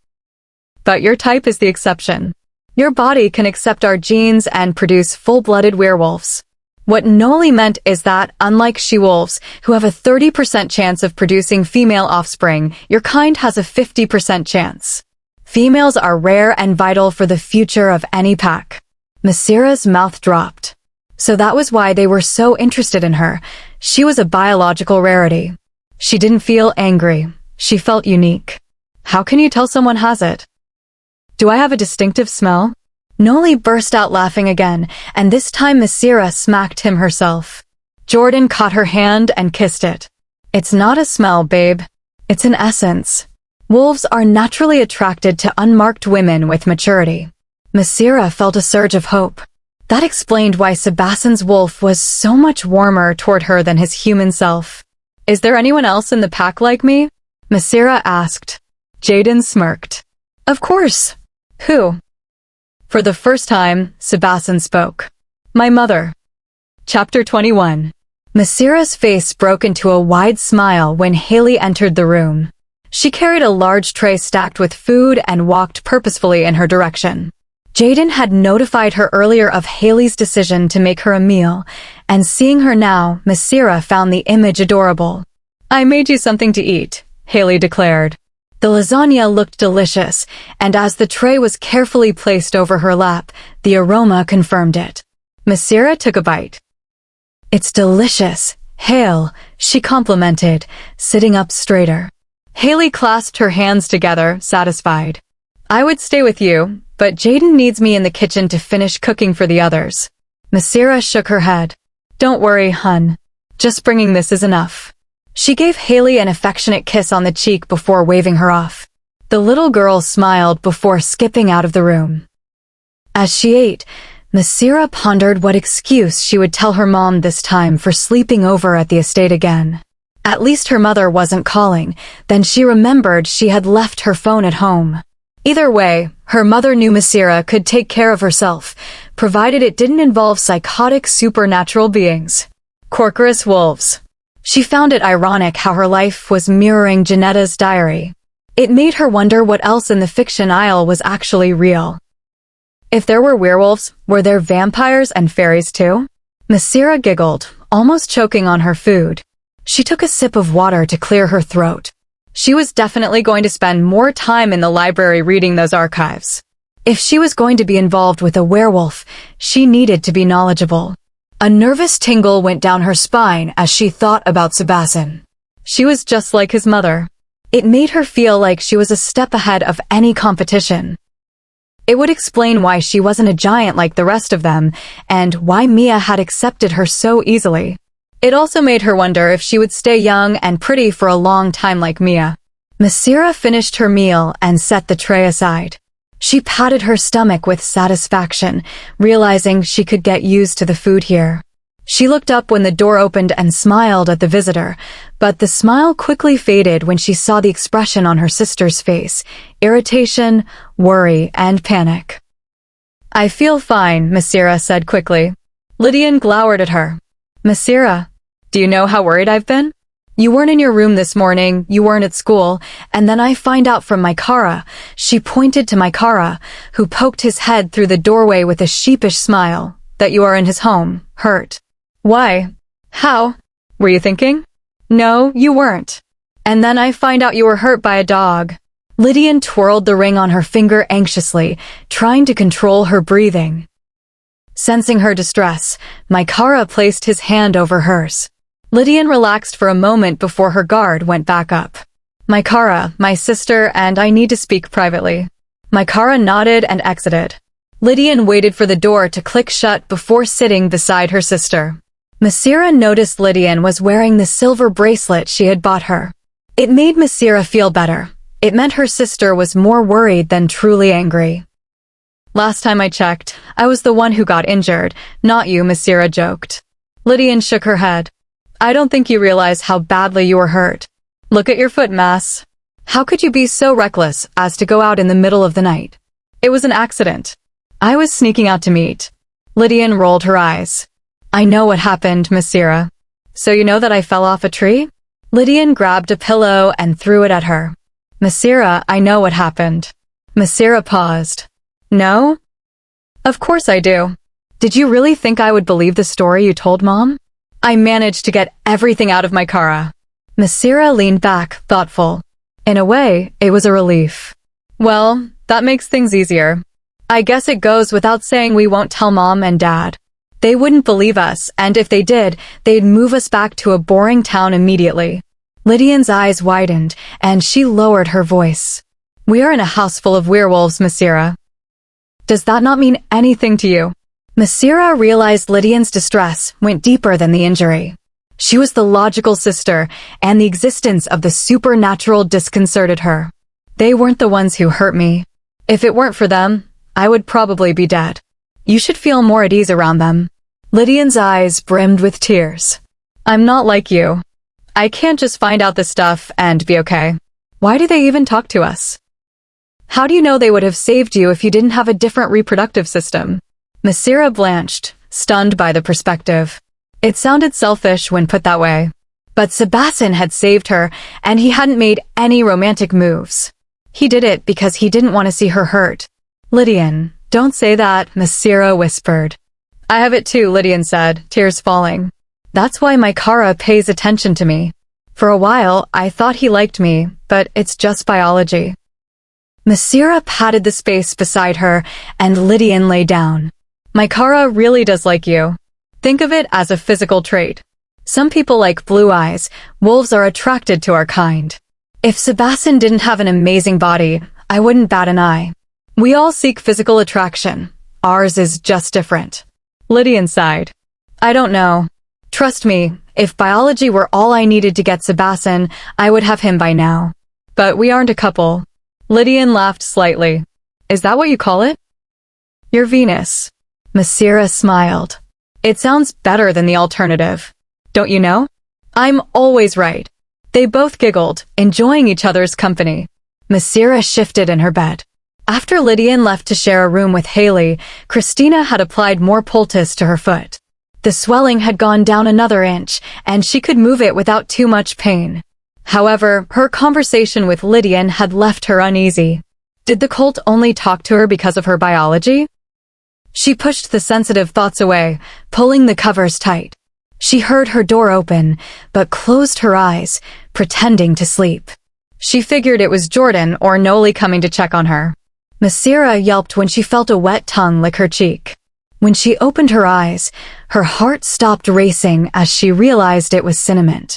But your type is the exception. Your body can accept our genes and produce full-blooded werewolves. What Noli meant is that, unlike she-wolves, who have a 30% chance of producing female offspring, your kind has a 50% chance. Females are rare and vital for the future of any pack. Massira's mouth dropped. So that was why they were so interested in her. She was a biological rarity. She didn't feel angry. She felt unique. How can you tell someone has it? Do I have a distinctive smell? Noli burst out laughing again, and this time Massira smacked him herself. Jordan caught her hand and kissed it. It's not a smell, babe. It's an essence. Wolves are naturally attracted to unmarked women with maturity. Massira felt a surge of hope. That explained why Sebasten's wolf was so much warmer toward her than his human self. Is there anyone else in the pack like me? Massira asked. Jaden smirked. Of course. Who? For the first time, Sebasten spoke. My mother. Chapter 21. Massira's face broke into a wide smile when Haley entered the room. She carried a large tray stacked with food and walked purposefully in her direction. Jaden had notified her earlier of Haley's decision to make her a meal, and seeing her now, Massira found the image adorable. I made you something to eat, Haley declared. The lasagna looked delicious, and as the tray was carefully placed over her lap, the aroma confirmed it. Massira took a bite. It's delicious, Hale, she complimented, sitting up straighter. Haley clasped her hands together, satisfied. I would stay with you, but Jaden needs me in the kitchen to finish cooking for the others. Massira shook her head. Don't worry, hun. Just bringing this is enough. She gave Haley an affectionate kiss on the cheek before waving her off. The little girl smiled before skipping out of the room. As she ate, Massira pondered what excuse she would tell her mom this time for sleeping over at the estate again. At least her mother wasn't calling, then she remembered she had left her phone at home. Either way, her mother knew Massira could take care of herself, provided it didn't involve psychotic supernatural beings. Corcorous wolves. She found it ironic how her life was mirroring Janetta's diary. It made her wonder what else in the fiction aisle was actually real. If there were werewolves, were there vampires and fairies too? Massira giggled, almost choking on her food. She took a sip of water to clear her throat. She was definitely going to spend more time in the library reading those archives. If she was going to be involved with a werewolf, she needed to be knowledgeable. A nervous tingle went down her spine as she thought about Sebasten. She was just like his mother. It made her feel like she was a step ahead of any competition. It would explain why she wasn't a giant like the rest of them, and why Mia had accepted her so easily. It also made her wonder if she would stay young and pretty for a long time like Mia. Massira finished her meal and set the tray aside. She patted her stomach with satisfaction, realizing she could get used to the food here. She looked up when the door opened and smiled at the visitor, but the smile quickly faded when she saw the expression on her sister's face: irritation, worry, and panic. "I feel fine," Massira said quickly. Lydian glowered at her. "Massira, do you know how worried I've been? You weren't in your room this morning, you weren't at school, and then I find out from Maikara," she pointed to Maikara, who poked his head through the doorway with a sheepish smile, "that you are in his home, hurt." "Why? How? Were you thinking?" "No, you weren't. And then I find out you were hurt by a dog." Lydian twirled the ring on her finger anxiously, trying to control her breathing. Sensing her distress, Maikara placed his hand over hers. Lydian relaxed for a moment before her guard went back up. "Maikara, my sister, and I need to speak privately." Maikara nodded and exited. Lydian waited for the door to click shut before sitting beside her sister. Massira noticed Lydian was wearing the silver bracelet she had bought her. It made Massira feel better. It meant her sister was more worried than truly angry. "Last time I checked, I was the one who got injured, not you," Massira joked. Lydian shook her head. "I don't think you realize how badly you were hurt. Look at your foot, Mass. How could you be so reckless as to go out in the middle of the night? It was an accident. I was sneaking out to meet." Lydian rolled her eyes. "I know what happened, Massira." "So you know that I fell off a tree?" Lydian grabbed a pillow and threw it at her. "Massira, I know what happened." Massira paused. "No? Of course I do. Did you really think I would believe the story you told Mom? I managed to get everything out of Maikara." Massira leaned back, thoughtful. In a way, it was a relief. "Well, that makes things easier. I guess it goes without saying we won't tell Mom and Dad. They wouldn't believe us, and if they did, they'd move us back to a boring town immediately." Lydian's eyes widened, and she lowered her voice. "We are in a house full of werewolves, Massira. Does that not mean anything to you?" Massira realized Lydian's distress went deeper than the injury. She was the logical sister, and the existence of the supernatural disconcerted her. "They weren't the ones who hurt me. If it weren't for them, I would probably be dead. You should feel more at ease around them." Lydian's eyes brimmed with tears. "I'm not like you. I can't just find out this stuff and be okay. Why do they even talk to us? How do you know they would have saved you if you didn't have a different reproductive system?" Massira blanched, stunned by the perspective. It sounded selfish when put that way. But Sebasten had saved her, and he hadn't made any romantic moves. He did it because he didn't want to see her hurt. "Lydian, don't say that," Massira whispered. "I have it too," Lydian said, tears falling. "That's why Maikara pays attention to me. For a while, I thought he liked me, but it's just biology." Massira patted the space beside her, and Lydian lay down. "Maikara really does like you. Think of it as a physical trait. Some people like blue eyes. Wolves are attracted to our kind. If Sebasten didn't have an amazing body, I wouldn't bat an eye. We all seek physical attraction. Ours is just different." Lydian sighed. "I don't know. Trust me, if biology were all I needed to get Sebasten, I would have him by now. But we aren't a couple." Lydian laughed slightly. "Is that what you call it?" "You're Venus." Massira smiled. "It sounds better than the alternative. Don't you know? I'm always right." They both giggled, enjoying each other's company. Massira shifted in her bed. After Lydian left to share a room with Haley, Christina had applied more poultice to her foot. The swelling had gone down another inch, and she could move it without too much pain. However, her conversation with Lydian had left her uneasy. Did the cult only talk to her because of her biology? She pushed the sensitive thoughts away, pulling the covers tight. She heard her door open, but closed her eyes, pretending to sleep. She figured it was Jordan or Noli coming to check on her. Massira yelped when she felt a wet tongue lick her cheek. When she opened her eyes, her heart stopped racing as she realized it was Cinnamon.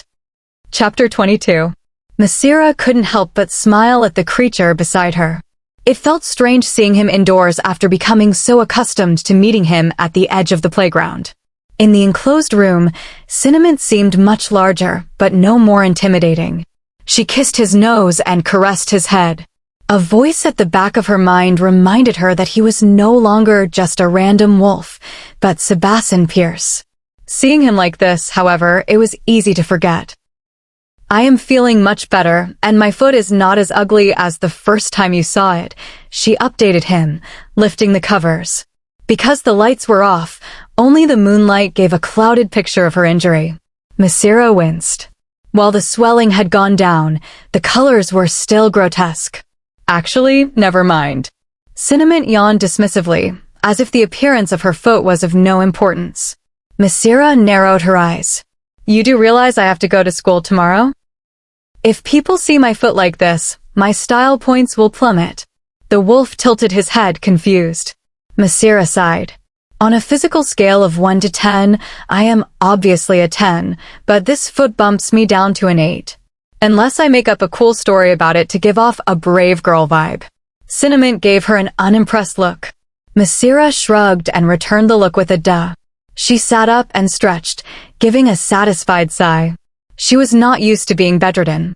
Chapter 22. Massira couldn't help but smile at the creature beside her. It felt strange seeing him indoors after becoming so accustomed to meeting him at the edge of the playground. In the enclosed room, Cinnamon seemed much larger, but no more intimidating. She kissed his nose and caressed his head. A voice at the back of her mind reminded her that he was no longer just a random wolf, but Sebasten Pierce. Seeing him like this, however, it was easy to forget. I am feeling much better, and my foot is not as ugly as the first time you saw it, she updated him, lifting the covers. Because the lights were off, only the moonlight gave a clouded picture of her injury. Massira winced. While the swelling had gone down, the colors were still grotesque. Actually, never mind. Cinnamon yawned dismissively, as if the appearance of her foot was of no importance. Massira narrowed her eyes. You do realize I have to go to school tomorrow? If people see my foot like this, my style points will plummet. The wolf tilted his head, confused. Massira sighed. On a physical scale of 1 to 10, I am obviously a 10, but this foot bumps me down to an 8. Unless I make up a cool story about it to give off a brave girl vibe. Cinnamon gave her an unimpressed look. Massira shrugged and returned the look with a duh. She sat up and stretched, giving a satisfied sigh. She was not used to being bedridden.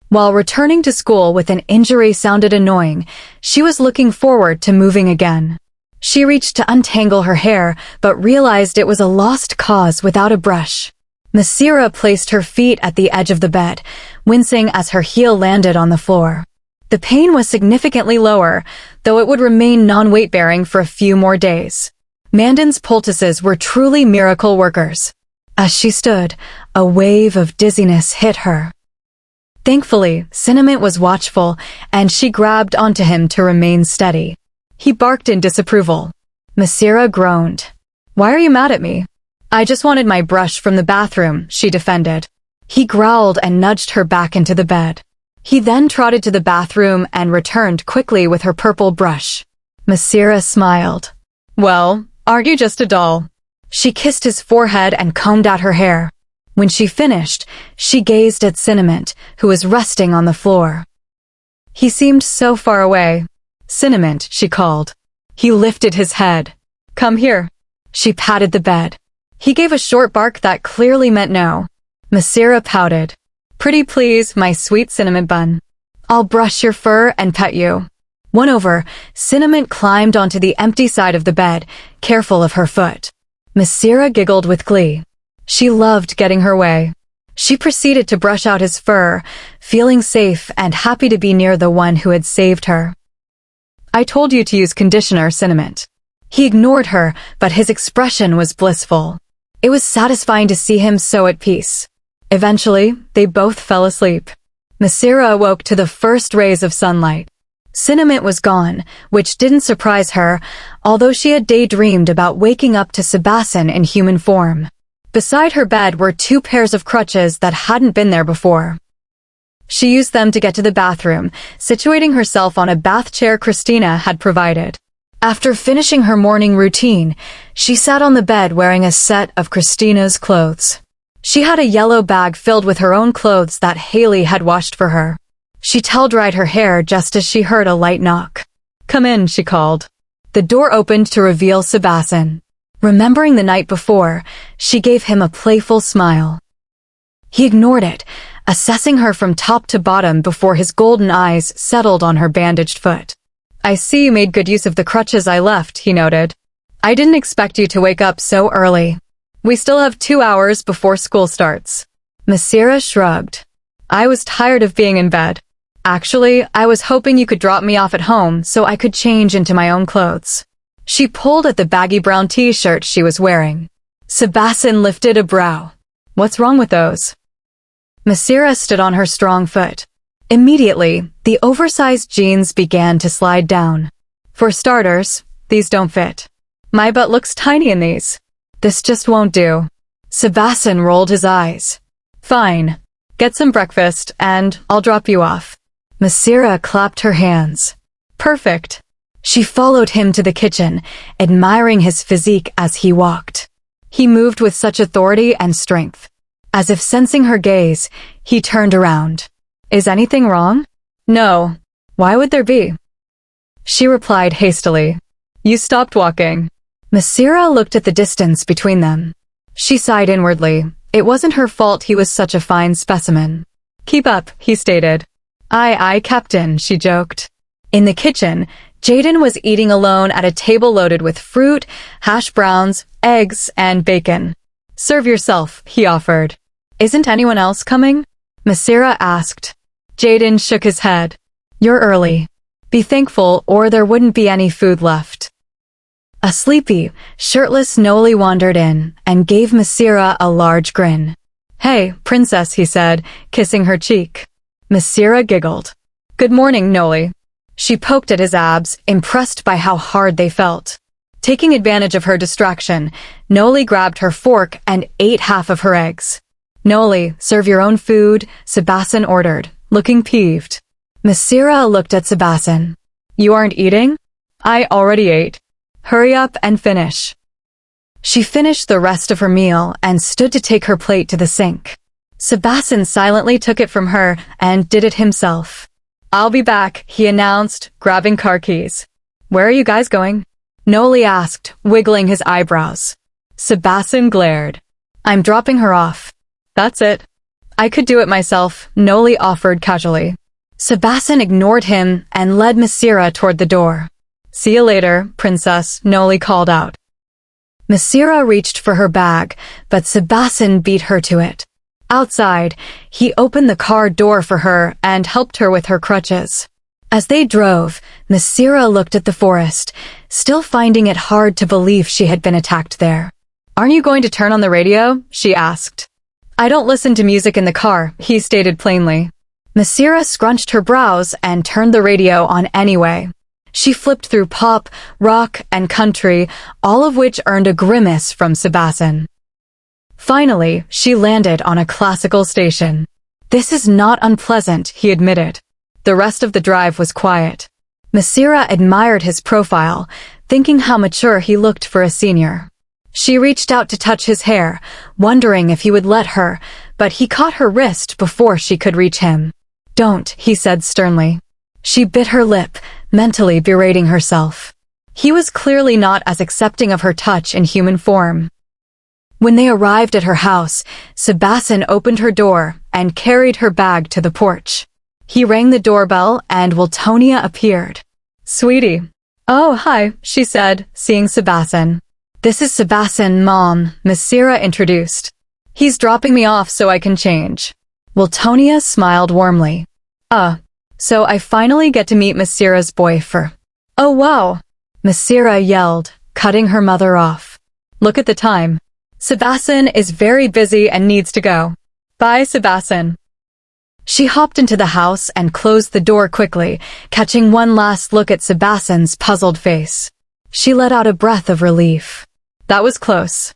While returning to school with an injury sounded annoying, she was looking forward to moving again. She reached to untangle her hair, but realized it was a lost cause without a brush. Massira placed her feet at the edge of the bed, wincing as her heel landed on the floor. The pain was significantly lower, though it would remain non-weight-bearing for a few more days. Mandan's poultices were truly miracle workers. As she stood, a wave of dizziness hit her. Thankfully, Cinnamon was watchful, and she grabbed onto him to remain steady. He barked in disapproval. Massira groaned. Why are you mad at me? I just wanted my brush from the bathroom, she defended. He growled and nudged her back into the bed. He then trotted to the bathroom and returned quickly with her purple brush. Massira smiled. Well, aren't you just a doll? She kissed his forehead and combed out her hair. When she finished, she gazed at Cinnamon, who was resting on the floor. He seemed so far away. Cinnamon, she called. He lifted his head. Come here. She patted the bed. He gave a short bark that clearly meant no. Massira pouted. Pretty please, my sweet cinnamon bun. I'll brush your fur and pet you. Won over, Cinnamon climbed onto the empty side of the bed, careful of her foot. Massira giggled with glee. She loved getting her way. She proceeded to brush out his fur, feeling safe and happy to be near the one who had saved her. I told you to use conditioner, Cinnamon. He ignored her, but his expression was blissful. It was satisfying to see him so at peace. Eventually, they both fell asleep. Massira awoke to the first rays of sunlight. Cinnamon was gone, which didn't surprise her, although she had daydreamed about waking up to Sebasten in human form. Beside her bed were 2 pairs of crutches that hadn't been there before. She used them to get to the bathroom, situating herself on a bath chair Christina had provided. After finishing her morning routine, she sat on the bed wearing a set of Christina's clothes. She had a yellow bag filled with her own clothes that Haley had washed for her. She towel-dried her hair just as she heard a light knock. Come in, she called. The door opened to reveal Sebasten. Remembering the night before, she gave him a playful smile. He ignored it, assessing her from top to bottom before his golden eyes settled on her bandaged foot. I see you made good use of the crutches I left, he noted. I didn't expect you to wake up so early. We still have 2 hours before school starts. Massira shrugged. I was tired of being in bed. Actually, I was hoping you could drop me off at home so I could change into my own clothes. She pulled at the baggy brown t-shirt she was wearing. Sebasten lifted a brow. What's wrong with those? Massira stood on her strong foot. Immediately, the oversized jeans began to slide down. For starters, these don't fit. My butt looks tiny in these. This just won't do. Sebasten rolled his eyes. Fine. Get some breakfast, and I'll drop you off. Massira clapped her hands. Perfect. She followed him to the kitchen, admiring his physique as he walked. He moved with such authority and strength. As if sensing her gaze, he turned around. Is anything wrong? No. Why would there be? She replied hastily. You stopped walking. Massira looked at the distance between them. She sighed inwardly. It wasn't her fault he was such a fine specimen. Keep up, he stated. Aye, Captain, she joked. In the kitchen, Jaden was eating alone at a table loaded with fruit, hash browns, eggs, and bacon. Serve yourself, he offered. Isn't anyone else coming? Massira asked. Jaden shook his head. You're early. Be thankful or there wouldn't be any food left. A sleepy, shirtless Noli wandered in and gave Massira a large grin. Hey, princess, he said, kissing her cheek. Massira giggled. Good morning, Noli. She poked at his abs, impressed by how hard they felt. Taking advantage of her distraction, Noli grabbed her fork and ate half of her eggs. Noli, serve your own food, Sebasten ordered, looking peeved. Massira looked at Sebasten. You aren't eating? I already ate. Hurry up and finish. She finished the rest of her meal and stood to take her plate to the sink. Sebasten silently took it from her and did it himself. I'll be back, he announced, grabbing car keys. Where are you guys going? Noli asked, wiggling his eyebrows. Sebasten glared. I'm dropping her off. That's it. I could do it myself, Noli offered casually. Sebasten ignored him and led Massira toward the door. See you later, princess, Noli called out. Massira reached for her bag, but Sebasten beat her to it. Outside, he opened the car door for her and helped her with her crutches. As they drove, Massira looked at the forest, still finding it hard to believe she had been attacked there. Aren't you going to turn on the radio? She asked. I don't listen to music in the car, he stated plainly. Massira scrunched her brows and turned the radio on anyway. She flipped through pop, rock, and country, all of which earned a grimace from Sebasten. Finally, she landed on a classical station. This is not unpleasant, he admitted. The rest of the drive was quiet. Massira admired his profile, thinking how mature he looked for a senior. She reached out to touch his hair, wondering if he would let her, but he caught her wrist before she could reach him. Don't, he said sternly. She bit her lip, mentally berating herself. He was clearly not as accepting of her touch in human form. When they arrived at her house, Sebasten opened her door and carried her bag to the porch. He rang the doorbell and Wiltonia appeared. Sweetie. Oh, hi, she said, seeing Sebasten. This is Sebasten, Mom, Massira introduced. He's dropping me off so I can change. Wiltonia smiled warmly. So I finally get to meet Massira's boyfriend. Oh wow! Massira yelled, cutting her mother off. Look at the time. Sebasten is very busy and needs to go. Bye, Sebasten. She hopped into the house and closed the door quickly, catching one last look at Sebasten's puzzled face. She let out a breath of relief. That was close.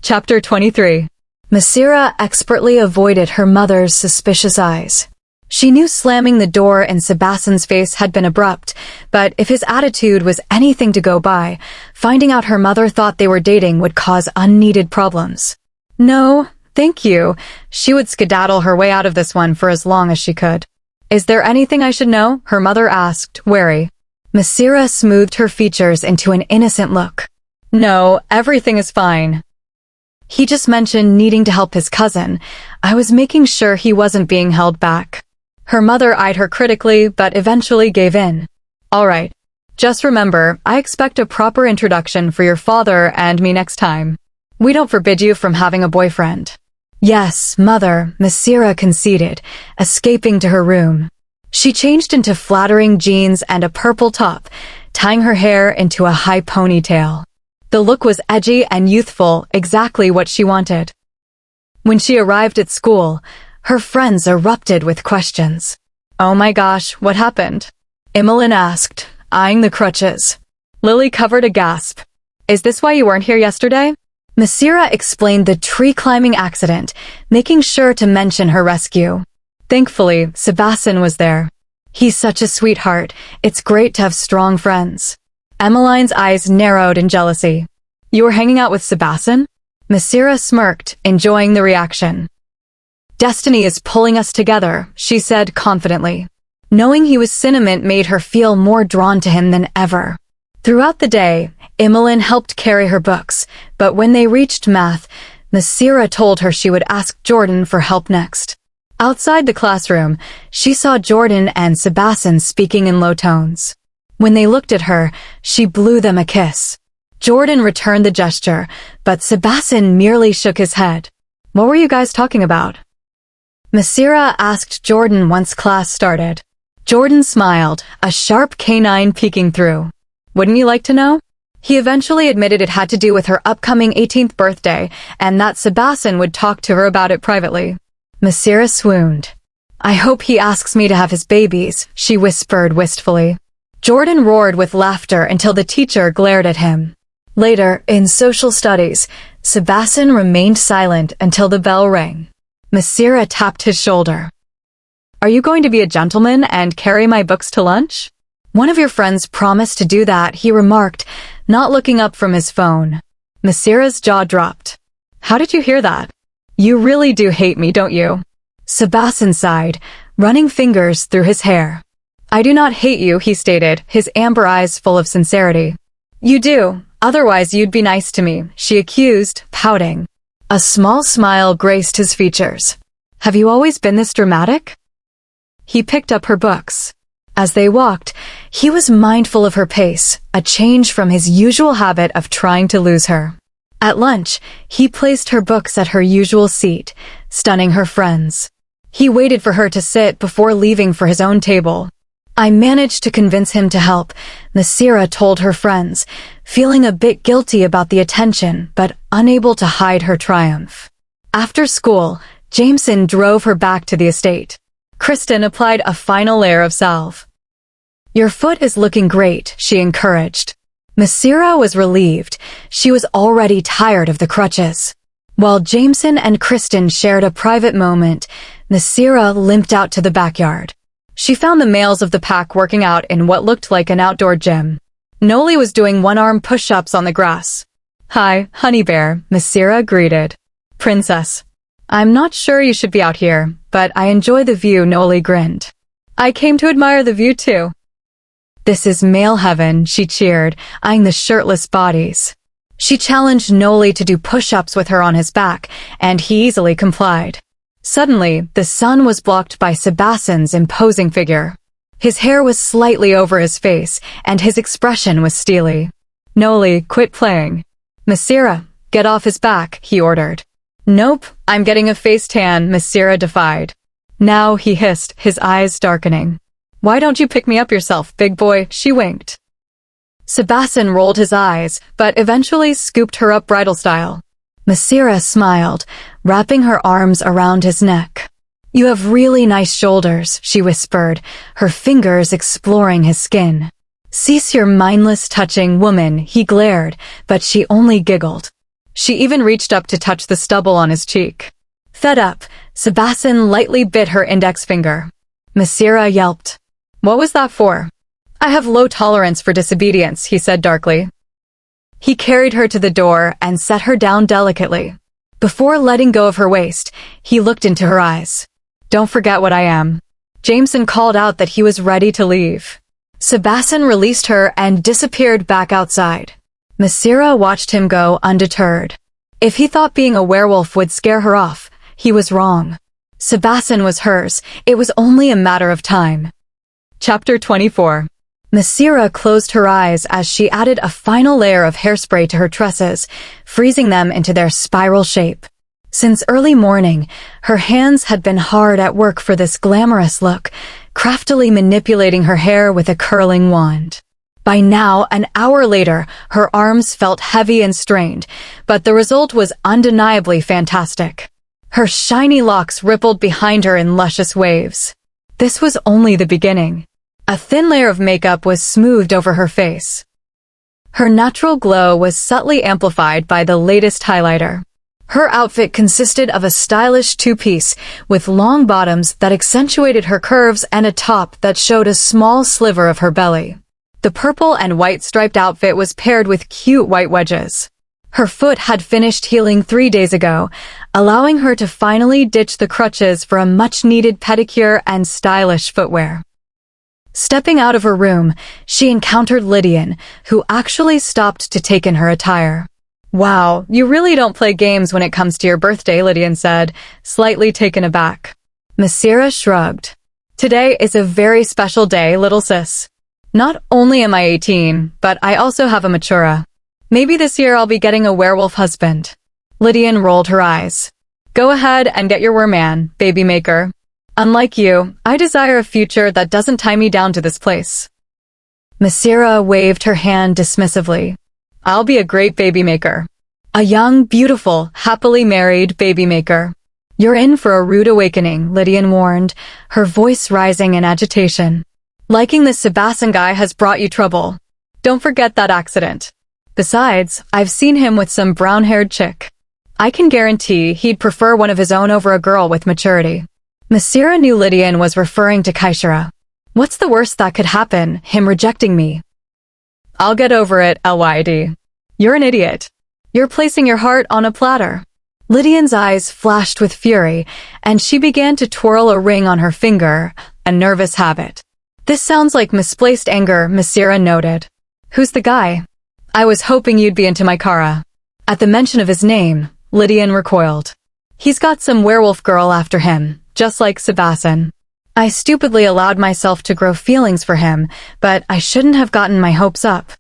Chapter 23. Massira expertly avoided her mother's suspicious eyes. She knew slamming the door in Sebasten's face had been abrupt, but if his attitude was anything to go by, finding out her mother thought they were dating would cause unneeded problems. No, thank you. She would skedaddle her way out of this one for as long as she could. Is there anything I should know? Her mother asked, wary. Massira smoothed her features into an innocent look. No, everything is fine. He just mentioned needing to help his cousin. I was making sure he wasn't being held back. Her mother eyed her critically, but eventually gave in. All right. Just remember, I expect a proper introduction for your father and me next time. We don't forbid you from having a boyfriend. Yes, mother, Massira conceded, escaping to her room. She changed into flattering jeans and a purple top, tying her hair into a high ponytail. The look was edgy and youthful, exactly what she wanted. When she arrived at school, her friends erupted with questions. Oh my gosh, what happened? Emmeline asked, eyeing the crutches. Lily covered a gasp. Is this why you weren't here yesterday? Massira explained the tree-climbing accident, making sure to mention her rescue. Thankfully, Sebasten was there. He's such a sweetheart. It's great to have strong friends. Emmeline's eyes narrowed in jealousy. You were hanging out with Sebasten? Massira smirked, enjoying the reaction. Destiny is pulling us together, she said confidently. Knowing he was Cinnamon made her feel more drawn to him than ever. Throughout the day, Emmeline helped carry her books, but when they reached math, Massira told her she would ask Jordan for help next. Outside the classroom, she saw Jordan and Sebasten speaking in low tones. When they looked at her, she blew them a kiss. Jordan returned the gesture, but Sebasten merely shook his head. What were you guys talking about? Massira asked Jordan once class started. Jordan smiled, a sharp canine peeking through. Wouldn't you like to know? He eventually admitted it had to do with her upcoming 18th birthday, and that Sebasten would talk to her about it privately. Massira swooned. I hope he asks me to have his babies, she whispered wistfully. Jordan roared with laughter until the teacher glared at him. Later, in social studies, Sebasten remained silent until the bell rang. Massira tapped his shoulder. Are you going to be a gentleman and carry my books to lunch? One of your friends promised to do that, he remarked, not looking up from his phone. Massira's jaw dropped. How did you hear that? You really do hate me, don't you? Sebasten sighed, running fingers through his hair. I do not hate you, he stated, his amber eyes full of sincerity. You do, otherwise you'd be nice to me, she accused, pouting. A small smile graced his features. Have you always been this dramatic? He picked up her books. As they walked, he was mindful of her pace, a change from his usual habit of trying to lose her. At lunch, he placed her books at her usual seat, stunning her friends. He waited for her to sit before leaving for his own table. I managed to convince him to help, Massira told her friends, feeling a bit guilty about the attention but unable to hide her triumph. After school, Jameson drove her back to the estate. Kristen applied a final layer of salve. Your foot is looking great, she encouraged. Massira was relieved. She was already tired of the crutches. While Jameson and Kristen shared a private moment, Massira limped out to the backyard. She found the males of the pack working out in what looked like an outdoor gym. Noli was doing one-arm push-ups on the grass. Hi, honey bear, Massira greeted. Princess. I'm not sure you should be out here, but I enjoy the view, Noli grinned. I came to admire the view too. This is male heaven, she cheered, eyeing the shirtless bodies. She challenged Noli to do push-ups with her on his back, and he easily complied. Suddenly, the sun was blocked by Sebasten's imposing figure. His hair was slightly over his face, and his expression was steely. Noli, quit playing. Massira, get off his back, he ordered. Nope, I'm getting a face tan, Massira defied. Now, he hissed, his eyes darkening. Why don't you pick me up yourself, big boy, she winked. Sebasten rolled his eyes, but eventually scooped her up bridal style. Massira smiled, wrapping her arms around his neck. You have really nice shoulders, she whispered, her fingers exploring his skin. Cease your mindless touching, woman, he glared, but she only giggled. She even reached up to touch the stubble on his cheek. Fed up, Sebasten lightly bit her index finger. Massira yelped. What was that for? I have low tolerance for disobedience, he said darkly. He carried her to the door and set her down delicately. Before letting go of her waist, he looked into her eyes. Don't forget what I am. Jameson called out that he was ready to leave. Sebasten released her and disappeared back outside. Massira watched him go undeterred. If he thought being a werewolf would scare her off, he was wrong. Sebasten was hers. It was only a matter of time. Chapter 24. Massira closed her eyes as she added a final layer of hairspray to her tresses, freezing them into their spiral shape. Since early morning, her hands had been hard at work for this glamorous look, craftily manipulating her hair with a curling wand. By now, an hour later, her arms felt heavy and strained, but the result was undeniably fantastic. Her shiny locks rippled behind her in luscious waves. This was only the beginning. A thin layer of makeup was smoothed over her face. Her natural glow was subtly amplified by the latest highlighter. Her outfit consisted of a stylish two-piece with long bottoms that accentuated her curves and a top that showed a small sliver of her belly. The purple and white striped outfit was paired with cute white wedges. Her foot had finished healing 3 days ago, allowing her to finally ditch the crutches for a much-needed pedicure and stylish footwear. Stepping out of her room, she encountered Lydian, who actually stopped to take in her attire. Wow, you really don't play games when it comes to your birthday, Lydian said, slightly taken aback. Massira shrugged. Today is a very special day, little sis. Not only am I 18, but I also have a Massira. Maybe this year I'll be getting a werewolf husband. Lydian rolled her eyes. Go ahead and get your werman, baby maker. Unlike you, I desire a future that doesn't tie me down to this place. Massira waved her hand dismissively. I'll be a great baby maker. A young, beautiful, happily married baby maker. You're in for a rude awakening, Lydian warned, her voice rising in agitation. Liking this Sebasten guy has brought you trouble. Don't forget that accident. Besides, I've seen him with some brown-haired chick. I can guarantee he'd prefer one of his own over a girl with maturity. Massira knew Lydian was referring to Kaishara. What's the worst that could happen, him rejecting me? I'll get over it, Lyd. You're an idiot. You're placing your heart on a platter. Lydian's eyes flashed with fury, and she began to twirl a ring on her finger, a nervous habit. This sounds like misplaced anger, Massira noted. Who's the guy? I was hoping you'd be into my Kara. At the mention of his name, Lydian recoiled. He's got some werewolf girl after him, just like Sebasten. I stupidly allowed myself to grow feelings for him, but I shouldn't have gotten my hopes up.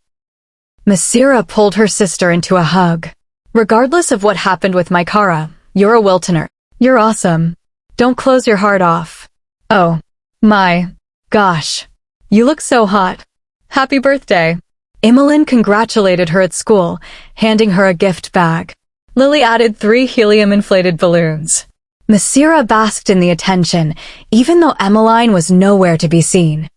Massira pulled her sister into a hug. Regardless of what happened with my Kara, you're a Wiltoner. You're awesome. Don't close your heart off. Oh. My. Gosh. You look so hot. Happy birthday. Imogen congratulated her at school, handing her a gift bag. Lily added 3 helium-inflated balloons. Massira basked in the attention, even though Emmeline was nowhere to be seen.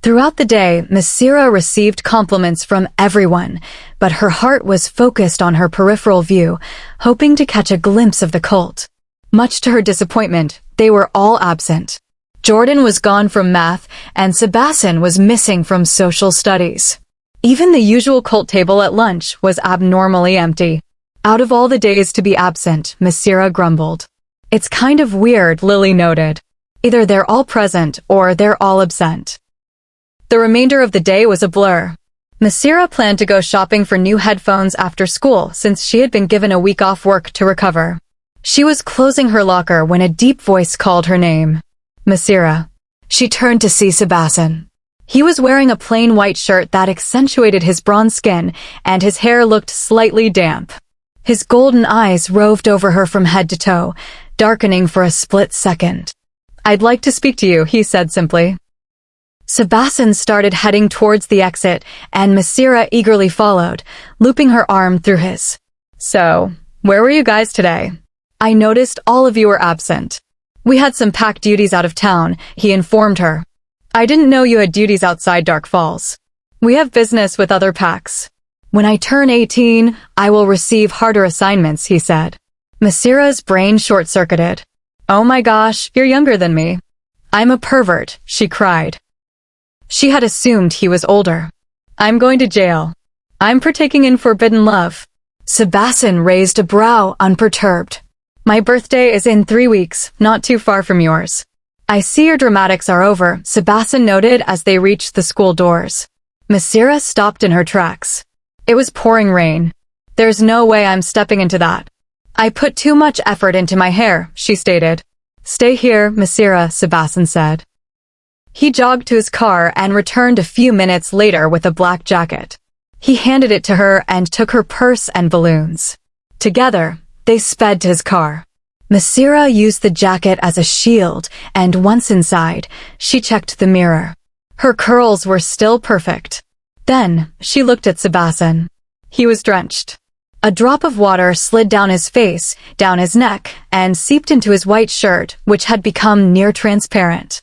Throughout the day, Massira received compliments from everyone, but her heart was focused on her peripheral view, hoping to catch a glimpse of the cult. Much to her disappointment, they were all absent. Jordan was gone from math, and Sebasten was missing from social studies. Even the usual cult table at lunch was abnormally empty. Out of all the days to be absent, Massira grumbled. It's kind of weird, Lily noted. Either they're all present or they're all absent. The remainder of the day was a blur. Massira planned to go shopping for new headphones after school since she had been given a week off work to recover. She was closing her locker when a deep voice called her name. Massira. She turned to see Sebasten. He was wearing a plain white shirt that accentuated his bronze skin, and his hair looked slightly damp. His golden eyes roved over her from head to toe, darkening for a split second. I'd like to speak to you, he said simply. Sebasten started heading towards the exit, and Massira eagerly followed, looping her arm through his. So, where were you guys today? I noticed all of you were absent. We had some pack duties out of town, he informed her. I didn't know you had duties outside Dark Falls. We have business with other packs. When I turn 18, I will receive harder assignments, he said. Massira's brain short-circuited. Oh my gosh, you're younger than me. I'm a pervert, she cried. She had assumed he was older. I'm going to jail. I'm partaking in forbidden love. Sebasten raised a brow, unperturbed. My birthday is in 3 weeks, not too far from yours. I see your dramatics are over, Sebasten noted as they reached the school doors. Massira stopped in her tracks. It was pouring rain. There's no way I'm stepping into that. I put too much effort into my hair, she stated. Stay here, Massira, Sebasten said. He jogged to his car and returned a few minutes later with a black jacket. He handed it to her and took her purse and balloons. Together, they sped to his car. Massira used the jacket as a shield, and once inside, she checked the mirror. Her curls were still perfect. Then, she looked at Sebasten. He was drenched. A drop of water slid down his face, down his neck, and seeped into his white shirt, which had become near transparent.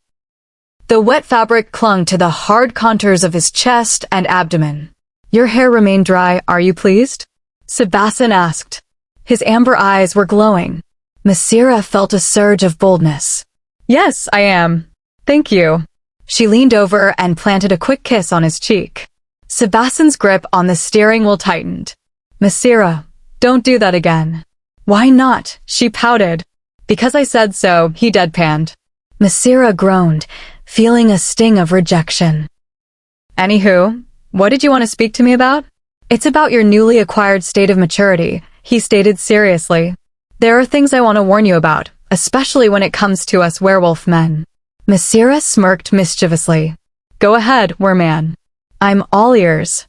The wet fabric clung to the hard contours of his chest and abdomen. Your hair remained dry, are you pleased? Sebasten asked. His amber eyes were glowing. Massira felt a surge of boldness. Yes, I am. Thank you. She leaned over and planted a quick kiss on his cheek. Sebasten's grip on the steering wheel tightened. Massira, don't do that again. Why not? She pouted. Because I said so, he deadpanned. Massira groaned, feeling a sting of rejection. Anywho, what did you want to speak to me about? It's about your newly acquired state of maturity, he stated seriously. There are things I want to warn you about, especially when it comes to us werewolf men. Massira smirked mischievously. Go ahead, werman. I'm all ears.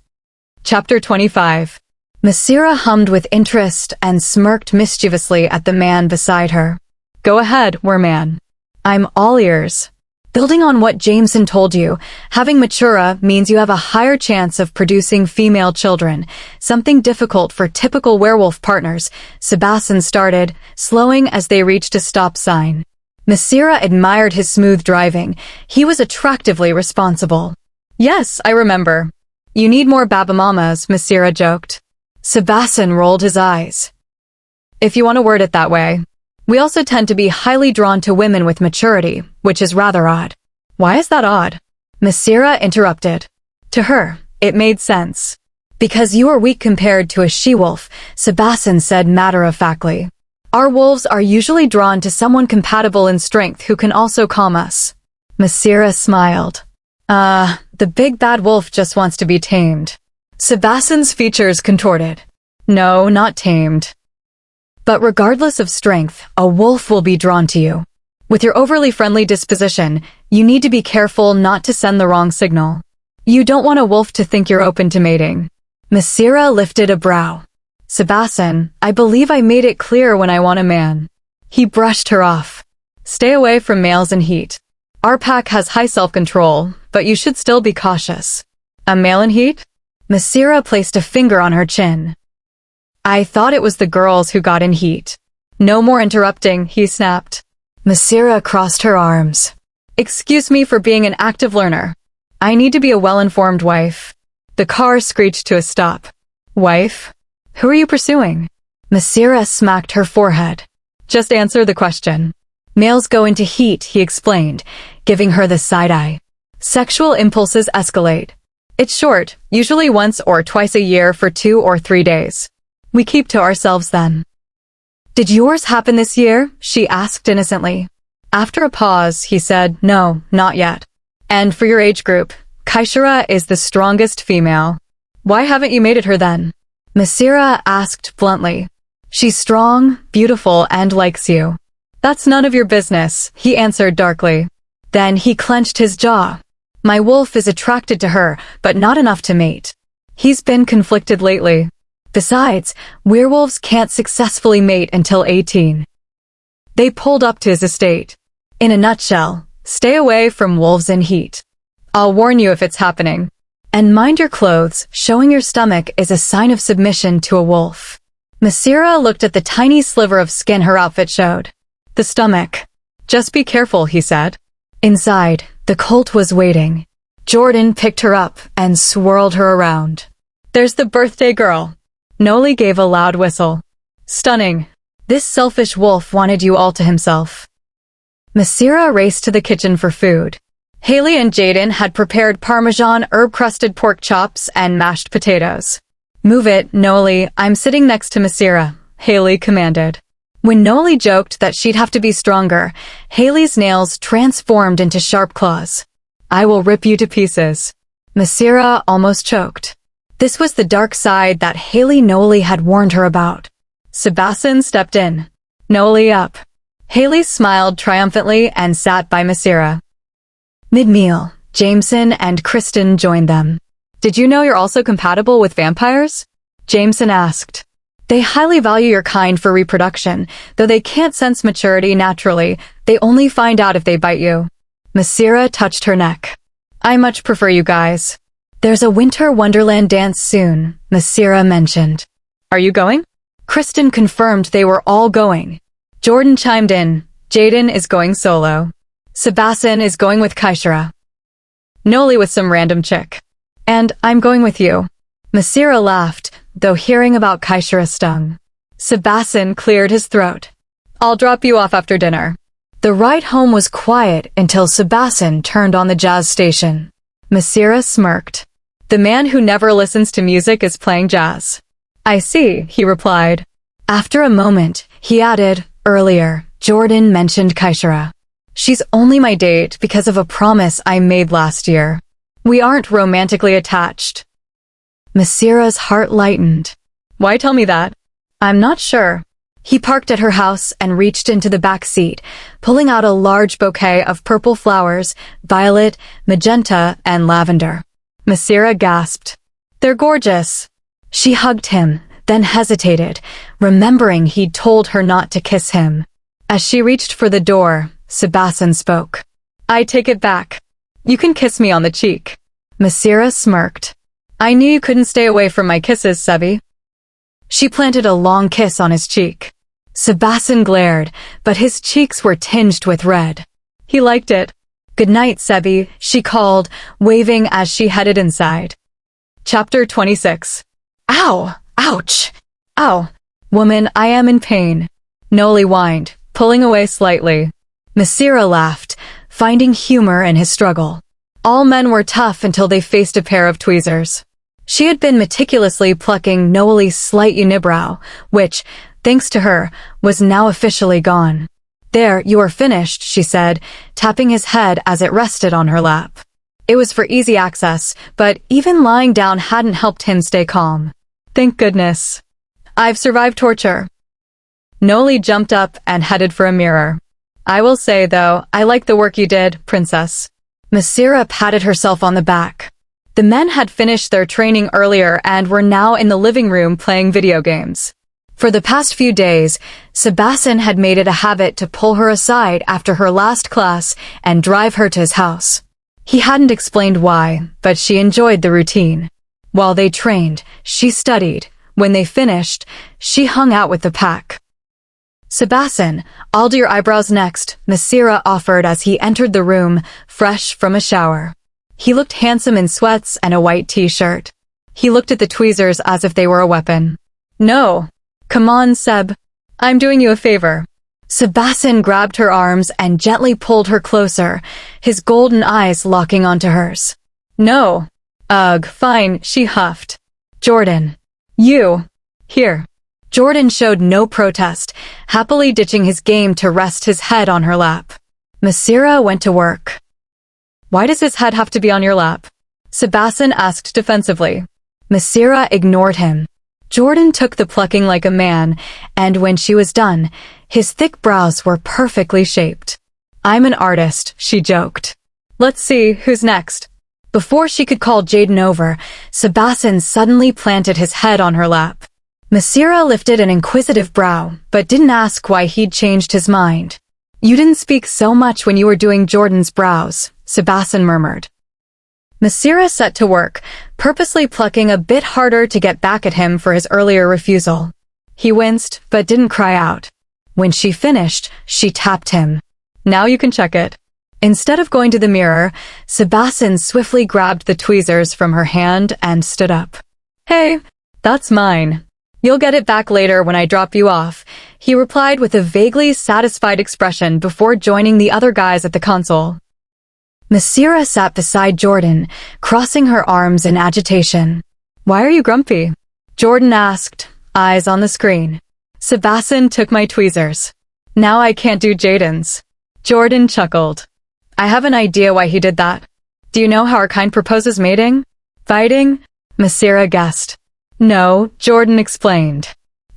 Chapter 25. Massira hummed with interest and smirked mischievously at the man beside her. Go ahead, Werman. I'm all ears. Building on what Jameson told you, having Massira means you have a higher chance of producing female children, something difficult for typical werewolf partners, Sebasten started, slowing as they reached a stop sign. Massira admired his smooth driving. He was attractively responsible. Yes, I remember. You need more babamamas, Massira joked. Sebasten rolled his eyes. If you want to word it that way. We also tend to be highly drawn to women with maturity, which is rather odd. Why is that odd? Massira interrupted. To her, it made sense. Because you are weak compared to a she-wolf, Sebasten said matter-of-factly. Our wolves are usually drawn to someone compatible in strength who can also calm us. Massira smiled. The big bad wolf just wants to be tamed. Sebasten's features contorted. No, not tamed. But regardless of strength, a wolf will be drawn to you. With your overly friendly disposition, you need to be careful not to send the wrong signal. You don't want a wolf to think you're open to mating. Massira lifted a brow. Sebasten, I believe I made it clear when I want a man. He brushed her off. Stay away from males in heat. Our pack has high self-control, but you should still be cautious. A male in heat? Massira placed a finger on her chin. I thought it was the girls who got in heat. No more interrupting, he snapped. Massira crossed her arms. Excuse me for being an active learner. I need to be a well-informed wife. The car screeched to a stop. Wife? Who are you pursuing? Massira smacked her forehead. Just answer the question. Males go into heat, he explained, giving her the side-eye. Sexual impulses escalate. It's short, usually once or twice a year for 2 or 3 days. We keep to ourselves then. Did yours happen this year? She asked innocently. After a pause, he said, no, not yet. And for your age group, Kaishira is the strongest female. Why haven't you mated her then? Massira asked bluntly. She's strong, beautiful, and likes you. That's none of your business, he answered darkly. Then he clenched his jaw. My wolf is attracted to her, but not enough to mate. He's been conflicted lately. Besides, werewolves can't successfully mate until 18. They pulled up to his estate. In a nutshell, stay away from wolves in heat. I'll warn you if it's happening. And mind your clothes, showing your stomach is a sign of submission to a wolf. Massira looked at the tiny sliver of skin her outfit showed. The stomach. Just be careful, he said. Inside, the colt was waiting. Jordan picked her up and swirled her around. There's the birthday girl. Noli gave a loud whistle. Stunning. This selfish wolf wanted you all to himself. Massira raced to the kitchen for food. Haley and Jaden had prepared Parmesan herb-crusted pork chops and mashed potatoes. Move it, Noli, I'm sitting next to Massira, Haley commanded. When Noli joked that she'd have to be stronger, Haley's nails transformed into sharp claws. I will rip you to pieces. Massira almost choked. This was the dark side that Haley Noli had warned her about. Sebasten stepped in. Noli up. Haley smiled triumphantly and sat by Massira. Mid-meal, Jameson and Kristen joined them. Did you know you're also compatible with vampires? Jameson asked. They highly value your kind for reproduction, though they can't sense maturity naturally. They only find out if they bite you. Massira touched her neck. I much prefer you guys. There's a winter wonderland dance soon, Massira mentioned. Are you going? Kristen confirmed they were all going. Jordan chimed in. Jaden is going solo. Sebasten is going with Kaishira. Noli with some random chick. And I'm going with you. Massira laughed, though hearing about Kaishira stung. Sebasten cleared his throat. I'll drop you off after dinner. The ride home was quiet until Sebasten turned on the jazz station. Massira smirked. The man who never listens to music is playing jazz. I see, he replied. After a moment, he added, earlier, Jordan mentioned Kaishira. She's only my date because of a promise I made last year. We aren't romantically attached. Massira's heart lightened. Why tell me that? I'm not sure. He parked at her house and reached into the back seat, pulling out a large bouquet of purple flowers, violet, magenta, and lavender. Massira gasped. They're gorgeous. She hugged him, then hesitated, remembering he'd told her not to kiss him. As she reached for the door, Sebasten spoke. "I take it back. You can kiss me on the cheek." Massira smirked. "I knew you couldn't stay away from my kisses, Sebi." She planted a long kiss on his cheek. Sebasten glared, but his cheeks were tinged with red. He liked it. "Good night, Sebi," she called, waving as she headed inside. Chapter 26. "Ow! Ouch! Ow! Woman, I am in pain," Noli whined, pulling away slightly. Massira laughed, finding humor in his struggle. All men were tough until they faced a pair of tweezers. She had been meticulously plucking Noli's slight unibrow, which, thanks to her, was now officially gone. "There, you are finished," she said, tapping his head as it rested on her lap. It was for easy access, but even lying down hadn't helped him stay calm. "Thank goodness. I've survived torture." Noli jumped up and headed for a mirror. "I will say, though, I like the work you did, princess." Massira patted herself on the back. The men had finished their training earlier and were now in the living room playing video games. For the past few days, Sebasten had made it a habit to pull her aside after her last class and drive her to his house. He hadn't explained why, but she enjoyed the routine. While they trained, she studied. When they finished, she hung out with the pack. "Sebasten, I'll do your eyebrows next," Massira offered as he entered the room, fresh from a shower. He looked handsome in sweats and a white t-shirt. He looked at the tweezers as if they were a weapon. "No. Come on, Seb. I'm doing you a favor." Sebasten grabbed her arms and gently pulled her closer, his golden eyes locking onto hers. "No." "Ugh, fine," she huffed. "Jordan. You. Here." Jordan showed no protest, happily ditching his game to rest his head on her lap. Massira went to work. "Why does his head have to be on your lap?" Sebasten asked defensively. Massira ignored him. Jordan took the plucking like a man, and when she was done, his thick brows were perfectly shaped. "I'm an artist," she joked. "Let's see, who's next?" Before she could call Jaden over, Sebasten suddenly planted his head on her lap. Massira lifted an inquisitive brow, but didn't ask why he'd changed his mind. "You didn't speak so much when you were doing Jordan's brows," Sebasten murmured. Massira set to work, purposely plucking a bit harder to get back at him for his earlier refusal. He winced, but didn't cry out. When she finished, she tapped him. "Now you can check it." Instead of going to the mirror, Sebasten swiftly grabbed the tweezers from her hand and stood up. "Hey, that's mine. You'll get it back later when I drop you off," he replied with a vaguely satisfied expression before joining the other guys at the console. Massira sat beside Jordan, crossing her arms in agitation. "Why are you grumpy?" Jordan asked, eyes on the screen. "Sebasten took my tweezers. Now I can't do Jaden's." Jordan chuckled. "I have an idea why he did that. Do you know how our kind proposes mating? Fighting?" Massira guessed. "No," Jordan explained.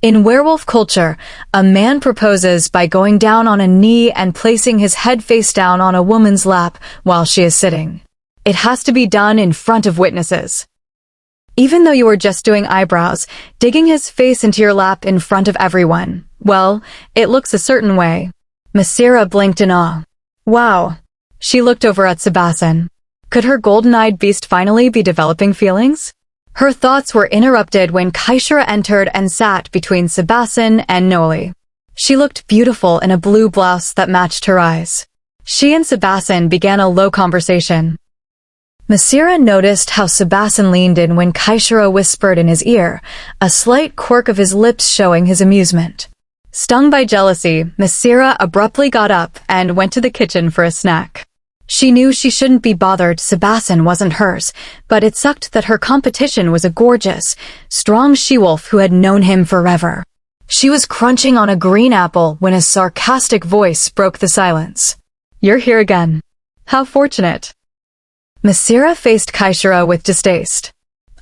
In werewolf culture, a man proposes by going down on a knee and placing his head face down on a woman's lap while she is sitting. It has to be done in front of witnesses. Even though you were just doing eyebrows, digging his face into your lap in front of everyone, well, it looks a certain way. Massira blinked in awe. "Wow." She looked over at Sebasten. Could her golden-eyed beast finally be developing feelings? Her thoughts were interrupted when Kaishara entered and sat between Sebasten and Noli. She looked beautiful in a blue blouse that matched her eyes. She and Sebasten began a low conversation. Massira noticed how Sebasten leaned in when Kaishara whispered in his ear, a slight quirk of his lips showing his amusement. Stung by jealousy, Massira abruptly got up and went to the kitchen for a snack. She knew she shouldn't be bothered Sebasten wasn't hers, but it sucked that her competition was a gorgeous, strong she-wolf who had known him forever. She was crunching on a green apple when a sarcastic voice broke the silence. "You're here again. How fortunate." Massira faced Kaishara with distaste.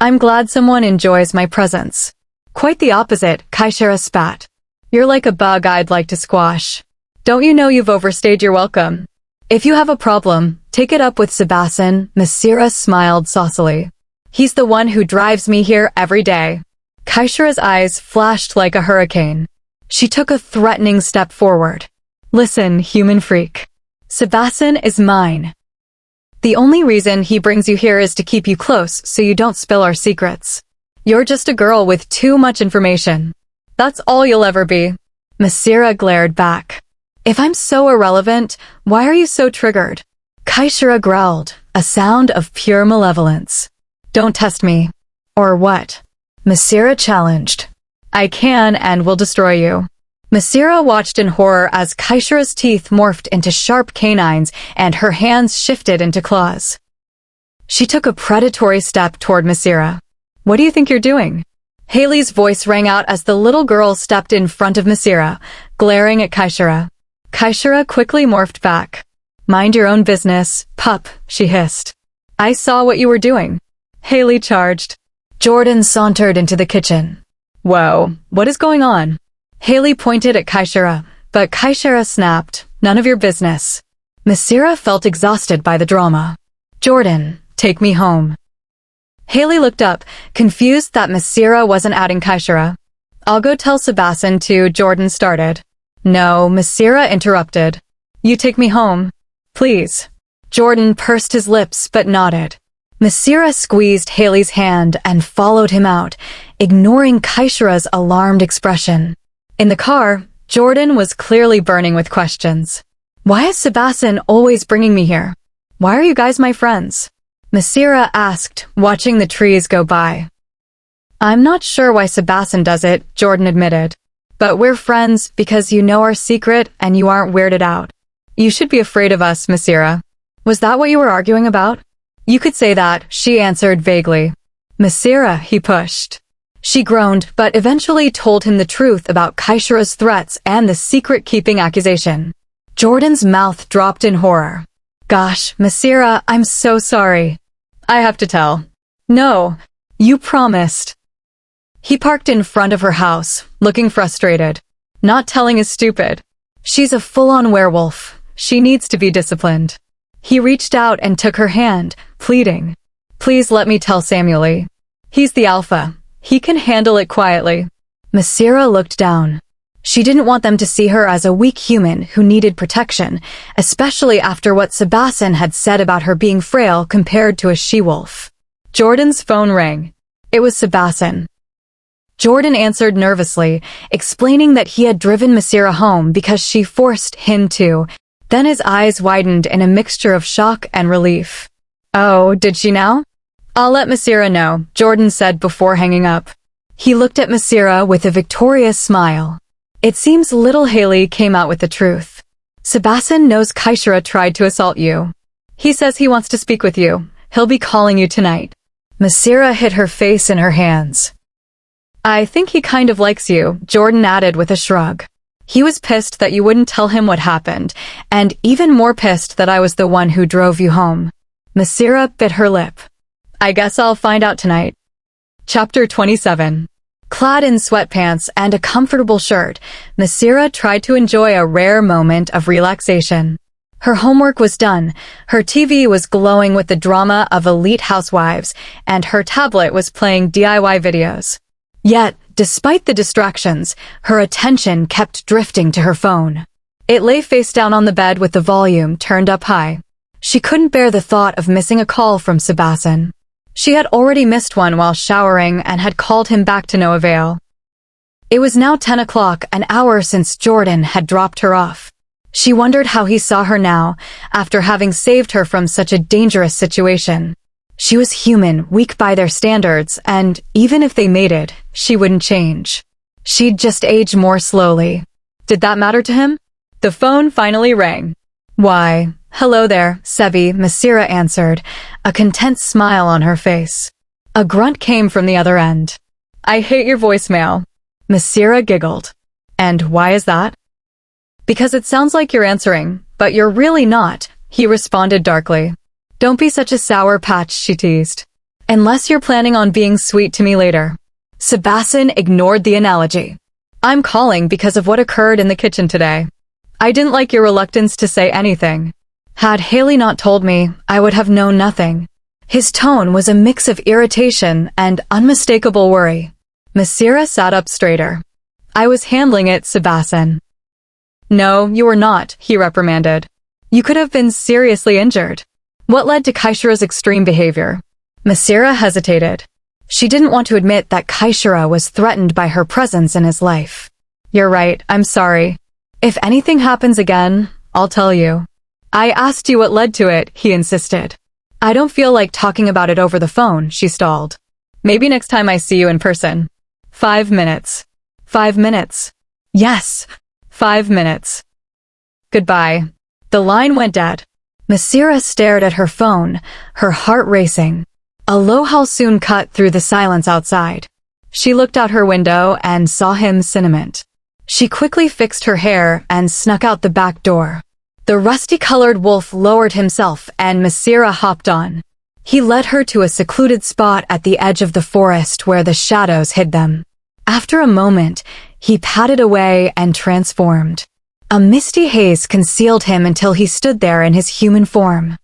"I'm glad someone enjoys my presence." "Quite the opposite," Kaishara spat. "You're like a bug I'd like to squash. Don't you know you've overstayed your welcome? If you have a problem, take it up with Sebasten," Massira smiled saucily. "He's the one who drives me here every day." Kaishira's eyes flashed like a hurricane. She took a threatening step forward. Listen, human freak. Sebasten is mine. The only reason he brings you here is to keep you close so you don't spill our secrets. You're just a girl with too much information. That's all you'll ever be. Massira glared back. If I'm so irrelevant, why are you so triggered? Kaishira growled, a sound of pure malevolence. Don't test me. Or what? Massira challenged. I can and will destroy you. Massira watched in horror as Kaishira's teeth morphed into sharp canines and her hands shifted into claws. She took a predatory step toward Massira. What do you think you're doing? Haley's voice rang out as the little girl stepped in front of Massira, glaring at Kaishira. Kaishira quickly morphed back. Mind your own business, pup, she hissed. I saw what you were doing. Haley charged. Jordan sauntered into the kitchen. Whoa, what is going on? Haley pointed at Kaishira, but Kaishira snapped, none of your business. Massira felt exhausted by the drama. Jordan, take me home. Haley looked up, confused that Massira wasn't adding Kaishira. I'll go tell Sebasten to, Jordan started. No, Massira interrupted. You take me home. Please. Jordan pursed his lips but nodded. Massira squeezed Haley's hand and followed him out, ignoring Kaishira's alarmed expression. In the car, Jordan was clearly burning with questions. Why is Sebasten always bringing me here? Why are you guys my friends? Massira asked, watching the trees go by. I'm not sure why Sebasten does it, Jordan admitted. But we're friends because you know our secret and you aren't weirded out. You should be afraid of us, Massira. Was that what you were arguing about? You could say that, she answered vaguely. Massira, he pushed. She groaned, but eventually told him the truth about Kaishira's threats and the secret-keeping accusation. Jordan's mouth dropped in horror. Gosh, Massira, I'm so sorry. I have to tell. No, you promised. He parked in front of her house, looking frustrated. Not telling is stupid. She's a full-on werewolf. She needs to be disciplined. He reached out and took her hand, pleading. Please let me tell Samuel. He's the alpha. He can handle it quietly. Massira looked down. She didn't want them to see her as a weak human who needed protection, especially after what Sebasten had said about her being frail compared to a she-wolf. Jordan's phone rang. It was Sebasten. Jordan answered nervously, explaining that he had driven Massira home because she forced him to. Then his eyes widened in a mixture of shock and relief. Oh, did she now? I'll let Massira know, Jordan said before hanging up. He looked at Massira with a victorious smile. It seems little Haley came out with the truth. Sebasten knows Kaishira tried to assault you. He says he wants to speak with you. He'll be calling you tonight. Massira hid her face in her hands. I think he kind of likes you, Jordan added with a shrug. He was pissed that you wouldn't tell him what happened, and even more pissed that I was the one who drove you home. Massira bit her lip. I guess I'll find out tonight. Chapter 27. Clad in sweatpants and a comfortable shirt, Massira tried to enjoy a rare moment of relaxation. Her homework was done, her TV was glowing with the drama of elite housewives, and her tablet was playing DIY videos. Yet, despite the distractions, her attention kept drifting to her phone. It lay face down on the bed with the volume turned up high. She couldn't bear the thought of missing a call from Sebasten. She had already missed one while showering and had called him back to no avail. It was now 10 o'clock, an hour since Jordan had dropped her off. She wondered how he saw her now, after having saved her from such a dangerous situation. She was human, weak by their standards, and even if they mated, she wouldn't change. She'd just age more slowly. Did that matter to him? The phone finally rang. Why, hello there, Sebi, Massira answered, a content smile on her face. A grunt came from the other end. I hate your voicemail. Massira giggled. And why is that? Because it sounds like you're answering, but you're really not, he responded darkly. Don't be such a sour patch, she teased. Unless you're planning on being sweet to me later. Sebasten ignored the analogy. I'm calling because of what occurred in the kitchen today. I didn't like your reluctance to say anything. Had Haley not told me, I would have known nothing. His tone was a mix of irritation and unmistakable worry. Massira sat up straighter. I was handling it, Sebasten. No, you were not, he reprimanded. You could have been seriously injured. What led to Kaishira's extreme behavior? Massira hesitated. She didn't want to admit that Kaishira was threatened by her presence in his life. You're right, I'm sorry. If anything happens again, I'll tell you. I asked you what led to it, he insisted. I don't feel like talking about it over the phone, she stalled. Maybe next time I see you in person. 5 minutes. 5 minutes. Yes, 5 minutes. Goodbye. The line went dead. Massira stared at her phone, her heart racing. A low howl soon cut through the silence outside. She looked out her window and saw him cinnamon. She quickly fixed her hair and snuck out the back door. The rusty-colored wolf lowered himself and Massira hopped on. He led her to a secluded spot at the edge of the forest where the shadows hid them. After a moment, he padded away and transformed. A misty haze concealed him until he stood there in his human form.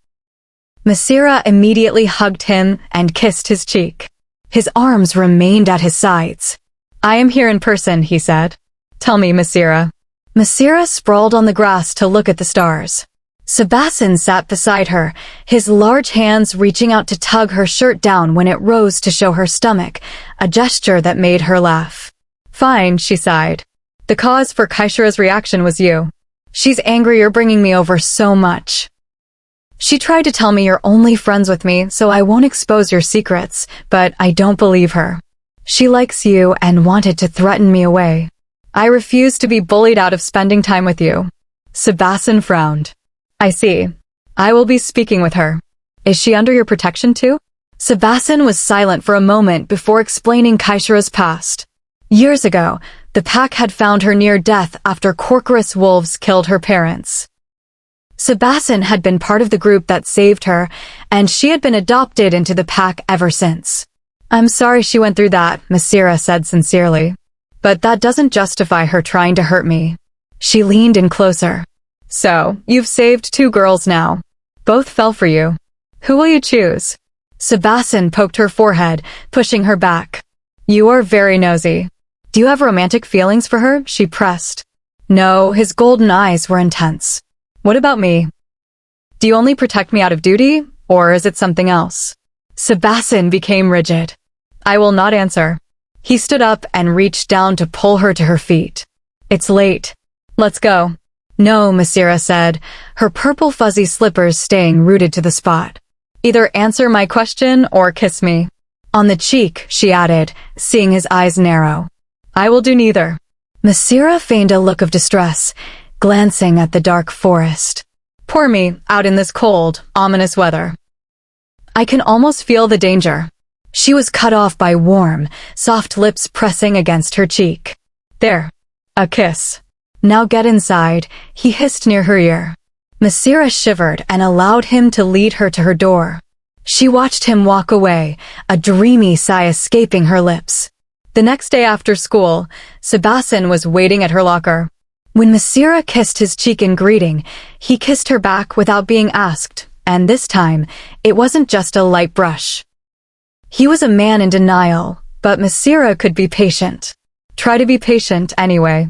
Massira immediately hugged him and kissed his cheek. His arms remained at his sides. I am here in person, he said. Tell me, Massira. Massira sprawled on the grass to look at the stars. Sebasten sat beside her, his large hands reaching out to tug her shirt down when it rose to show her stomach, a gesture that made her laugh. Fine, she sighed. The cause for Kaishira's reaction was you. She's angry you're bringing me over so much. She tried to tell me you're only friends with me, so I won't expose your secrets, but I don't believe her. She likes you and wanted to threaten me away. I refuse to be bullied out of spending time with you. Sebasten frowned. I see. I will be speaking with her. Is she under your protection too? Sebasten was silent for a moment before explaining Kaishira's past. Years ago, the pack had found her near death after Corcorous wolves killed her parents. Sebasten had been part of the group that saved her, and she had been adopted into the pack ever since. I'm sorry she went through that, Massira said sincerely. But that doesn't justify her trying to hurt me. She leaned in closer. So, you've saved 2 girls now. Both fell for you. Who will you choose? Sebasten poked her forehead, pushing her back. You are very nosy. Do you have romantic feelings for her? She pressed. No, his golden eyes were intense. What about me? Do you only protect me out of duty, or is it something else? Sebasten became rigid. I will not answer. He stood up and reached down to pull her to her feet. It's late. Let's go. No, Massira said, her purple fuzzy slippers staying rooted to the spot. Either answer my question or kiss me. On the cheek, she added, seeing his eyes narrow. I will do neither. Massira feigned a look of distress, glancing at the dark forest. Poor me, out in this cold, ominous weather. I can almost feel the danger. She was cut off by warm, soft lips pressing against her cheek. There. A kiss. Now get inside, he hissed near her ear. Massira shivered and allowed him to lead her to her door. She watched him walk away, a dreamy sigh escaping her lips. The next day after school, Sebasten was waiting at her locker. When Massira kissed his cheek in greeting, he kissed her back without being asked, and this time, it wasn't just a light brush. He was a man in denial, but Massira could be patient. Try to be patient anyway.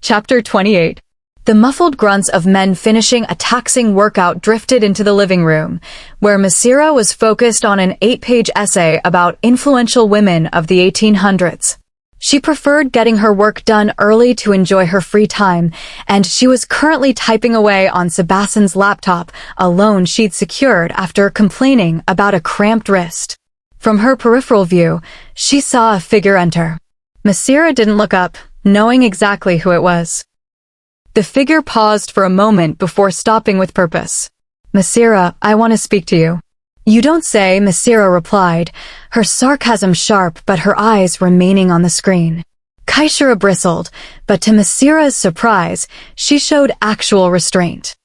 Chapter 28. The muffled grunts of men finishing a taxing workout drifted into the living room, where Massira was focused on an 8-page essay about influential women of the 1800s. She preferred getting her work done early to enjoy her free time, and she was currently typing away on Sebasten's laptop, a loan she'd secured after complaining about a cramped wrist. From her peripheral view, she saw a figure enter. Massira didn't look up, knowing exactly who it was. The figure paused for a moment before stopping with purpose. Massira, I want to speak to you. You don't say, Massira replied, her sarcasm sharp but her eyes remaining on the screen. Kaishira bristled, but to Massira's surprise, she showed actual restraint.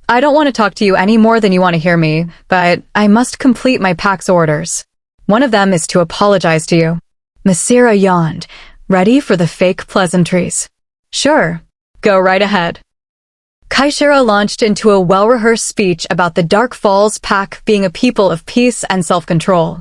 I don't want to talk to you any more than you want to hear me, but I must complete my pack's orders. One of them is to apologize to you. Massira yawned, ready for the fake pleasantries. Sure, go right ahead. Kaishira launched into a well-rehearsed speech about the Dark Falls pack being a people of peace and self-control.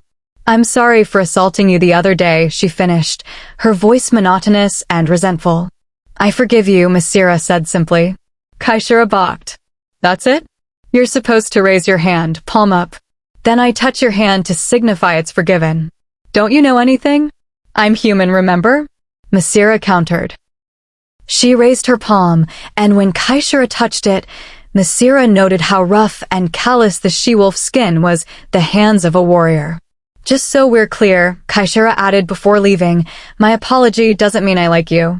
I'm sorry for assaulting you the other day, she finished, her voice monotonous and resentful. I forgive you, Massira said simply. Kaishira balked. That's it? You're supposed to raise your hand, palm up. Then I touch your hand to signify it's forgiven. Don't you know anything? I'm human, remember? Massira countered. She raised her palm, and when Kaishira touched it, Massira noted how rough and callous the she-wolf skin was, the hands of a warrior. Just so we're clear, Kaishira added before leaving, my apology doesn't mean I like you.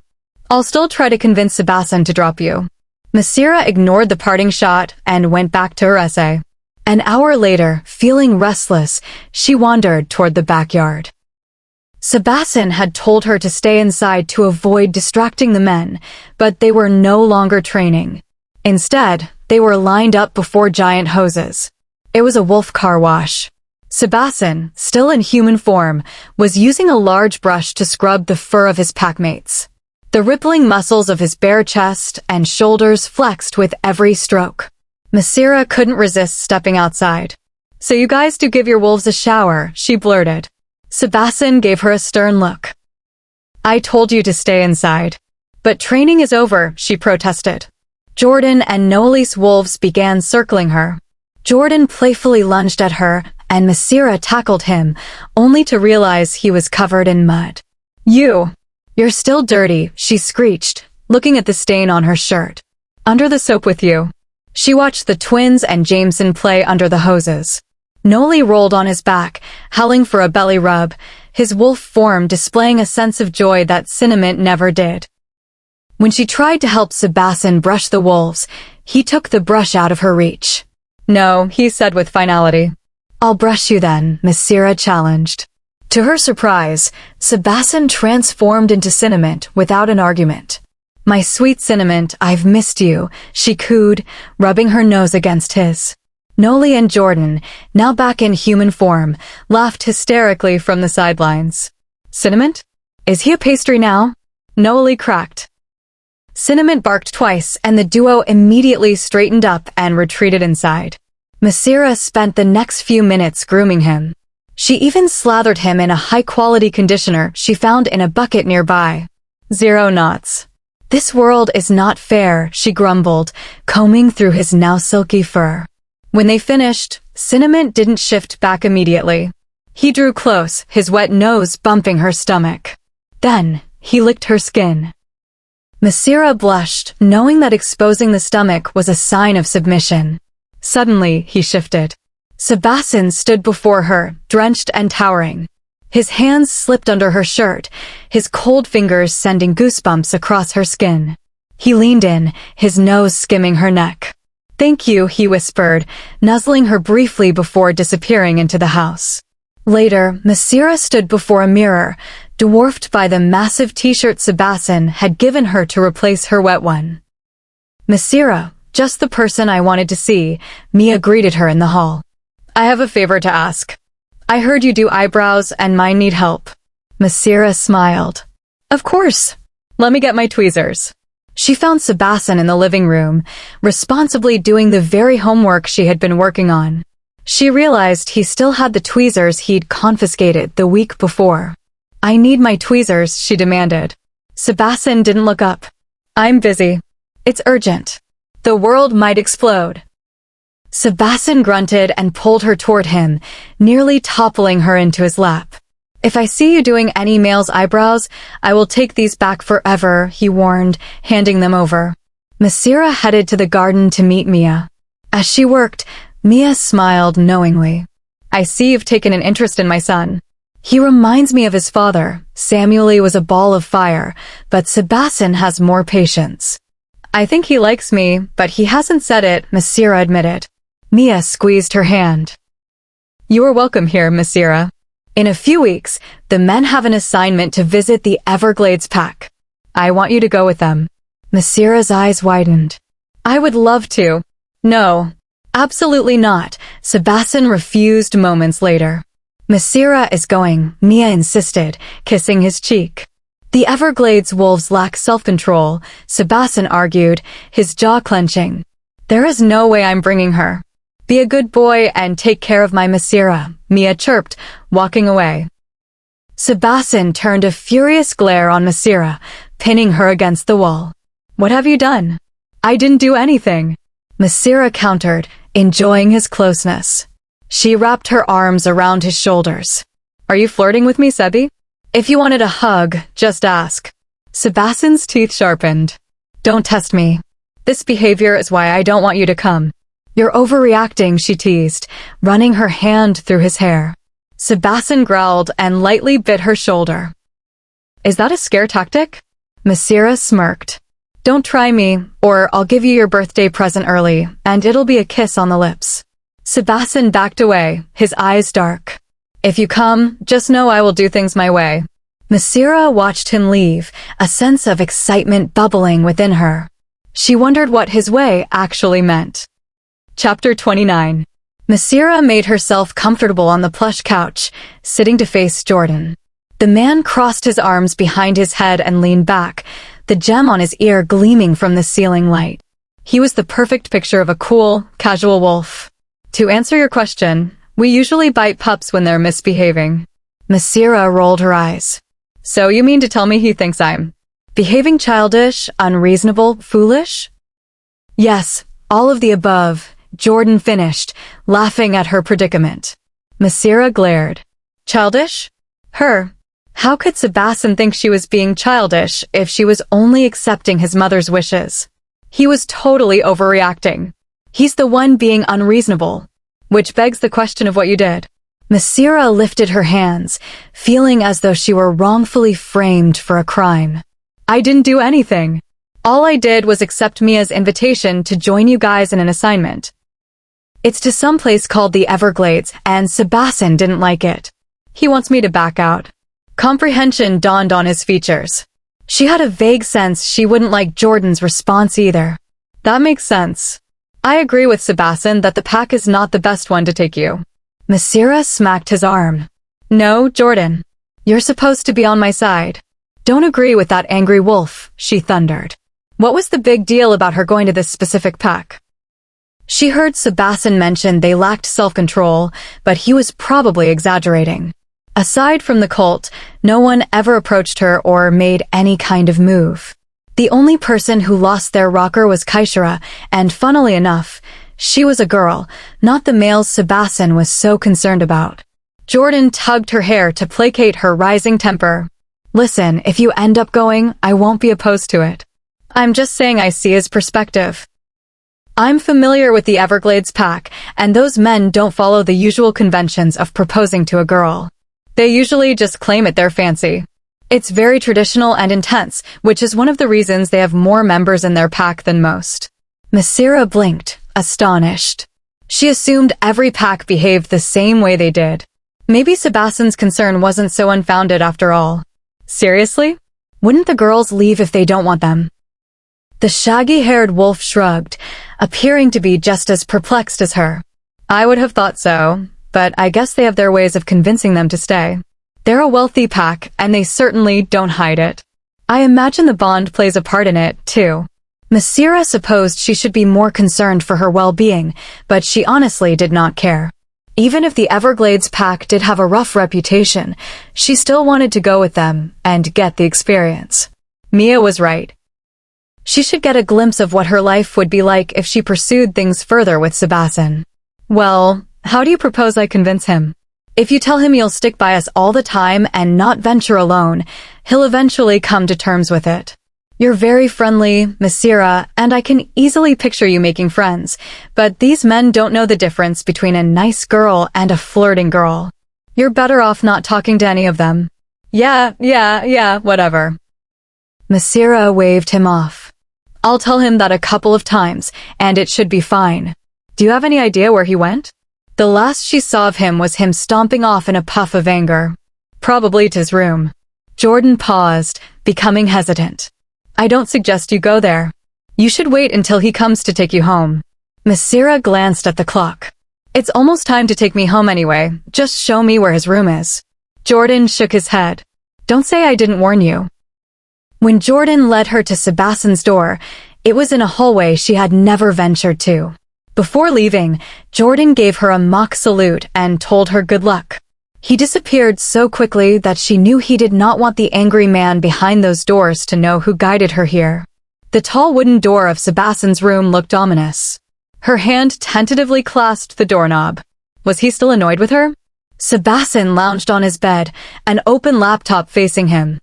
I'll still try to convince Sebasten to drop you. Massira ignored the parting shot and went back to her essay. An hour later, feeling restless, she wandered toward the backyard. Sebasten had told her to stay inside to avoid distracting the men, but they were no longer training. Instead, they were lined up before giant hoses. It was a wolf car wash. Sebasten, still in human form, was using a large brush to scrub the fur of his packmates. The rippling muscles of his bare chest and shoulders flexed with every stroke. Massira couldn't resist stepping outside. So you guys do give your wolves a shower, she blurted. Sebasten gave her a stern look. I told you to stay inside. But training is over, she protested. Jordan and Noelle's wolves began circling her. Jordan playfully lunged at her, and Massira tackled him, only to realize he was covered in mud. You're still dirty, she screeched, looking at the stain on her shirt. Under the soap with you. She watched the twins and Jameson play under the hoses. Noelle rolled on his back, howling for a belly rub, his wolf form displaying a sense of joy that Cinnamon never did. When she tried to help Sebasten brush the wolves, he took the brush out of her reach. No, he said with finality. I'll brush you then, Massira challenged. To her surprise, Sebasten transformed into Cinnamon without an argument. My sweet Cinnamon, I've missed you, she cooed, rubbing her nose against his. Noelle and Jordan, now back in human form, laughed hysterically from the sidelines. Cinnamon? Is he a pastry now? Noelle cracked. Cinnamon barked twice, and the duo immediately straightened up and retreated inside. Massira spent the next few minutes grooming him. She even slathered him in a high-quality conditioner she found in a bucket nearby. 0 knots. This world is not fair, she grumbled, combing through his now silky fur. When they finished, Cinnamon didn't shift back immediately. He drew close, his wet nose bumping her stomach. Then, he licked her skin. Massira blushed, knowing that exposing the stomach was a sign of submission. Suddenly, he shifted. Sebasten stood before her, drenched and towering. His hands slipped under her shirt, his cold fingers sending goosebumps across her skin. He leaned in, his nose skimming her neck. Thank you, he whispered, nuzzling her briefly before disappearing into the house. Later, Massira stood before a mirror, dwarfed by the massive t-shirt Sebasten had given her to replace her wet one. Massira, just the person I wanted to see, Mia greeted her in the hall. I have a favor to ask. I heard you do eyebrows and mine need help. Massira smiled. Of course. Let me get my tweezers. She found Sebasten in the living room, responsibly doing the very homework she had been working on. She realized he still had the tweezers he'd confiscated the week before. I need my tweezers, she demanded. Sebasten didn't look up. I'm busy. It's urgent. The world might explode. Sebasten grunted and pulled her toward him, nearly toppling her into his lap. If I see you doing any male's eyebrows, I will take these back forever, he warned, handing them over. Massira headed to the garden to meet Mia. As she worked, Mia smiled knowingly. I see you've taken an interest in my son. He reminds me of his father. Samuel was a ball of fire, but Sebasten has more patience. I think he likes me, but he hasn't said it, Massira admitted. Mia squeezed her hand. You are welcome here, Massira. In a few weeks, the men have an assignment to visit the Everglades pack. I want you to go with them. Massira's eyes widened. I would love to. No. Absolutely not, Sebasten refused moments later. Massira is going, Mia insisted, kissing his cheek. The Everglades wolves lack self-control, Sebasten argued, his jaw clenching. There is no way I'm bringing her. Be a good boy and take care of my Massira, Mia chirped, walking away. Sebasten turned a furious glare on Massira, pinning her against the wall. What have you done? I didn't do anything. Massira countered, enjoying his closeness. She wrapped her arms around his shoulders. Are you flirting with me, Sebi? If you wanted a hug, just ask. Sebasten's teeth sharpened. Don't test me. This behavior is why I don't want you to come. You're overreacting, she teased, running her hand through his hair. Sebasten growled and lightly bit her shoulder. Is that a scare tactic? Massira smirked. Don't try me, or I'll give you your birthday present early, and it'll be a kiss on the lips. Sebasten backed away, his eyes dark. If you come, just know I will do things my way. Massira watched him leave, a sense of excitement bubbling within her. She wondered what his way actually meant. Chapter 29. Massira made herself comfortable on the plush couch, sitting to face Jordan. The man crossed his arms behind his head and leaned back, the gem on his ear gleaming from the ceiling light. He was the perfect picture of a cool, casual wolf. To answer your question, we usually bite pups when they're misbehaving. Massira rolled her eyes. So you mean to tell me he thinks I'm behaving childish, unreasonable, foolish? Yes, all of the above, Jordan finished, laughing at her predicament. Massira glared. Childish? Her. How could Sebasten think she was being childish if she was only accepting his mother's wishes? He was totally overreacting. He's the one being unreasonable. Which begs the question of what you did. Massira lifted her hands, feeling as though she were wrongfully framed for a crime. I didn't do anything. All I did was accept Mia's invitation to join you guys in an assignment. It's to some place called the Everglades, and Sebasten didn't like it. He wants me to back out. Comprehension dawned on his features. She had a vague sense she wouldn't like Jordan's response either. That makes sense. I agree with Sebasten that the pack is not the best one to take you. Massira smacked his arm. No, Jordan. You're supposed to be on my side. Don't agree with that angry wolf, she thundered. What was the big deal about her going to this specific pack? She heard Sebasten mention they lacked self-control, but he was probably exaggerating. Aside from the cult, no one ever approached her or made any kind of move. The only person who lost their rocker was Kaishira, and funnily enough, she was a girl, not the males Sebasten was so concerned about. Jordan tugged her hair to placate her rising temper. Listen, if you end up going, I won't be opposed to it. I'm just saying I see his perspective. I'm familiar with the Everglades pack, and those men don't follow the usual conventions of proposing to a girl. They usually just claim it their fancy. It's very traditional and intense, which is one of the reasons they have more members in their pack than most. Massira blinked, astonished. She assumed every pack behaved the same way they did. Maybe Sebasten's concern wasn't so unfounded after all. Seriously? Wouldn't the girls leave if they don't want them? The shaggy-haired wolf shrugged, appearing to be just as perplexed as her. I would have thought so, but I guess they have their ways of convincing them to stay. They're a wealthy pack, and they certainly don't hide it. I imagine the bond plays a part in it, too. Massira supposed she should be more concerned for her well-being, but she honestly did not care. Even if the Everglades pack did have a rough reputation, she still wanted to go with them and get the experience. Mia was right. She should get a glimpse of what her life would be like if she pursued things further with Sebasten. Well, how do you propose I convince him? If you tell him you'll stick by us all the time and not venture alone, he'll eventually come to terms with it. You're very friendly, Massira, and I can easily picture you making friends, but these men don't know the difference between a nice girl and a flirting girl. You're better off not talking to any of them. Yeah, whatever. Massira waved him off. I'll tell him that a couple of times, and it should be fine. Do you have any idea where he went? The last she saw of him was him stomping off in a puff of anger. Probably to his room. Jordan paused, becoming hesitant. I don't suggest you go there. You should wait until he comes to take you home. Massira glanced at the clock. It's almost time to take me home anyway. Just show me where his room is. Jordan shook his head. Don't say I didn't warn you. When Jordan led her to Sebasten's door, it was in a hallway she had never ventured to. Before leaving, Jordan gave her a mock salute and told her good luck. He disappeared so quickly that she knew he did not want the angry man behind those doors to know who guided her here. The tall wooden door of Sebastian's room looked ominous. Her hand tentatively clasped the doorknob. Was he still annoyed with her? Sebastian lounged on his bed, an open laptop facing him.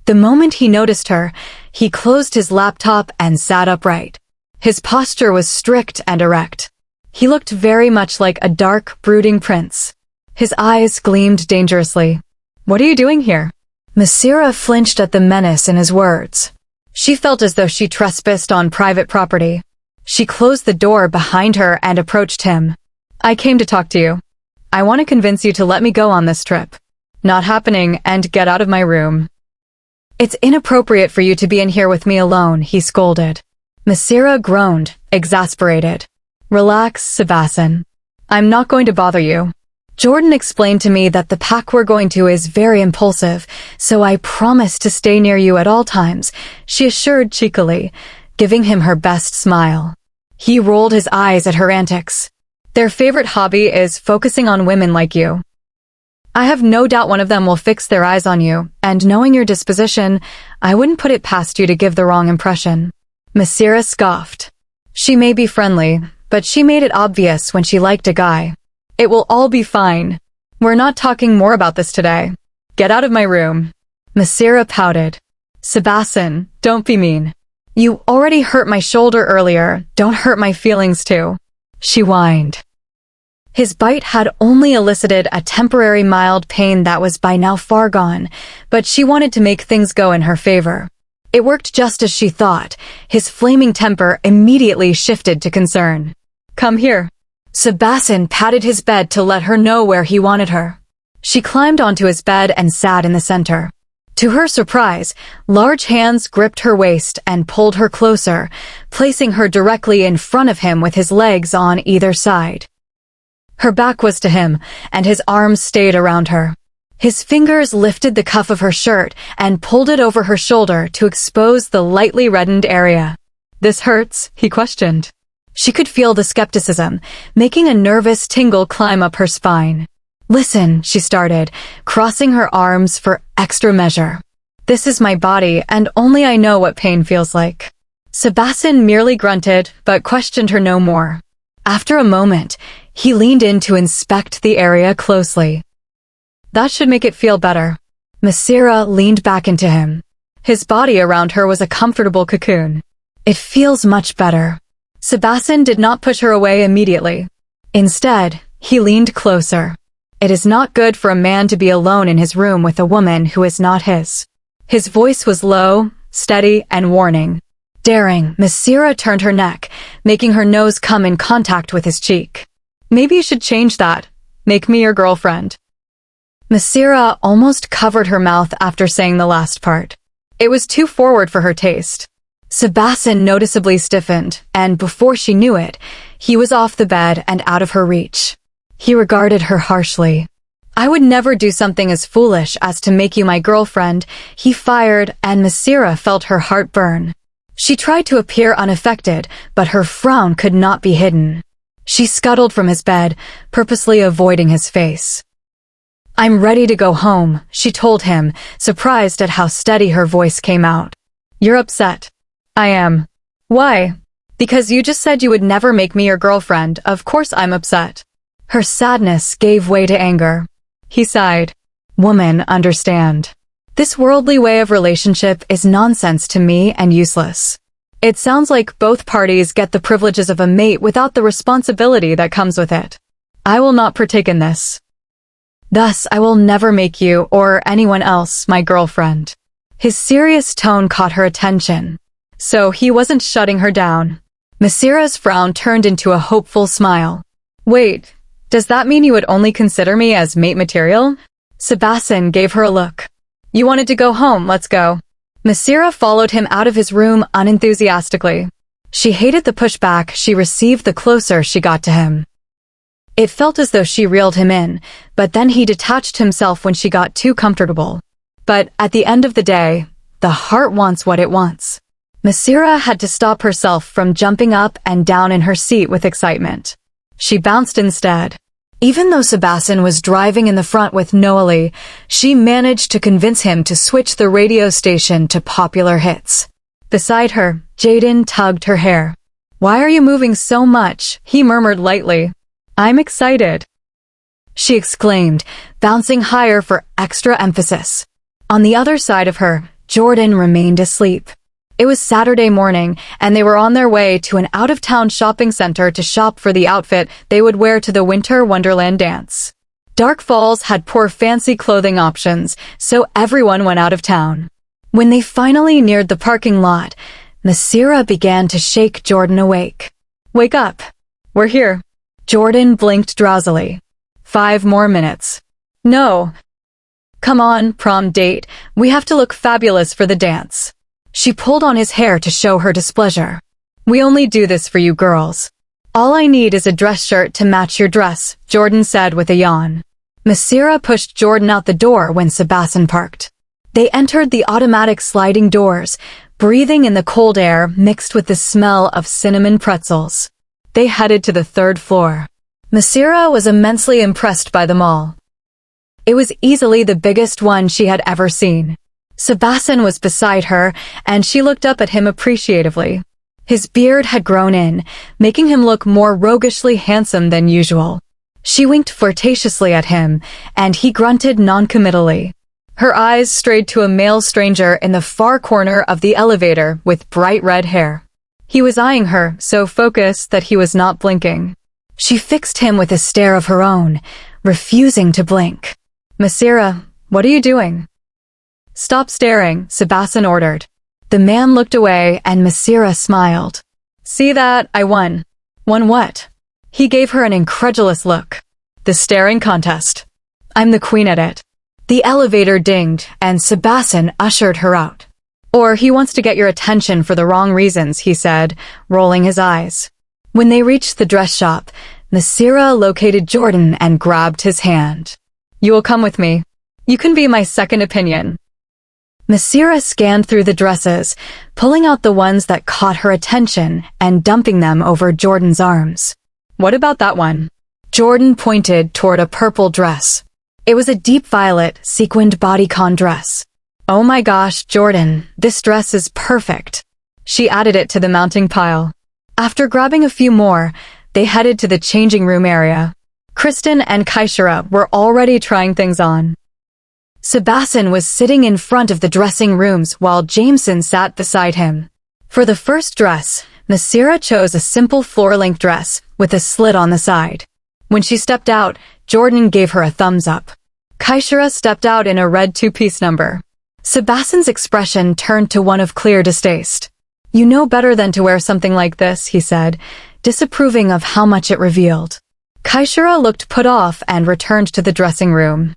The moment he noticed her, he closed his laptop and sat upright. His posture was strict and erect. He looked very much like a dark, brooding prince. His eyes gleamed dangerously. "What are you doing here?" Massira flinched at the menace in his words. She felt as though she trespassed on private property. She closed the door behind her and approached him. "I came to talk to you. I want to convince you to let me go on this trip. Not happening, and get out of my room." "It's inappropriate for you to be in here with me alone," he scolded. Massira groaned, exasperated. "Relax, Sebastian. I'm not going to bother you. Jordan explained to me that the pack we're going to is very impulsive, so I promise to stay near you at all times," she assured cheekily, giving him her best smile. He rolled his eyes at her antics. "Their favorite hobby is focusing on women like you. I have no doubt one of them will fix their eyes on you, and knowing your disposition, I wouldn't put it past you to give the wrong impression." Massira scoffed. She may be friendly, but she made it obvious when she liked a guy. "It will all be fine. We're not talking more about this today. Get out of my room." Massira pouted. "Sebastian, don't be mean. You already hurt my shoulder earlier, don't hurt my feelings too," she whined. His bite had only elicited a temporary mild pain that was by now far gone, but she wanted to make things go in her favor. It worked just as she thought. His flaming temper immediately shifted to concern. "Come here." Sebastian patted his bed to let her know where he wanted her. She climbed onto his bed and sat in the center. To her surprise, large hands gripped her waist and pulled her closer, placing her directly in front of him with his legs on either side. Her back was to him, and his arms stayed around her. His fingers lifted the cuff of her shirt and pulled it over her shoulder to expose the lightly reddened area. "This hurts?" he questioned. She could feel the skepticism, making a nervous tingle climb up her spine. "Listen," she started, crossing her arms for extra measure. "This is my body, and only I know what pain feels like." Sebastian merely grunted, but questioned her no more. After a moment, he leaned in to inspect the area closely. "That should make it feel better." Massira leaned back into him. His body around her was a comfortable cocoon. "It feels much better." Sebastian did not push her away immediately. Instead, he leaned closer. It is not good for a man to be alone in his room with a woman who is not his. His voice was low, steady, and warning. Daring, Massira turned her neck, making her nose come in contact with his cheek. "Maybe you should change that. Make me your girlfriend." Massira almost covered her mouth after saying the last part. It was too forward for her taste. Sebastian noticeably stiffened, and before she knew it, he was off the bed and out of her reach. He regarded her harshly. "I would never do something as foolish as to make you my girlfriend," he fired, and Massira felt her heart burn. She tried to appear unaffected, but her frown could not be hidden. She scuttled from his bed, purposely avoiding his face. "I'm ready to go home," she told him, surprised at how steady her voice came out. "You're upset." "I am." "Why?" "Because you just said you would never make me your girlfriend. Of course I'm upset." Her sadness gave way to anger. He sighed. "Woman, understand. This worldly way of relationship is nonsense to me and useless. It sounds like both parties get the privileges of a mate without the responsibility that comes with it. I will not partake in this. Thus, I will never make you, or anyone else, my girlfriend." His serious tone caught her attention. So he wasn't shutting her down. Massira's frown turned into a hopeful smile. "Wait, does that mean you would only consider me as mate material?" Sebastian gave her a look. "You wanted to go home, let's go." Massira followed him out of his room unenthusiastically. She hated the pushback she received the closer she got to him. It felt as though she reeled him in, but then he detached himself when she got too comfortable. But at the end of the day, the heart wants what it wants. Massira had to stop herself from jumping up and down in her seat with excitement. She bounced instead. Even though Sebasten was driving in the front with Noelle, she managed to convince him to switch the radio station to popular hits. Beside her, Jaden tugged her hair. "Why are you moving so much?" he murmured lightly. "I'm excited," she exclaimed, bouncing higher for extra emphasis. On the other side of her, Jordan remained asleep. It was Saturday morning, and they were on their way to an out-of-town shopping center to shop for the outfit they would wear to the Winter Wonderland dance. Dark Falls had poor fancy clothing options, so everyone went out of town. When they finally neared the parking lot, Massira began to shake Jordan awake. "Wake up. We're here." Jordan blinked drowsily. 5 more minutes. "No." "Come on, prom date. We have to look fabulous for the dance." She pulled on his hair to show her displeasure. "We only do this for you girls." "All I need is a dress shirt to match your dress," Jordan said with a yawn. Massira pushed Jordan out the door when Sebasten parked. They entered the automatic sliding doors, breathing in the cold air mixed with the smell of cinnamon pretzels. They headed to the 3rd floor. Massira was immensely impressed by the mall. It was easily the biggest one she had ever seen. Sebasten was beside her, and she looked up at him appreciatively. His beard had grown in, making him look more roguishly handsome than usual. She winked flirtatiously at him, and he grunted noncommittally. Her eyes strayed to a male stranger in the far corner of the elevator with bright red hair. He was eyeing her, so focused that he was not blinking. She fixed him with a stare of her own, refusing to blink. "Massira, what are you doing?" "Stop staring," Sebasten ordered. The man looked away and Massira smiled. "See that? I won." "Won what?" He gave her an incredulous look. "The staring contest. I'm the queen at it." The elevator dinged and Sebasten ushered her out. "Or he wants to get your attention for the wrong reasons," he said, rolling his eyes. When they reached the dress shop, Massira located Jordan and grabbed his hand. "You will come with me. You can be my second opinion." Massira scanned through the dresses, pulling out the ones that caught her attention and dumping them over Jordan's arms. "What about that one?" Jordan pointed toward a purple dress. It was a deep violet, sequined bodycon dress. "Oh my gosh, Jordan, this dress is perfect." She added it to the mounting pile. After grabbing a few more, they headed to the changing room area. Kristen and Kaishara were already trying things on. Sebasten was sitting in front of the dressing rooms while Jameson sat beside him. For the first dress, Massira chose a simple floor-length dress with a slit on the side. When she stepped out, Jordan gave her a thumbs up. Kaishara stepped out in a red 2-piece number. Sebasten's expression turned to one of clear distaste. "You know better than to wear something like this," he said, disapproving of how much it revealed. Kaishara looked put off and returned to the dressing room.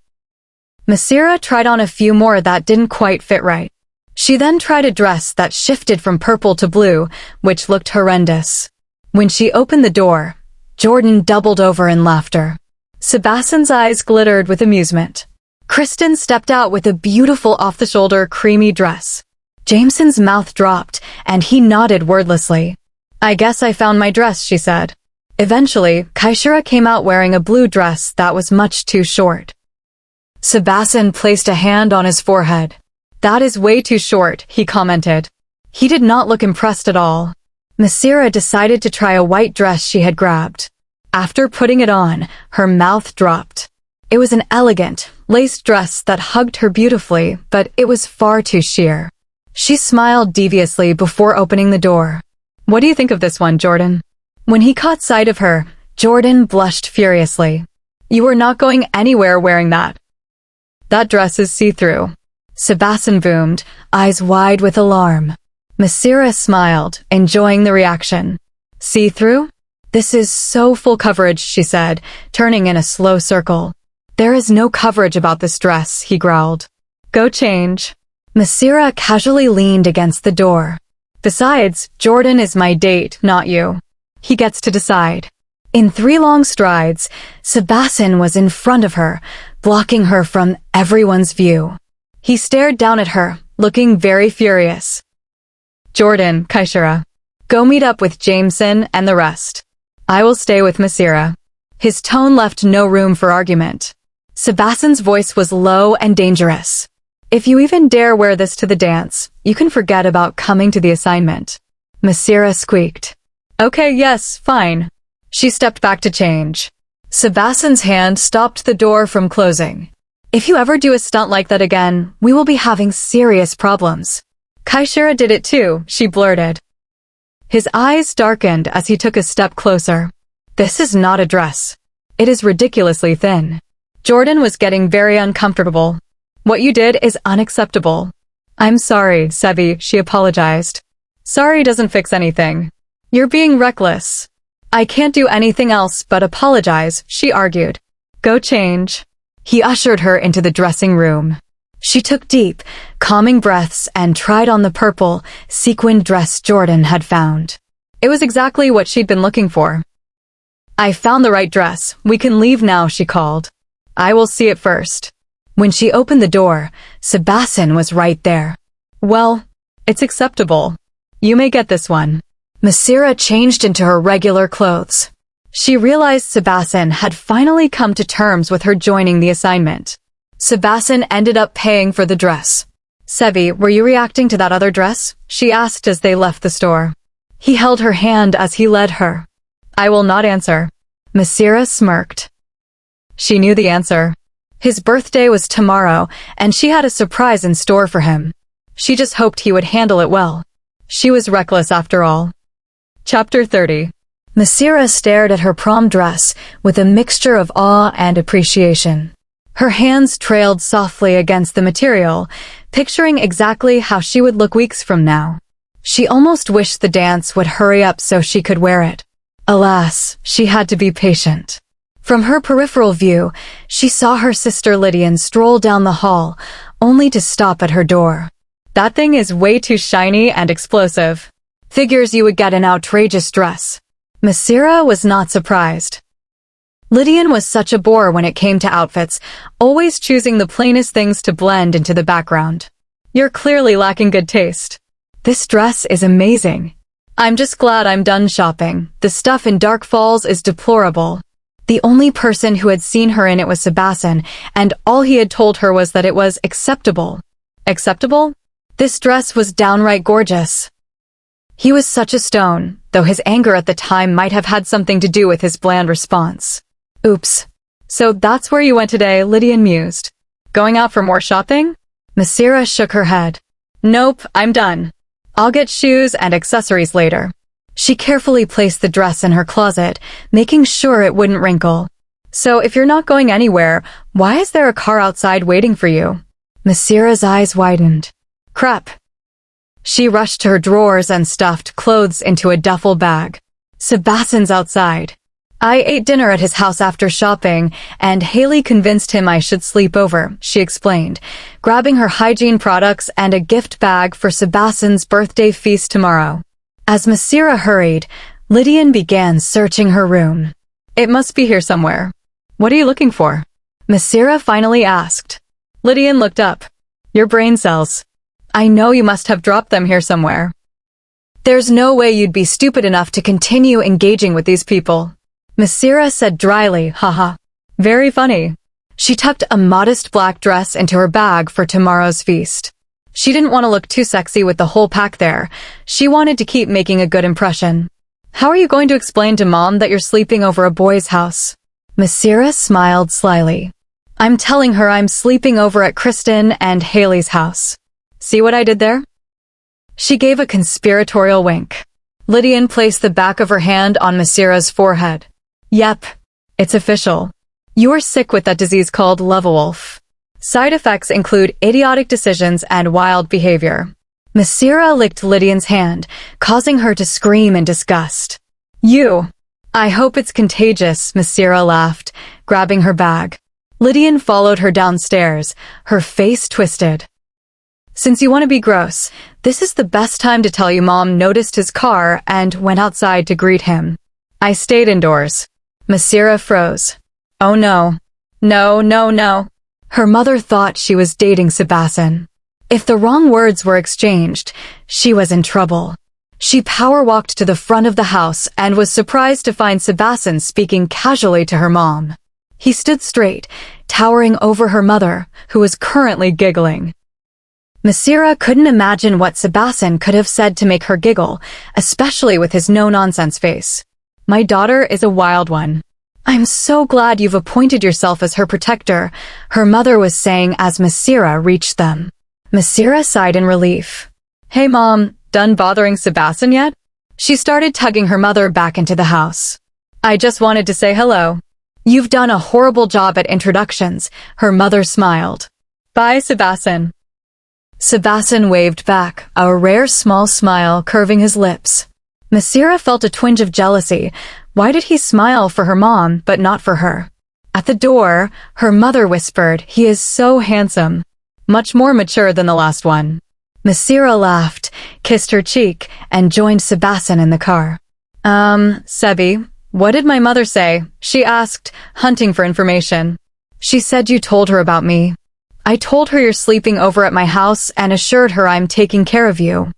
Massira tried on a few more that didn't quite fit right. She then tried a dress that shifted from purple to blue, which looked horrendous. When she opened the door, Jordan doubled over in laughter. Sebasten's eyes glittered with amusement. Kristen stepped out with a beautiful off-the-shoulder creamy dress. Jameson's mouth dropped, and he nodded wordlessly. "I guess I found my dress," she said. Eventually, Kaishara came out wearing a blue dress that was much too short. Sebasten placed a hand on his forehead. "That is way too short," he commented. He did not look impressed at all. Massira decided to try a white dress she had grabbed. After putting it on, her mouth dropped. It was an elegant, laced dress that hugged her beautifully, but it was far too sheer. She smiled deviously before opening the door. "What do you think of this one, Jordan?" When he caught sight of her, Jordan blushed furiously. "You are not going anywhere wearing that. That dress is see-through." Sebasten boomed, eyes wide with alarm. Massira smiled, enjoying the reaction. "See-through? This is so full coverage," she said, turning in a slow circle. "There is no coverage about this dress," he growled. "Go change." Massira casually leaned against the door. "Besides, Jordan is my date, not you. He gets to decide." In 3 long strides, Sebasten was in front of her, blocking her from everyone's view. He stared down at her, looking very furious. Jordan, Kaishira. Go meet up with Jameson and the rest. I will stay with Massira. His tone left no room for argument. Sebastian's voice was low and dangerous. If you even dare wear this to the dance, you can forget about coming to the assignment. Massira squeaked. Okay, yes, fine. She stepped back to change. Sebastian's hand stopped the door from closing. If you ever do a stunt like that again, we will be having serious problems. Kaishira did it too, she blurted. His eyes darkened as he took a step closer. This is not a dress. It is ridiculously thin. Jordan was getting very uncomfortable. What you did is unacceptable. I'm sorry, Sebi, she apologized. Sorry doesn't fix anything. You're being reckless. I can't do anything else but apologize, she argued. Go change. He ushered her into the dressing room. She took deep, calming breaths and tried on the purple, sequined dress Jordan had found. It was exactly what she'd been looking for. I found the right dress. We can leave now, she called. I will see it first. When she opened the door, Sebastian was right there. Well, it's acceptable. You may get this one. Massira changed into her regular clothes. She realized Sebastian had finally come to terms with her joining the assignment. Sebastian ended up paying for the dress. Sebi, were you reacting to that other dress? She asked as they left the store. He held her hand as he led her. I will not answer. Massira smirked. She knew the answer. His birthday was tomorrow, and she had a surprise in store for him. She just hoped he would handle it well. She was reckless after all. Chapter 30. Massira stared at her prom dress with a mixture of awe and appreciation. Her hands trailed softly against the material, picturing exactly how she would look weeks from now. She almost wished the dance would hurry up so she could wear it. Alas, she had to be patient. From her peripheral view, she saw her sister Lydian stroll down the hall, only to stop at her door. That thing is way too shiny and explosive. Figures you would get an outrageous dress. Massira was not surprised. Lydian was such a bore when it came to outfits, always choosing the plainest things to blend into the background. You're clearly lacking good taste. This dress is amazing. I'm just glad I'm done shopping. The stuff in Dark Falls is deplorable. The only person who had seen her in it was Sebastian, and all he had told her was that it was acceptable. Acceptable? This dress was downright gorgeous. He was such a stone, though his anger at the time might have had something to do with his bland response. Oops. So that's where you went today, Lydian mused. Going out for more shopping? Massira shook her head. Nope, I'm done. I'll get shoes and accessories later. She carefully placed the dress in her closet, making sure it wouldn't wrinkle. So if you're not going anywhere, why is there a car outside waiting for you? Massira's eyes widened. Crap. She rushed to her drawers and stuffed clothes into a duffel bag. Sebastian's outside. I ate dinner at his house after shopping, and Haley convinced him I should sleep over, she explained, grabbing her hygiene products and a gift bag for Sebastian's birthday feast tomorrow. As Massira hurried, Lydian began searching her room. It must be here somewhere. What are you looking for? Massira finally asked. Lydian looked up. Your brain cells. I know you must have dropped them here somewhere. There's no way you'd be stupid enough to continue engaging with these people. Massira said dryly, haha. Very funny. She tucked a modest black dress into her bag for tomorrow's feast. She didn't want to look too sexy with the whole pack there. She wanted to keep making a good impression. How are you going to explain to Mom that you're sleeping over a boy's house? Massira smiled slyly. I'm telling her I'm sleeping over at Kristen and Haley's house. See what I did there? She gave a conspiratorial wink. Lydian placed the back of her hand on Massira's forehead. Yep, it's official. You're sick with that disease called Werewolf. Side effects include idiotic decisions and wild behavior. Massira licked Lydian's hand, causing her to scream in disgust. You! I hope it's contagious, Massira laughed, grabbing her bag. Lydian followed her downstairs, her face twisted. Since you want to be gross, this is the best time to tell you Mom noticed his car and went outside to greet him. I stayed indoors. Massira froze. Oh no. No. Her mother thought she was dating Sebastian. If the wrong words were exchanged, she was in trouble. She power-walked to the front of the house and was surprised to find Sebasten speaking casually to her mom. He stood straight, towering over her mother, who was currently giggling. Massira couldn't imagine what Sebasten could have said to make her giggle, especially with his no-nonsense face. "My daughter is a wild one. I'm so glad you've appointed yourself as her protector," her mother was saying as Massira reached them. Massira sighed in relief. "Hey Mom, done bothering Sebasten yet?" She started tugging her mother back into the house. "I just wanted to say hello." "You've done a horrible job at introductions," her mother smiled. "Bye, Sebasten." Sebasten waved back, a rare small smile curving his lips. Massira felt a twinge of jealousy. Why did he smile for her mom, but not for her? At the door, her mother whispered, "He is so handsome. Much more mature than the last one." Massira laughed, kissed her cheek, and joined Sebasten in the car. Sebi, what did my mother say?" she asked, hunting for information. "She said you told her about me. I told her you're sleeping over at my house and assured her I'm taking care of you."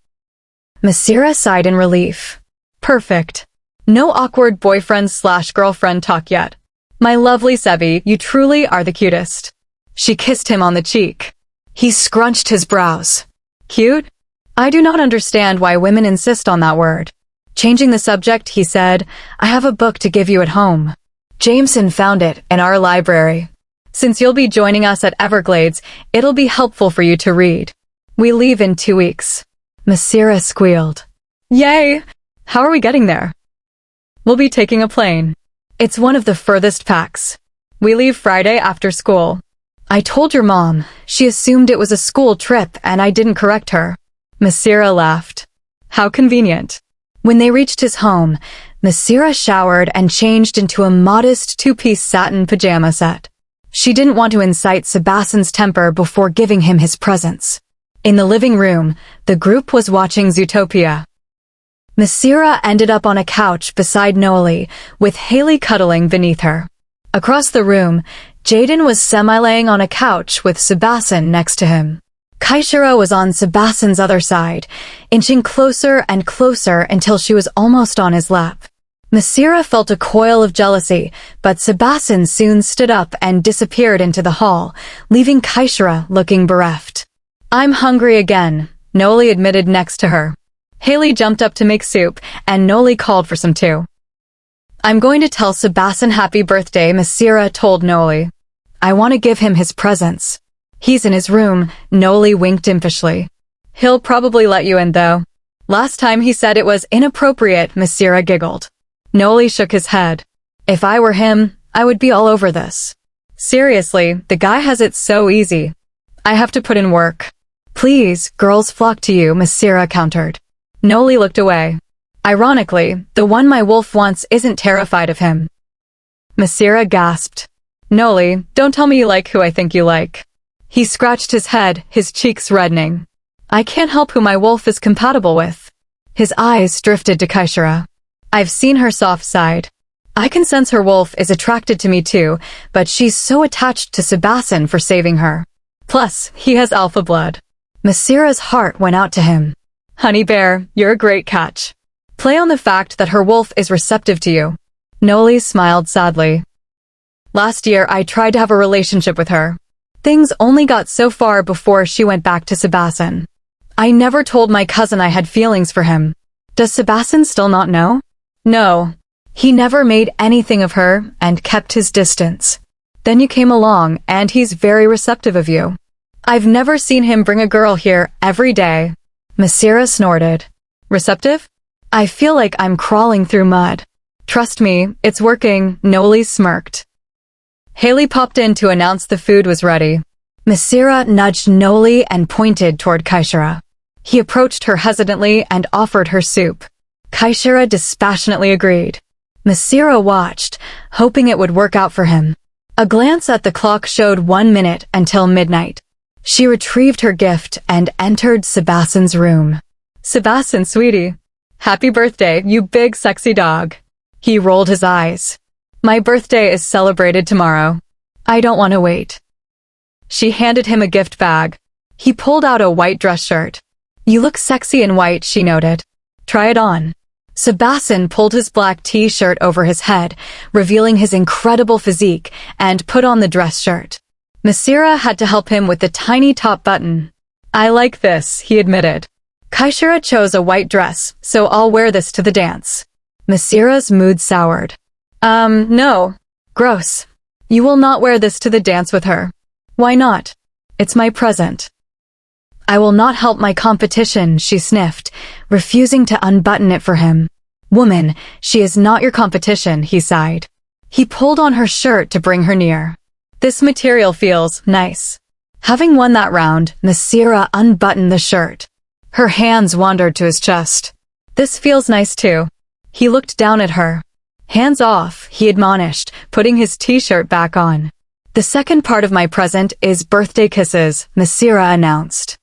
Massira sighed in relief. "Perfect. No awkward boyfriend/girlfriend talk yet. My lovely Sebi, you truly are the cutest." She kissed him on the cheek. He scrunched his brows. "Cute? I do not understand why women insist on that word." Changing the subject, he said, "I have a book to give you at home. Jameson found it in our library. Since you'll be joining us at Everglades, it'll be helpful for you to read. We leave in 2 weeks." Massira squealed. "Yay! How are we getting there?" "We'll be taking a plane. It's one of the furthest packs. We leave Friday after school." "I told your mom. She assumed it was a school trip and I didn't correct her." Massira laughed. "How convenient." When they reached his home, Massira showered and changed into a modest 2-piece satin pajama set. She didn't want to incite Sebasten's temper before giving him his presents. In the living room, the group was watching Zootopia. Massira ended up on a couch beside Noelle, with Haley cuddling beneath her. Across the room, Jaden was semi-laying on a couch with Sebasten next to him. Kaishira was on Sebasten's other side, inching closer and closer until she was almost on his lap. Massira felt a coil of jealousy, but Sebasten soon stood up and disappeared into the hall, leaving Kaishira looking bereft. "I'm hungry again," Noelle admitted next to her. Haley jumped up to make soup, and Noelle called for some too. "I'm going to tell Sebasten happy birthday," Massira told Noelle. "I want to give him his presents." "He's in his room," Noelle winked impishly. "He'll probably let you in though. Last time he said it was inappropriate," Massira giggled. Noelle shook his head. "If I were him, I would be all over this. Seriously, the guy has it so easy. I have to put in work." "Please, girls flock to you," Massira countered. Noelle looked away. "Ironically, the one my wolf wants isn't terrified of him." Massira gasped. "Noelle, don't tell me you like who I think you like." He scratched his head, his cheeks reddening. "I can't help who my wolf is compatible with." His eyes drifted to Kaishira. "I've seen her soft side. I can sense her wolf is attracted to me too, but she's so attached to Sebasten for saving her. Plus, he has alpha blood." Massira's heart went out to him. "Honey bear, you're a great catch. Play on the fact that her wolf is receptive to you." Noelle smiled sadly. "Last year I tried to have a relationship with her. Things only got so far before she went back to Sebasten. I never told my cousin I had feelings for him. Does Sebasten still not know?" "No. He never made anything of her and kept his distance. Then you came along and he's very receptive of you. I've never seen him bring a girl here every day." Massira snorted. "Receptive? I feel like I'm crawling through mud." "Trust me, it's working," Noelle smirked. Haley popped in to announce the food was ready. Massira nudged Noelle and pointed toward Kaishira. He approached her hesitantly and offered her soup. Kaishira dispassionately agreed. Massira watched, hoping it would work out for him. A glance at the clock showed 1 minute until midnight. She retrieved her gift and entered Sebasten's room. "Sebasten, sweetie. Happy birthday, you big sexy dog." He rolled his eyes. "My birthday is celebrated tomorrow. I don't want to wait." She handed him a gift bag. He pulled out a white dress shirt. You look sexy in white, she noted. Try it on. Sebasten pulled his black t-shirt over his head, revealing his incredible physique, and put on the dress shirt. Massira had to help him with the tiny top button. I like this, he admitted. Kaishira chose a white dress, so I'll wear this to the dance. Massira's mood soured. No. Gross. You will not wear this to the dance with her. Why not? It's my present. I will not help my competition, she sniffed, refusing to unbutton it for him. Woman, she is not your competition, he sighed. He pulled on her shirt to bring her near. This material feels nice. Having won that round, Massira unbuttoned the shirt. Her hands wandered to his chest. This feels nice too. He looked down at her. Hands off, he admonished, putting his t-shirt back on. The second part of my present is birthday kisses, Massira announced.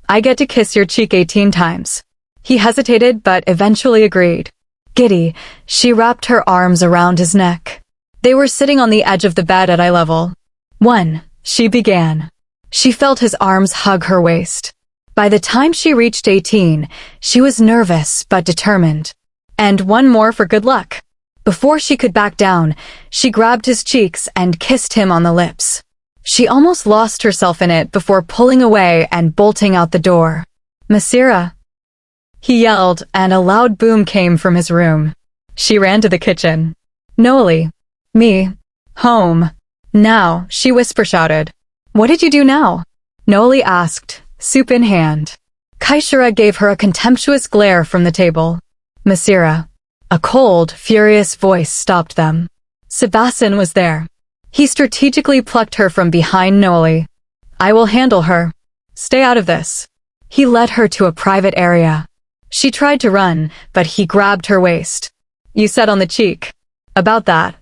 I get to kiss your cheek 18 times. He hesitated but eventually agreed. Giddy, she wrapped her arms around his neck. They were sitting on the edge of the bed at eye level. 1, she began. She felt his arms hug her waist. By the time she reached 18, she was nervous but determined. And one more for good luck. Before she could back down, she grabbed his cheeks and kissed him on the lips. She almost lost herself in it before pulling away and bolting out the door. Massira, he yelled, and a loud boom came from his room. She ran to the kitchen. Noelle. Me. Home. Now, she whisper-shouted. What did you do now? Noelle asked, soup in hand. Kaishira gave her a contemptuous glare from the table. Massira. A cold, furious voice stopped them. Sebasten was there. He strategically plucked her from behind Noelle. I will handle her. Stay out of this. He led her to a private area. She tried to run, but he grabbed her waist. You said on the cheek. About that.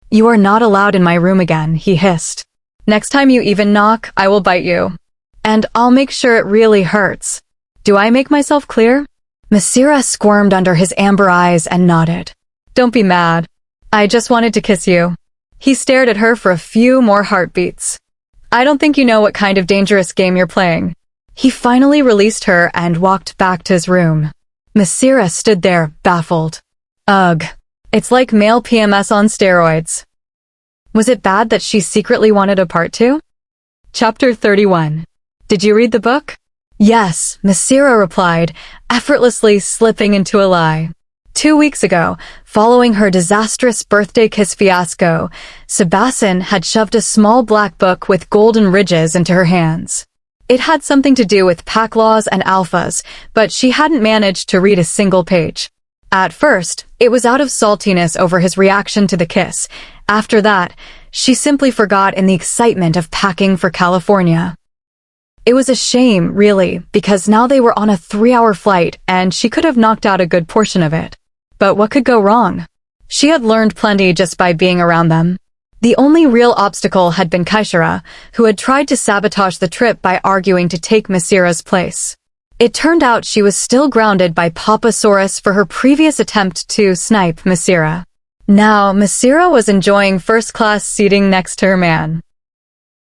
You are not allowed in my room again, he hissed. Next time you even knock, I will bite you. And I'll make sure it really hurts. Do I make myself clear? Massira squirmed under his amber eyes and nodded. Don't be mad. I just wanted to kiss you. He stared at her for a few more heartbeats. I don't think you know what kind of dangerous game you're playing. He finally released her and walked back to his room. Massira stood there, baffled. Ugh. It's like male PMS on steroids. Was it bad that she secretly wanted a part 2? Chapter 31. Did you read the book? Yes, Massira replied, effortlessly slipping into a lie. 2 weeks ago, following her disastrous birthday kiss fiasco, Sebasten had shoved a small black book with golden ridges into her hands. It had something to do with pack laws and alphas, but she hadn't managed to read a single page. At first, it was out of saltiness over his reaction to the kiss. After that, she simply forgot in the excitement of packing for California. It was a shame, really, because now they were on a 3-hour flight and she could have knocked out a good portion of it. But what could go wrong? She had learned plenty just by being around them. The only real obstacle had been Kaishira, who had tried to sabotage the trip by arguing to take Massira's place. It turned out she was still grounded by Papasaurus for her previous attempt to snipe Massira. Now, Massira was enjoying first-class seating next to her man.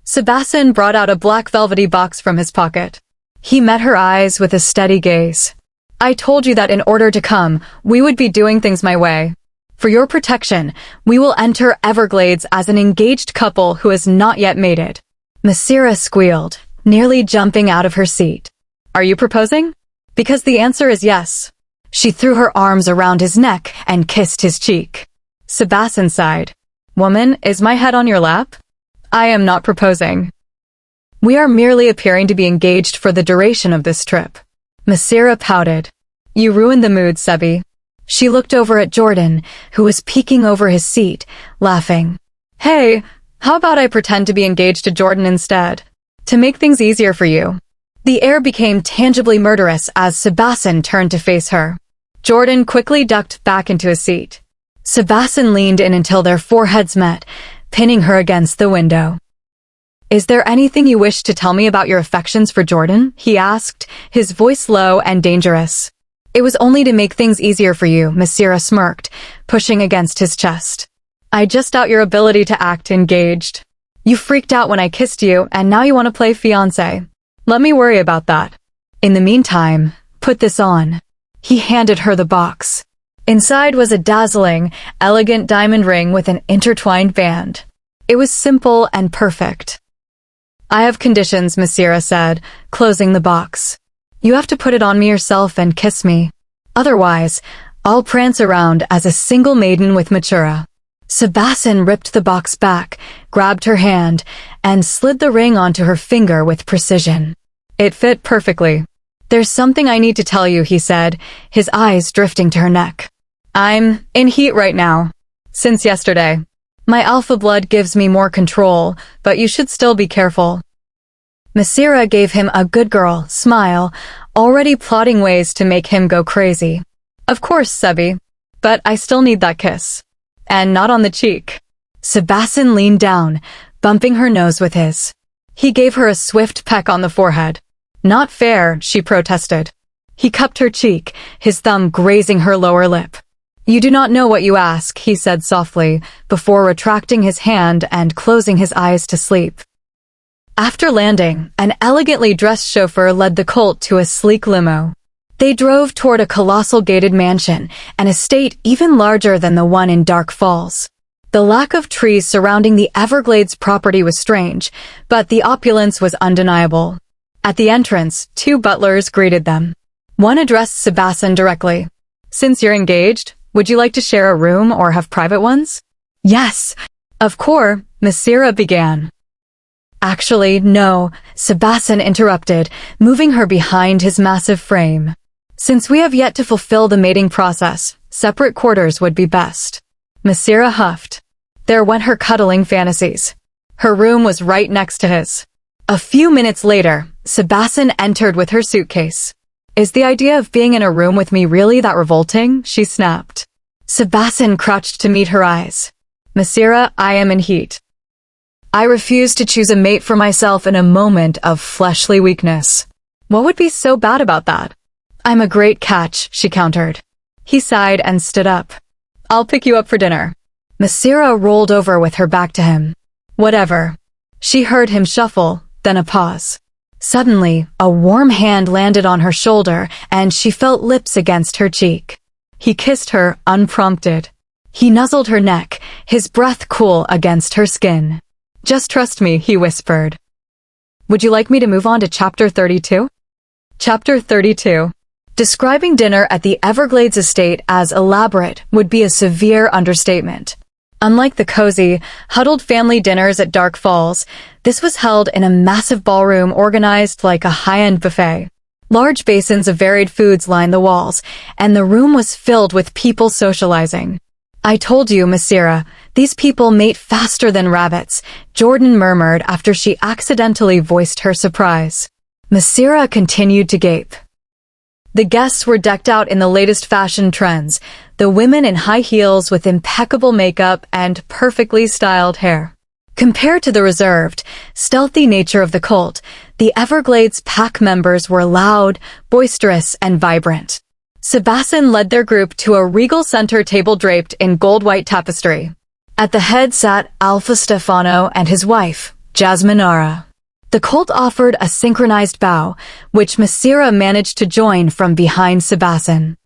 Sebasten brought out a black velvety box from his pocket. He met her eyes with a steady gaze. I told you that in order to come, we would be doing things my way. For your protection, we will enter Everglades as an engaged couple who has not yet mated. Massira squealed, nearly jumping out of her seat. Are you proposing? Because the answer is yes. She threw her arms around his neck and kissed his cheek. Sebasten sighed. Woman, is my head on your lap? I am not proposing. We are merely appearing to be engaged for the duration of this trip. Massira pouted. You ruined the mood, Sebi. She looked over at Jordan, who was peeking over his seat, laughing. Hey, how about I pretend to be engaged to Jordan instead? To make things easier for you. The air became tangibly murderous as Sebasten turned to face her. Jordan quickly ducked back into his seat. Sebasten leaned in until their foreheads met, pinning her against the window. Is there anything you wish to tell me about your affections for Jordan? He asked, his voice low and dangerous. It was only to make things easier for you, Massira smirked, pushing against his chest. I just doubt your ability to act engaged. You freaked out when I kissed you, and now you want to play fiancé. Let me worry about that. In the meantime, put this on. He handed her the box. Inside was a dazzling, elegant diamond ring with an intertwined band. It was simple and perfect. I have conditions, Massira said, closing the box. You have to put it on me yourself and kiss me. Otherwise, I'll prance around as a single maiden with Massira. Sebasten ripped the box back, grabbed her hand, and slid the ring onto her finger with precision. It fit perfectly. There's something I need to tell you, he said, his eyes drifting to her neck. I'm in heat right now. Since yesterday. My alpha blood gives me more control, but you should still be careful. Massira gave him a good girl smile, already plotting ways to make him go crazy. Of course, Sebi. But I still need that kiss. And not on the cheek. Sebasten leaned down, bumping her nose with his. He gave her a swift peck on the forehead. Not fair, she protested. He cupped her cheek, his thumb grazing her lower lip. You do not know what you ask, he said softly, before retracting his hand and closing his eyes to sleep. After landing, an elegantly dressed chauffeur led the colt to a sleek limo. They drove toward a colossal gated mansion, an estate even larger than the one in Dark Falls. The lack of trees surrounding the Everglades property was strange, but the opulence was undeniable. At the entrance, 2 butlers greeted them. One addressed Sebasten directly. Since you're engaged, would you like to share a room or have private ones? Yes. Of course, Massira began. Actually, no, Sebasten interrupted, moving her behind his massive frame. Since we have yet to fulfill the mating process, separate quarters would be best. Massira huffed. There went her cuddling fantasies. Her room was right next to his. A few minutes later, Sebasten entered with her suitcase. Is the idea of being in a room with me really that revolting? She snapped. Sebasten crouched to meet her eyes. Massira, I am in heat. I refuse to choose a mate for myself in a moment of fleshly weakness. What would be so bad about that? I'm a great catch, she countered. He sighed and stood up. I'll pick you up for dinner. Massira rolled over with her back to him. Whatever. She heard him shuffle, then a pause. Suddenly, a warm hand landed on her shoulder, and she felt lips against her cheek. He kissed her, unprompted. He nuzzled her neck, his breath cool against her skin. Just trust me, he whispered. Would you like me to move on to Chapter 32? Chapter 32. Describing dinner at the Everglades estate as elaborate would be a severe understatement. Unlike the cozy, huddled family dinners at Dark Falls, this was held in a massive ballroom organized like a high-end buffet. Large basins of varied foods lined the walls, and the room was filled with people socializing. I told you, Massira, these people mate faster than rabbits, Jordan murmured after she accidentally voiced her surprise. Massira continued to gape. The guests were decked out in the latest fashion trends, the women in high heels with impeccable makeup and perfectly styled hair. Compared to the reserved, stealthy nature of the cult, the Everglades pack members were loud, boisterous, and vibrant. Sebasten led their group to a regal center table draped in gold-white tapestry. At the head sat Alpha Stefano and his wife, Jasminara. The cult offered a synchronized bow, which Massira managed to join from behind Sebasten.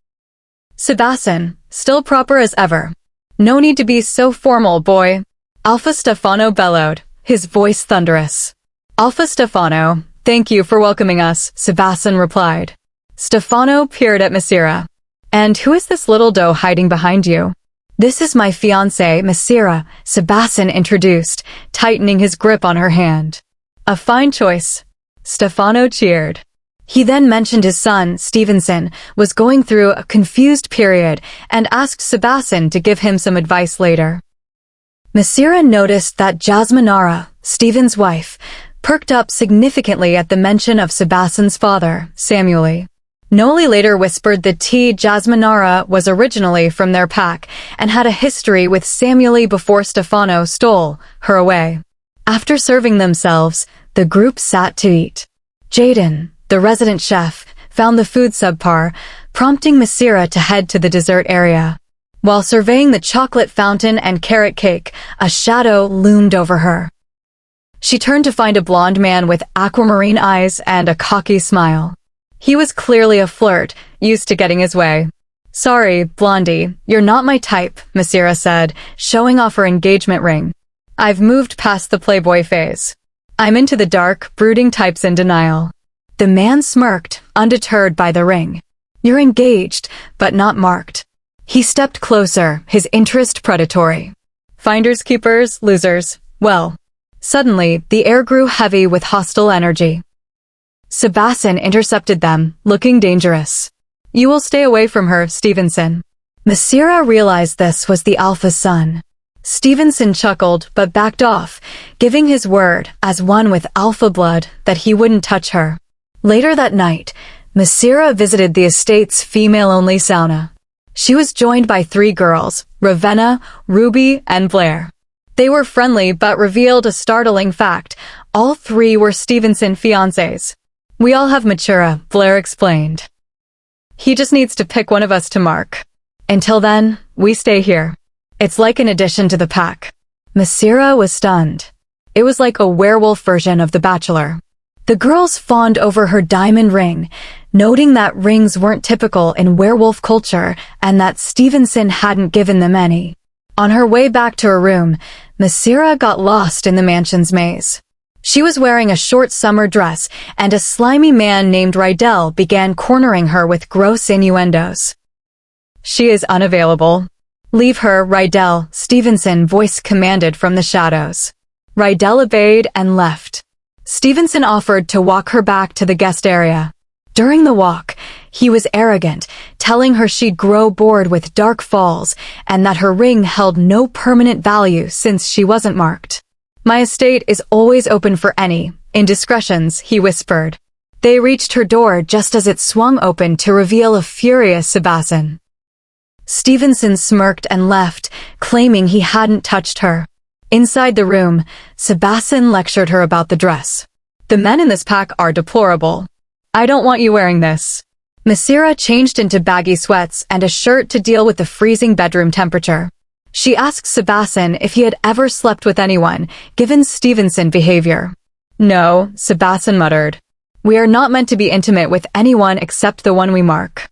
Sebasten, still proper as ever. No need to be so formal, boy. Alpha Stefano bellowed, his voice thunderous. Alpha Stefano, thank you for welcoming us, Sebasten replied. Stefano peered at Massira. And who is this little doe hiding behind you? This is my fiancé, Massira, Sebasten introduced, tightening his grip on her hand. A fine choice. Stefano cheered. He then mentioned his son, Stevenson, was going through a confused period and asked Sebasten to give him some advice later. Massira noticed that Jasminara, Stephen's wife, perked up significantly at the mention of Sebasten's father, Samueli. Noli later whispered that Jasminara was originally from their pack and had a history with Samueli before Stefano stole her away. After serving themselves, the group sat to eat. Jaden, the resident chef, found the food subpar, prompting Massira to head to the dessert area. While surveying the chocolate fountain and carrot cake, a shadow loomed over her. She turned to find a blonde man with aquamarine eyes and a cocky smile. He was clearly a flirt, used to getting his way. "Sorry, Blondie, you're not my type," Massira said, showing off her engagement ring. "I've moved past the playboy phase. I'm into the dark, brooding types in denial." The man smirked, undeterred by the ring. "You're engaged, but not marked." He stepped closer, his interest predatory. "Finders keepers, losers. Well." Suddenly, the air grew heavy with hostile energy. Sebasten intercepted them, looking dangerous. "You will stay away from her, Stevenson." Massira realized this was the Alpha son. Stevenson chuckled but backed off, giving his word, as one with alpha blood, that he wouldn't touch her. Later that night, Massira visited the estate's female-only sauna. She was joined by 3 girls, Ravenna, Ruby, and Blair. They were friendly but revealed a startling fact. All 3 were Stevenson fiancés. "We all have Massira," Blair explained. "He just needs to pick one of us to mark. Until then, we stay here. It's like an addition to the pack." Massira was stunned. It was like a werewolf version of The Bachelor. The girls fawned over her diamond ring, noting that rings weren't typical in werewolf culture and that Stevenson hadn't given them any. On her way back to her room, Massira got lost in the mansion's maze. She was wearing a short summer dress, and a slimy man named Rydell began cornering her with gross innuendos. "She is unavailable." "Leave her, Rydell," Stevenson voice commanded from the shadows. Rydell obeyed and left. Stevenson offered to walk her back to the guest area. During the walk, he was arrogant, telling her she'd grow bored with dark falls and that her ring held no permanent value since she wasn't marked. "My estate is always open for any indiscretions," he whispered. They reached her door just as it swung open to reveal a furious Sebasten. Stevenson smirked and left, claiming he hadn't touched her. Inside the room, Sebasten lectured her about the dress. "The men in this pack are deplorable. I don't want you wearing this." Massira changed into baggy sweats and a shirt to deal with the freezing bedroom temperature. She asked Sebasten if he had ever slept with anyone, given Stevenson's behavior. "No," Sebasten muttered. "We are not meant to be intimate with anyone except the one we mark."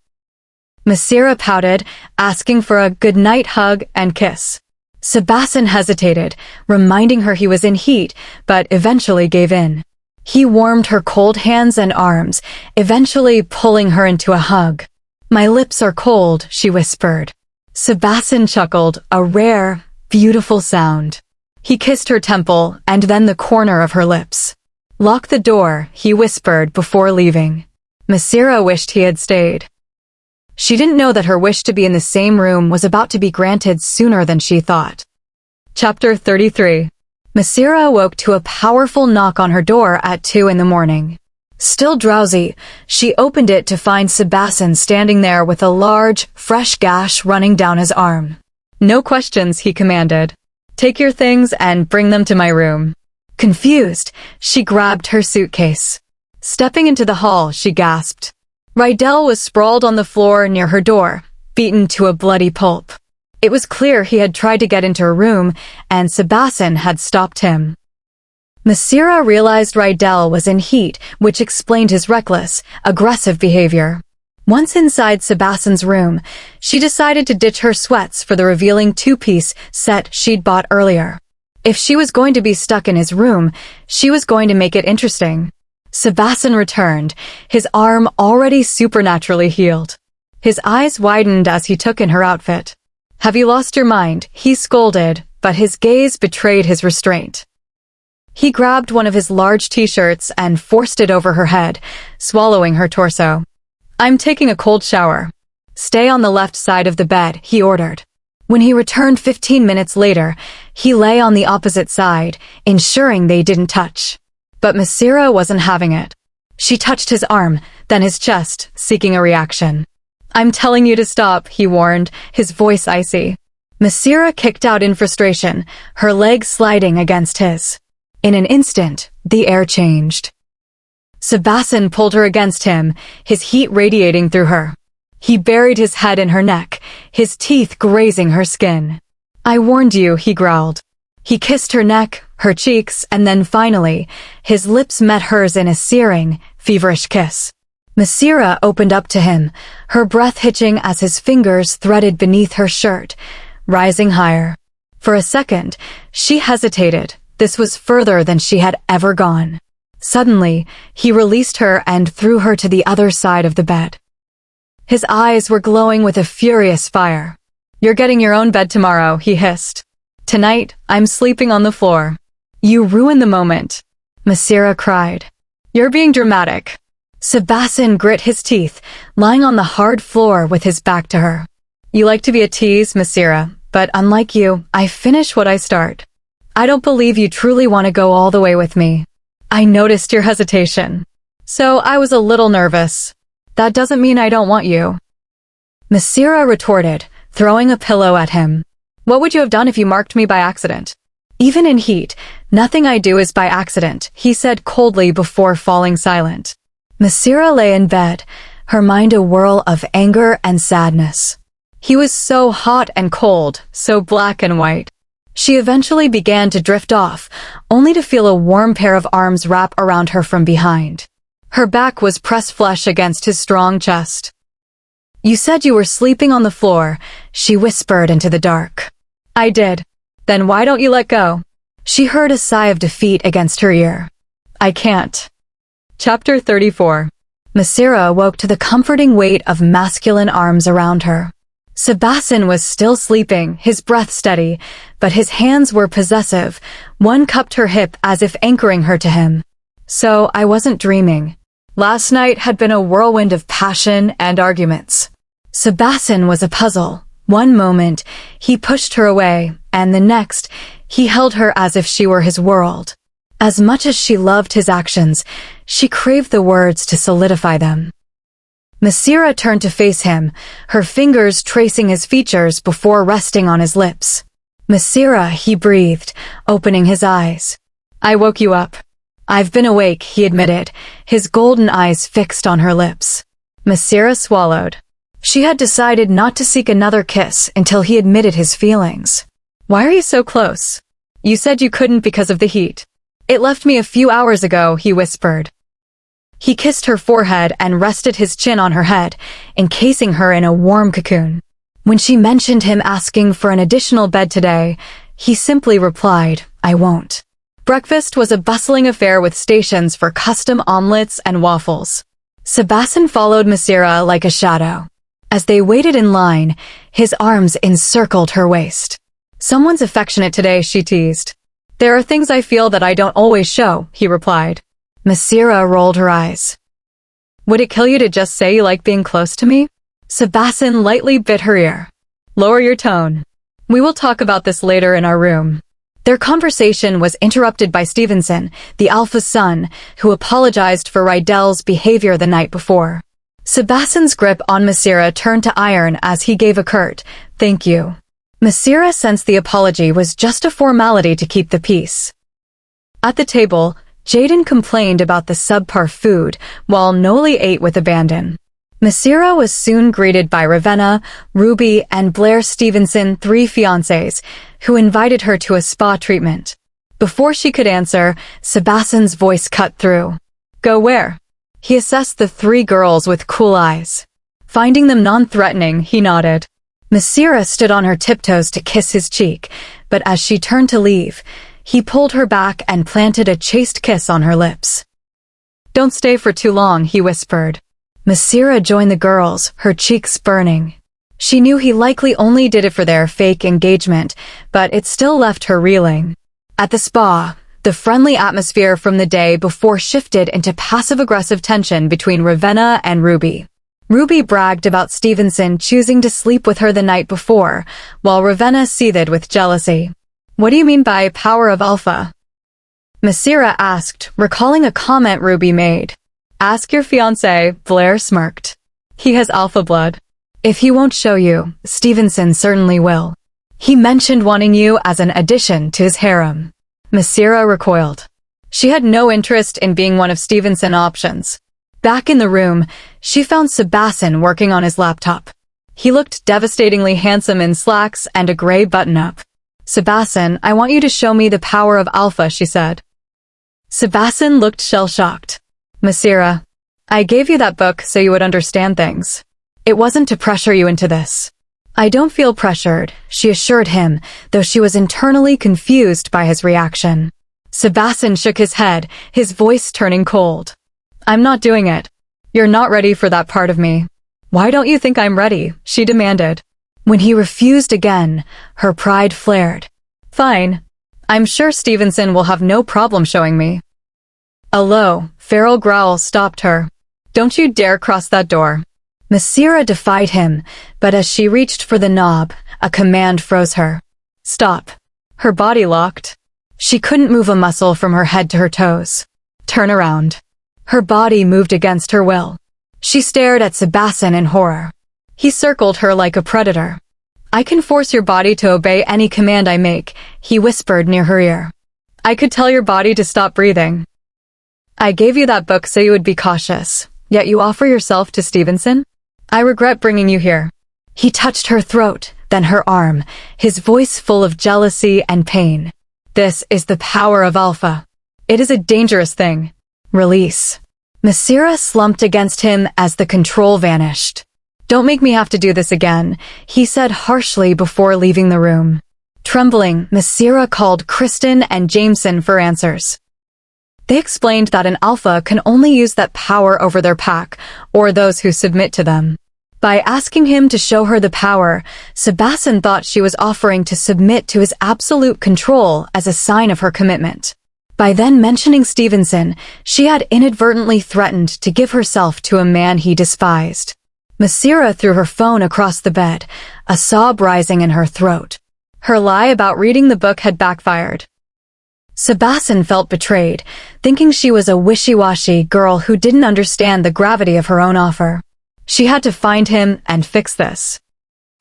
Massira pouted, asking for a good-night hug and kiss. Sebasten hesitated, reminding her he was in heat, but eventually gave in. He warmed her cold hands and arms, eventually pulling her into a hug. "My lips are cold," she whispered. Sebasten chuckled, a rare, beautiful sound. He kissed her temple and then the corner of her lips. "Lock the door," he whispered before leaving. Massira wished he had stayed. She didn't know that her wish to be in the same room was about to be granted sooner than she thought. Chapter 33. Massira awoke to a powerful knock on her door at 2 in the morning. Still drowsy, she opened it to find Sebasten standing there with a large, fresh gash running down his arm. "No questions," he commanded. "Take your things and bring them to my room." Confused, she grabbed her suitcase. Stepping into the hall, she gasped. Rydell was sprawled on the floor near her door, beaten to a bloody pulp. It was clear he had tried to get into her room, and Sebasten had stopped him. Massira realized Rydell was in heat, which explained his reckless, aggressive behavior. Once inside Sebasten's room, she decided to ditch her sweats for the revealing 2-piece set she'd bought earlier. If she was going to be stuck in his room, she was going to make it interesting. Sebasten returned, his arm already supernaturally healed. His eyes widened as he took in her outfit. "Have you lost your mind?" he scolded, but his gaze betrayed his restraint. He grabbed one of his large t-shirts and forced it over her head, swallowing her torso. "I'm taking a cold shower." "Stay on the left side of the bed," he ordered. When he returned 15 minutes later, he lay on the opposite side, ensuring they didn't touch. But Massira wasn't having it. She touched his arm, then his chest, seeking a reaction. "I'm telling you to stop," he warned, his voice icy. Massira kicked out in frustration, her legs sliding against his. In an instant, the air changed. Sebasten pulled her against him, his heat radiating through her. He buried his head in her neck, his teeth grazing her skin. "I warned you," he growled. He kissed her neck, her cheeks, and then finally, his lips met hers in a searing, feverish kiss. Massira opened up to him, her breath hitching as his fingers threaded beneath her shirt, rising higher. For a second, she hesitated. This was further than she had ever gone. Suddenly, he released her and threw her to the other side of the bed. His eyes were glowing with a furious fire. "You're getting your own bed tomorrow," he hissed. "Tonight, I'm sleeping on the floor." "You ruined the moment," Massira cried. "You're being dramatic." Sebasten grit his teeth, lying on the hard floor with his back to her. "You like to be a tease, Massira, but unlike you, I finish what I start. I don't believe you truly want to go all the way with me. I noticed your hesitation. So I was a little nervous. That doesn't mean I don't want you." Massira retorted, throwing a pillow at him. "What would you have done if you marked me by accident?" "Even in heat, nothing I do is by accident," he said coldly before falling silent. Massira lay in bed, her mind a whirl of anger and sadness. He was so hot and cold, so black and white. She eventually began to drift off, only to feel a warm pair of arms wrap around her from behind. Her back was pressed flush against his strong chest. "You said you were sleeping on the floor," she whispered into the dark. "I did. Then why don't you let go?" She heard a sigh of defeat against her ear. "I can't." Chapter 34. Massira woke to the comforting weight of masculine arms around her. Sebasten was still sleeping, his breath steady, but his hands were possessive. One cupped her hip as if anchoring her to him. So I wasn't dreaming. Last night had been a whirlwind of passion and arguments. Sebasten was a puzzle. One moment, he pushed her away, and the next, he held her as if she were his world. As much as she loved his actions, she craved the words to solidify them. Massira turned to face him, her fingers tracing his features before resting on his lips. "Massira," he breathed, opening his eyes. "I woke you up." "I've been awake," he admitted, his golden eyes fixed on her lips. Massira swallowed. She had decided not to seek another kiss until he admitted his feelings. "Why are you so close? You said you couldn't because of the heat." "It left me a few hours ago," he whispered. He kissed her forehead and rested his chin on her head, encasing her in a warm cocoon. When she mentioned him asking for an additional bed today, he simply replied, "I won't." Breakfast was a bustling affair with stations for custom omelets and waffles. Sebasten followed Massira like a shadow. As they waited in line, his arms encircled her waist. "Someone's affectionate today," she teased. "There are things I feel that I don't always show," he replied. Massira rolled her eyes. "Would it kill you to just say you like being close to me?" Sebasten lightly bit her ear. "Lower your tone. We will talk about this later in our room." Their conversation was interrupted by Stevenson, the Alpha's son, who apologized for Rydell's behavior the night before. Sebasten's grip on Massira turned to iron as he gave a curt, "Thank you." Massira sensed the apology was just a formality to keep the peace. At the table, Jaden complained about the subpar food, while Noli ate with abandon. Massira was soon greeted by Ravenna, Ruby, and Blair Stevenson, 3 fiancés, who invited her to a spa treatment. Before she could answer, Sebasten's voice cut through. "Go where?" He assessed the 3 girls with cool eyes. Finding them non-threatening, he nodded. Massira stood on her tiptoes to kiss his cheek, but as she turned to leave, he pulled her back and planted a chaste kiss on her lips. "Don't stay for too long," he whispered. Massira joined the girls, her cheeks burning. She knew he likely only did it for their fake engagement, but it still left her reeling. At the spa, the friendly atmosphere from the day before shifted into passive-aggressive tension between Ravenna and Ruby. Ruby bragged about Stevenson choosing to sleep with her the night before, while Ravenna seethed with jealousy. "What do you mean by power of Alpha?" Massira asked, recalling a comment Ruby made. "Ask your fiancé," Blair smirked. "He has Alpha blood. If he won't show you, Stevenson certainly will. He mentioned wanting you as an addition to his harem." Massira recoiled. She had no interest in being one of Stevenson's options. Back in the room, she found Sebasten working on his laptop. He looked devastatingly handsome in slacks and a gray button-up. Sebasten, I want you to show me the power of Alpha, she said. Sebasten looked shell-shocked. Massira, I gave you that book so you would understand things. It wasn't to pressure you into this. I don't feel pressured, she assured him, though she was internally confused by his reaction. Sebasten shook his head, his voice turning cold. I'm not doing it. You're not ready for that part of me. Why don't you think I'm ready? She demanded. When he refused again, her pride flared. Fine. I'm sure Stevenson will have no problem showing me. A low, feral growl stopped her. Don't you dare cross that door. Massira defied him, but as she reached for the knob, a command froze her. Stop. Her body locked. She couldn't move a muscle from her head to her toes. Turn around. Her body moved against her will. She stared at Sebasten in horror. He circled her like a predator. I can force your body to obey any command I make, he whispered near her ear. I could tell your body to stop breathing. I gave you that book so you would be cautious, yet you offer yourself to Stevenson? I regret bringing you here. He touched her throat, then her arm, his voice full of jealousy and pain. This is the power of Alpha. It is a dangerous thing. Release. Massira slumped against him as the control vanished. Don't make me have to do this again, he said harshly before leaving the room. Trembling, Massira called Kristen and Jameson for answers. They explained that an alpha can only use that power over their pack, or those who submit to them. By asking him to show her the power, Sebasten thought she was offering to submit to his absolute control as a sign of her commitment. By then mentioning Stevenson, she had inadvertently threatened to give herself to a man he despised. Massira threw her phone across the bed, a sob rising in her throat. Her lie about reading the book had backfired. Sebasten felt betrayed, thinking she was a wishy-washy girl who didn't understand the gravity of her own offer. She had to find him and fix this.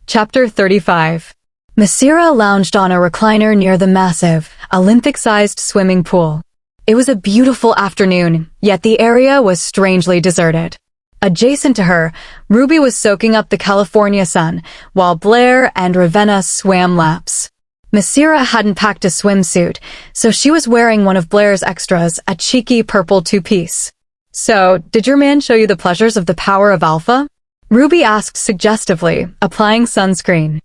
Chapter 35. Massira lounged on a recliner near the massive, Olympic-sized swimming pool. It was a beautiful afternoon, yet the area was strangely deserted. Adjacent to her, Ruby was soaking up the California sun, while Blair and Ravenna swam laps. Massira hadn't packed a swimsuit, so she was wearing one of Blair's extras, a cheeky purple two-piece. So, did your man show you the pleasures of the power of Alpha? Ruby asked suggestively, applying sunscreen.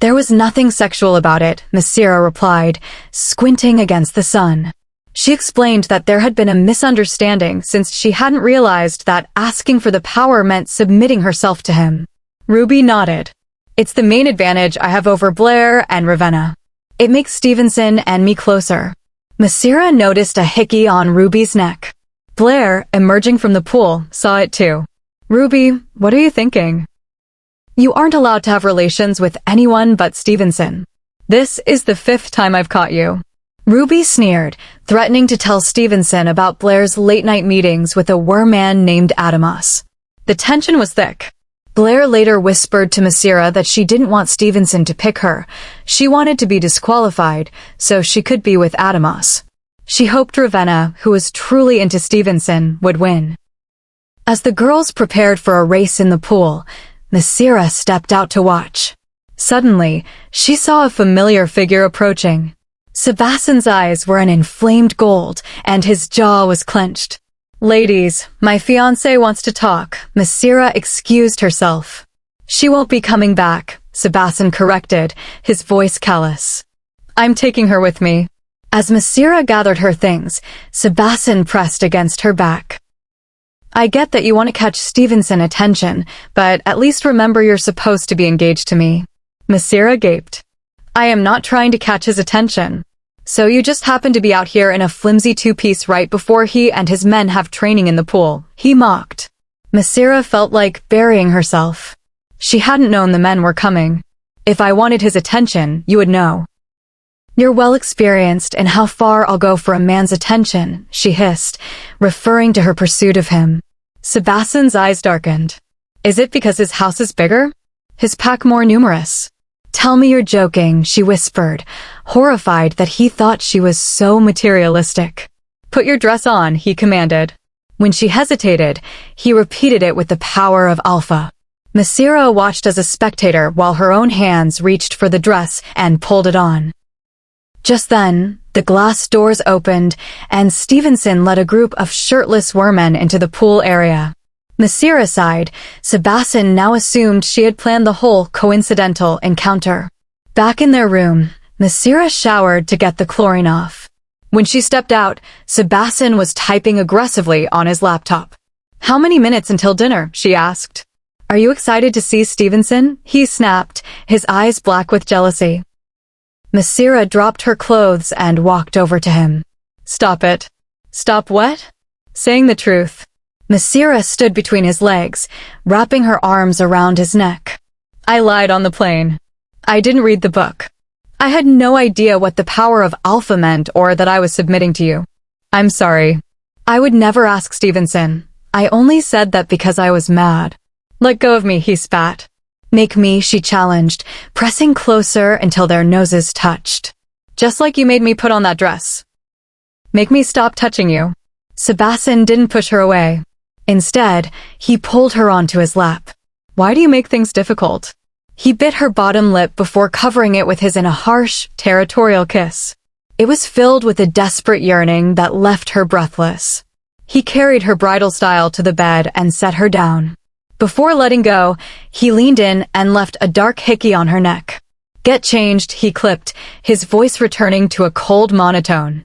There was nothing sexual about it, Massira replied, squinting against the sun. She explained that there had been a misunderstanding since she hadn't realized that asking for the power meant submitting herself to him. Ruby nodded. It's the main advantage I have over Blair and Ravenna. It makes Stevenson and me closer. Massira noticed a hickey on Ruby's neck. Blair, emerging from the pool, saw it too. Ruby, what are you thinking? You aren't allowed to have relations with anyone but Stevenson. This is the 5th time I've caught you. Ruby sneered, threatening to tell Stevenson about Blair's late-night meetings with a werman named Adamas. The tension was thick. Blair later whispered to Massira that she didn't want Stevenson to pick her. She wanted to be disqualified, so she could be with Adamas. She hoped Ravenna, who was truly into Stevenson, would win. As the girls prepared for a race in the pool, Massira stepped out to watch. Suddenly, she saw a familiar figure approaching. Sebasten's eyes were an inflamed gold, and his jaw was clenched. Ladies, my fiancé wants to talk, Massira excused herself. She won't be coming back, Sebasten corrected, his voice callous. I'm taking her with me. As Massira gathered her things, Sebasten pressed against her back. I get that you want to catch Stevenson attention, but at least remember you're supposed to be engaged to me. Massira gaped. I am not trying to catch his attention. So you just happen to be out here in a flimsy two-piece right before he and his men have training in the pool, he mocked. Massira felt like burying herself. She hadn't known the men were coming. If I wanted his attention, you would know. You're well experienced in how far I'll go for a man's attention, she hissed, referring to her pursuit of him. Sebasten's eyes darkened. Is it because his house is bigger? His pack more numerous? Tell me you're joking, she whispered, horrified that he thought she was so materialistic. Put your dress on, he commanded. When she hesitated, he repeated it with the power of Alpha. Massira watched as a spectator while her own hands reached for the dress and pulled it on. Just then, the glass doors opened, and Stevenson led a group of shirtless wermen into the pool area. Massira sighed. Sebasten now assumed she had planned the whole coincidental encounter. Back in their room, Massira showered to get the chlorine off. When she stepped out, Sebasten was typing aggressively on his laptop. "How many minutes until dinner?" she asked. "Are you excited to see Stevenson?" he snapped, his eyes black with jealousy. Massira dropped her clothes and walked over to him. "Stop it." "Stop what?" "Saying the truth." Massira stood between his legs, wrapping her arms around his neck. "I lied on the plane. I didn't read the book. I had no idea what the power of Alpha meant or that I was submitting to you. I'm sorry. I would never ask Stevenson. I only said that because I was mad." "Let go of me," he spat. "Make me," she challenged, pressing closer until their noses touched. "Just like you made me put on that dress. Make me stop touching you." Sebasten didn't push her away. Instead, he pulled her onto his lap. "Why do you make things difficult?" He bit her bottom lip before covering it with his in a harsh, territorial kiss. It was filled with a desperate yearning that left her breathless. He carried her bridal style to the bed and set her down. Before letting go, he leaned in and left a dark hickey on her neck. "Get changed," he clipped, his voice returning to a cold monotone.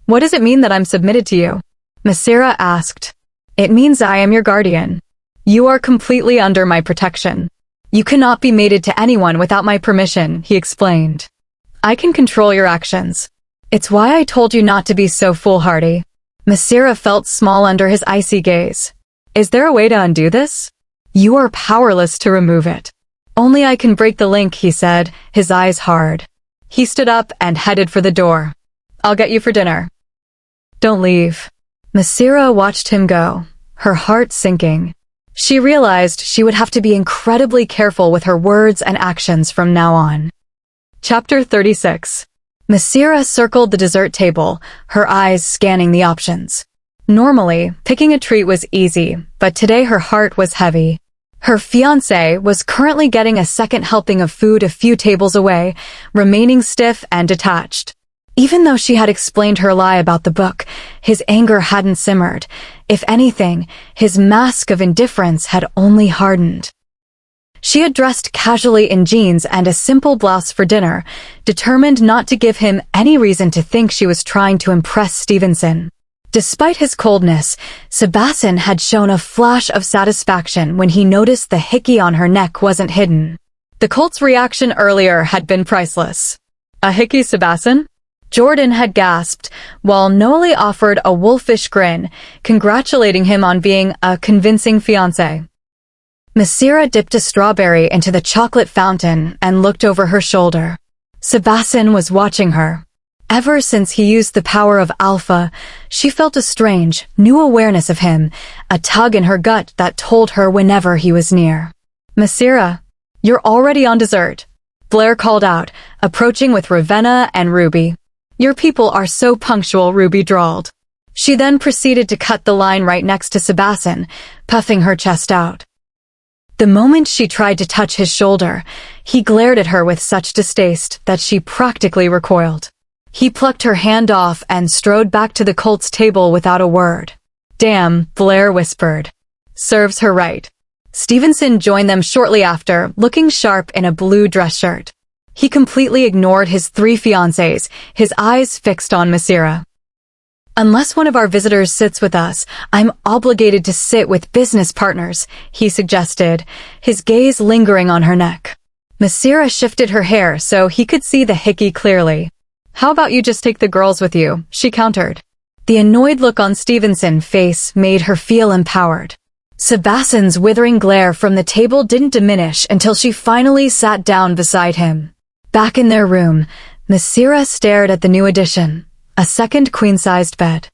"What does it mean that I'm submitted to you?" Massira asked. "It means I am your guardian. You are completely under my protection. You cannot be mated to anyone without my permission," he explained. "I can control your actions. It's why I told you not to be so foolhardy." Massira felt small under his icy gaze. "Is there a way to undo this?" "You are powerless to remove it." "Only I can break the link," he said, his eyes hard. He stood up and headed for the door. "I'll get you for dinner." "Don't leave." Massira watched him go, her heart sinking. She realized she would have to be incredibly careful with her words and actions from now on. Chapter 36. Massira circled the dessert table, her eyes scanning the options. Normally, picking a treat was easy, but today her heart was heavy. Her fiancé was currently getting a second helping of food a few tables away, remaining stiff and detached. Even though she had explained her lie about the book, his anger hadn't simmered. If anything, his mask of indifference had only hardened. She had dressed casually in jeans and a simple blouse for dinner, determined not to give him any reason to think she was trying to impress Stevenson. Despite his coldness, Sebasten had shown a flash of satisfaction when he noticed the hickey on her neck wasn't hidden. The Colt's reaction earlier had been priceless. "A hickey, Sebasten?" Jordan had gasped, while Noelle offered a wolfish grin, congratulating him on being a convincing fiancé. Massira dipped a strawberry into the chocolate fountain and looked over her shoulder. Sebasten was watching her. Ever since he used the power of Alpha, she felt a strange, new awareness of him, a tug in her gut that told her whenever he was near. "Massira, you're already on dessert," Blair called out, approaching with Ravenna and Ruby. "Your people are so punctual," Ruby drawled. She then proceeded to cut the line right next to Sebasten, puffing her chest out. The moment she tried to touch his shoulder, he glared at her with such distaste that she practically recoiled. He plucked her hand off and strode back to the Colt's table without a word. "Damn," Blair whispered. "Serves her right." Stevenson joined them shortly after, looking sharp in a blue dress shirt. He completely ignored his three fiancés, his eyes fixed on Massira. "Unless one of our visitors sits with us, I'm obligated to sit with business partners," he suggested, his gaze lingering on her neck. Massira shifted her hair so he could see the hickey clearly. "How about you just take the girls with you?" she countered. The annoyed look on Stevenson's face made her feel empowered. Sebasten's withering glare from the table didn't diminish until she finally sat down beside him. Back in their room, Massira stared at the new addition, a second queen-sized bed.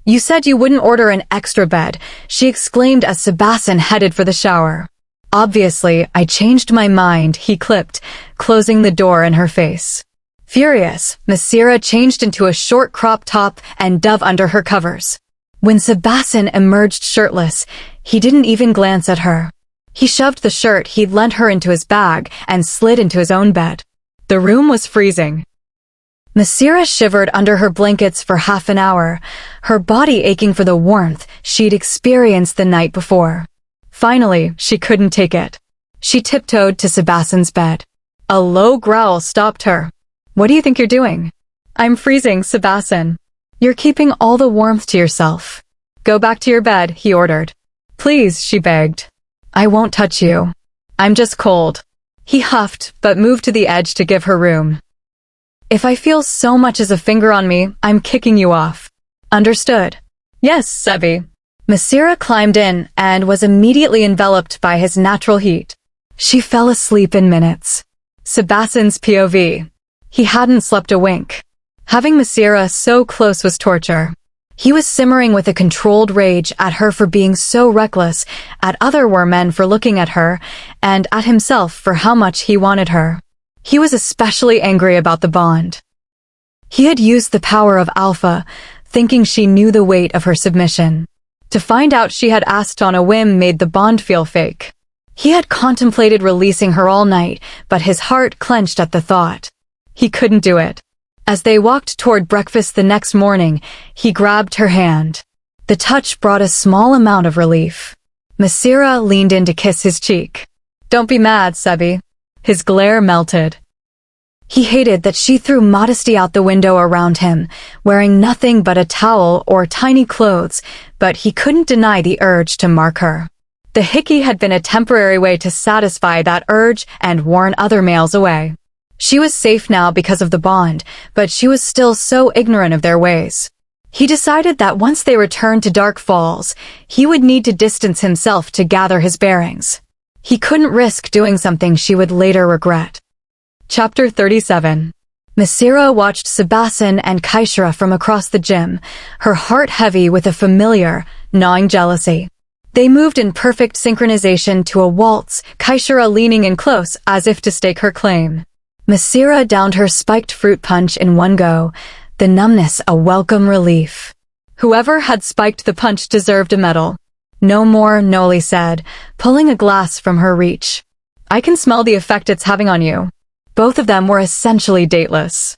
"You said you wouldn't order an extra bed," she exclaimed as Sebasten headed for the shower. "Obviously, I changed my mind," he clipped, closing the door in her face. Furious, Massira changed into a short crop top and dove under her covers. When Sebasten emerged shirtless, he didn't even glance at her. He shoved the shirt he'd lent her into his bag and slid into his own bed. The room was freezing. Massira shivered under her blankets for half an hour, her body aching for the warmth she'd experienced the night before. Finally, she couldn't take it. She tiptoed to Sebasten's bed. A low growl stopped her. "What do you think you're doing?" "I'm freezing, Sebasten." "You're keeping all the warmth to yourself. Go back to your bed," he ordered. "Please," she begged. "I won't touch you. I'm just cold." He huffed, but moved to the edge to give her room. "If I feel so much as a finger on me, I'm kicking you off." "Understood." "Yes, Sebi." Massira climbed in and was immediately enveloped by his natural heat. She fell asleep in minutes. Sebasten's POV. He hadn't slept a wink. Having Massira so close was torture. He was simmering with a controlled rage at her for being so reckless, at other men for looking at her, and at himself for how much he wanted her. He was especially angry about the bond. He had used the power of Alpha, thinking she knew the weight of her submission. To find out she had asked on a whim made the bond feel fake. He had contemplated releasing her all night, but his heart clenched at the thought. He couldn't do it. As they walked toward breakfast the next morning, he grabbed her hand. The touch brought a small amount of relief. Massira leaned in to kiss his cheek. "Don't be mad, Sebi." His glare melted. He hated that she threw modesty out the window around him, wearing nothing but a towel or tiny clothes, but he couldn't deny the urge to mark her. The hickey had been a temporary way to satisfy that urge and warn other males away. She was safe now because of the bond, but she was still so ignorant of their ways. He decided that once they returned to Dark Falls, he would need to distance himself to gather his bearings. He couldn't risk doing something she would later regret. Chapter 37. Massira watched Sebasten and Kaishara from across the gym, her heart heavy with a familiar, gnawing jealousy. They moved in perfect synchronization to a waltz, Kaishara leaning in close as if to stake her claim. Massira downed her spiked fruit punch in one go, the numbness a welcome relief. Whoever had spiked the punch deserved a medal. "No more," Noli said, pulling a glass from her reach. "I can smell the effect it's having on you." Both of them were essentially dateless.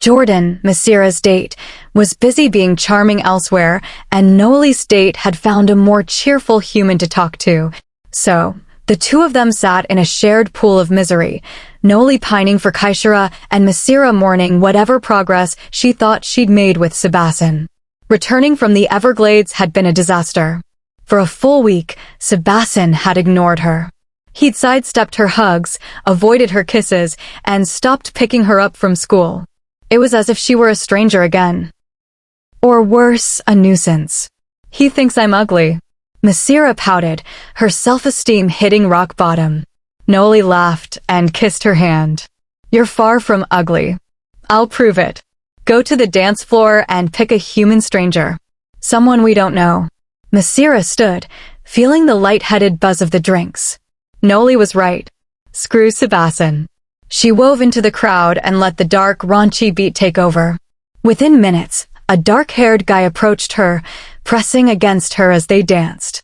Jordan, Massira's date, was busy being charming elsewhere, and Noli's date had found a more cheerful human to talk to. So, the two of them sat in a shared pool of misery, Noli pining for Kaishara and Massira mourning whatever progress she thought she'd made with Sebasten. Returning from the Everglades had been a disaster. For a full week, Sebasten had ignored her. He'd sidestepped her hugs, avoided her kisses, and stopped picking her up from school. It was as if she were a stranger again. Or worse, a nuisance. "He thinks I'm ugly." Massira pouted, her self-esteem hitting rock bottom. Noli laughed and kissed her hand. "You're far from ugly. I'll prove it. Go to the dance floor and pick a human stranger. Someone we don't know." Massira stood, feeling the light-headed buzz of the drinks. Noli was right. Screw Sebasten. She wove into the crowd and let the dark, raunchy beat take over. Within minutes, a dark-haired guy approached her, pressing against her as they danced.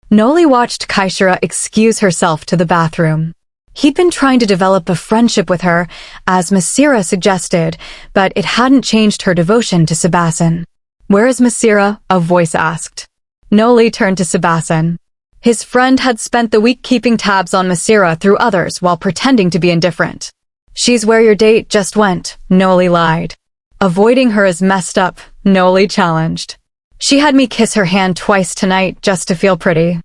Noli watched Kaishara excuse herself to the bathroom. He'd been trying to develop a friendship with her, as Massira suggested, but it hadn't changed her devotion to Sebasten. "Where is Massira?" a voice asked. Noli turned to Sebasten. His friend had spent the week keeping tabs on Massira through others while pretending to be indifferent. "She's where your date just went," Noli lied. "Avoiding her is messed up," Noli challenged. "She had me kiss her hand twice tonight just to feel pretty."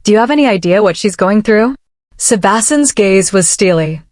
"Do you have any idea what she's going through?" Sebasten's gaze was steely.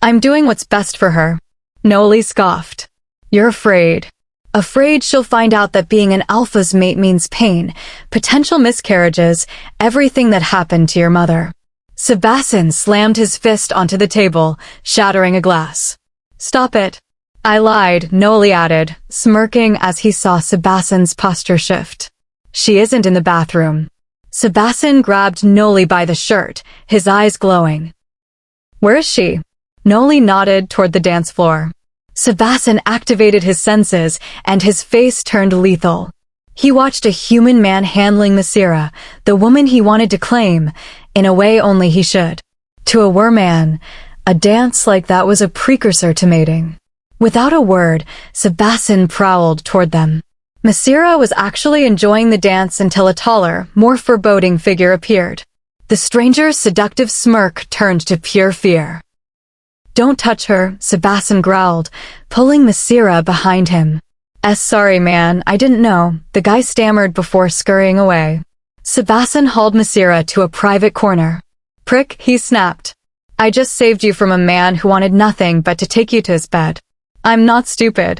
"I'm doing what's best for her." Noli scoffed. "You're afraid. Afraid she'll find out that being an alpha's mate means pain, potential miscarriages, everything that happened to your mother." Sebasten slammed his fist onto the table, shattering a glass. "Stop it." "I lied," Noli added, smirking as he saw Sebasten's posture shift. "She isn't in the bathroom." Sebasten grabbed Noli by the shirt, his eyes glowing. "Where is she?" Noli nodded toward the dance floor. Sebasten activated his senses, and his face turned lethal. He watched a human man handling Massira, the woman he wanted to claim, in a way only he should. To a werman, a dance like that was a precursor to mating. Without a word, Sebasten prowled toward them. Massira was actually enjoying the dance until a taller, more foreboding figure appeared. The stranger's seductive smirk turned to pure fear. "Don't touch her," Sebasten growled, pulling Massira behind him. Sorry man, I didn't know," the guy stammered before scurrying away. Sebasten hauled Massira to a private corner. "Prick," he snapped. "I just saved you from a man who wanted nothing but to take you to his bed. I'm not stupid.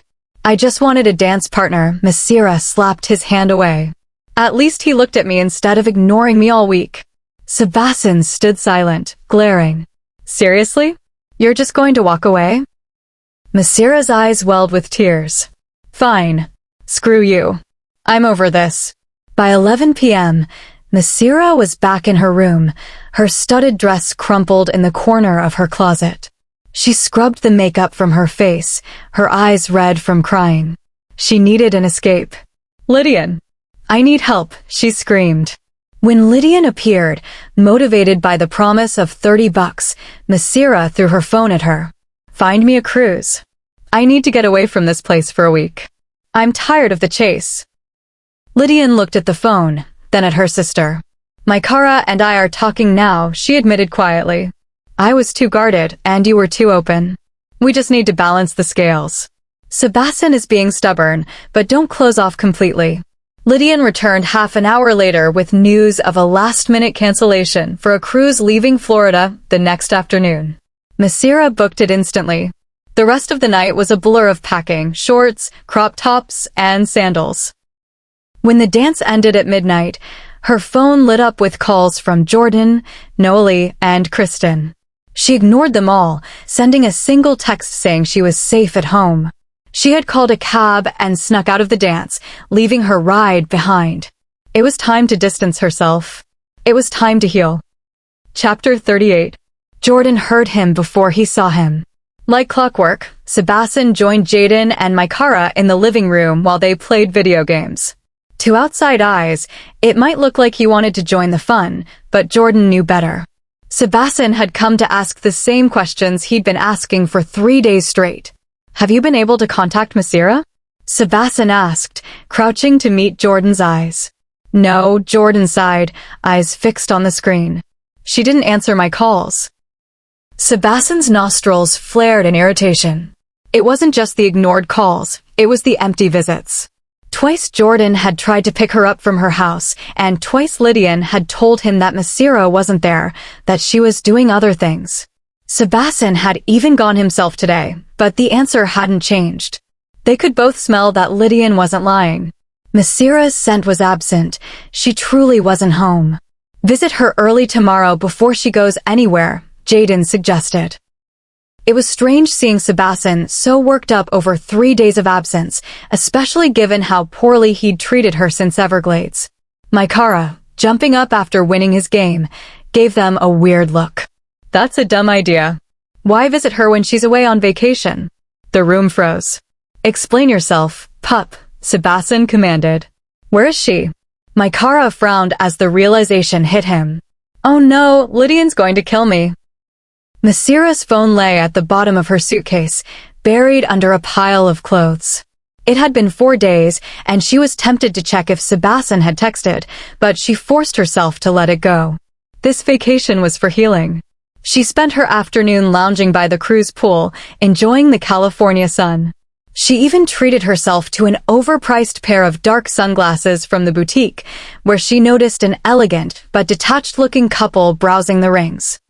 I just wanted a dance partner." Massira slapped his hand away. "At least he looked at me instead of ignoring me all week." Sebasten stood silent, glaring. "Seriously? You're just going to walk away?" Massira's eyes welled with tears. "Fine. Screw you. I'm over this." By 11 p.m., Massira was back in her room, her studded dress crumpled in the corner of her closet. She scrubbed the makeup from her face, her eyes red from crying. She needed an escape. "Lydian! I need help," she screamed. When Lydian appeared, motivated by the promise of $30, Massira threw her phone at her. "Find me a cruise. I need to get away from this place for a week. I'm tired of the chase." Lydian looked at the phone, then at her sister. "Massira and I are talking now," she admitted quietly. "I was too guarded, and you were too open. We just need to balance the scales." Sebasten is being stubborn, but don't close off completely. Lydian returned half an hour later with news of a last-minute cancellation for a cruise leaving Florida the next afternoon. Massira booked it instantly. The rest of the night was a blur of packing, shorts, crop tops, and sandals. When the dance ended at midnight, her phone lit up with calls from Jordan, Noelle, and Kristen. She ignored them all, sending a single text saying she was safe at home. She had called a cab and snuck out of the dance, leaving her ride behind. It was time to distance herself. It was time to heal. Chapter 38. Jordan heard him before he saw him. Like clockwork, Sebasten joined Jaden and Massira in the living room while they played video games. To outside eyes, it might look like he wanted to join the fun, but Jordan knew better. Sebasten had come to ask the same questions he'd been asking for 3 days straight. "Have you been able to contact Massira?" Sebasten asked, crouching to meet Jordan's eyes. "No," Jordan sighed, eyes fixed on the screen. "She didn't answer my calls." Sebasten's nostrils flared in irritation. It wasn't just the ignored calls, it was the empty visits. Twice Jordan had tried to pick her up from her house, and twice Lydian had told him that Massira wasn't there, that she was doing other things. Sebasten had even gone himself today, but the answer hadn't changed. They could both smell that Lydian wasn't lying. Massira's scent was absent. She truly wasn't home. "Visit her early tomorrow before she goes anywhere," Jaden suggested. It was strange seeing Sebasten so worked up over 3 days of absence, especially given how poorly he'd treated her since Everglades. Massira, jumping up after winning his game, gave them a weird look. "That's a dumb idea. Why visit her when she's away on vacation?" The room froze. "Explain yourself, pup," Sebasten commanded. "Where is she?" Massira frowned as the realization hit him. "Oh no, Lydian's going to kill me." Massira's phone lay at the bottom of her suitcase, buried under a pile of clothes. It had been 4 days, and she was tempted to check if Sebasten had texted, but she forced herself to let it go. This vacation was for healing. She spent her afternoon lounging by the cruise pool, enjoying the California sun. She even treated herself to an overpriced pair of dark sunglasses from the boutique, where she noticed an elegant but detached-looking couple browsing the rings.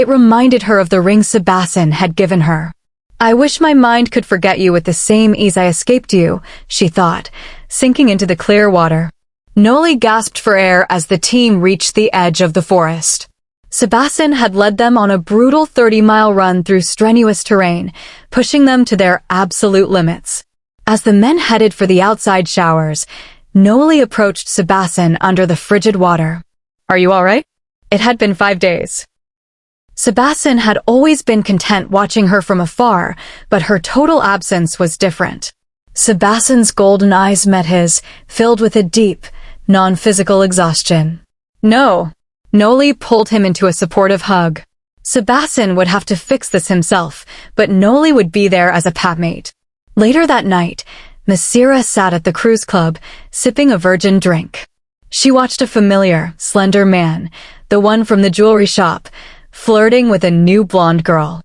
It reminded her of the ring Sebasten had given her. "I wish my mind could forget you with the same ease I escaped you," she thought, sinking into the clear water. Noelle gasped for air as the team reached the edge of the forest. Sebasten had led them on a brutal 30-mile run through strenuous terrain, pushing them to their absolute limits. As the men headed for the outside showers, Noelle approached Sebasten under the frigid water. "Are you all right?" It had been 5 days. Sebasten had always been content watching her from afar, but her total absence was different. Sebasten's golden eyes met his, filled with a deep, non-physical exhaustion. "No. Noli pulled him into a supportive hug. Sebasten would have to fix this himself, but Noli would be there as a papmate. Later that night, Massira sat at the cruise club, sipping a virgin drink. She watched a familiar, slender man, the one from the jewelry shop, flirting with a new blonde girl.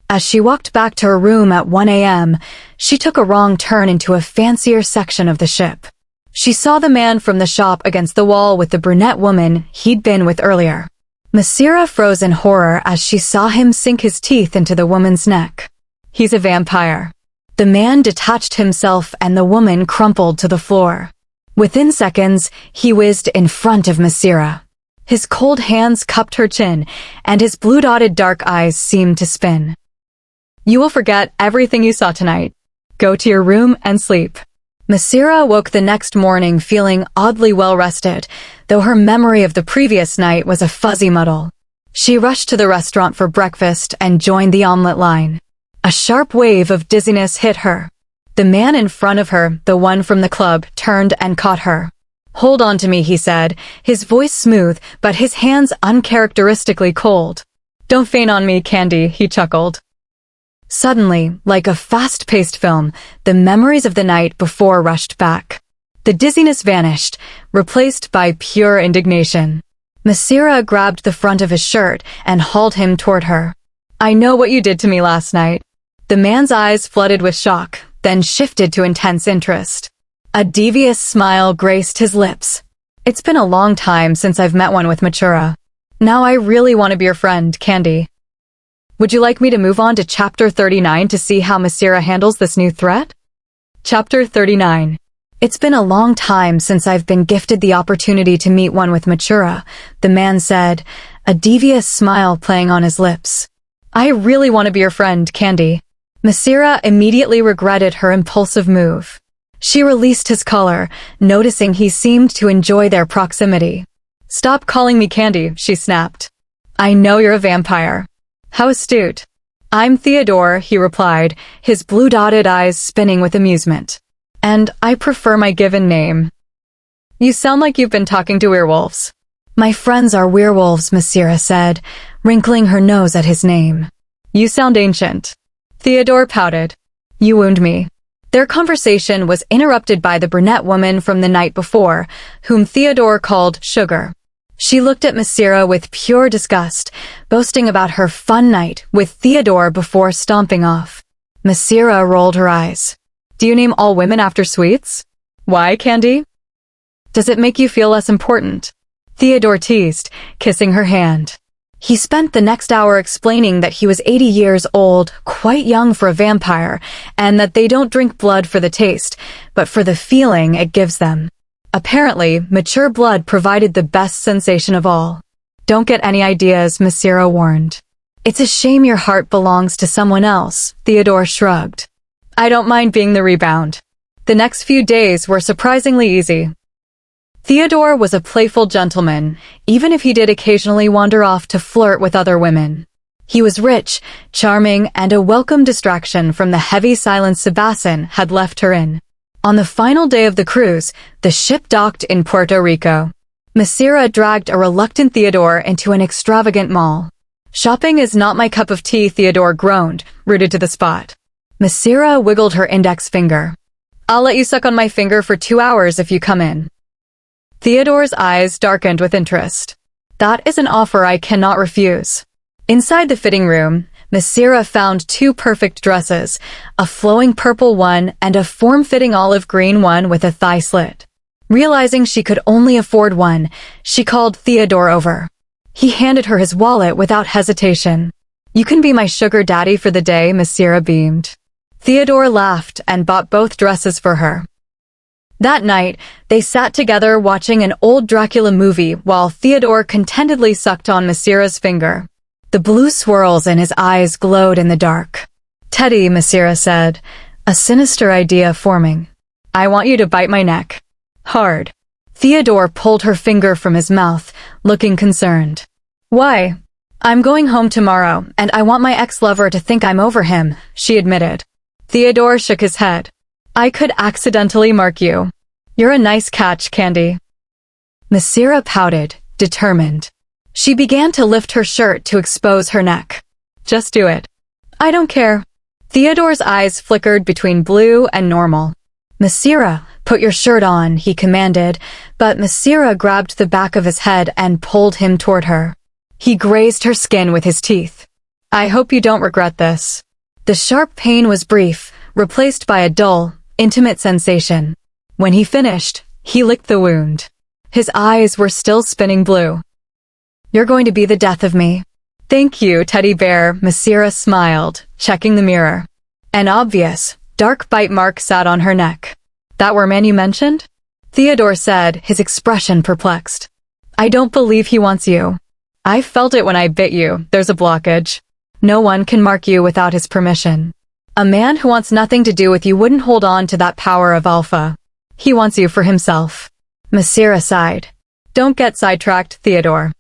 As she walked back to her room at 1 a.m., she took a wrong turn into a fancier section of the ship. She saw the man from the shop against the wall with the brunette woman he'd been with earlier. Massira froze in horror as she saw him sink his teeth into the woman's neck. He's a vampire. The man detached himself and the woman crumpled to the floor. Within seconds, he whizzed in front of Massira. His cold hands cupped her chin, and his blue-dotted dark eyes seemed to spin. You will forget everything you saw tonight. Go to your room and sleep. Massira woke the next morning feeling oddly well-rested, though her memory of the previous night was a fuzzy muddle. She rushed to the restaurant for breakfast and joined the omelet line. A sharp wave of dizziness hit her. The man in front of her, the one from the club, turned and caught her. Hold on to me, he said, his voice smooth, but his hands uncharacteristically cold. Don't faint on me, Candy, he chuckled. Suddenly, like a fast-paced film, the memories of the night before rushed back. The dizziness vanished, replaced by pure indignation. Massira grabbed the front of his shirt and hauled him toward her. I know what you did to me last night. The man's eyes flooded with shock, then shifted to intense interest. A devious smile graced his lips. It's been a long time since I've met one with Massira. Now I really want to be your friend, Candy. Would you like me to move on to Chapter 39 to see how Massira handles this new threat? Chapter 39. It's been a long time since I've been gifted the opportunity to meet one with Massira, the man said, a devious smile playing on his lips. I really want to be your friend, Candy. Massira immediately regretted her impulsive move. She released his collar, noticing he seemed to enjoy their proximity. Stop calling me Candy, she snapped. I know you're a vampire. How astute. I'm Theodore, he replied, his blue-dotted eyes spinning with amusement. And I prefer my given name. You sound like you've been talking to werewolves. My friends are werewolves, Massira said, wrinkling her nose at his name. You sound ancient. Theodore pouted. You wound me. Their conversation was interrupted by the brunette woman from the night before, whom Theodore called Sugar. She looked at Massira with pure disgust, boasting about her fun night with Theodore before stomping off. Massira rolled her eyes. Do you name all women after sweets? Why, Candy? Does it make you feel less important? Theodore teased, kissing her hand. He spent the next hour explaining that he was 80 years old, quite young for a vampire, and that they don't drink blood for the taste, but for the feeling it gives them. Apparently, mature blood provided the best sensation of all. Don't get any ideas, Massira warned. It's a shame your heart belongs to someone else, Theodore shrugged. I don't mind being the rebound. The next few days were surprisingly easy. Theodore was a playful gentleman, even if he did occasionally wander off to flirt with other women. He was rich, charming, and a welcome distraction from the heavy silence Sebasten had left her in. On the final day of the cruise, the ship docked in Puerto Rico. Massira dragged a reluctant Theodore into an extravagant mall. Shopping is not my cup of tea, Theodore groaned, rooted to the spot. Massira wiggled her index finger. I'll let you suck on my finger for 2 hours if you come in. Theodore's eyes darkened with interest. That is an offer I cannot refuse. Inside the fitting room, Massira found 2 perfect dresses, a flowing purple one and a form-fitting olive green one with a thigh slit. Realizing she could only afford one, she called Theodore over. He handed her his wallet without hesitation. You can be my sugar daddy for the day, Massira beamed. Theodore laughed and bought both dresses for her. That night, they sat together watching an old Dracula movie while Theodore contentedly sucked on Massira's finger. The blue swirls in his eyes glowed in the dark. Teddy, Massira said, a sinister idea forming. I want you to bite my neck. Hard. Theodore pulled her finger from his mouth, looking concerned. Why? I'm going home tomorrow, and I want my ex-lover to think I'm over him, she admitted. Theodore shook his head. I could accidentally mark you. You're a nice catch, Candy. Massira pouted, determined. She began to lift her shirt to expose her neck. Just do it. I don't care. Theodore's eyes flickered between blue and normal. Massira, put your shirt on, he commanded, but Massira grabbed the back of his head and pulled him toward her. He grazed her skin with his teeth. I hope you don't regret this. The sharp pain was brief, replaced by a dull, intimate sensation. When he finished, he licked the wound. His eyes were still spinning blue. You're going to be the death of me. Thank you, teddy bear, Massira smiled, checking the mirror. An obvious, dark bite mark sat on her neck. That were man you mentioned? Theodore said, his expression perplexed. I don't believe he wants you. I felt it when I bit you. There's a blockage. No one can mark you without his permission. A man who wants nothing to do with you wouldn't hold on to that power of Alpha. He wants you for himself. Massira sighed. Don't get sidetracked, Theodore.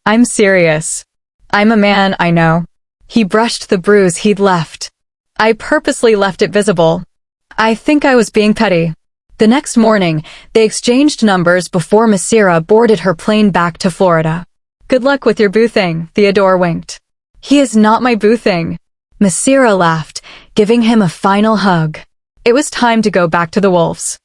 I'm serious. I'm a man, I know. He brushed the bruise he'd left. I purposely left it visible. I think I was being petty. The next morning, they exchanged numbers before Massira boarded her plane back to Florida. Good luck with your boo thing, Theodore winked. He is not my boo thing. Massira laughed, giving him a final hug. It was time to go back to the wolves.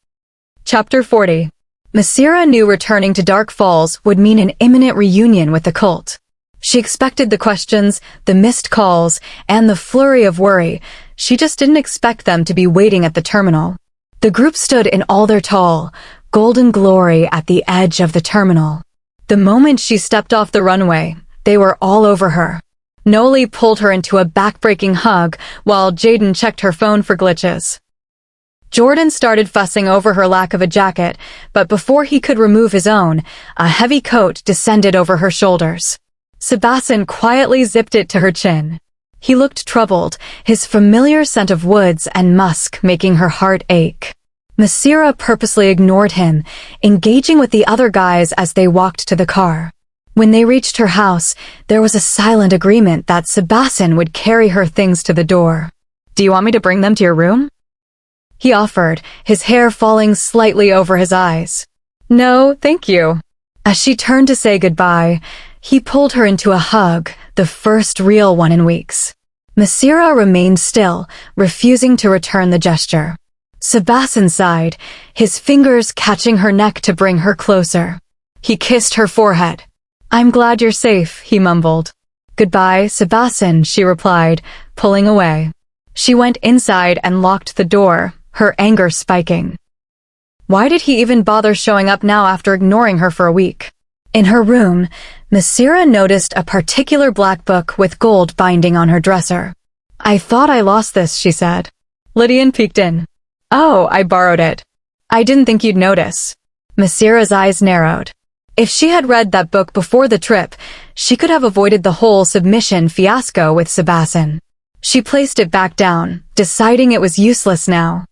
Chapter 40. Massira knew returning to Dark Falls would mean an imminent reunion with the cult. She expected the questions, the missed calls, and the flurry of worry. She just didn't expect them to be waiting at the terminal. The group stood in all their tall, golden glory at the edge of the terminal. The moment she stepped off the runway, they were all over her. Noli pulled her into a back-breaking hug while Jaden checked her phone for glitches. Jordan started fussing over her lack of a jacket, but before he could remove his own, a heavy coat descended over her shoulders. Sebasten quietly zipped it to her chin. He looked troubled, his familiar scent of woods and musk making her heart ache. Massira purposely ignored him, engaging with the other guys as they walked to the car. When they reached her house, there was a silent agreement that Sebasten would carry her things to the door. Do you want me to bring them to your room? He offered, his hair falling slightly over his eyes. No, thank you. As she turned to say goodbye, he pulled her into a hug, the first real one in weeks. Massira remained still, refusing to return the gesture. Sebasten sighed, his fingers catching her neck to bring her closer. He kissed her forehead. I'm glad you're safe, he mumbled. Goodbye, Sebasten, she replied, pulling away. She went inside and locked the door, her anger spiking. Why did he even bother showing up now after ignoring her for a week? In her room, Massira noticed a particular black book with gold binding on her dresser. I thought I lost this, she said. Lydian peeked in. Oh, I borrowed it. I didn't think you'd notice. Massira's eyes narrowed. If she had read that book before the trip, she could have avoided the whole submission fiasco with Sebasten. She placed it back down, deciding it was useless now.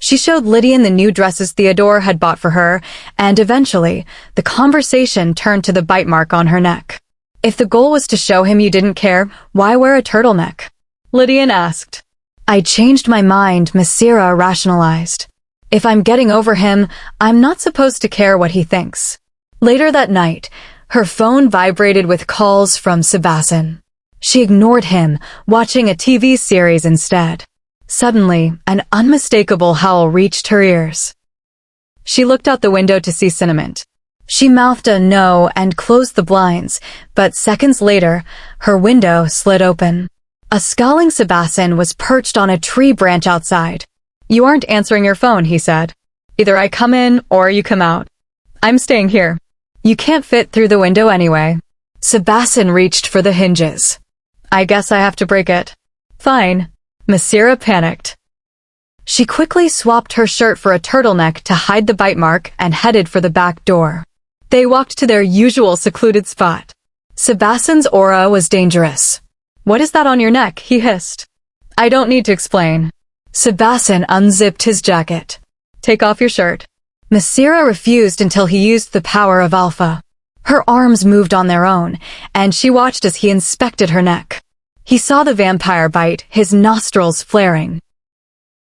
She showed Lydian the new dresses Theodore had bought for her, and eventually, the conversation turned to the bite mark on her neck. If the goal was to show him you didn't care, why wear a turtleneck? Lydian asked. I changed my mind, Massira rationalized. If I'm getting over him, I'm not supposed to care what he thinks. Later that night, her phone vibrated with calls from Sebasten. She ignored him, watching a TV series instead. Suddenly, an unmistakable howl reached her ears. She looked out the window to see Cinnamon. She mouthed a no and closed the blinds, but seconds later, her window slid open. A scowling Sebasten was perched on a tree branch outside. You aren't answering your phone, he said. Either I come in or you come out. I'm staying here. You can't fit through the window anyway. Sebasten reached for the hinges. I guess I have to break it. Fine. Massira panicked. She quickly swapped her shirt for a turtleneck to hide the bite mark and headed for the back door. They walked to their usual secluded spot. Sebasten's aura was dangerous. What is that on your neck? He hissed. I don't need to explain. Sebasten unzipped his jacket. Take off your shirt. Massira refused until he used the power of Alpha. Her arms moved on their own, and she watched as he inspected her neck. He saw the vampire bite, his nostrils flaring.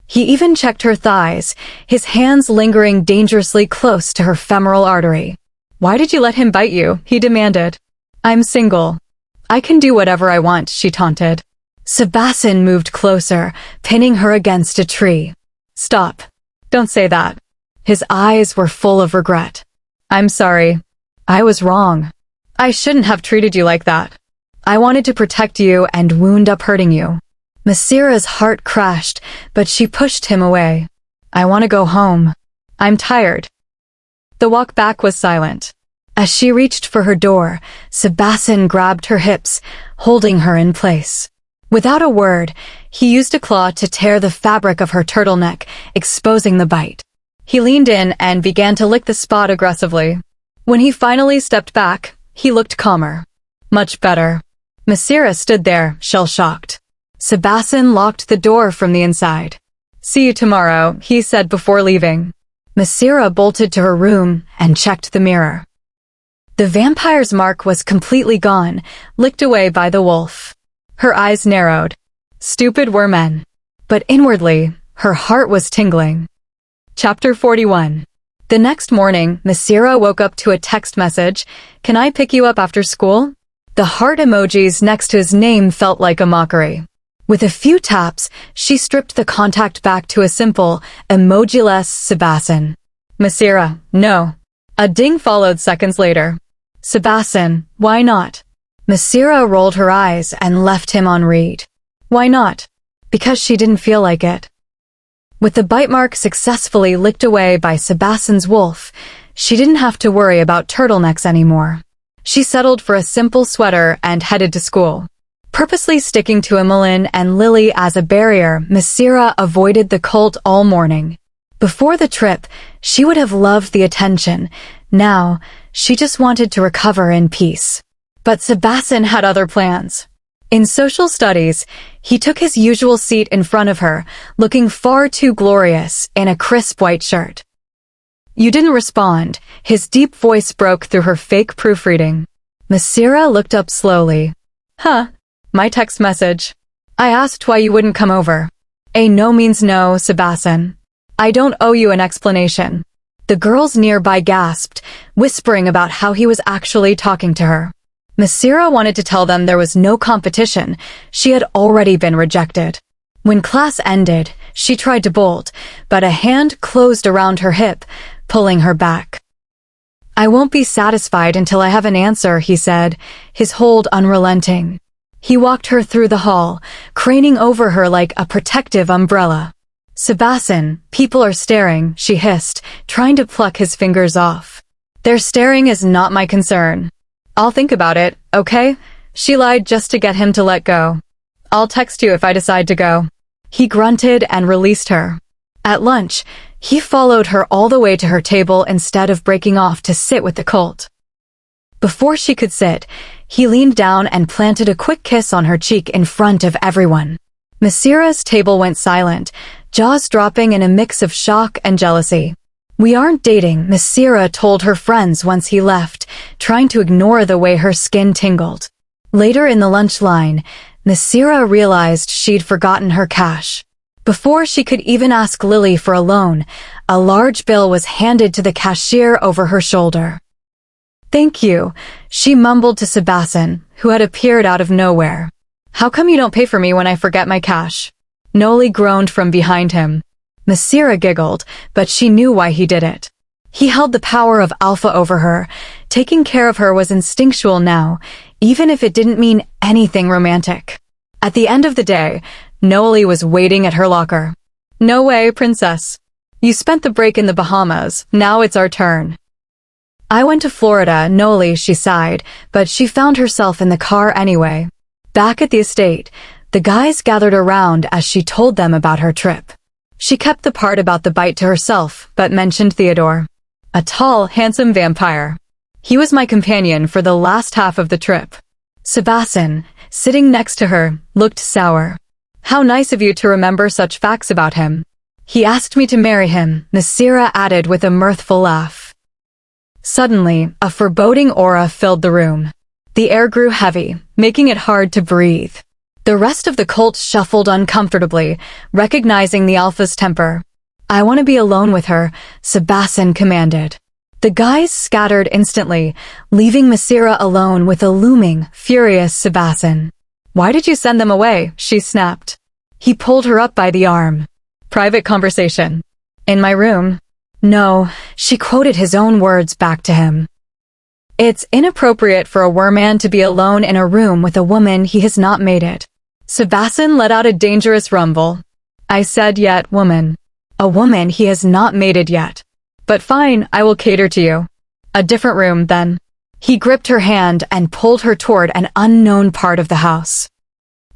He even checked her thighs, his hands lingering dangerously close to her femoral artery. Why did you let him bite you? He demanded. I'm single. I can do whatever I want, she taunted. Sebasten moved closer, pinning her against a tree. Stop. Don't say that. His eyes were full of regret. I'm sorry. I was wrong. I shouldn't have treated you like that. I wanted to protect you and wound up hurting you. Massira's heart crashed, but she pushed him away. I want to go home. I'm tired. The walk back was silent. As she reached for her door, Sebasten grabbed her hips, holding her in place. Without a word, he used a claw to tear the fabric of her turtleneck, exposing the bite. He leaned in and began to lick the spot aggressively. When he finally stepped back, he looked calmer. Much better. Massira stood there, shell-shocked. Sebasten locked the door from the inside. See you tomorrow, he said before leaving. Massira bolted to her room and checked the mirror. The vampire's mark was completely gone, licked away by the wolf. Her eyes narrowed. Stupid were men. But inwardly, her heart was tingling. Chapter 41. The next morning, Massira woke up to a text message. Can I pick you up after school? The heart emojis next to his name felt like a mockery. With a few taps, she stripped the contact back to a simple, emoji-less Sebasten. Massira, no. A ding followed seconds later. Sebasten, why not? Massira rolled her eyes and left him on read. Why not? Because she didn't feel like it. With the bite mark successfully licked away by Sebasten's wolf, she didn't have to worry about turtlenecks anymore. She settled for a simple sweater and headed to school. Purposely sticking to Emmeline and Lily as a barrier, Massira avoided the cult all morning. Before the trip, she would have loved the attention. Now, she just wanted to recover in peace. But Sebasten had other plans. In social studies, he took his usual seat in front of her, looking far too glorious in a crisp white shirt. You didn't respond. His deep voice broke through her fake proofreading. Massira looked up slowly. Huh. My text message. I asked why you wouldn't come over. A no means no, Sebasten. I don't owe you an explanation. The girls nearby gasped, whispering about how he was actually talking to her. Massira wanted to tell them there was no competition. She had already been rejected. When class ended, she tried to bolt, but a hand closed around her hip, pulling her back. I won't be satisfied until I have an answer, he said, his hold unrelenting. He walked her through the hall, craning over her like a protective umbrella. Sebasten, people are staring, she hissed, trying to pluck his fingers off. Their staring is not my concern. I'll think about it, okay? She lied just to get him to let go. I'll text you if I decide to go. He grunted and released her. At lunch, he followed her all the way to her table instead of breaking off to sit with the cult. Before she could sit, he leaned down and planted a quick kiss on her cheek in front of everyone. Massira's table went silent, jaws dropping in a mix of shock and jealousy. We aren't dating, Massira told her friends once he left, trying to ignore the way her skin tingled. Later in the lunch line, Massira realized she'd forgotten her cash. Before she could even ask Lily for a loan, a large bill was handed to the cashier over her shoulder. Thank you, she mumbled to Sebasten, who had appeared out of nowhere. How come you don't pay for me when I forget my cash? Noli groaned from behind him. Massira giggled, but she knew why he did it. He held the power of Alpha over her. Taking care of her was instinctual now, even if it didn't mean anything romantic. At the end of the day, Noli was waiting at her locker. No way, princess. You spent the break in the Bahamas, now it's our turn. I went to Florida, Noli, she sighed, but she found herself in the car anyway. Back at the estate, the guys gathered around as she told them about her trip. She kept the part about the bite to herself, but mentioned Theodore. A tall, handsome vampire. He was my companion for the last half of the trip. Sebasten, sitting next to her, looked sour. How nice of you to remember such facts about him. He asked me to marry him, Massira added with a mirthful laugh. Suddenly, a foreboding aura filled the room. The air grew heavy, making it hard to breathe. The rest of the cult shuffled uncomfortably, recognizing the Alpha's temper. I want to be alone with her, Sebasten commanded. The guys scattered instantly, leaving Massira alone with a looming, furious Sebasten. "Why did you send them away?" she snapped. He pulled her up by the arm. "Private conversation." "In my room?" "No," she quoted his own words back to him. "It's inappropriate for a werewolf to be alone in a room with a woman he has not mated." Sebasten let out a dangerous rumble. "I said yet, woman. A woman he has not mated yet. But fine, I will cater to you. A different room, then." He gripped her hand and pulled her toward an unknown part of the house.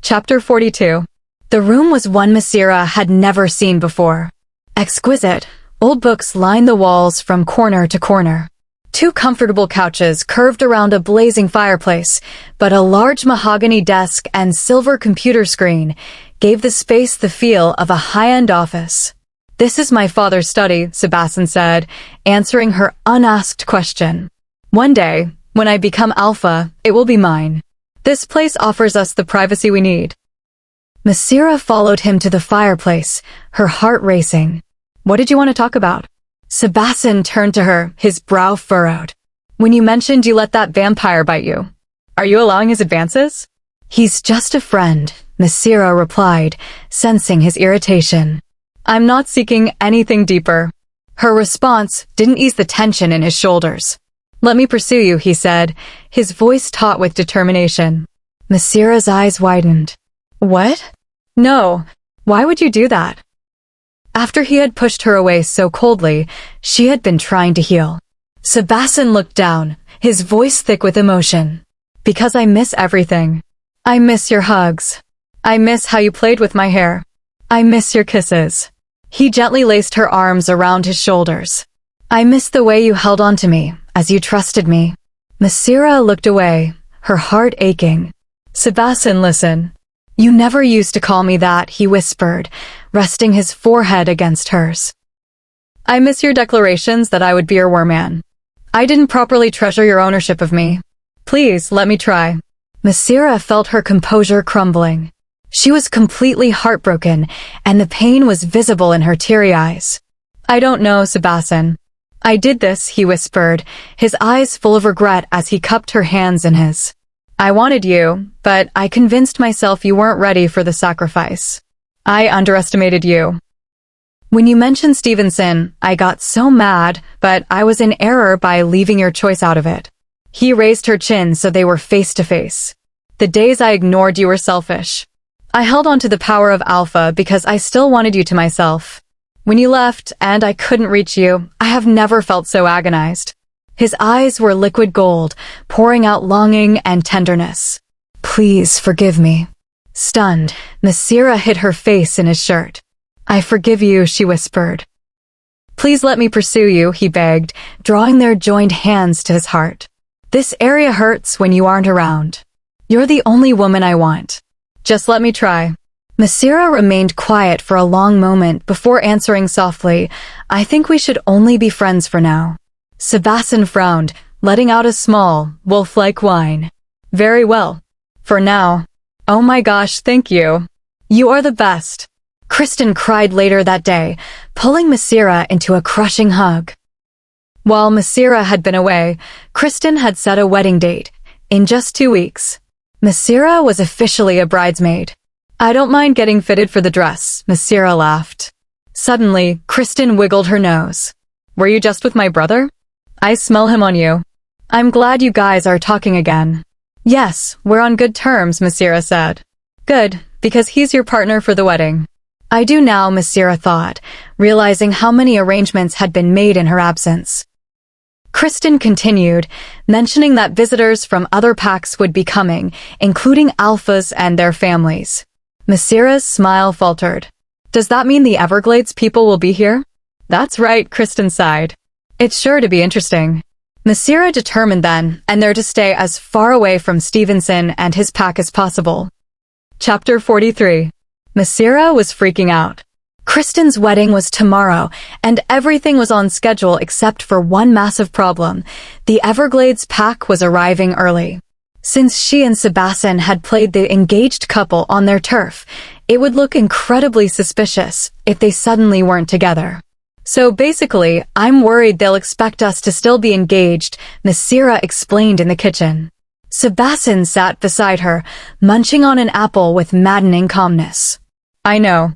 Chapter 42. The room was one Massira had never seen before. Exquisite, old books lined the walls from corner to corner. 2 comfortable couches curved around a blazing fireplace, but a large mahogany desk and silver computer screen gave the space the feel of a high-end office. "This is my father's study," Sebasten said, answering her unasked question. "One day, when I become Alpha, it will be mine. This place offers us the privacy we need." Massira followed him to the fireplace, her heart racing. "What did you want to talk about?" Sebasten turned to her, his brow furrowed. "When you mentioned you let that vampire bite you, are you allowing his advances?" "He's just a friend," Massira replied, sensing his irritation. "I'm not seeking anything deeper." Her response didn't ease the tension in his shoulders. "Let me pursue you," he said, his voice taut with determination. Massira's eyes widened. "What? No. Why would you do that?" After he had pushed her away so coldly, she had been trying to heal. Sebasten looked down, his voice thick with emotion. "Because I miss everything. I miss your hugs. I miss how you played with my hair. I miss your kisses." He gently laced her arms around his shoulders. "I miss the way you held on to me, as you trusted me." Massira looked away, her heart aching. "Sebasten, listen. You never used to call me that," he whispered, resting his forehead against hers. "I miss your declarations that I would be your werewolf. I didn't properly treasure your ownership of me. Please, let me try." Massira felt her composure crumbling. She was completely heartbroken, and the pain was visible in her teary eyes. "I don't know, Sebasten. I did this," he whispered, his eyes full of regret as he cupped her hands in his. "I wanted you, but I convinced myself you weren't ready for the sacrifice. I underestimated you. When you mentioned Stevenson, I got so mad, but I was in error by leaving your choice out of it." He raised her chin so they were face to face. "The days I ignored you were selfish. I held on to the power of Alpha because I still wanted you to myself. When you left and I couldn't reach you, I have never felt so agonized." His eyes were liquid gold, pouring out longing and tenderness. "Please forgive me." Stunned, Massira hid her face in his shirt. "I forgive you," she whispered. "Please let me pursue you," he begged, drawing their joined hands to his heart. "This area hurts when you aren't around. You're the only woman I want. Just let me try." Massira remained quiet for a long moment before answering softly, "I think we should only be friends for now." Sebasten frowned, letting out a small, wolf-like whine. "Very well. For now." "Oh my gosh, thank you. You are the best." Kristen cried later that day, pulling Massira into a crushing hug. While Massira had been away, Kristen had set a wedding date, in just 2 weeks. Massira was officially a bridesmaid. "I don't mind getting fitted for the dress," Massira laughed. Suddenly, Kristen wiggled her nose. "Were you just with my brother? I smell him on you." "I'm glad you guys are talking again." "Yes, we're on good terms," Massira said. "Good, because he's your partner for the wedding." "I do now," Massira thought, realizing how many arrangements had been made in her absence. Kristen continued, mentioning that visitors from other packs would be coming, including Alphas and their families. Massira's smile faltered. "Does that mean the Everglades people will be here?" "That's right," Kristen sighed. "It's sure to be interesting." Massira determined then, and they're to stay as far away from Stevenson and his pack as possible. Chapter 43. Massira was freaking out. Kristen's wedding was tomorrow, and everything was on schedule except for one massive problem. The Everglades pack was arriving early. Since she and Sebasten had played the engaged couple on their turf, it would look incredibly suspicious if they suddenly weren't together. So basically, I'm worried they'll expect us to still be engaged, Massira explained in the kitchen. Sebasten sat beside her, munching on an apple with maddening calmness. I know.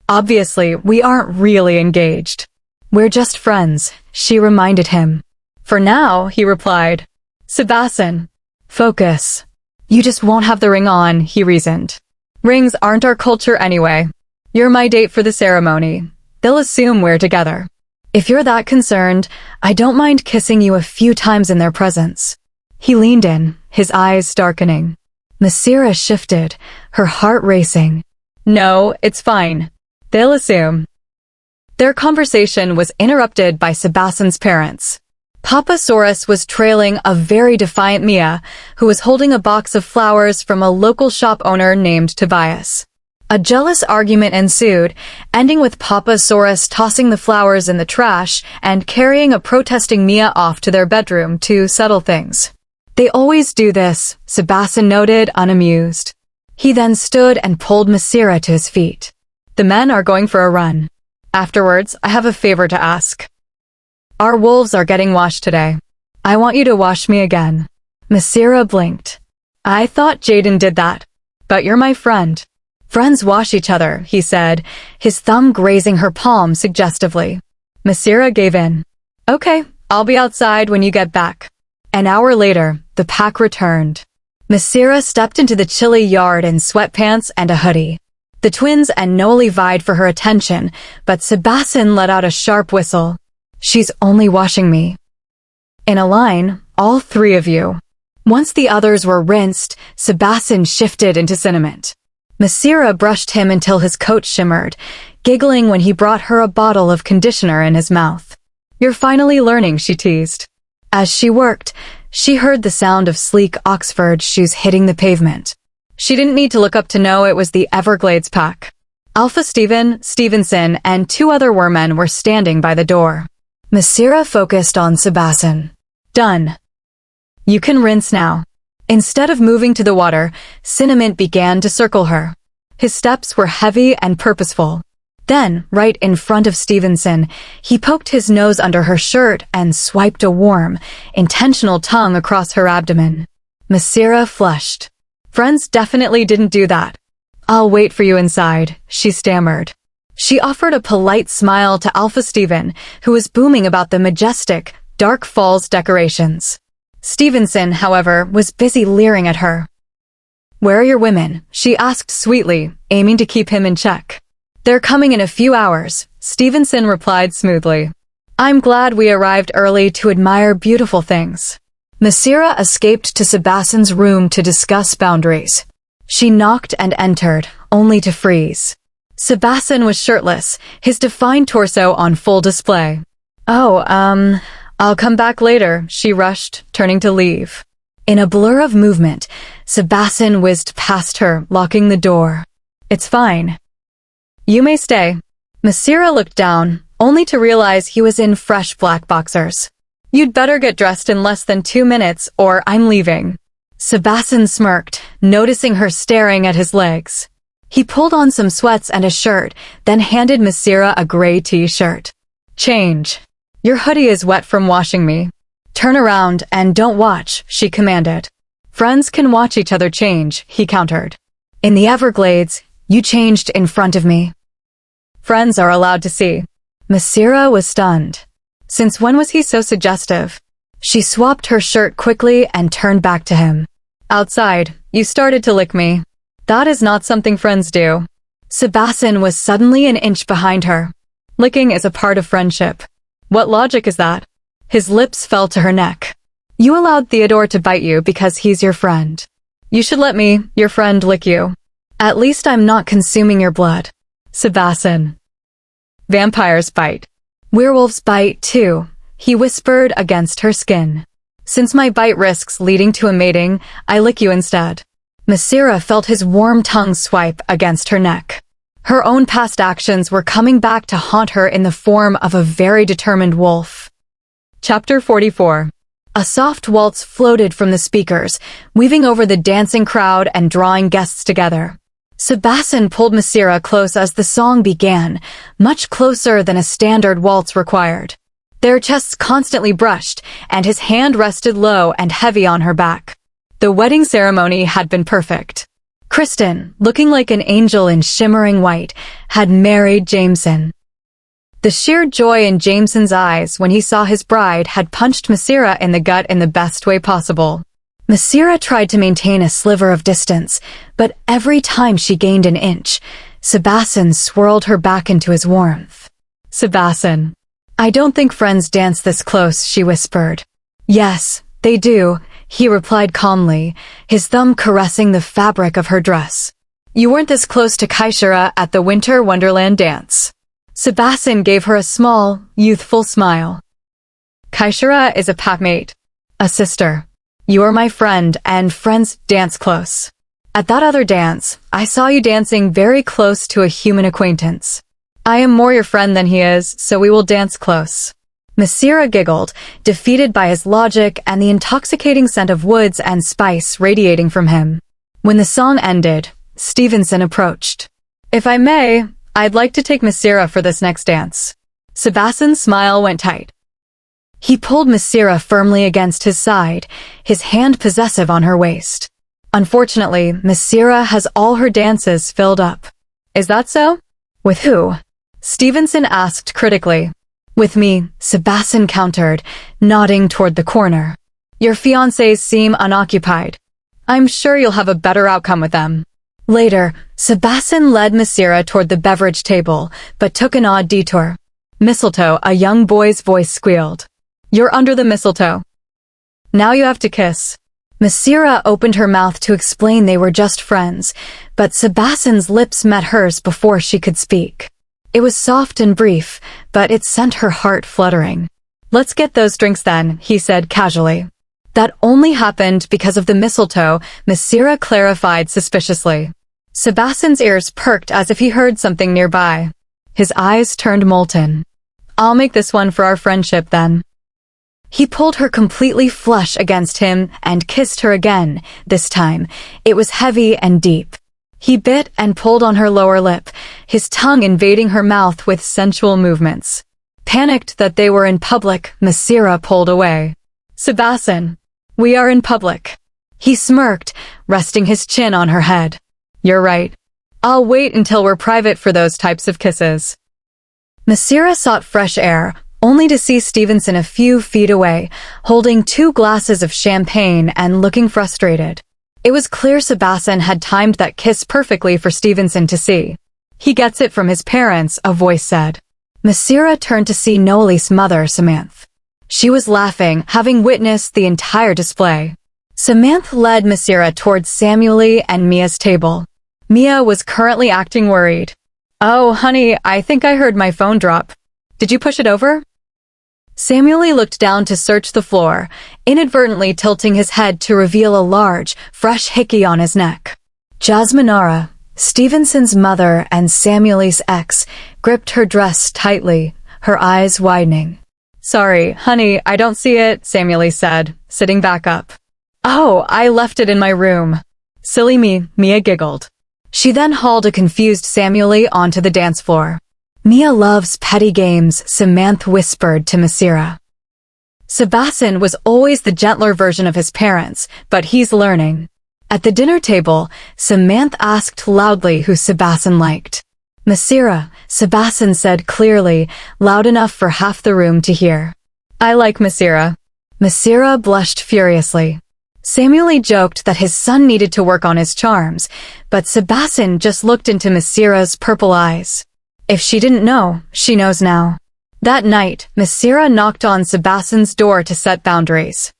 Obviously, we aren't really engaged. We're just friends, she reminded him. For now, he replied. Sebasten. Focus. You just won't have the ring on, he reasoned. Rings aren't our culture anyway. You're my date for the ceremony. They'll assume we're together. If you're that concerned, I don't mind kissing you a few times in their presence. He leaned in, his eyes darkening. Massira shifted, her heart racing. No, it's fine. They'll assume. Their conversation was interrupted by Sebasten's parents. Papa Saurus was trailing a very defiant Mia, who was holding a box of flowers from a local shop owner named Tobias. A jealous argument ensued, ending with Papa Saurus tossing the flowers in the trash and carrying a protesting Mia off to their bedroom to settle things. They always do this, Sebasten noted, unamused. He then stood and pulled Massira to his feet. The men are going for a run. Afterwards, I have a favor to ask. Our wolves are getting washed today. I want you to wash me again. Massira blinked. I thought Jaden did that. But you're my friend. Friends wash each other, he said, his thumb grazing her palm suggestively. Massira gave in. Okay, I'll be outside when you get back. An hour later, the pack returned. Massira stepped into the chilly yard in sweatpants and a hoodie. The twins and Noli vied for her attention, but Sebasten let out a sharp whistle. She's only washing me. In a line, all three of you. Once the others were rinsed, Sebasten shifted into sentiment. Massira brushed him until his coat shimmered, giggling when he brought her a bottle of conditioner in his mouth. You're finally learning, she teased. As she worked, she heard the sound of sleek Oxford shoes hitting the pavement. She didn't need to look up to know it was the Everglades pack. Alpha Stevenson, and two other weremen were standing by the door. Massira focused on Sebasten. Done. You can rinse now. Instead of moving to the water, Cinnamon began to circle her. His steps were heavy and purposeful. Then, right in front of Stevenson, he poked his nose under her shirt and swiped a warm, intentional tongue across her abdomen. Massira flushed. Friends definitely didn't do that. I'll wait for you inside, she stammered. She offered a polite smile to Alpha Steven, who was booming about the majestic, Dark Falls decorations. Stevenson, however, was busy leering at her. Where are your women? She asked sweetly, aiming to keep him in check. They're coming in a few hours, Stevenson replied smoothly. I'm glad we arrived early to admire beautiful things. Massira escaped to Sebasten's room to discuss boundaries. She knocked and entered, only to freeze. Sebasten was shirtless, his defined torso on full display. I'll come back later, she rushed, turning to leave. In a blur of movement, Sebasten whizzed past her, locking the door. It's fine. You may stay. Massira looked down, only to realize he was in fresh black boxers. You'd better get dressed in less than 2 minutes, or I'm leaving. Sebasten smirked, noticing her staring at his legs. He pulled on some sweats and a shirt, then handed Massira a gray t-shirt. Change. Your hoodie is wet from washing me. Turn around and don't watch, she commanded. Friends can watch each other change, he countered. In the Everglades, you changed in front of me. Friends are allowed to see. Massira was stunned. Since when was he so suggestive? She swapped her shirt quickly and turned back to him. Outside, you started to lick me. That is not something friends do. Sebasten was suddenly an inch behind her. Licking is a part of friendship. What logic is that? His lips fell to her neck. You allowed Theodore to bite you because he's your friend. You should let me, your friend, lick you. At least I'm not consuming your blood. Sebasten. Vampires bite. Werewolves bite, too, he whispered against her skin. Since my bite risks leading to a mating, I lick you instead. Massira felt his warm tongue swipe against her neck. Her own past actions were coming back to haunt her in the form of a very determined wolf. Chapter 44. A soft waltz floated from the speakers, weaving over the dancing crowd and drawing guests together. Sebasten pulled Massira close as the song began, much closer than a standard waltz required. Their chests constantly brushed, and his hand rested low and heavy on her back. The wedding ceremony had been perfect. Kristen, looking like an angel in shimmering white, had married Jameson. The sheer joy in Jameson's eyes when he saw his bride had punched Massira in the gut in the best way possible. Massira tried to maintain a sliver of distance, but every time she gained an inch, Sebasten swirled her back into his warmth. Sebasten. I don't think friends dance this close, she whispered. Yes, they do, he replied calmly, his thumb caressing the fabric of her dress. You weren't this close to Kaishira at the Winter Wonderland dance. Sebasten gave her a small, youthful smile. Kaishira is a packmate. A sister. You are my friend, and friends dance close. At that other dance, I saw you dancing very close to a human acquaintance. I am more your friend than he is, so we will dance close. Massira giggled, defeated by his logic and the intoxicating scent of woods and spice radiating from him. When the song ended, Stevenson approached. If I may, I'd like to take Massira for this next dance. Sebasten's smile went tight. He pulled Massira firmly against his side, his hand possessive on her waist. Unfortunately, Massira has all her dances filled up. Is that so? With who? Stevenson asked critically. With me, Sebasten countered, nodding toward the corner. Your fiancés seem unoccupied. I'm sure you'll have a better outcome with them. Later, Sebasten led Massira toward the beverage table, but took an odd detour. Mistletoe, a young boy's voice squealed. You're under the mistletoe. Now you have to kiss. Massira opened her mouth to explain they were just friends, but Sebasten's lips met hers before she could speak. It was soft and brief, but it sent her heart fluttering. Let's get those drinks then, he said casually. That only happened because of the mistletoe, Massira clarified suspiciously. Sebasten's ears perked as if he heard something nearby. His eyes turned molten. I'll make this one for our friendship then. He pulled her completely flush against him and kissed her again. This time, it was heavy and deep. He bit and pulled on her lower lip, his tongue invading her mouth with sensual movements. Panicked that they were in public, Massira pulled away. Sebasten, we are in public. He smirked, resting his chin on her head. You're right. I'll wait until we're private for those types of kisses. Massira sought fresh air, only to see Stevenson a few feet away, holding 2 glasses of champagne and looking frustrated. It was clear Sebasten had timed that kiss perfectly for Stevenson to see. He gets it from his parents, a voice said. Massira turned to see Noelle's mother, Samantha. She was laughing, having witnessed the entire display. Samantha led Massira towards Samueli and Mia's table. Mia was currently acting worried. Oh, honey, I think I heard my phone drop. Did you push it over? Samueli looked down to search the floor, inadvertently tilting his head to reveal a large, fresh hickey on his neck. Jasminara, Stevenson's mother and Samueli's ex, gripped her dress tightly, her eyes widening. Sorry, honey, I don't see it, Samueli said, sitting back up. Oh, I left it in my room. Silly me, Mia giggled. She then hauled a confused Samueli onto the dance floor. Mia loves petty games, Samantha whispered to Massira. Sebasten was always the gentler version of his parents, but he's learning. At the dinner table, Samantha asked loudly who Sebasten liked. Massira, Sebasten said clearly, loud enough for half the room to hear. I like Massira. Massira blushed furiously. Samueli joked that his son needed to work on his charms, but Sebasten just looked into Massira's purple eyes. If she didn't know, she knows now. That night, Massira knocked on Sebasten's door to set boundaries.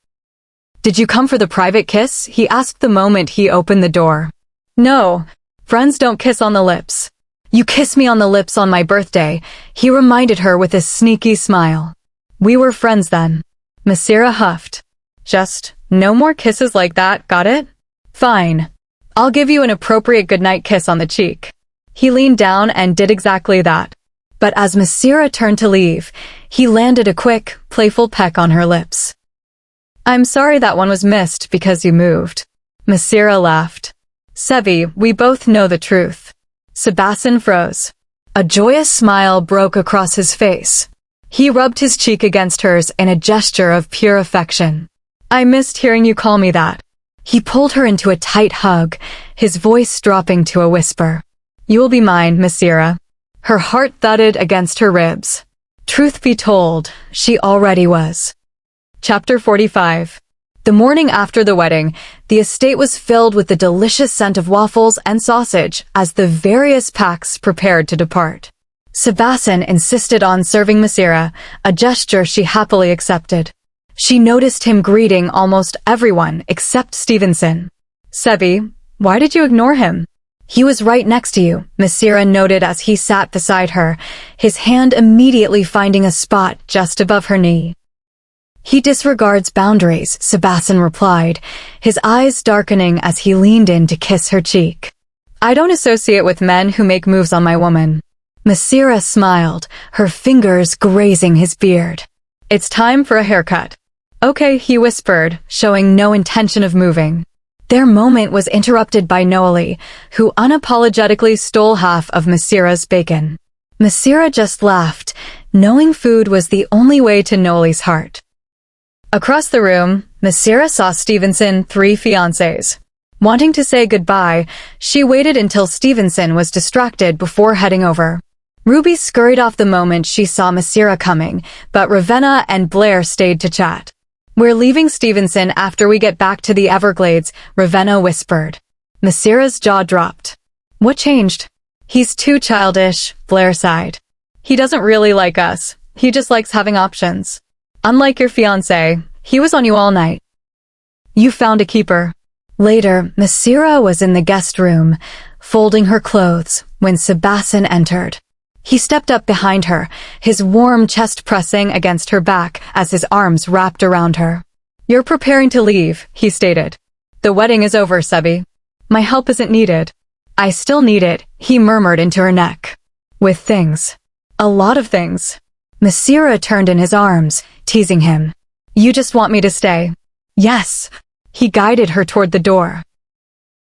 Did you come for the private kiss? He asked the moment he opened the door. No, friends don't kiss on the lips. You kiss me on the lips on my birthday, he reminded her with a sneaky smile. We were friends then. Massira huffed. Just, no more kisses like that, got it? Fine. I'll give you an appropriate goodnight kiss on the cheek. He leaned down and did exactly that. But as Massira turned to leave, he landed a quick, playful peck on her lips. I'm sorry that one was missed because you moved. Massira laughed. Sevi, we both know the truth. Sebasten froze. A joyous smile broke across his face. He rubbed his cheek against hers in a gesture of pure affection. I missed hearing you call me that. He pulled her into a tight hug, his voice dropping to a whisper. You will be mine, Massira. Her heart thudded against her ribs. Truth be told, she already was. Chapter 45. The morning after the wedding, the estate was filled with the delicious scent of waffles and sausage as the various packs prepared to depart. Sebasten insisted on serving Massira, a gesture she happily accepted. She noticed him greeting almost everyone except Stevenson. Sebi, why did you ignore him? He was right next to you, Massira noted as he sat beside her, his hand immediately finding a spot just above her knee. He disregards boundaries, Sebasten replied, his eyes darkening as he leaned in to kiss her cheek. I don't associate with men who make moves on my woman. Massira smiled, her fingers grazing his beard. It's time for a haircut. Okay, he whispered, showing no intention of moving. Their moment was interrupted by Noeli, who unapologetically stole half of Massira's bacon. Massira just laughed, knowing food was the only way to Noeli's heart. Across the room, Massira saw Stevenson 3 fiancés. Wanting to say goodbye, she waited until Stevenson was distracted before heading over. Ruby scurried off the moment she saw Massira coming, but Ravenna and Blair stayed to chat. We're leaving Stevenson after we get back to the Everglades, Ravenna whispered. Massira's jaw dropped. What changed? He's too childish, Blair sighed. He doesn't really like us. He just likes having options. Unlike your fiancé, he was on you all night. You found a keeper. Later, Massira was in the guest room, folding her clothes, when Sebasten entered. He stepped up behind her, his warm chest pressing against her back as his arms wrapped around her. You're preparing to leave, he stated. The wedding is over, Sebi. My help isn't needed. I still need it, he murmured into her neck. With things. A lot of things. Massira turned in his arms, teasing him. You just want me to stay. Yes. He guided her toward the door.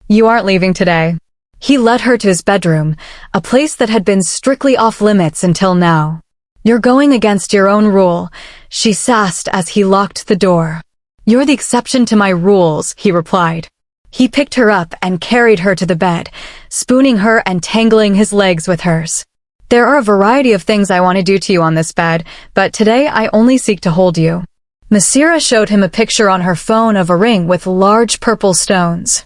You aren't leaving today. He led her to his bedroom, a place that had been strictly off-limits until now. You're going against your own rule, she sassed as he locked the door. You're the exception to my rules, he replied. He picked her up and carried her to the bed, spooning her and tangling his legs with hers. There are a variety of things I want to do to you on this bed, but today I only seek to hold you. Massira showed him a picture on her phone of a ring with large purple stones.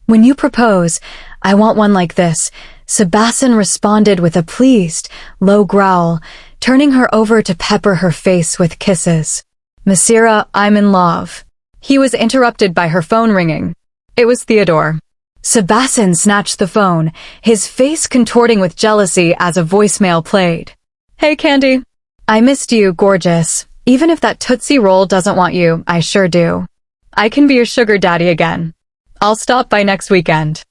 When you propose, I want one like this, Sebasten responded with a pleased, low growl, turning her over to pepper her face with kisses. Massira, I'm in love. He was interrupted by her phone ringing. It was Theodore. Sebasten snatched the phone, his face contorting with jealousy as a voicemail played. Hey, Candy. I missed you, gorgeous. Even if that Tootsie Roll doesn't want you, I sure do. I can be your sugar daddy again. I'll stop by next weekend.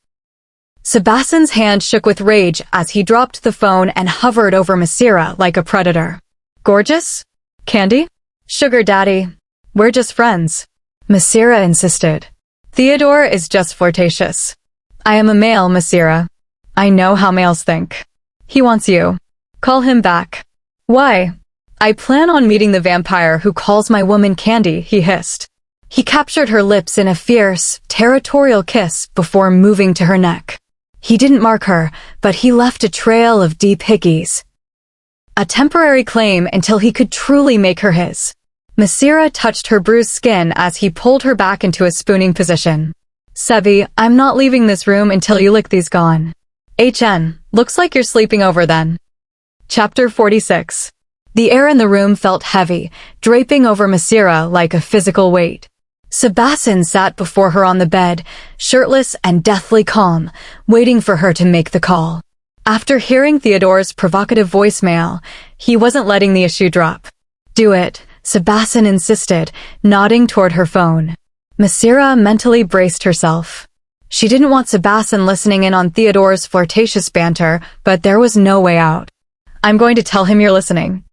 Sebasten's hand shook with rage as he dropped the phone and hovered over Massira like a predator. Gorgeous? Candy? Sugar daddy. We're just friends. Massira insisted. Theodore is just flirtatious. I am a male, Massira. I know how males think. He wants you. Call him back. Why? I plan on meeting the vampire who calls my woman Candy, he hissed. He captured her lips in a fierce, territorial kiss before moving to her neck. He didn't mark her, but he left a trail of deep hickeys. A temporary claim until he could truly make her his. Massira touched her bruised skin as he pulled her back into a spooning position. Sebi, I'm not leaving this room until you lick these gone. HN, looks like you're sleeping over then. Chapter 46. The air in the room felt heavy, draping over Massira like a physical weight. Sebasten sat before her on the bed, shirtless and deathly calm, waiting for her to make the call. After hearing Theodore's provocative voicemail, he wasn't letting the issue drop. Do it, Sebasten insisted, nodding toward her phone. Massira mentally braced herself. She didn't want Sebasten listening in on Theodore's flirtatious banter, but there was no way out. I'm going to tell him you're listening.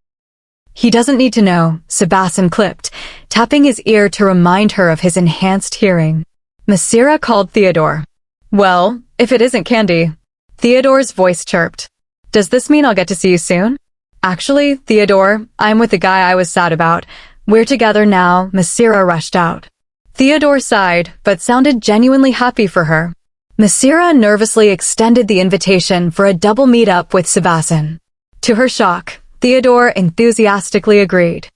He doesn't need to know, Sebasten clipped, tapping his ear to remind her of his enhanced hearing. Massira called Theodore. Well, if it isn't candy. Theodore's voice chirped. Does this mean I'll get to see you soon? Actually, Theodore, I'm with the guy I was sad about. We're together now, Massira rushed out. Theodore sighed, but sounded genuinely happy for her. Massira nervously extended the invitation for a double meet-up with Sebasten. To her shock, Theodore enthusiastically agreed.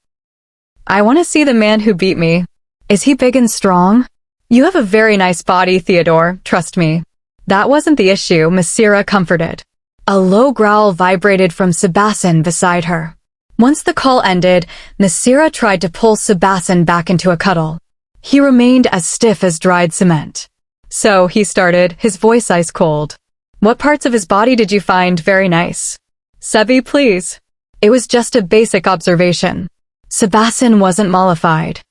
I want to see the man who beat me. Is he big and strong? You have a very nice body, Theodore, trust me. That wasn't the issue, Massira comforted. A low growl vibrated from Sebasten beside her. Once the call ended, Massira tried to pull Sebasten back into a cuddle. He remained as stiff as dried cement. So, he started, his voice ice cold. What parts of his body did you find very nice? Sebi, please. It was just a basic observation. Sebasten wasn't mollified.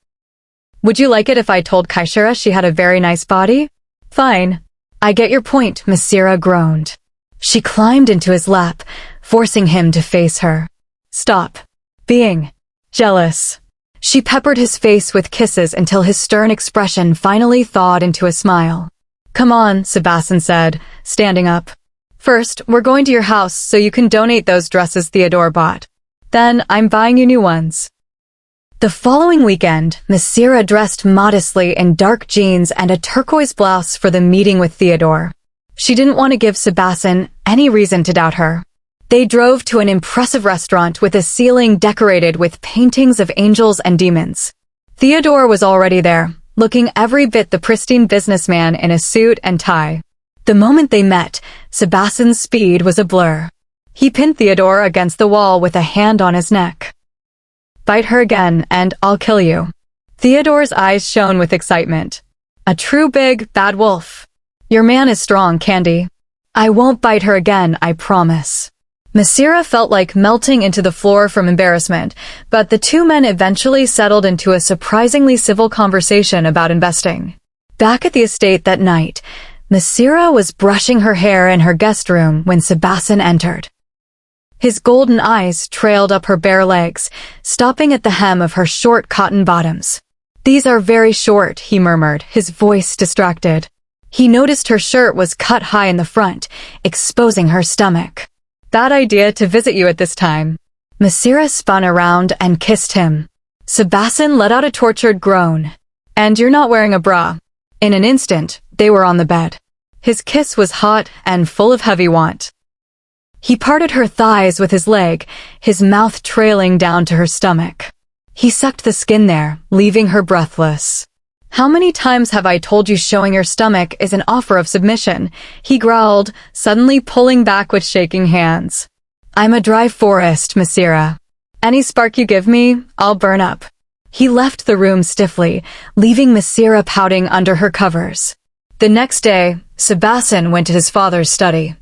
Would you like it if I told Kaishira she had a very nice body? Fine. I get your point, Massira groaned. She climbed into his lap, forcing him to face her. Stop being jealous. She peppered his face with kisses until his stern expression finally thawed into a smile. Come on, Sebasten said, standing up. First, we're going to your house so you can donate those dresses Theodore bought. Then, I'm buying you new ones. The following weekend, Massira dressed modestly in dark jeans and a turquoise blouse for the meeting with Theodore. She didn't want to give Sebasten any reason to doubt her. They drove to an impressive restaurant with a ceiling decorated with paintings of angels and demons. Theodore was already there, looking every bit the pristine businessman in a suit and tie. The moment they met, Sebasten's speed was a blur. He pinned Theodore against the wall with a hand on his neck. Bite her again, and I'll kill you. Theodore's eyes shone with excitement. A true big, bad wolf. Your man is strong, Candy. I won't bite her again, I promise. Massira felt like melting into the floor from embarrassment, but the two men eventually settled into a surprisingly civil conversation about investing. Back at the estate that night, Massira was brushing her hair in her guest room when Sebasten entered. His golden eyes trailed up her bare legs, stopping at the hem of her short cotton bottoms. These are very short, he murmured, his voice distracted. He noticed her shirt was cut high in the front, exposing her stomach. Bad idea to visit you at this time. Massira spun around and kissed him. Sebasten let out a tortured groan. And you're not wearing a bra. In an instant, they were on the bed. His kiss was hot and full of heavy want. He parted her thighs with his leg, his mouth trailing down to her stomach. He sucked the skin there, leaving her breathless. How many times have I told you showing your stomach is an offer of submission? He growled, suddenly pulling back with shaking hands. I'm a dry forest, Massira. Any spark you give me, I'll burn up. He left the room stiffly, leaving Massira pouting under her covers. The next day, Sebasten went to his father's study.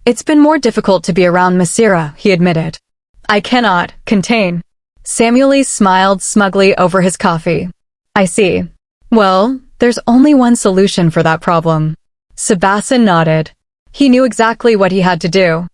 It's been more difficult to be around Massira, he admitted. I cannot contain. Samuel smiled smugly over his coffee. I see. Well, there's only one solution for that problem. Sebasten nodded. He knew exactly what he had to do.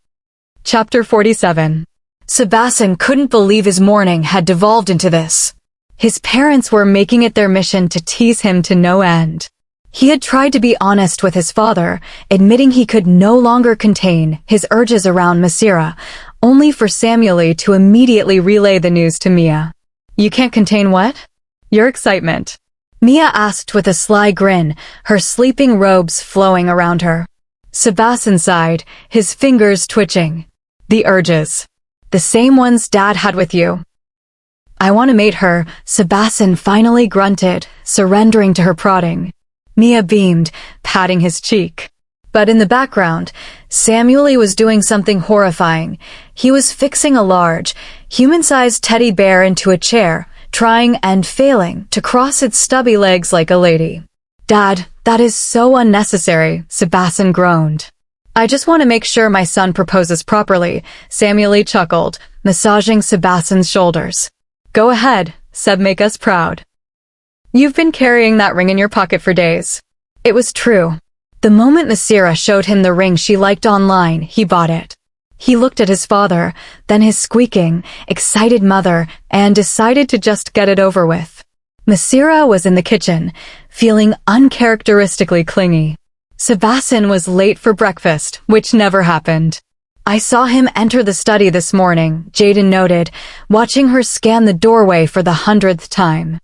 Chapter 47. Sebasten couldn't believe his morning had devolved into this. His parents were making it their mission to tease him to no end. He had tried to be honest with his father, admitting he could no longer contain his urges around Massira, only for Samuel to immediately relay the news to Mia. You can't contain what? Your excitement. Mia asked with a sly grin, her sleeping robes flowing around her. Sebasten sighed, his fingers twitching. The urges. The same ones Dad had with you. I want to mate her, Sebasten finally grunted, surrendering to her prodding. Mia beamed, patting his cheek. But in the background, Samuel was doing something horrifying. He was fixing a large, human-sized teddy bear into a chair, trying and failing to cross its stubby legs like a lady. Dad, that is so unnecessary, Sebasten groaned. I just want to make sure my son proposes properly, Samuel chuckled, massaging Sebasten's shoulders. Go ahead, Seb, make us proud. You've been carrying that ring in your pocket for days. It was true. The moment Massira showed him the ring she liked online, he bought it. He looked at his father, then his squeaking, excited mother, and decided to just get it over with. Massira was in the kitchen, feeling uncharacteristically clingy. Sebasten was late for breakfast, which never happened. I saw him enter the study this morning, Jaden noted, watching her scan the doorway for the 100th time.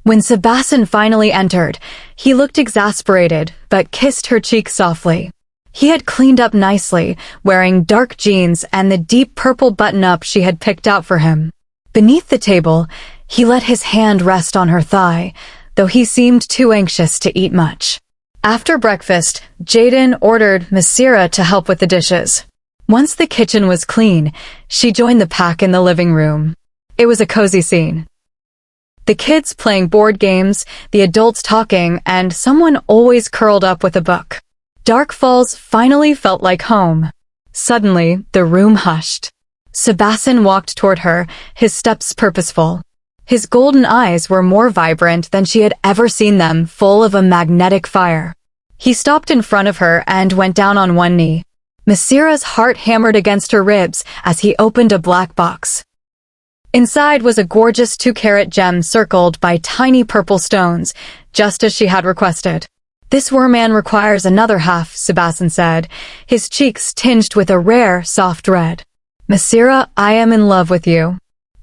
When Sebasten finally entered, he looked exasperated, but kissed her cheek softly. He had cleaned up nicely, wearing dark jeans and the deep purple button-up she had picked out for him. Beneath the table, he let his hand rest on her thigh, though he seemed too anxious to eat much. After breakfast, Jaden ordered Massira to help with the dishes. Once the kitchen was clean, she joined the pack in the living room. It was a cozy scene. The kids playing board games, the adults talking, and someone always curled up with a book. Dark Falls finally felt like home. Suddenly, the room hushed. Sebasten walked toward her, his steps purposeful. His golden eyes were more vibrant than she had ever seen them, full of a magnetic fire. He stopped in front of her and went down on one knee. Massira's heart hammered against her ribs as he opened a black box. Inside was a gorgeous 2-carat gem circled by tiny purple stones, just as she had requested. "This worman requires another half," Sebasten said, his cheeks tinged with a rare, soft red. "Massira, I am in love with you.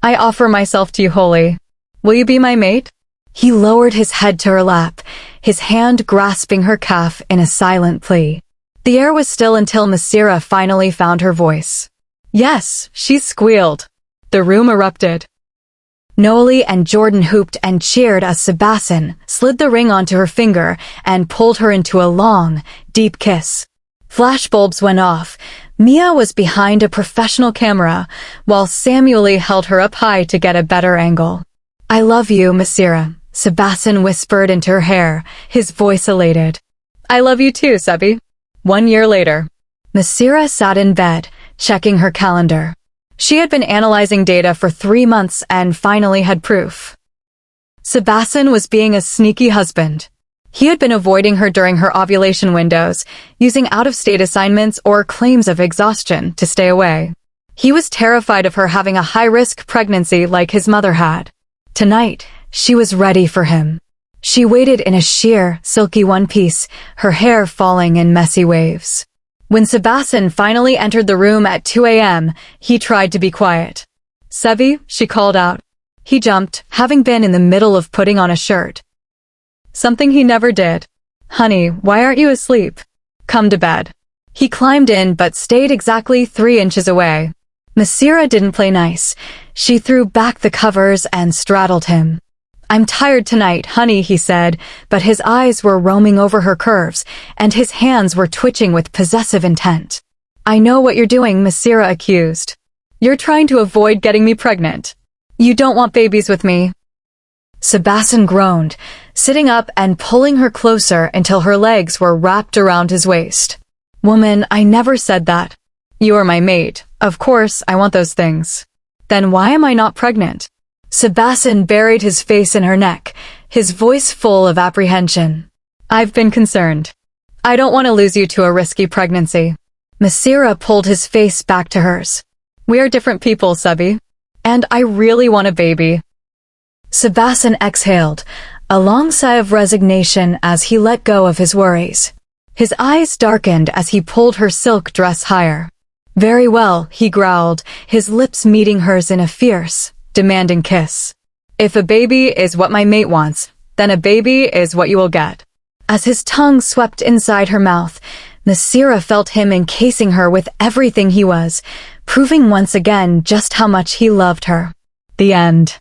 I offer myself to you wholly. Will you be my mate?" He lowered his head to her lap, his hand grasping her calf in a silent plea. The air was still until Massira finally found her voice. "Yes," she squealed. The room erupted. Noelle and Jordan hooped and cheered as Sebasten slid the ring onto her finger and pulled her into a long, deep kiss. Flashbulbs went off. Mia was behind a professional camera, while Samueli held her up high to get a better angle. "I love you, Massira," Sebasten whispered into her hair, his voice elated. "I love you too, Sebi." 1 year later, Massira sat in bed, checking her calendar. She had been analyzing data for 3 months and finally had proof. Sebasten was being a sneaky husband. He had been avoiding her during her ovulation windows, using out-of-state assignments or claims of exhaustion to stay away. He was terrified of her having a high-risk pregnancy like his mother had. Tonight, she was ready for him. She waited in a sheer, silky one-piece, her hair falling in messy waves. When Sebasten finally entered the room at 2 a.m., he tried to be quiet. "Sebi," she called out. He jumped, having been in the middle of putting on a shirt. Something he never did. "Honey, why aren't you asleep? Come to bed." He climbed in but stayed exactly 3 inches away. Massira didn't play nice. She threw back the covers and straddled him. "I'm tired tonight, honey," he said, but his eyes were roaming over her curves, and his hands were twitching with possessive intent. "I know what you're doing," Massira accused. "You're trying to avoid getting me pregnant. You don't want babies with me." Sebasten groaned, sitting up and pulling her closer until her legs were wrapped around his waist. "Woman, I never said that. You are my mate. Of course, I want those things. Then why am I not pregnant?" Sebasten buried his face in her neck, his voice full of apprehension. "I've been concerned. I don't want to lose you to a risky pregnancy." Massira pulled his face back to hers. "We are different people, Sebi. And I really want a baby." Sebasten exhaled, a long sigh of resignation as he let go of his worries. His eyes darkened as he pulled her silk dress higher. "Very well," he growled, his lips meeting hers in a fierce, demanding kiss. "If a baby is what my mate wants, then a baby is what you will get." As his tongue swept inside her mouth, Massira felt him encasing her with everything he was, proving once again just how much he loved her. The end.